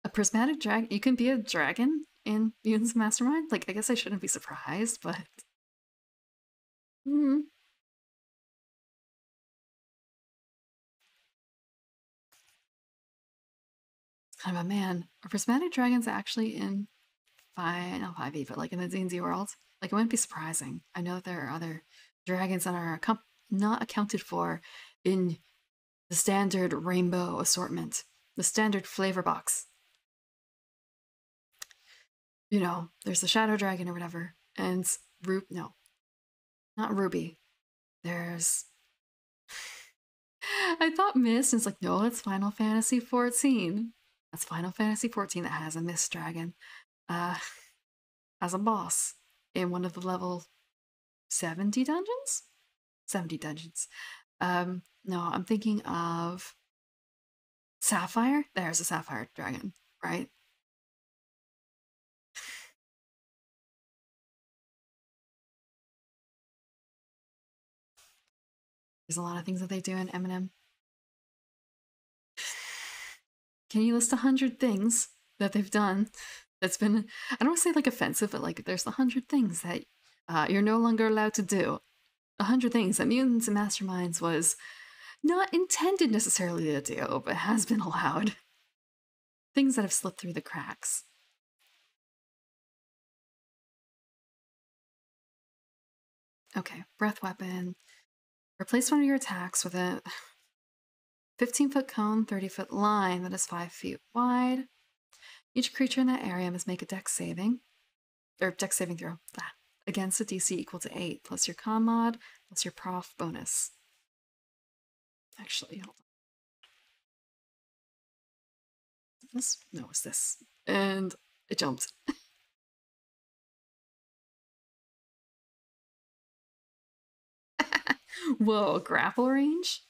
A prismatic dragon. You can be a dragon in Mutants Mastermind. Like, I guess I shouldn't be surprised, but mm. It's kind of a man. A prismatic dragon's actually in not 5e, but like in the D&D world. Like, it wouldn't be surprising. I know there are other dragons that are not accounted for in the standard rainbow assortment, the standard flavor box. You know, there's the shadow dragon or whatever, and no, not Ruby. There's I thought Mist, and it's like, no, that's Final Fantasy 14. That's Final Fantasy 14 that has a Mist dragon as a boss in one of the level 70 dungeons? 70 dungeons. No, I'm thinking of Sapphire. There's a Sapphire dragon, right? There's a lot of things that they do in Eminem. Can you list 100 things that they've done that's been, I don't want to say like offensive, but like there's 100 things that you're no longer allowed to do. 100 things that Mutants and Masterminds was not intended necessarily to do, but has been allowed. Things that have slipped through the cracks. Okay, breath weapon. Replace one of your attacks with a 15-foot cone, 30-foot line that is 5 feet wide. Each creature in that area must make a dex saving throw against a DC equal to 8, plus your con mod, plus your prof bonus. Actually, hold on. No, it's this. And it jumped. Whoa, grapple range?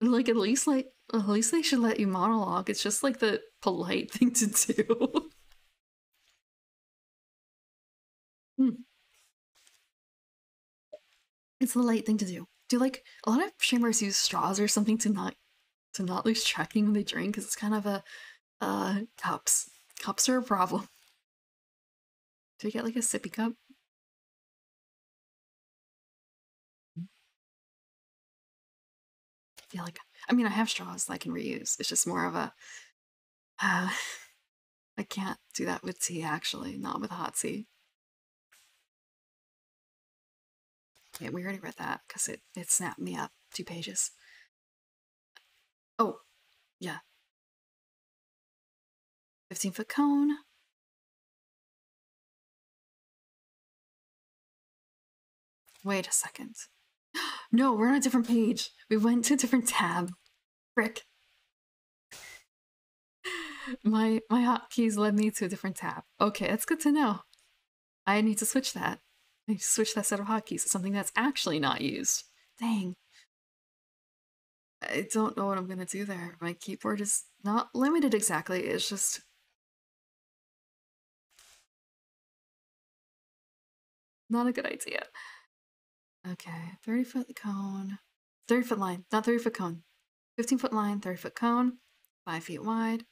Like at least they should let you monologue. It's just like the polite thing to do. It's the light thing to do. Do like a lot of streamers use straws or something to not lose tracking when they drink? Because it's kind of a cups. Cups are a problem. Do you get like a sippy cup? I feel like, I mean, I have straws that I can reuse. It's just more of a I can't do that with tea, actually, not with hot tea. Yeah, we already read that because it snapped me up 2 pages. Oh, yeah. 15-foot cone. Wait a second. No, we're on a different page. We went to a different tab. Frick. My hotkeys led me to a different tab. Okay, that's good to know. I need to switch that. I need to switch that set of hotkeys to something that's actually not used. Dang. I don't know what I'm gonna do there. My keyboard is not limited exactly, it's just... not a good idea. Okay, 30-foot cone. 30-foot line, not 30-foot cone. 15-foot line, 30-foot cone, 5 feet wide.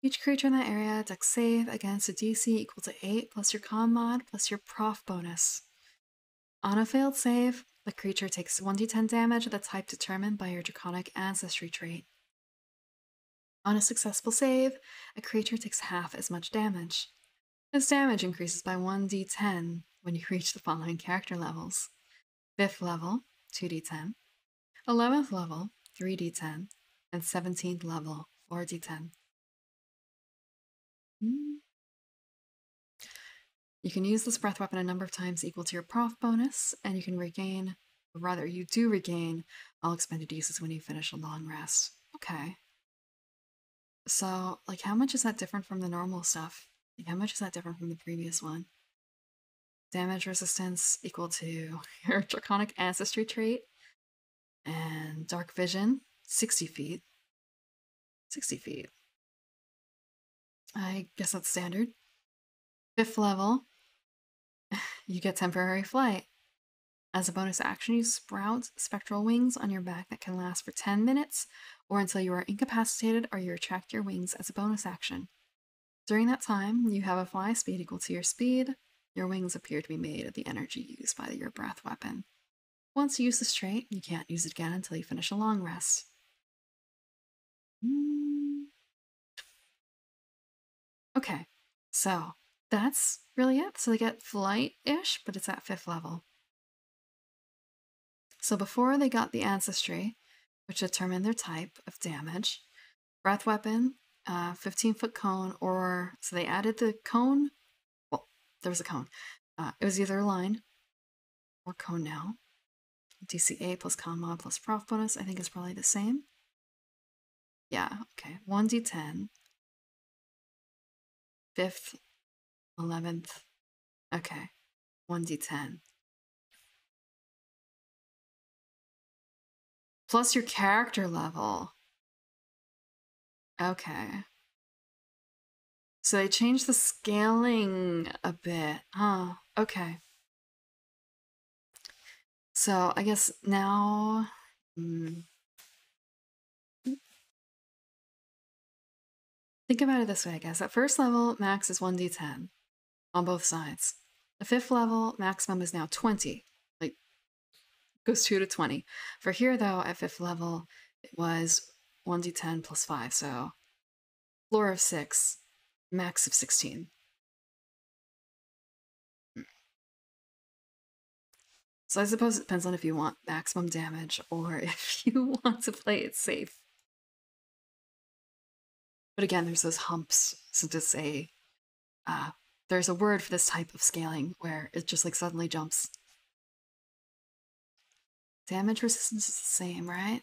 Each creature in that area dex save against a DC equal to 8 plus your con mod plus your prof bonus. On a failed save, the creature takes 1d10 damage at the type determined by your Draconic Ancestry trait. On a successful save, a creature takes half as much damage. This damage increases by 1d10 when you reach the following character levels: 5th level, 2d10, 11th level, 3d10, and 17th level, 4d10. You can use this breath weapon a number of times equal to your prof bonus, and you can regain, or rather, you do regain all expended uses when you finish a long rest. Okay. So, like, how much is that different from the normal stuff? Like, how much is that different from the previous one? Damage resistance equal to your Draconic Ancestry trait, and Dark Vision, 60 feet. 60 feet. I guess that's standard. 5th level, you get Temporary Flight. As a bonus action, you sprout spectral wings on your back that can last for 10 minutes, or until you are incapacitated or you retract your wings as a bonus action. During that time, you have a fly speed equal to your speed. Your wings appear to be made of the energy used by your breath weapon. Once you use this trait, you can't use it again until you finish a long rest. Okay, so that's really it. So they get flight-ish, but it's at 5th level. So before they got the Ancestry, which determined their type of damage, breath weapon, 15-foot cone, or... so they added the cone. Well, there was a cone. It was either a line or cone now. DC8 plus con mod plus prof bonus, I think is probably the same. Yeah, okay. 1d10. 5th, 11th. Okay. 1d10. Plus your character level. Okay. So they changed the scaling a bit. Huh. Okay. So I guess now... Think about it this way, I guess. At first level, max is 1d10 on both sides. The 5th level, maximum is now 20. Like, goes 2 to 20. For here, though, at 5th level, it was 1d10 plus 5, so floor of 6, max of 16. So I suppose it depends on if you want maximum damage or if you want to play it safe. But again, there's those humps. So to say, there's a word for this type of scaling where it just like suddenly jumps. Damage resistance is the same, right?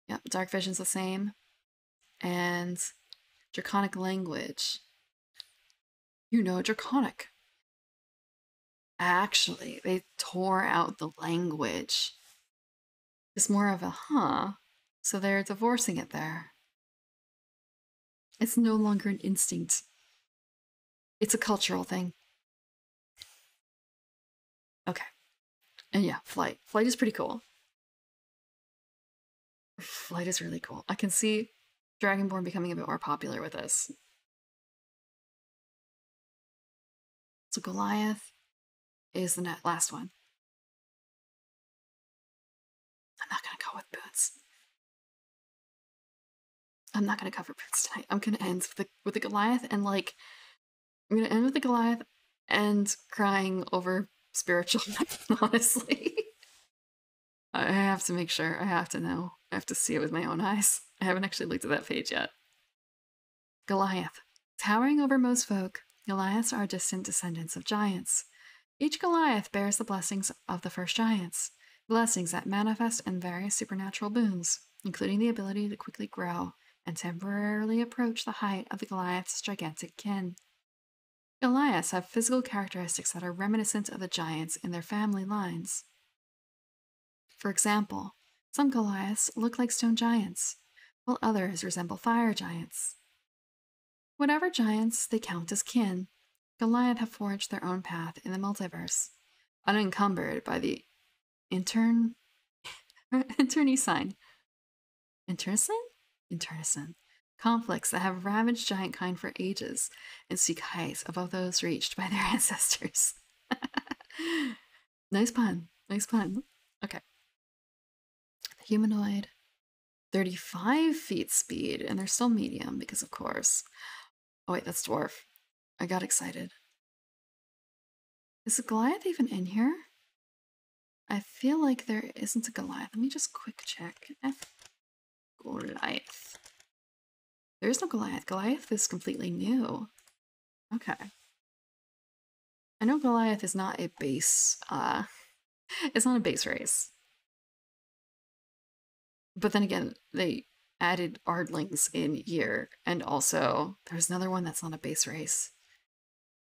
Yep, dark vision's the same. And draconic language. You know draconic. Actually, they tore out the language. It's more of a huh. So they're divorcing it there. It's no longer an instinct. It's a cultural thing. Okay. And yeah, flight. Flight is pretty cool. Flight is really cool. I can see Dragonborn becoming a bit more popular with this. So Goliath is the last one. I'm not gonna go with boots. I'm not gonna cover boots tonight. I'm gonna end with the Goliath and like I'm gonna end with the Goliath and crying over spiritual, honestly. I have to make sure. I have to know. I have to see it with my own eyes. I haven't actually looked at that page yet. Goliath. Towering over most folk, Goliaths are distant descendants of giants. Each Goliath bears the blessings of the first giants, blessings that manifest in various supernatural boons, including the ability to quickly grow and temporarily approach the height of the Goliath's gigantic kin. Goliaths have physical characteristics that are reminiscent of the giants in their family lines. For example, some Goliaths look like stone giants, while others resemble fire giants. Whatever giants they count as kin, Goliath have forged their own path in the multiverse, unencumbered by the internecine conflicts that have ravaged giantkind for ages and seek heights above those reached by their ancestors. Nice pun. Nice pun. Okay. Humanoid, 35 feet speed, and they're still medium because, of course. Oh, wait, that's dwarf. I got excited. Is a Goliath even in here? I feel like there isn't a Goliath. Let me just quick check. Goliath. There is no Goliath. Goliath is completely new. Okay. I know Goliath is not a base, it's not a base race. But then again, they added Ardlings in here, and also there's another one that's not a base race.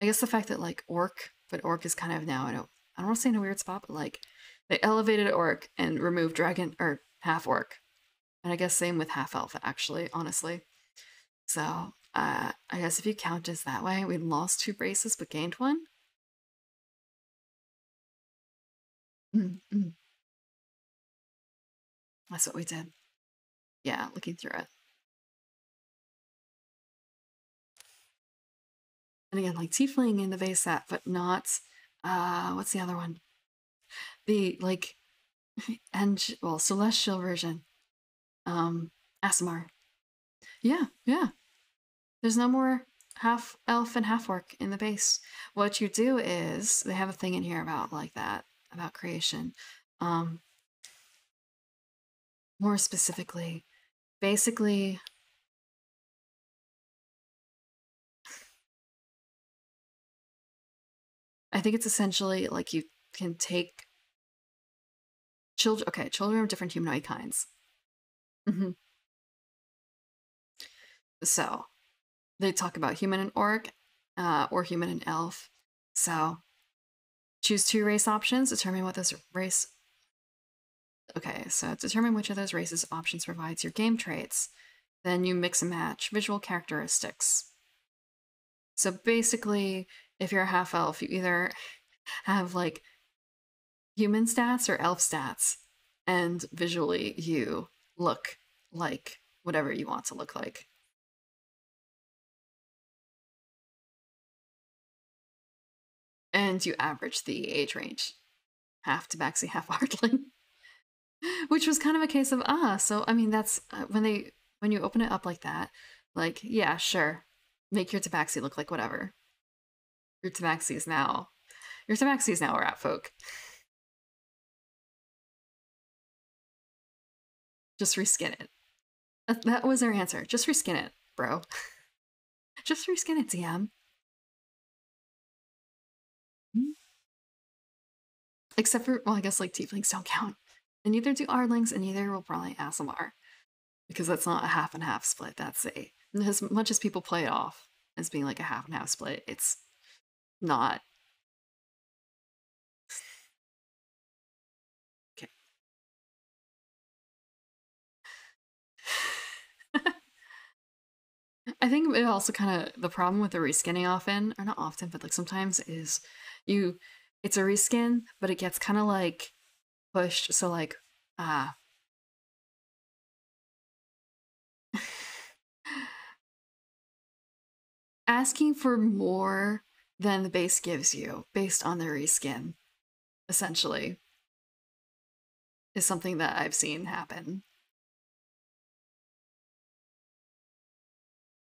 I guess the fact that like Orc, but Orc is kind of now I don't want to say in a weird spot, but like they elevated Orc and removed Dragon or half Orc, and I guess same with half Elf actually, honestly. So I guess if you count as that way, we lost 2 races but gained 1. That's what we did. Yeah, looking through it. And again, like Tiefling in the base set, but not, what's the other one? The, like, well, Celestial version. Aasimar. Yeah, yeah. There's no more half elf and half orc in the base. What you do is, they have a thing in here about, like, that, about creation. More specifically, basically, I think it's essentially like you can take children of different humanoid kinds. So they talk about human and orc, or human and elf. So choose 2 race options, determine what this race. Okay, so determine which of those races options provides your game traits. Then you mix and match visual characteristics. So basically, if you're a half elf, you either have like human stats or elf stats, and visually you look like whatever you want to look like. And you average the age range. Half Tabaxi, half Ardling. Which was kind of a case of, so, I mean, that's, when you open it up like that, like, yeah, sure. Make your Tabaxi look like whatever. Your Tabaxi is now a rat folk. Just reskin it. That was our answer. Just reskin it, bro. Just reskin it, DM. Except for, well, I guess like tieflings don't count. And neither do Ardlings, and neither will probably Aasimar. Because that's not a half and half split, that's as much as people play it off as being like a half and half split, it's not. Okay. I think it also kind of, the problem with the reskinning often, or not often, but like sometimes, is it's a reskin, but it gets kind of like pushed, so like, asking for more than the base gives you based on the reskin, essentially, is something that I've seen happen.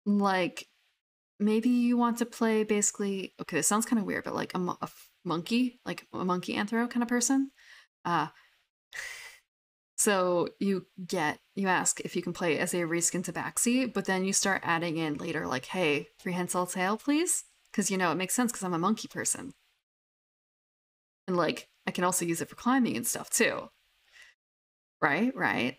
Like, maybe you want to play basically, okay, this sounds kind of weird, but like a monkey, like a monkey anthro kind of person. So you ask if you can play as a reskin Tabaxi, but then you start adding in later, like, hey, prehensile tail, please? Because, it makes sense because I'm a monkey person. And, like, I can also use it for climbing and stuff, too. Right?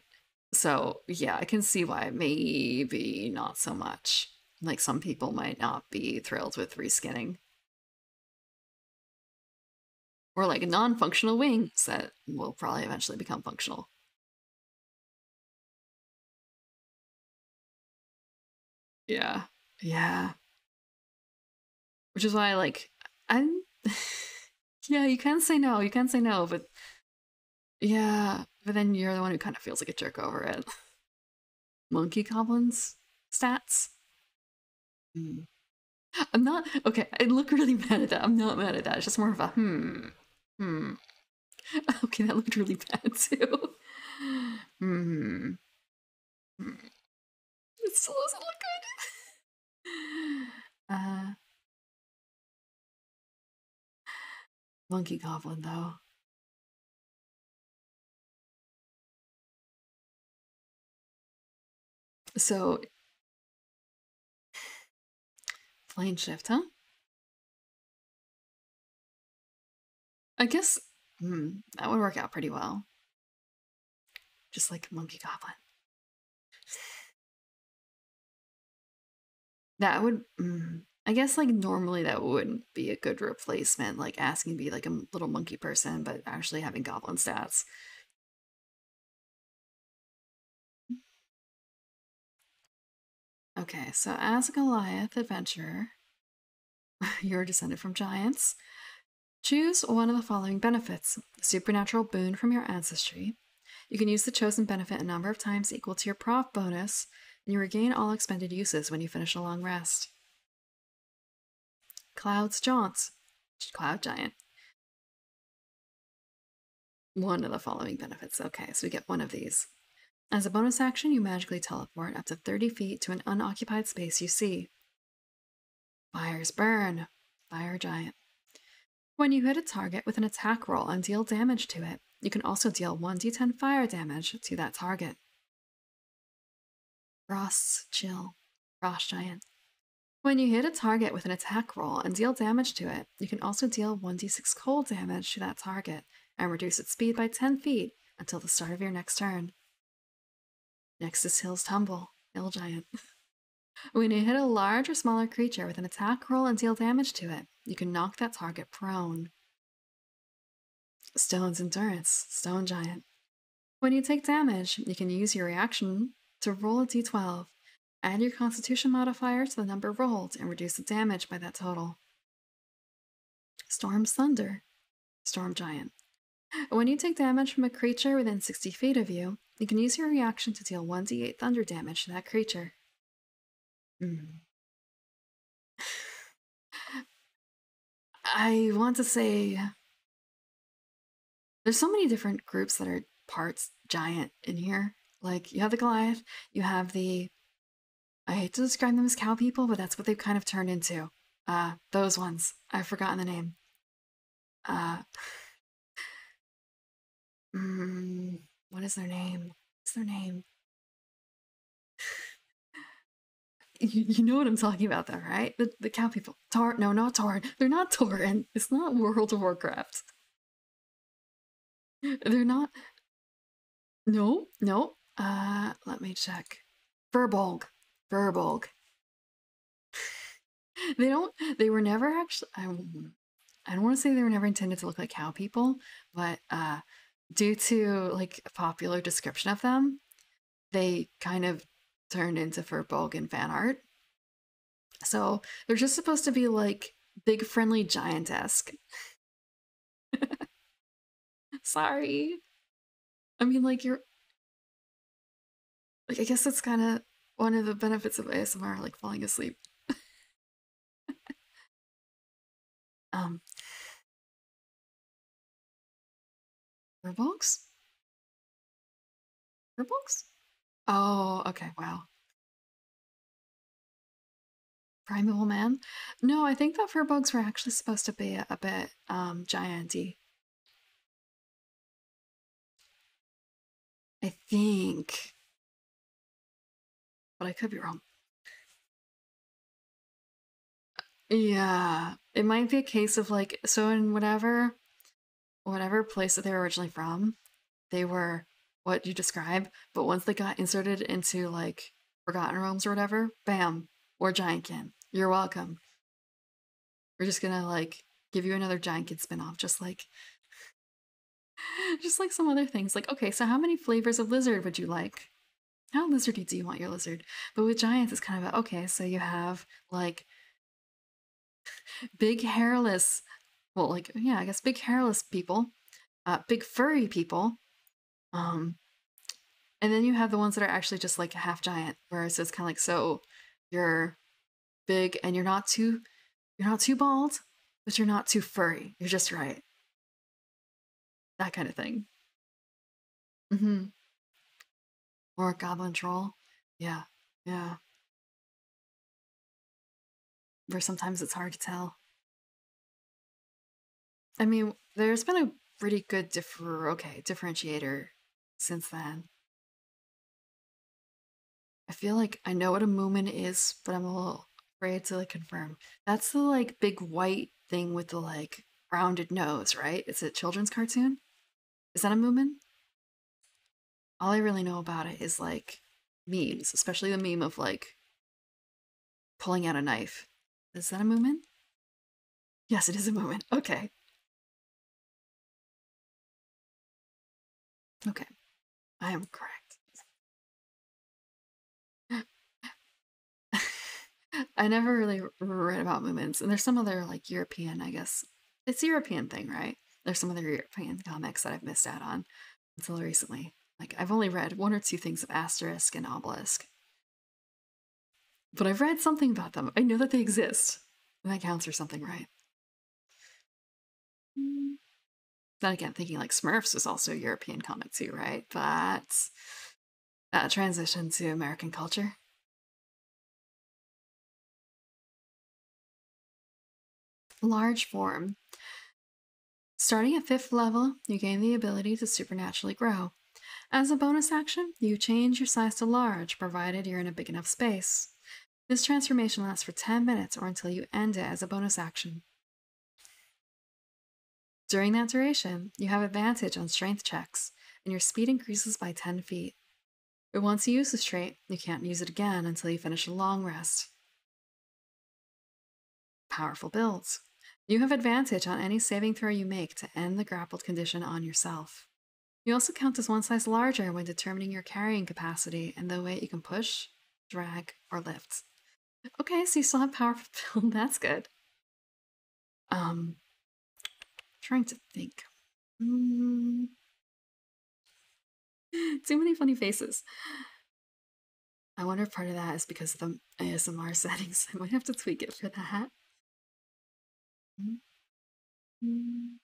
So, yeah, I can see why maybe not so much. Like, some people might not be thrilled with reskinning. Or, like, non-functional wings that will probably eventually become functional. Yeah. Which is why, like, I'm... yeah, you can say no, but... yeah, but then you're the one who kind of feels like a jerk over it. Monkey goblins stats? Mm. I'm not... okay, I look really mad at that. I'm not mad at that. It's just more of a Okay, that looked really bad, too. It still doesn't look good. Monkey goblin, though. So, plane shift, huh? I guess that would work out pretty well. Just like monkey goblin. That would, I guess, like, normally that wouldn't be a good replacement, like asking to be like a little monkey person, but actually having goblin stats. Okay, so as a Goliath adventurer, you're descended from giants. Choose one of the following benefits: a supernatural boon from your ancestry. You can use the chosen benefit a number of times equal to your prof bonus, and you regain all expended uses when you finish a long rest. Cloud's Jaunt, Cloud Giant. One of the following benefits. Okay, so we get one of these. As a bonus action, you magically teleport up to 30 feet to an unoccupied space you see. Fire's Burn, Fire Giant. When you hit a target with an attack roll and deal damage to it, you can also deal 1d10 fire damage to that target. Frost's Chill, Frost Giant. When you hit a target with an attack roll and deal damage to it, you can also deal 1d6 cold damage to that target and reduce its speed by 10 feet until the start of your next turn. Next is Hill's Tumble, Hill Giant. When you hit a large or smaller creature with an attack roll and deal damage to it, you can knock that target prone. Stone's Endurance, Stone Giant. When you take damage, you can use your reaction to roll a d12, add your constitution modifier to the number rolled, and reduce the damage by that total. Storm's Thunder, Storm Giant. When you take damage from a creature within 60 feet of you, you can use your reaction to deal 1d8 thunder damage to that creature. I want to say there's so many different groups that are parts giant in here. Like, you have the Goliath, you have the, I hate to describe them as cow people, but that's what they've kind of turned into. Those ones. I've forgotten the name. Uh, what is their name? What's their name? You know what I'm talking about, though, right? The cow people. No, not Tauren. They're not Tauren. It's not World of Warcraft. They're not. No, no. Let me check. Furbolg. Furbolg. They were never actually. I don't want to say they were never intended to look like cow people, but due to like a popular description of them, they kind of turned into Furbolg in fan art. So they're just supposed to be like big, friendly, giant-esque. Sorry. I mean, like, you're. Like, I guess that's kind of one of the benefits of ASMR, like falling asleep. Um, Furbolgs? Furbolgs? Oh, okay, wow. Primeval Man? No, I think that Furbolgs were actually supposed to be a bit giant-y. I think. But I could be wrong. Yeah. It might be a case of like, so in whatever place that they were originally from, they were what you describe, but once they got inserted into like Forgotten Realms or whatever, bam, we're Giantkin. You're welcome. We're just gonna like give you another Giantkin spin-off, just like some other things. Like, okay, so how many flavors of lizard would you like? How lizardy do you want your lizard? But with giants, it's kind of a, okay, so you have like big hairless, well, like, yeah, I guess big hairless people, big furry people, um, and then you have the ones that are actually just like half giant, whereas it's kind of like, so you're big and you're not too bald, but you're not too furry. You're just right. That kind of thing. Mm-hmm. Or a goblin troll. Yeah. Yeah. Where sometimes it's hard to tell. I mean, there's been a pretty good differentiator since then. I feel like I know what a moomin is, but I'm a little afraid to like confirm. That's the like big white thing with the like rounded nose, right? It's a children's cartoon. Is that a moomin? All I really know about it is like memes, especially the meme of like pulling out a knife. Is that a moomin? Yes, it is a moomin. Okay. Okay. I am correct. I never really read about moomins, and there's some other like European, I guess. It's a European thing, right? There's some other European comics that I've missed out on until recently. Like, I've only read one or two things of Asterisk and Obelisk, but I've read something about them. I know that they exist, and that counts for something, right? Then again, thinking like Smurfs is also a European comic too, right? But that transition to American culture. Large form. Starting at 5th level, you gain the ability to supernaturally grow. As a bonus action, you change your size to large, provided you're in a big enough space. This transformation lasts for 10 minutes or until you end it as a bonus action. During that duration, you have advantage on strength checks, and your speed increases by 10 feet. But once you use this trait, you can't use it again until you finish a long rest. Powerful builds. You have advantage on any saving throw you make to end the grappled condition on yourself. You also count as one size larger when determining your carrying capacity and the weight you can push, drag, or lift. Okay, so you still have powerful build. That's good. Trying to think. Too many funny faces. I wonder if part of that is because of the ASMR settings. I might have to tweak it for that. Mm.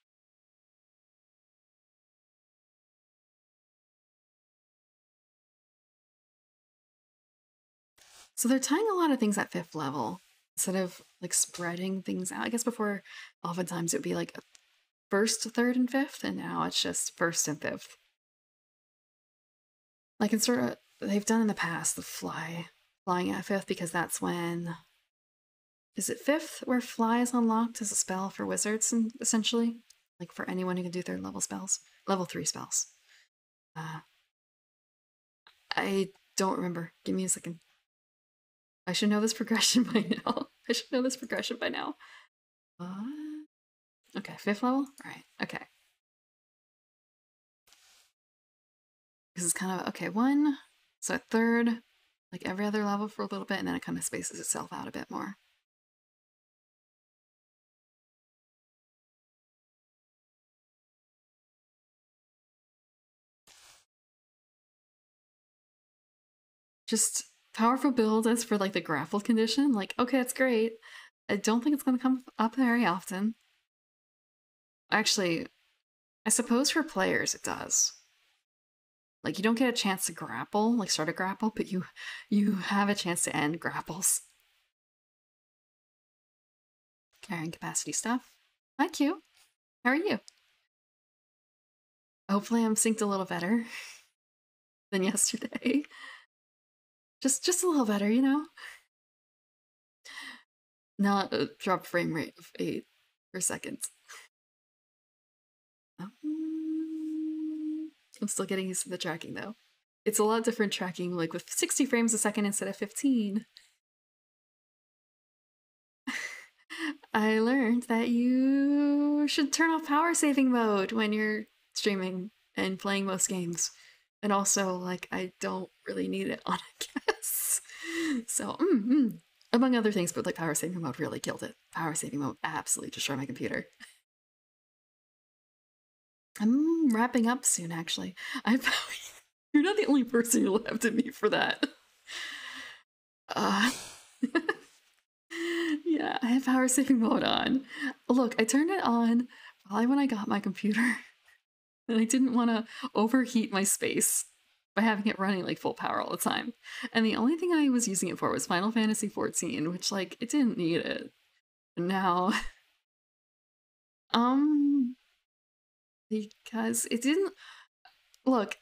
So they're tying a lot of things at 5th level instead of like spreading things out. I guess before, oftentimes it would be like 1st, 3rd, and 5th, and now it's just 1st and 5th. Like in sort of, they've done in the past the flying at 5th because that's when, is it 5th where fly is unlocked as a spell for wizards, and essentially, like for anyone who can do 3rd level spells, level 3 spells. I don't remember. Give me a second. I should know this progression by now. I should know this progression by now. Okay, 5th level? Right, okay. Because it's kind of, okay, 1, so at 3rd, like every other level for a little bit, and then it kind of spaces itself out a bit more. Just powerful build as for like the grapple condition. Like, okay, it's great. I don't think it's going to come up very often. Actually, I suppose for players it does. Like, you don't get a chance to grapple, like start a grapple, but you have a chance to end grapples. Carrying capacity stuff. Hi, Q. How are you? Hopefully I'm synced a little better than yesterday. Just a little better, you know? Not a drop frame rate of 8 per second. I'm still getting used to the tracking though. It's a lot different tracking, like with 60 frames a second instead of 15. I learned that you should turn off power saving mode when you're streaming and playing most games. And also, like, I don't really need it on, I guess. So, among other things, but like power saving mode really killed it. Power saving mode absolutely destroyed my computer. I'm wrapping up soon, actually. You're not the only person who laughed at me for that. Uh, yeah, I have power saving mode on. Look, I turned it on probably when I got my computer, and I didn't want to overheat my space by having it running like full power all the time. And the only thing I was using it for was Final Fantasy XIV, which like it didn't need it. And now, um, because it didn't look.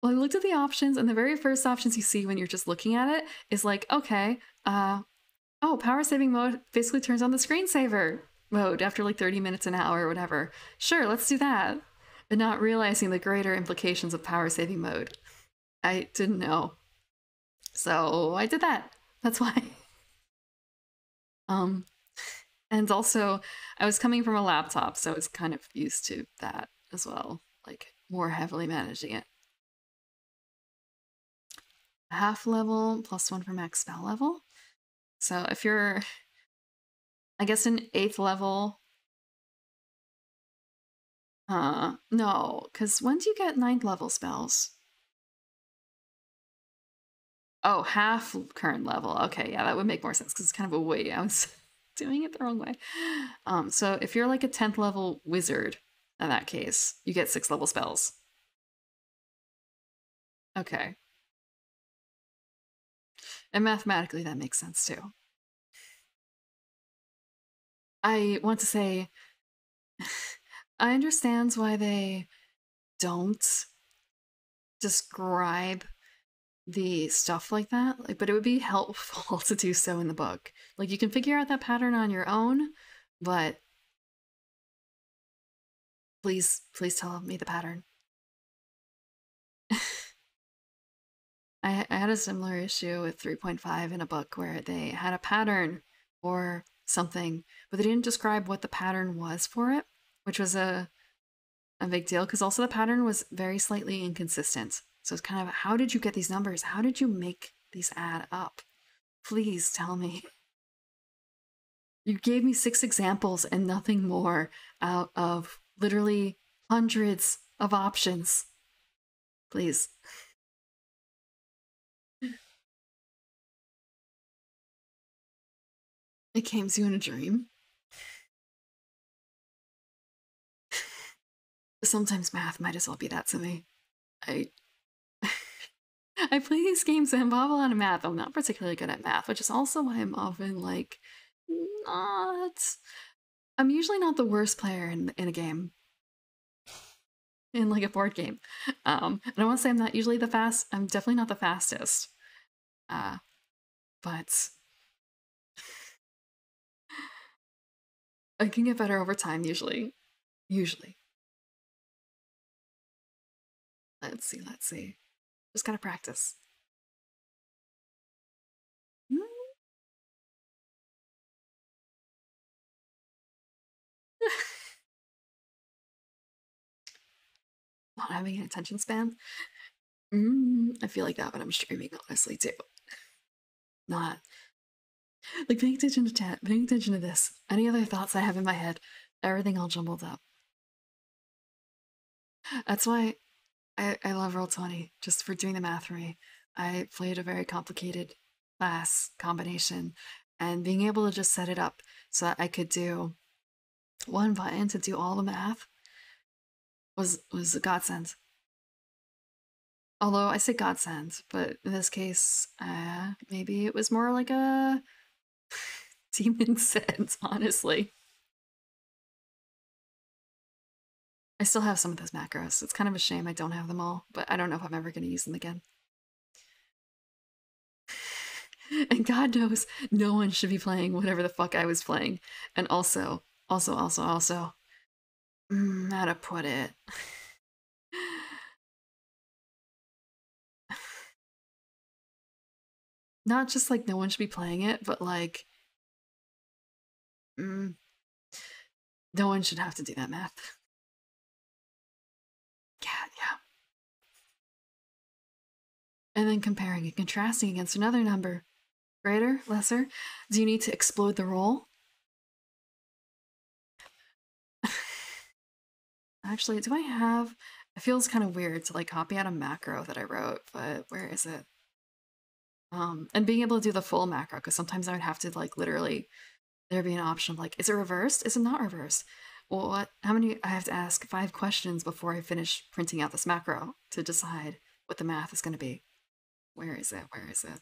Well, I looked at the options, and the very first options you see when you're just looking at it is like, okay, oh, power saving mode basically turns on the screensaver mode after like 30 minutes an hour or whatever. Sure, let's do that. But not realizing the greater implications of power saving mode. I didn't know. So I did that. That's why. Um, and also I was coming from a laptop, so I was kind of used to that as well, like more heavily managing it. Half level plus 1 for max spell level. So if you're, I guess, in 8th level, no, because when do you get 9th level spells? Oh, half current level. Okay, yeah, that would make more sense because it's kind of a way I was doing it the wrong way. So if you're like a 10th level wizard, in that case, you get 6th level spells. Okay. And mathematically, that makes sense too. I want to say, I understand why they don't describe the stuff like that, like, but it would be helpful to do so in the book. Like, you can figure out that pattern on your own, but please tell me the pattern. I had a similar issue with 3.5 in a book where they had a pattern or something, but they didn't describe what the pattern was for it, which was a big deal because also the pattern was very slightly inconsistent. So it's kind of, how did you get these numbers? How did you make these add up? Please tell me. You gave me 6 examples and nothing more out of literally hundreds of options. Please. It came to you in a dream. Sometimes math might as well be that to me. I I play these games that involve a lot of math. I'm not particularly good at math, which is also why I'm often like not. I'm usually not the worst player in a game, in like a board game. And I want to say I'm not usually the fast. I'm definitely not the fastest. Uh, but I can get better over time usually. Usually. Let's see. Let's see. Just gotta practice. Not having an attention span. I feel like that when I'm streaming, honestly, too. Not like paying attention to chat, paying attention to this. Any other thoughts I have in my head, everything all jumbled up. That's why I love Roll20, just for doing the math for me. I played a very complicated class combination, and being able to just set it up so that I could do one button to do all the math was a godsend. Although I say godsend, but in this case, maybe it was more like a demon sense, honestly. I still have some of those macros. It's kind of a shame I don't have them all, but I don't know if I'm ever going to use them again. And God knows no one should be playing whatever the fuck I was playing. And also, how to put it? Not just like no one should be playing it, but like, no one should have to do that math. Yeah. And then comparing and contrasting against another number. Greater, lesser? Do you need to explode the roll? Actually, do I have... It feels kind of weird to like copy out a macro that I wrote, but where is it? And being able to do the full macro, because sometimes I would have to like literally, there'd be an option of like, is it reversed? Is it not reversed? Well, what? How many? I have to ask 5 questions before I finish printing out this macro to decide what the math is going to be. Where is it? Where is it?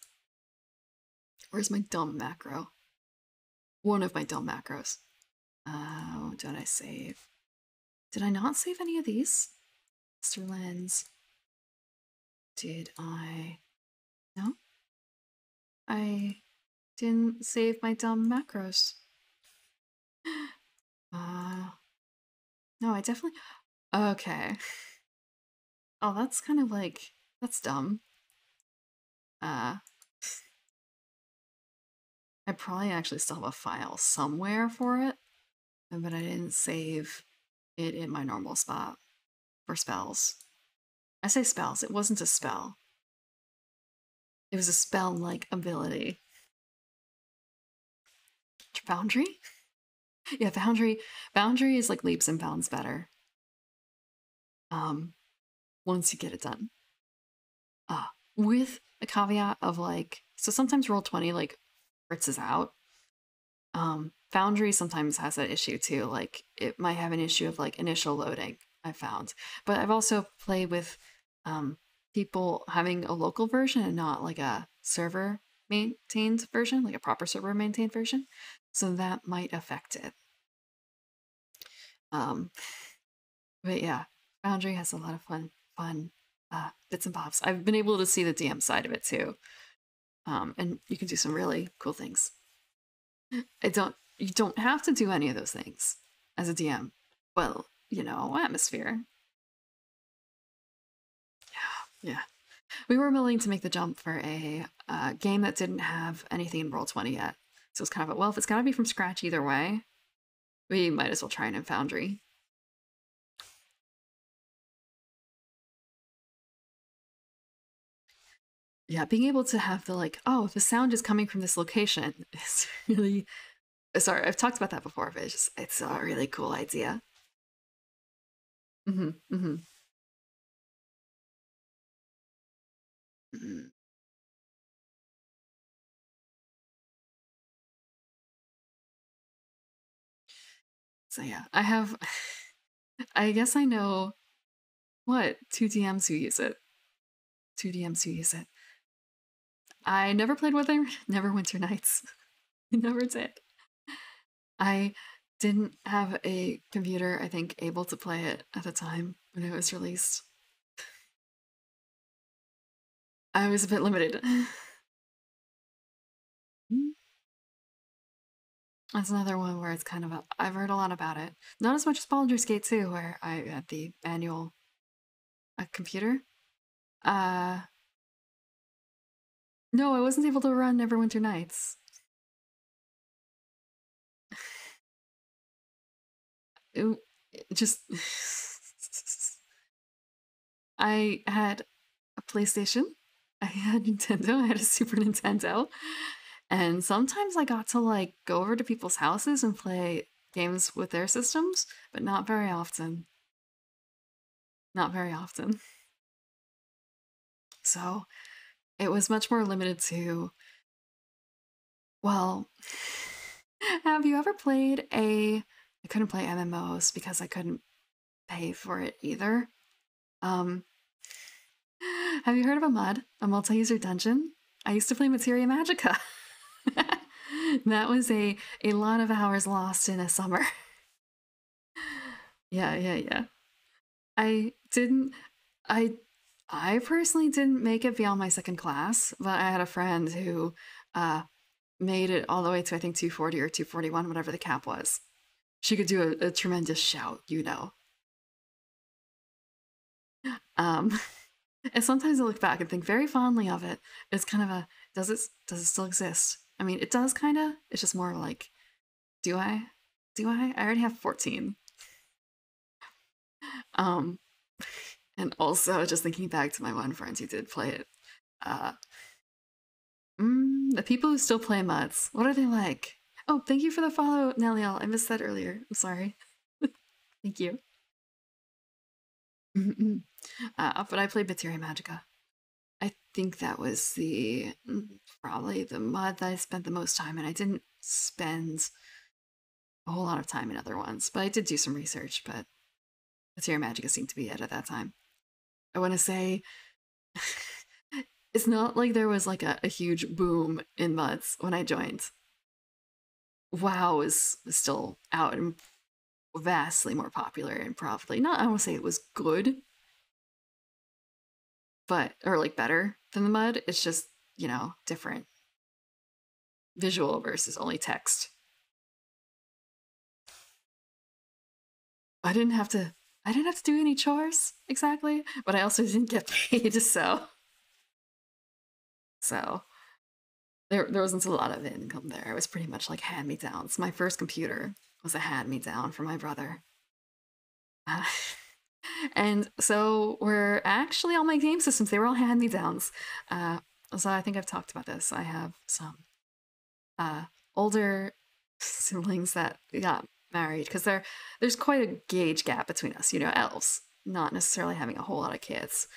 Where's my dumb macro? One of my dumb macros. Oh, did I save? Did I not save any of these? Mr. Lens. Did I? No? I didn't save my dumb macros. No, I definitely... Okay. Oh, that's kind of like... That's dumb. I probably actually still have a file somewhere for it, but I didn't save it in my normal spot for spells. I say spells, it wasn't a spell. It was a spell-like ability. Foundry? Yeah, Foundry is like leaps and bounds better. Once you get it done. With a caveat of like, so sometimes Roll20 like fritzes out. Foundry sometimes has that issue too. Like it might have an issue of like initial loading, I found. But I've also played with people having a local version and not like a server maintained version, like a proper server maintained version. So that might affect it. But yeah, Foundry has a lot of fun bits and bobs. I've been able to see the DM side of it too. And you can do some really cool things. You don't have to do any of those things as a DM. Well, you know, atmosphere. Yeah. We were willing to make the jump for a game that didn't have anything in Roll20 yet. So it's kind of a, well, if it's gotta be from scratch either way, we might as well try it in Foundry. Yeah, being able to have the like, oh, the sound is coming from this location is really... Sorry, I've talked about that before, but it's a really cool idea. Mm-hmm, mm-hmm. Mm-hmm. So yeah, I have I guess I know what 2DMs who use it. 2DMs who use it. I never played with her, never Winter Nights. I never did. I didn't have a computer, I think, able to play it at the time when it was released. I was a bit limited. That's another one where it's kind of I've heard a lot about it. Not as much as Baldur's Gate 2, where I had the manual computer. Uh, no, I wasn't able to run Neverwinter Nights. It just I had a PlayStation, I had Nintendo, I had a Super Nintendo, and sometimes I got to like go over to people's houses and play games with their systems, but not very often. Not very often. So it was much more limited to, well, have you ever played I couldn't play MMOs because I couldn't pay for it either. Um, have you heard of a MUD, a multi-user dungeon? I used to play Materia Magica. That was a lot of hours lost in a summer. Yeah. I didn't I I personally didn't make it beyond my second class, but I had a friend who uh made it all the way to I think 240 or 241, whatever the cap was. She could do a tremendous shout, you know. Um and sometimes I look back and think very fondly of it. It's kind of a does it still exist? I mean, it does kind of. It's just more like, do I? Do I? I already have 14. Um and also just thinking back to my one friend who did play it. Uh the people who still play mods, what are they like? Oh, thank you for the follow, Neliel. I missed that earlier. I'm sorry. Thank you. But I played Materia Magica. I think that was probably the mod that I spent the most time in. I didn't spend a whole lot of time in other ones, but I did do some research. But Materia Magica seemed to be it at that time. I want to say it's not like there was like a huge boom in mods when I joined. WoW was still out and vastly more popular and probably not. I don't want to say it was good, but or like better than the mud. It's just different visual versus only text. I didn't have to. I didn't have to do any chores exactly, but I also didn't get paid, so there wasn't a lot of income there. It was pretty much like hand me downs. My first computer was a hand me down from my brother. Uh, and so were actually all my game systems. They were all hand me downs. So I think I've talked about this. I have some older siblings that got married because there's quite a gauge gap between us. Elves not necessarily having a whole lot of kids,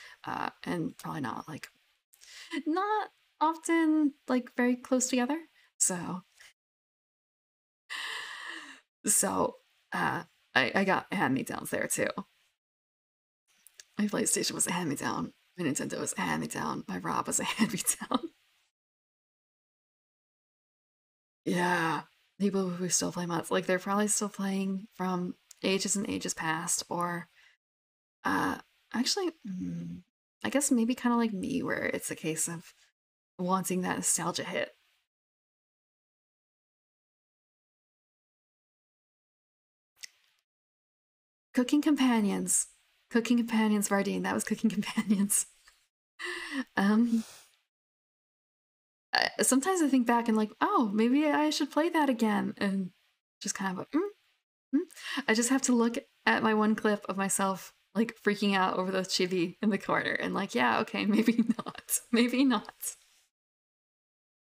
and probably not often like very close together. So so I got hand me downs there too. My PlayStation was a hand me down. My Nintendo was a hand me down. My Rob was a hand me down. Yeah, people who still play mods, like they're probably still playing from ages and ages past, or uh, actually, I guess maybe kind of like me, where it's a case of wanting that nostalgia hit. Cooking companions, cooking companions, Vardine. That was cooking companions. um, Sometimes I think back and like, oh, maybe I should play that again, and just kind of, I just have to look at my one clip of myself like freaking out over the chibi in the corner and like, yeah, okay, maybe not. Maybe not.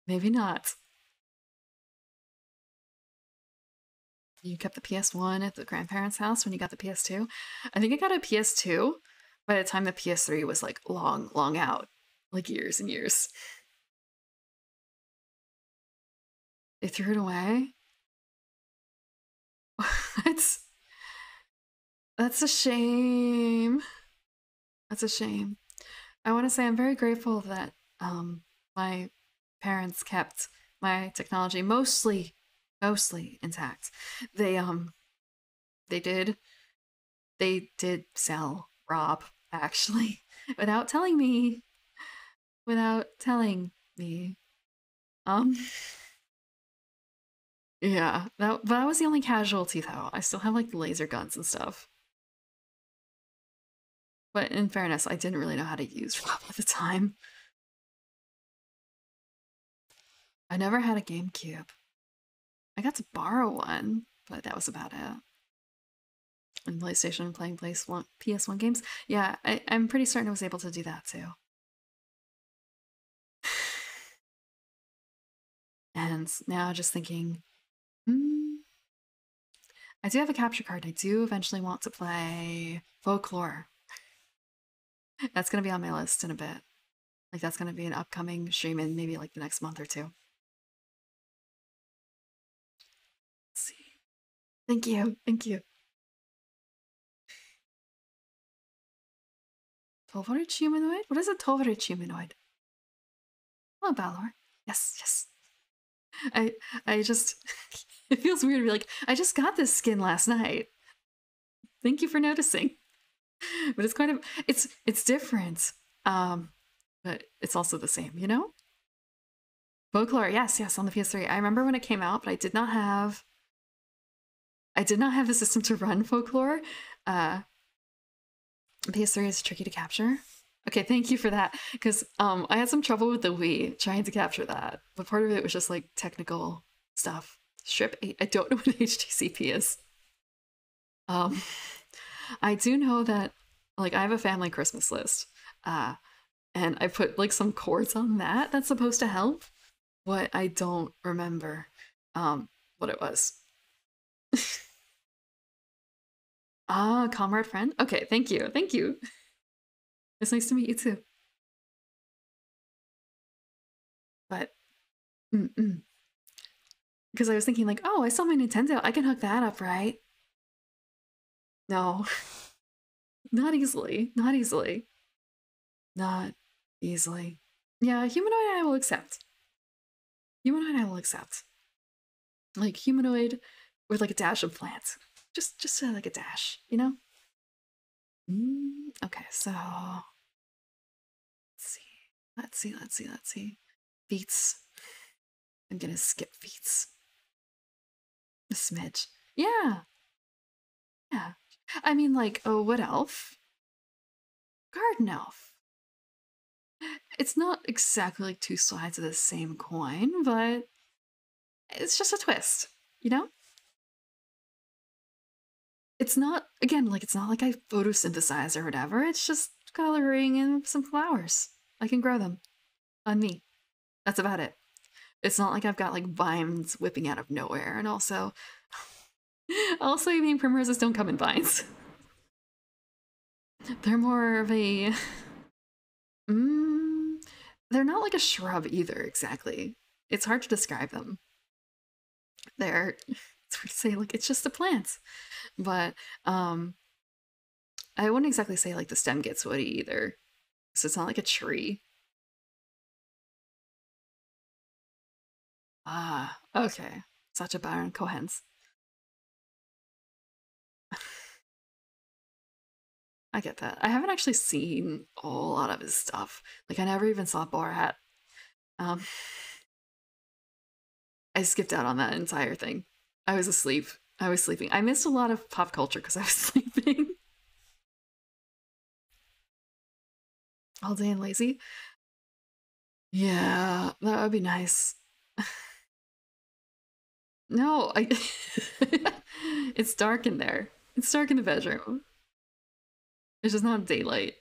Maybe not. You kept the PS1 at the grandparents' house when you got the PS2. I think I got a PS2 by the time the PS3 was like long, long out, like years and years. They threw it away. What? That's a shame. That's a shame. I want to say I'm very grateful that my parents kept my technology mostly intact. They they did they did sell Rob actually without telling me without telling me. Um yeah, that was the only casualty though. I still have like laser guns and stuff. But in fairness, I didn't really know how to use Rob at the time. I never had a GameCube. I got to borrow one, but that was about it. And PlayStation playing PS1 games. Yeah, I'm pretty certain I was able to do that too. And now just thinking, hmm, I do have a capture card. I do eventually want to play Folklore. That's gonna be on my list in a bit. Like that's gonna be an upcoming stream in maybe like the next month or two. Let's see. Thank you. Thank you. 12-hearted humanoid? What is a 12-hearted humanoid? Hello, Balor. Yes, yes. I just it feels weird to be like, I just got this skin last night. Thank you for noticing. But it's kind of it's different. But it's also the same, you know? Folklore, yes, yes, on the PS3. I remember when it came out, but I did not have the system to run Folklore. PS3 is tricky to capture. Okay, thank you for that. Because I had some trouble with the Wii trying to capture that, but part of it was just like technical stuff. Strip 8. I don't know what HTCP is. I do know that like I have a family Christmas list, and I put like some chords on that that's supposed to help. What I don't remember, what it was. Ah, comrade friend. Okay, thank you, thank you. It's nice to meet you too. But because I was thinking like, oh, I saw my Nintendo. I can hook that up, right? No, not easily. Not easily. Not easily. Yeah, humanoid I will accept. Humanoid I will accept. Like humanoid with like a dash of plant. Just like a dash, you know? Okay, so let's see. Let's see. Feats. I'm gonna skip feats. A smidge. Yeah, yeah. I mean, like, oh, what elf? Garden elf. It's not exactly like two sides of the same coin, but it's just a twist, you know? It's not, again, like, it's not like I photosynthesize or whatever. It's just coloring and some flowers. I can grow them on me. That's about it. It's not like I've got like vines whipping out of nowhere. And also, evening primroses don't come in vines. They're more of a, they're not like a shrub either, exactly. It's hard to describe them. They're, it's hard to say, like, it's just a plant. But I wouldn't exactly say like the stem gets woody either. So it's not like a tree. Ah, okay. Such a Baron Cohen's. I get that. I haven't actually seen a lot of his stuff. Like I never even saw Borat. Um, I skipped out on that entire thing. I was asleep. I was sleeping. I missed a lot of pop culture because I was sleeping. All day and lazy. Yeah, that would be nice. No, I. It's dark in there. It's dark in the bedroom. It's just not daylight.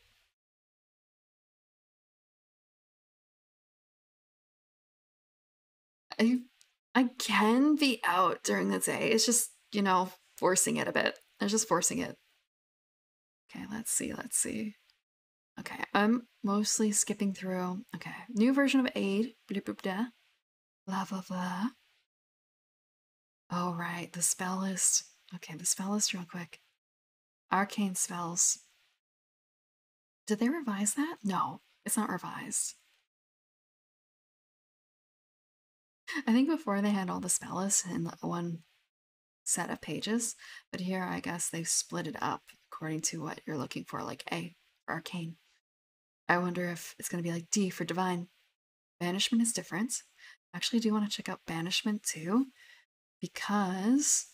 I I can be out during the day. It's just, forcing it a bit. I'm just forcing it. Okay, let's see, let's see. Okay, I'm mostly skipping through. Okay, new version of Aid. Blah, blah, blah. Blah, blah, blah. Oh, right, the spell list. Okay, the spell list real quick. arcane spells. Did they revise that? No, it's not revised. I think before they had all the spell lists in one set of pages, but here I guess they've split it up according to what you're looking for, like A for arcane. I wonder if it's going to be like D for divine. Banishment is different. I actually do want to check out banishment too, because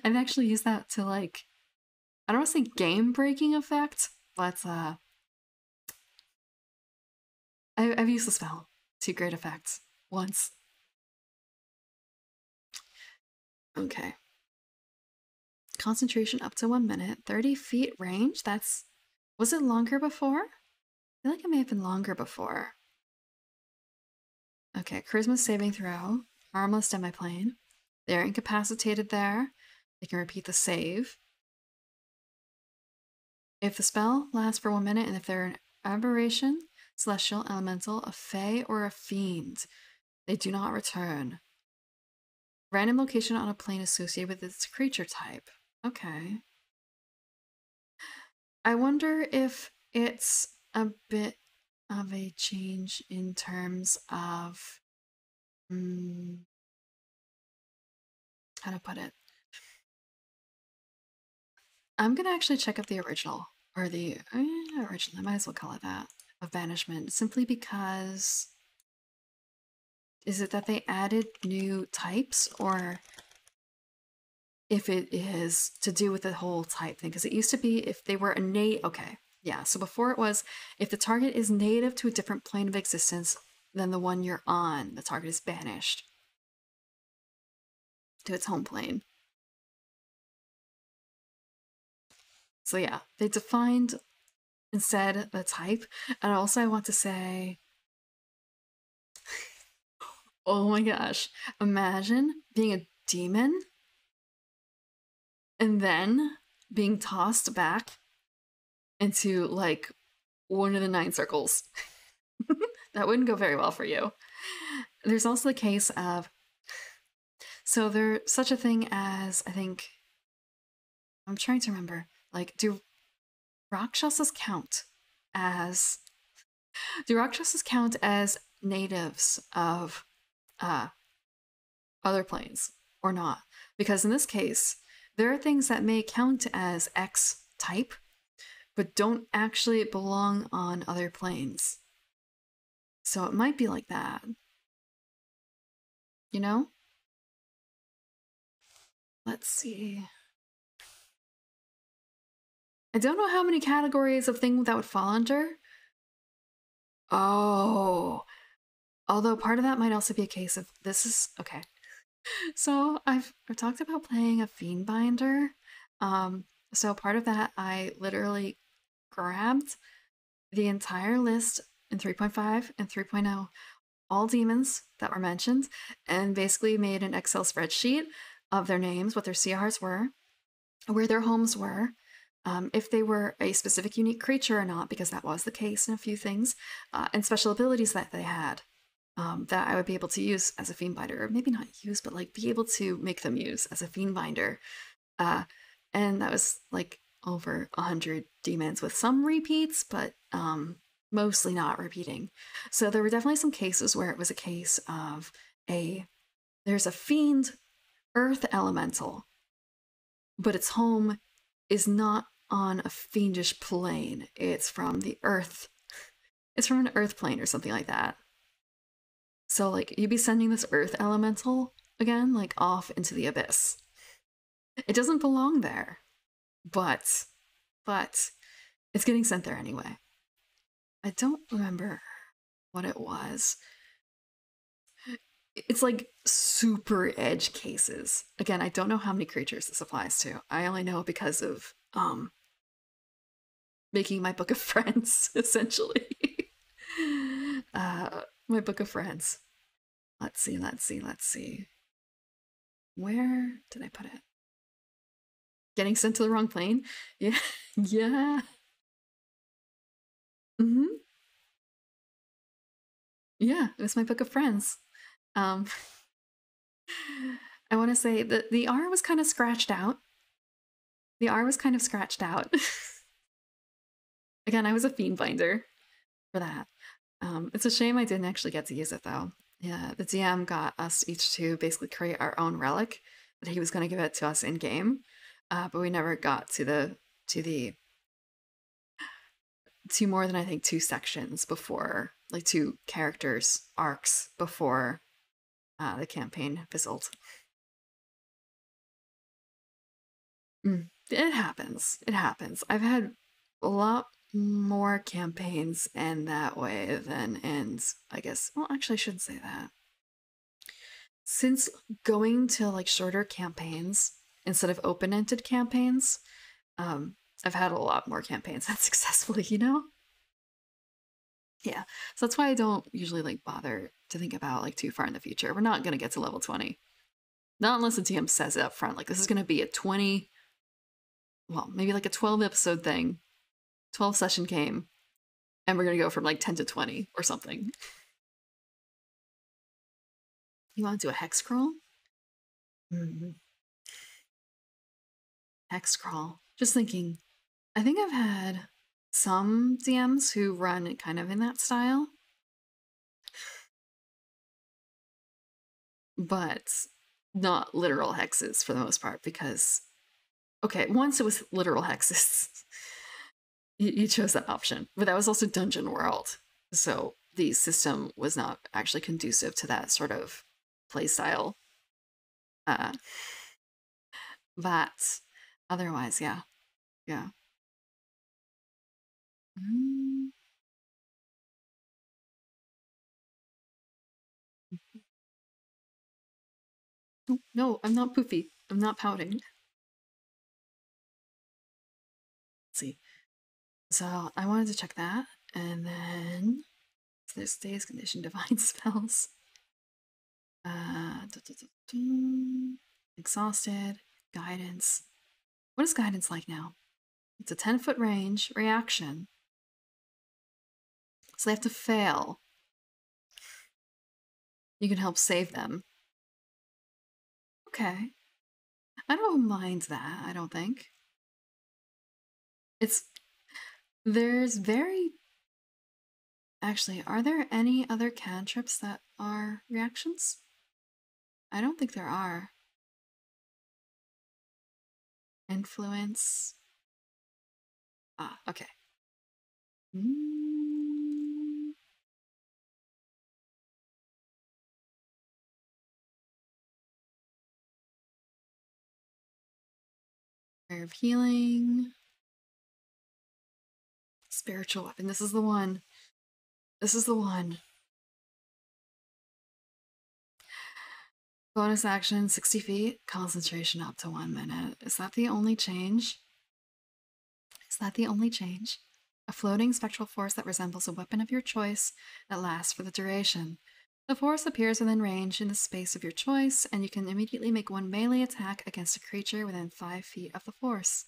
I've actually used that to, like, I don't want to say game breaking effect, but I've used the spell to great effect once. Okay. Concentration up to 1 minute, 30 feet range. Was it longer before? I feel like it may have been longer before. Okay, charisma saving throw, harmless demiplane. They're incapacitated there. They can repeat the save. If the spell lasts for 1 minute and if they're an aberration, celestial, elemental, a fae, or a fiend, they do not return. Random location on a plane associated with its creature type. Okay. I wonder if it's a bit of a change in terms of how to put it. I'm gonna actually check up the original, or the original, I might as well call it that, of banishment, simply because is it that they added new types, or if it is to do with the whole type thing? Because it used to be if they were okay, yeah, so before it was if the target is native to a different plane of existence than the one you're on, the target is banished to its home plane. So yeah, they defined instead the type. And also I want to say, oh my gosh, imagine being a demon and then being tossed back into, like, one of the 9 circles. That wouldn't go very well for you. There's also the case of, so there's such a thing as, I think, I'm trying to remember, like, do Rakshasas count as natives of other planes or not? Because in this case, there are things that may count as X type, but don't actually belong on other planes. So it might be like that. You know? Let's see. I don't know how many categories of thing that would fall under. Oh. Although part of that might also be a case of this is okay. So I've talked about playing a Fiendbinder. So part of that I literally grabbed the entire list in 3.5 and 3.0, all demons that were mentioned, and basically made an Excel spreadsheet of their names, what their CRs were, where their homes were, if they were a specific unique creature or not, because that was the case in a few things, and special abilities that they had that I would be able to use as a Fiendbinder, or maybe not use, but like be able to make them use as a Fiendbinder. And that was like over 100 demons with some repeats, but mostly not repeating. So there were definitely some cases where it was a case of there's a fiend earth elemental, but its home is not on a fiendish plane. It's from the earth. It's from an earth plane or something like that. So like you'd be sending this earth elemental again, like off into the abyss. It doesn't belong there, but it's getting sent there anyway. I don't remember what it was. It's like super edge cases. Again, I don't know how many creatures this applies to. I only know because of making my book of friends, essentially. My book of friends. Let's see. Where did I put it? Getting sent to the wrong plane? Yeah. Yeah. Yeah, it was my book of friends. I want to say that the R was kind of scratched out The R was kind of scratched out. Again, I was a fiend binder for that. It's a shame I didn't actually get to use it though. Yeah, the DM got us each to basically create our own relic that he was going to give it to us in game, but we never got to the to more than I think 2 sections before, like 2 characters arcs before the campaign fizzled. It happens. It happens. I've had a lot more campaigns end that way than ends, I guess. Well, actually, I shouldn't say that. Since going to like shorter campaigns instead of open-ended campaigns, I've had a lot more campaigns that successfully, you know? Yeah, so that's why I don't usually like bother to think about like too far in the future. We're not gonna get to level 20. Not unless the DM says it up front, like this is gonna be a 20, well, maybe like a 12 episode thing, 12 session game, and we're gonna go from like 10 to 20 or something. You wanna do a hex crawl? Hex crawl. Just thinking, I think I've had some DMs who run it kind of in that style, but not literal hexes for the most part because, okay, once it was literal hexes, you chose that option, but that was also Dungeon World, so the system was not actually conducive to that sort of playstyle. But otherwise, yeah. Yeah. No, I'm not poofy. I'm not pouting. Let's see. So I wanted to check that, and then there's stays, condition, divine spells. Exhausted, guidance. What is guidance like now? It's a 10-foot range reaction. So they have to fail. You can help save them. Okay. I don't mind that, I don't think. There's very... Actually, are there any other cantrips that are reactions? I don't think there are. Influence. Ah, okay. Prayer of healing. Spiritual weapon. This is the one. This is the one. Bonus action, 60 feet. Concentration up to 1 minute. Is that the only change? Is that the only change? A floating spectral force that resembles a weapon of your choice that lasts for the duration. The force appears within range in the space of your choice, and you can immediately make 1 melee attack against a creature within 5 feet of the force.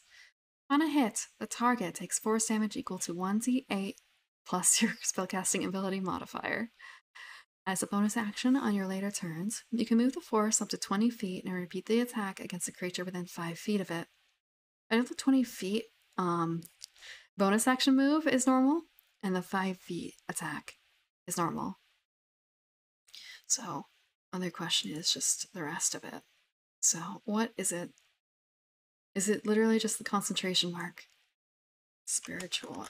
On a hit, the target takes force damage equal to 1d8 plus your spellcasting ability modifier. As a bonus action on your later turns, you can move the force up to 20 feet and repeat the attack against a creature within 5 feet of it. I know the 20 feet bonus action move is normal, and the 5 feet attack is normal. So, other question is just the rest of it. So, what is it? Is it literally just the concentration mark? Spiritual.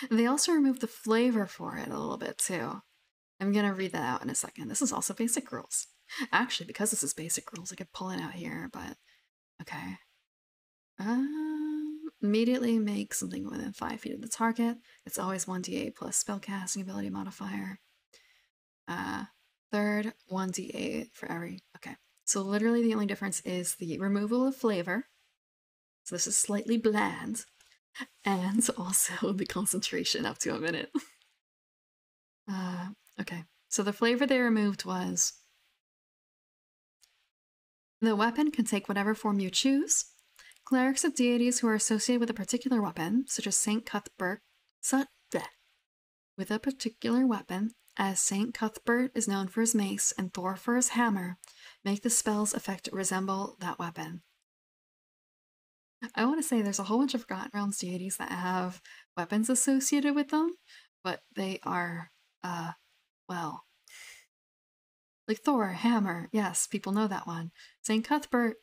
They also removed the flavor for it a little bit too. I'm gonna read that out in a second. This is also basic rules. Actually, because this is basic rules, I could pull it out here, but okay. Immediately make something within 5 feet of the target. It's always 1d8 plus spellcasting ability modifier. Third, 1d8 for every. Okay, so literally the only difference is the removal of flavor. So this is slightly bland, and also the concentration up to 1 minute. Okay, so the flavor they removed was the weapon can take whatever form you choose. Clerics of deities who are associated with a particular weapon, such as Saint Cuthbert, with a particular weapon, as Saint Cuthbert is known for his mace and Thor for his hammer, make the spell's effect resemble that weapon. I want to say there's a whole bunch of Forgotten Realms deities that have weapons associated with them, but they are, well, like Thor, hammer. Yes, people know that one. Saint Cuthbert,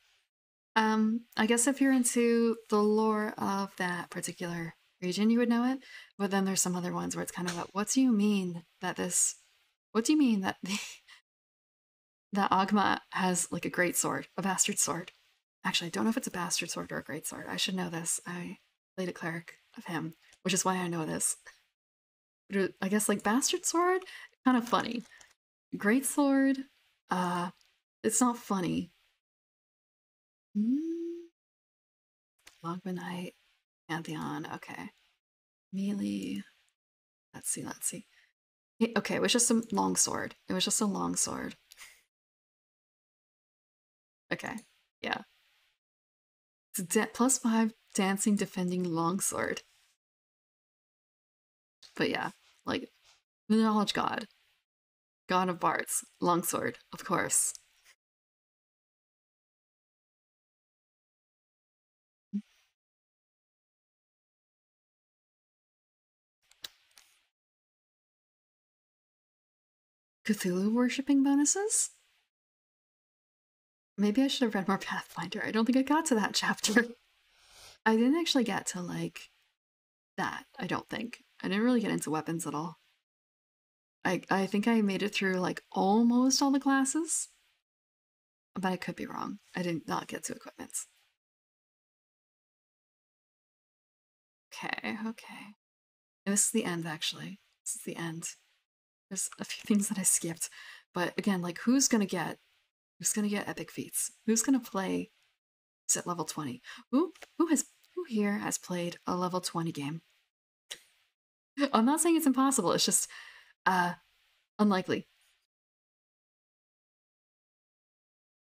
I guess if you're into the lore of that particular region, you would know it. But then there's some other ones where it's kind of like, what do you mean that that Ogma has like a great sword, a bastard sword? Actually, I don't know if it's a bastard sword or a great sword. I should know this. I played a cleric of him, which is why I know this. But I guess like bastard sword, kind of funny. Great sword, it's not funny. Ogmanite, Pantheon, okay. Melee, let's see. Okay, it was just a long sword. It was just a long sword. Okay, yeah. It's a +5 dancing, defending longsword. But yeah, like, the knowledge god. God of bards. Longsword, of course. Cthulhu worshipping bonuses? Maybe I should have read more Pathfinder. I don't think I got to that chapter. I didn't actually get to, like, that, I don't think. I didn't really get into weapons at all. I think I made it through, like, almost all the classes. But I could be wrong. I did not get to equipments. Okay. And this is the end, actually. This is the end. There's a few things that I skipped. But again, like, who's gonna get epic feats? Who's gonna play at level 20? Who here has played a level 20 game? I'm not saying it's impossible, it's just unlikely.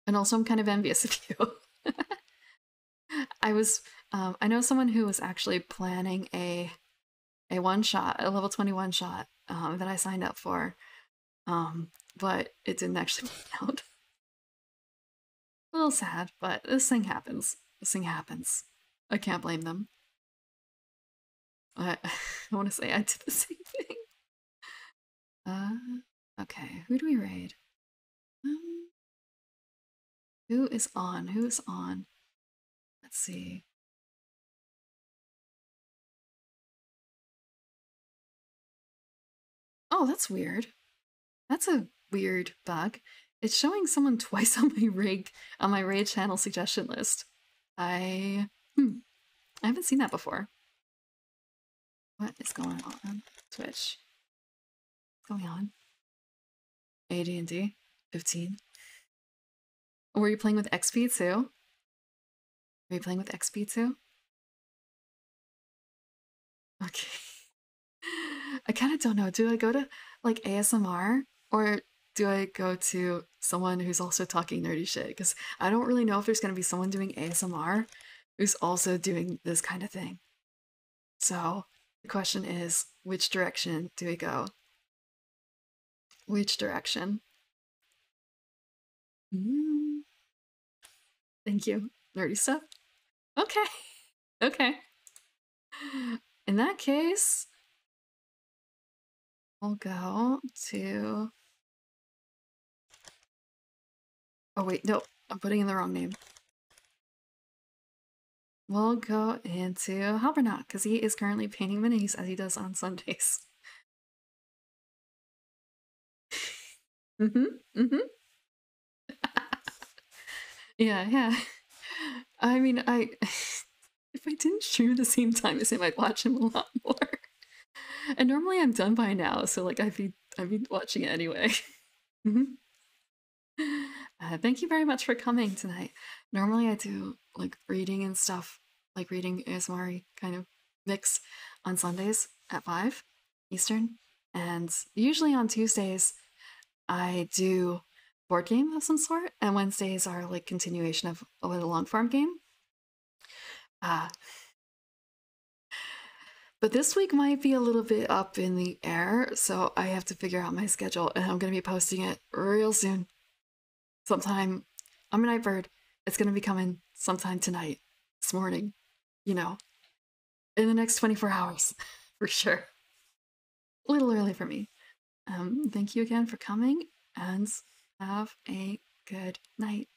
And also I'm kind of envious of you. I know someone who was actually planning a one-shot, a level 20 one-shot that I signed up for, but it didn't actually work out. A little sad, but this thing happens. I can't blame them. I want to say I did the same thing. Okay, who do we raid? Who is on? Let's see. Oh, that's weird. That's a weird bug. It's showing someone twice on my raid channel suggestion list. I haven't seen that before. What is going on? Twitch. What's going on? AD&D 15. Were you playing with XP too? Are you playing with XP too? Okay. I kind of don't know. Do I go to like ASMR or do I go to someone who's also talking nerdy shit? Because I don't really know if there's going to be someone doing ASMR who's also doing this kind of thing. So the question is, which direction do we go? Which direction? Thank you. Nerdy stuff? Okay. Okay. In that case, we'll go to... Oh wait, no, I'm putting in the wrong name. We'll go into Halbernaut, because he is currently painting minis as he does on Sundays. Yeah. I mean, if I didn't stream at the same time as him, I'd watch him a lot more. And normally I'm done by now, so like I'd be watching it anyway. Thank you very much for coming tonight. Normally I do like reading and stuff, like reading ASMR kind of mix on Sundays at 5 Eastern, and usually on Tuesdays I do board game of some sort, and Wednesdays are like continuation of a little long form game. But But this week might be a little bit up in the air, so I have to figure out my schedule, and I'm going to be posting it real soon. Sometime, I'm a night bird. It's going to be coming sometime tonight, this morning, you know, in the next 24 hours, for sure. A little early for me. Thank you again for coming, and have a good night.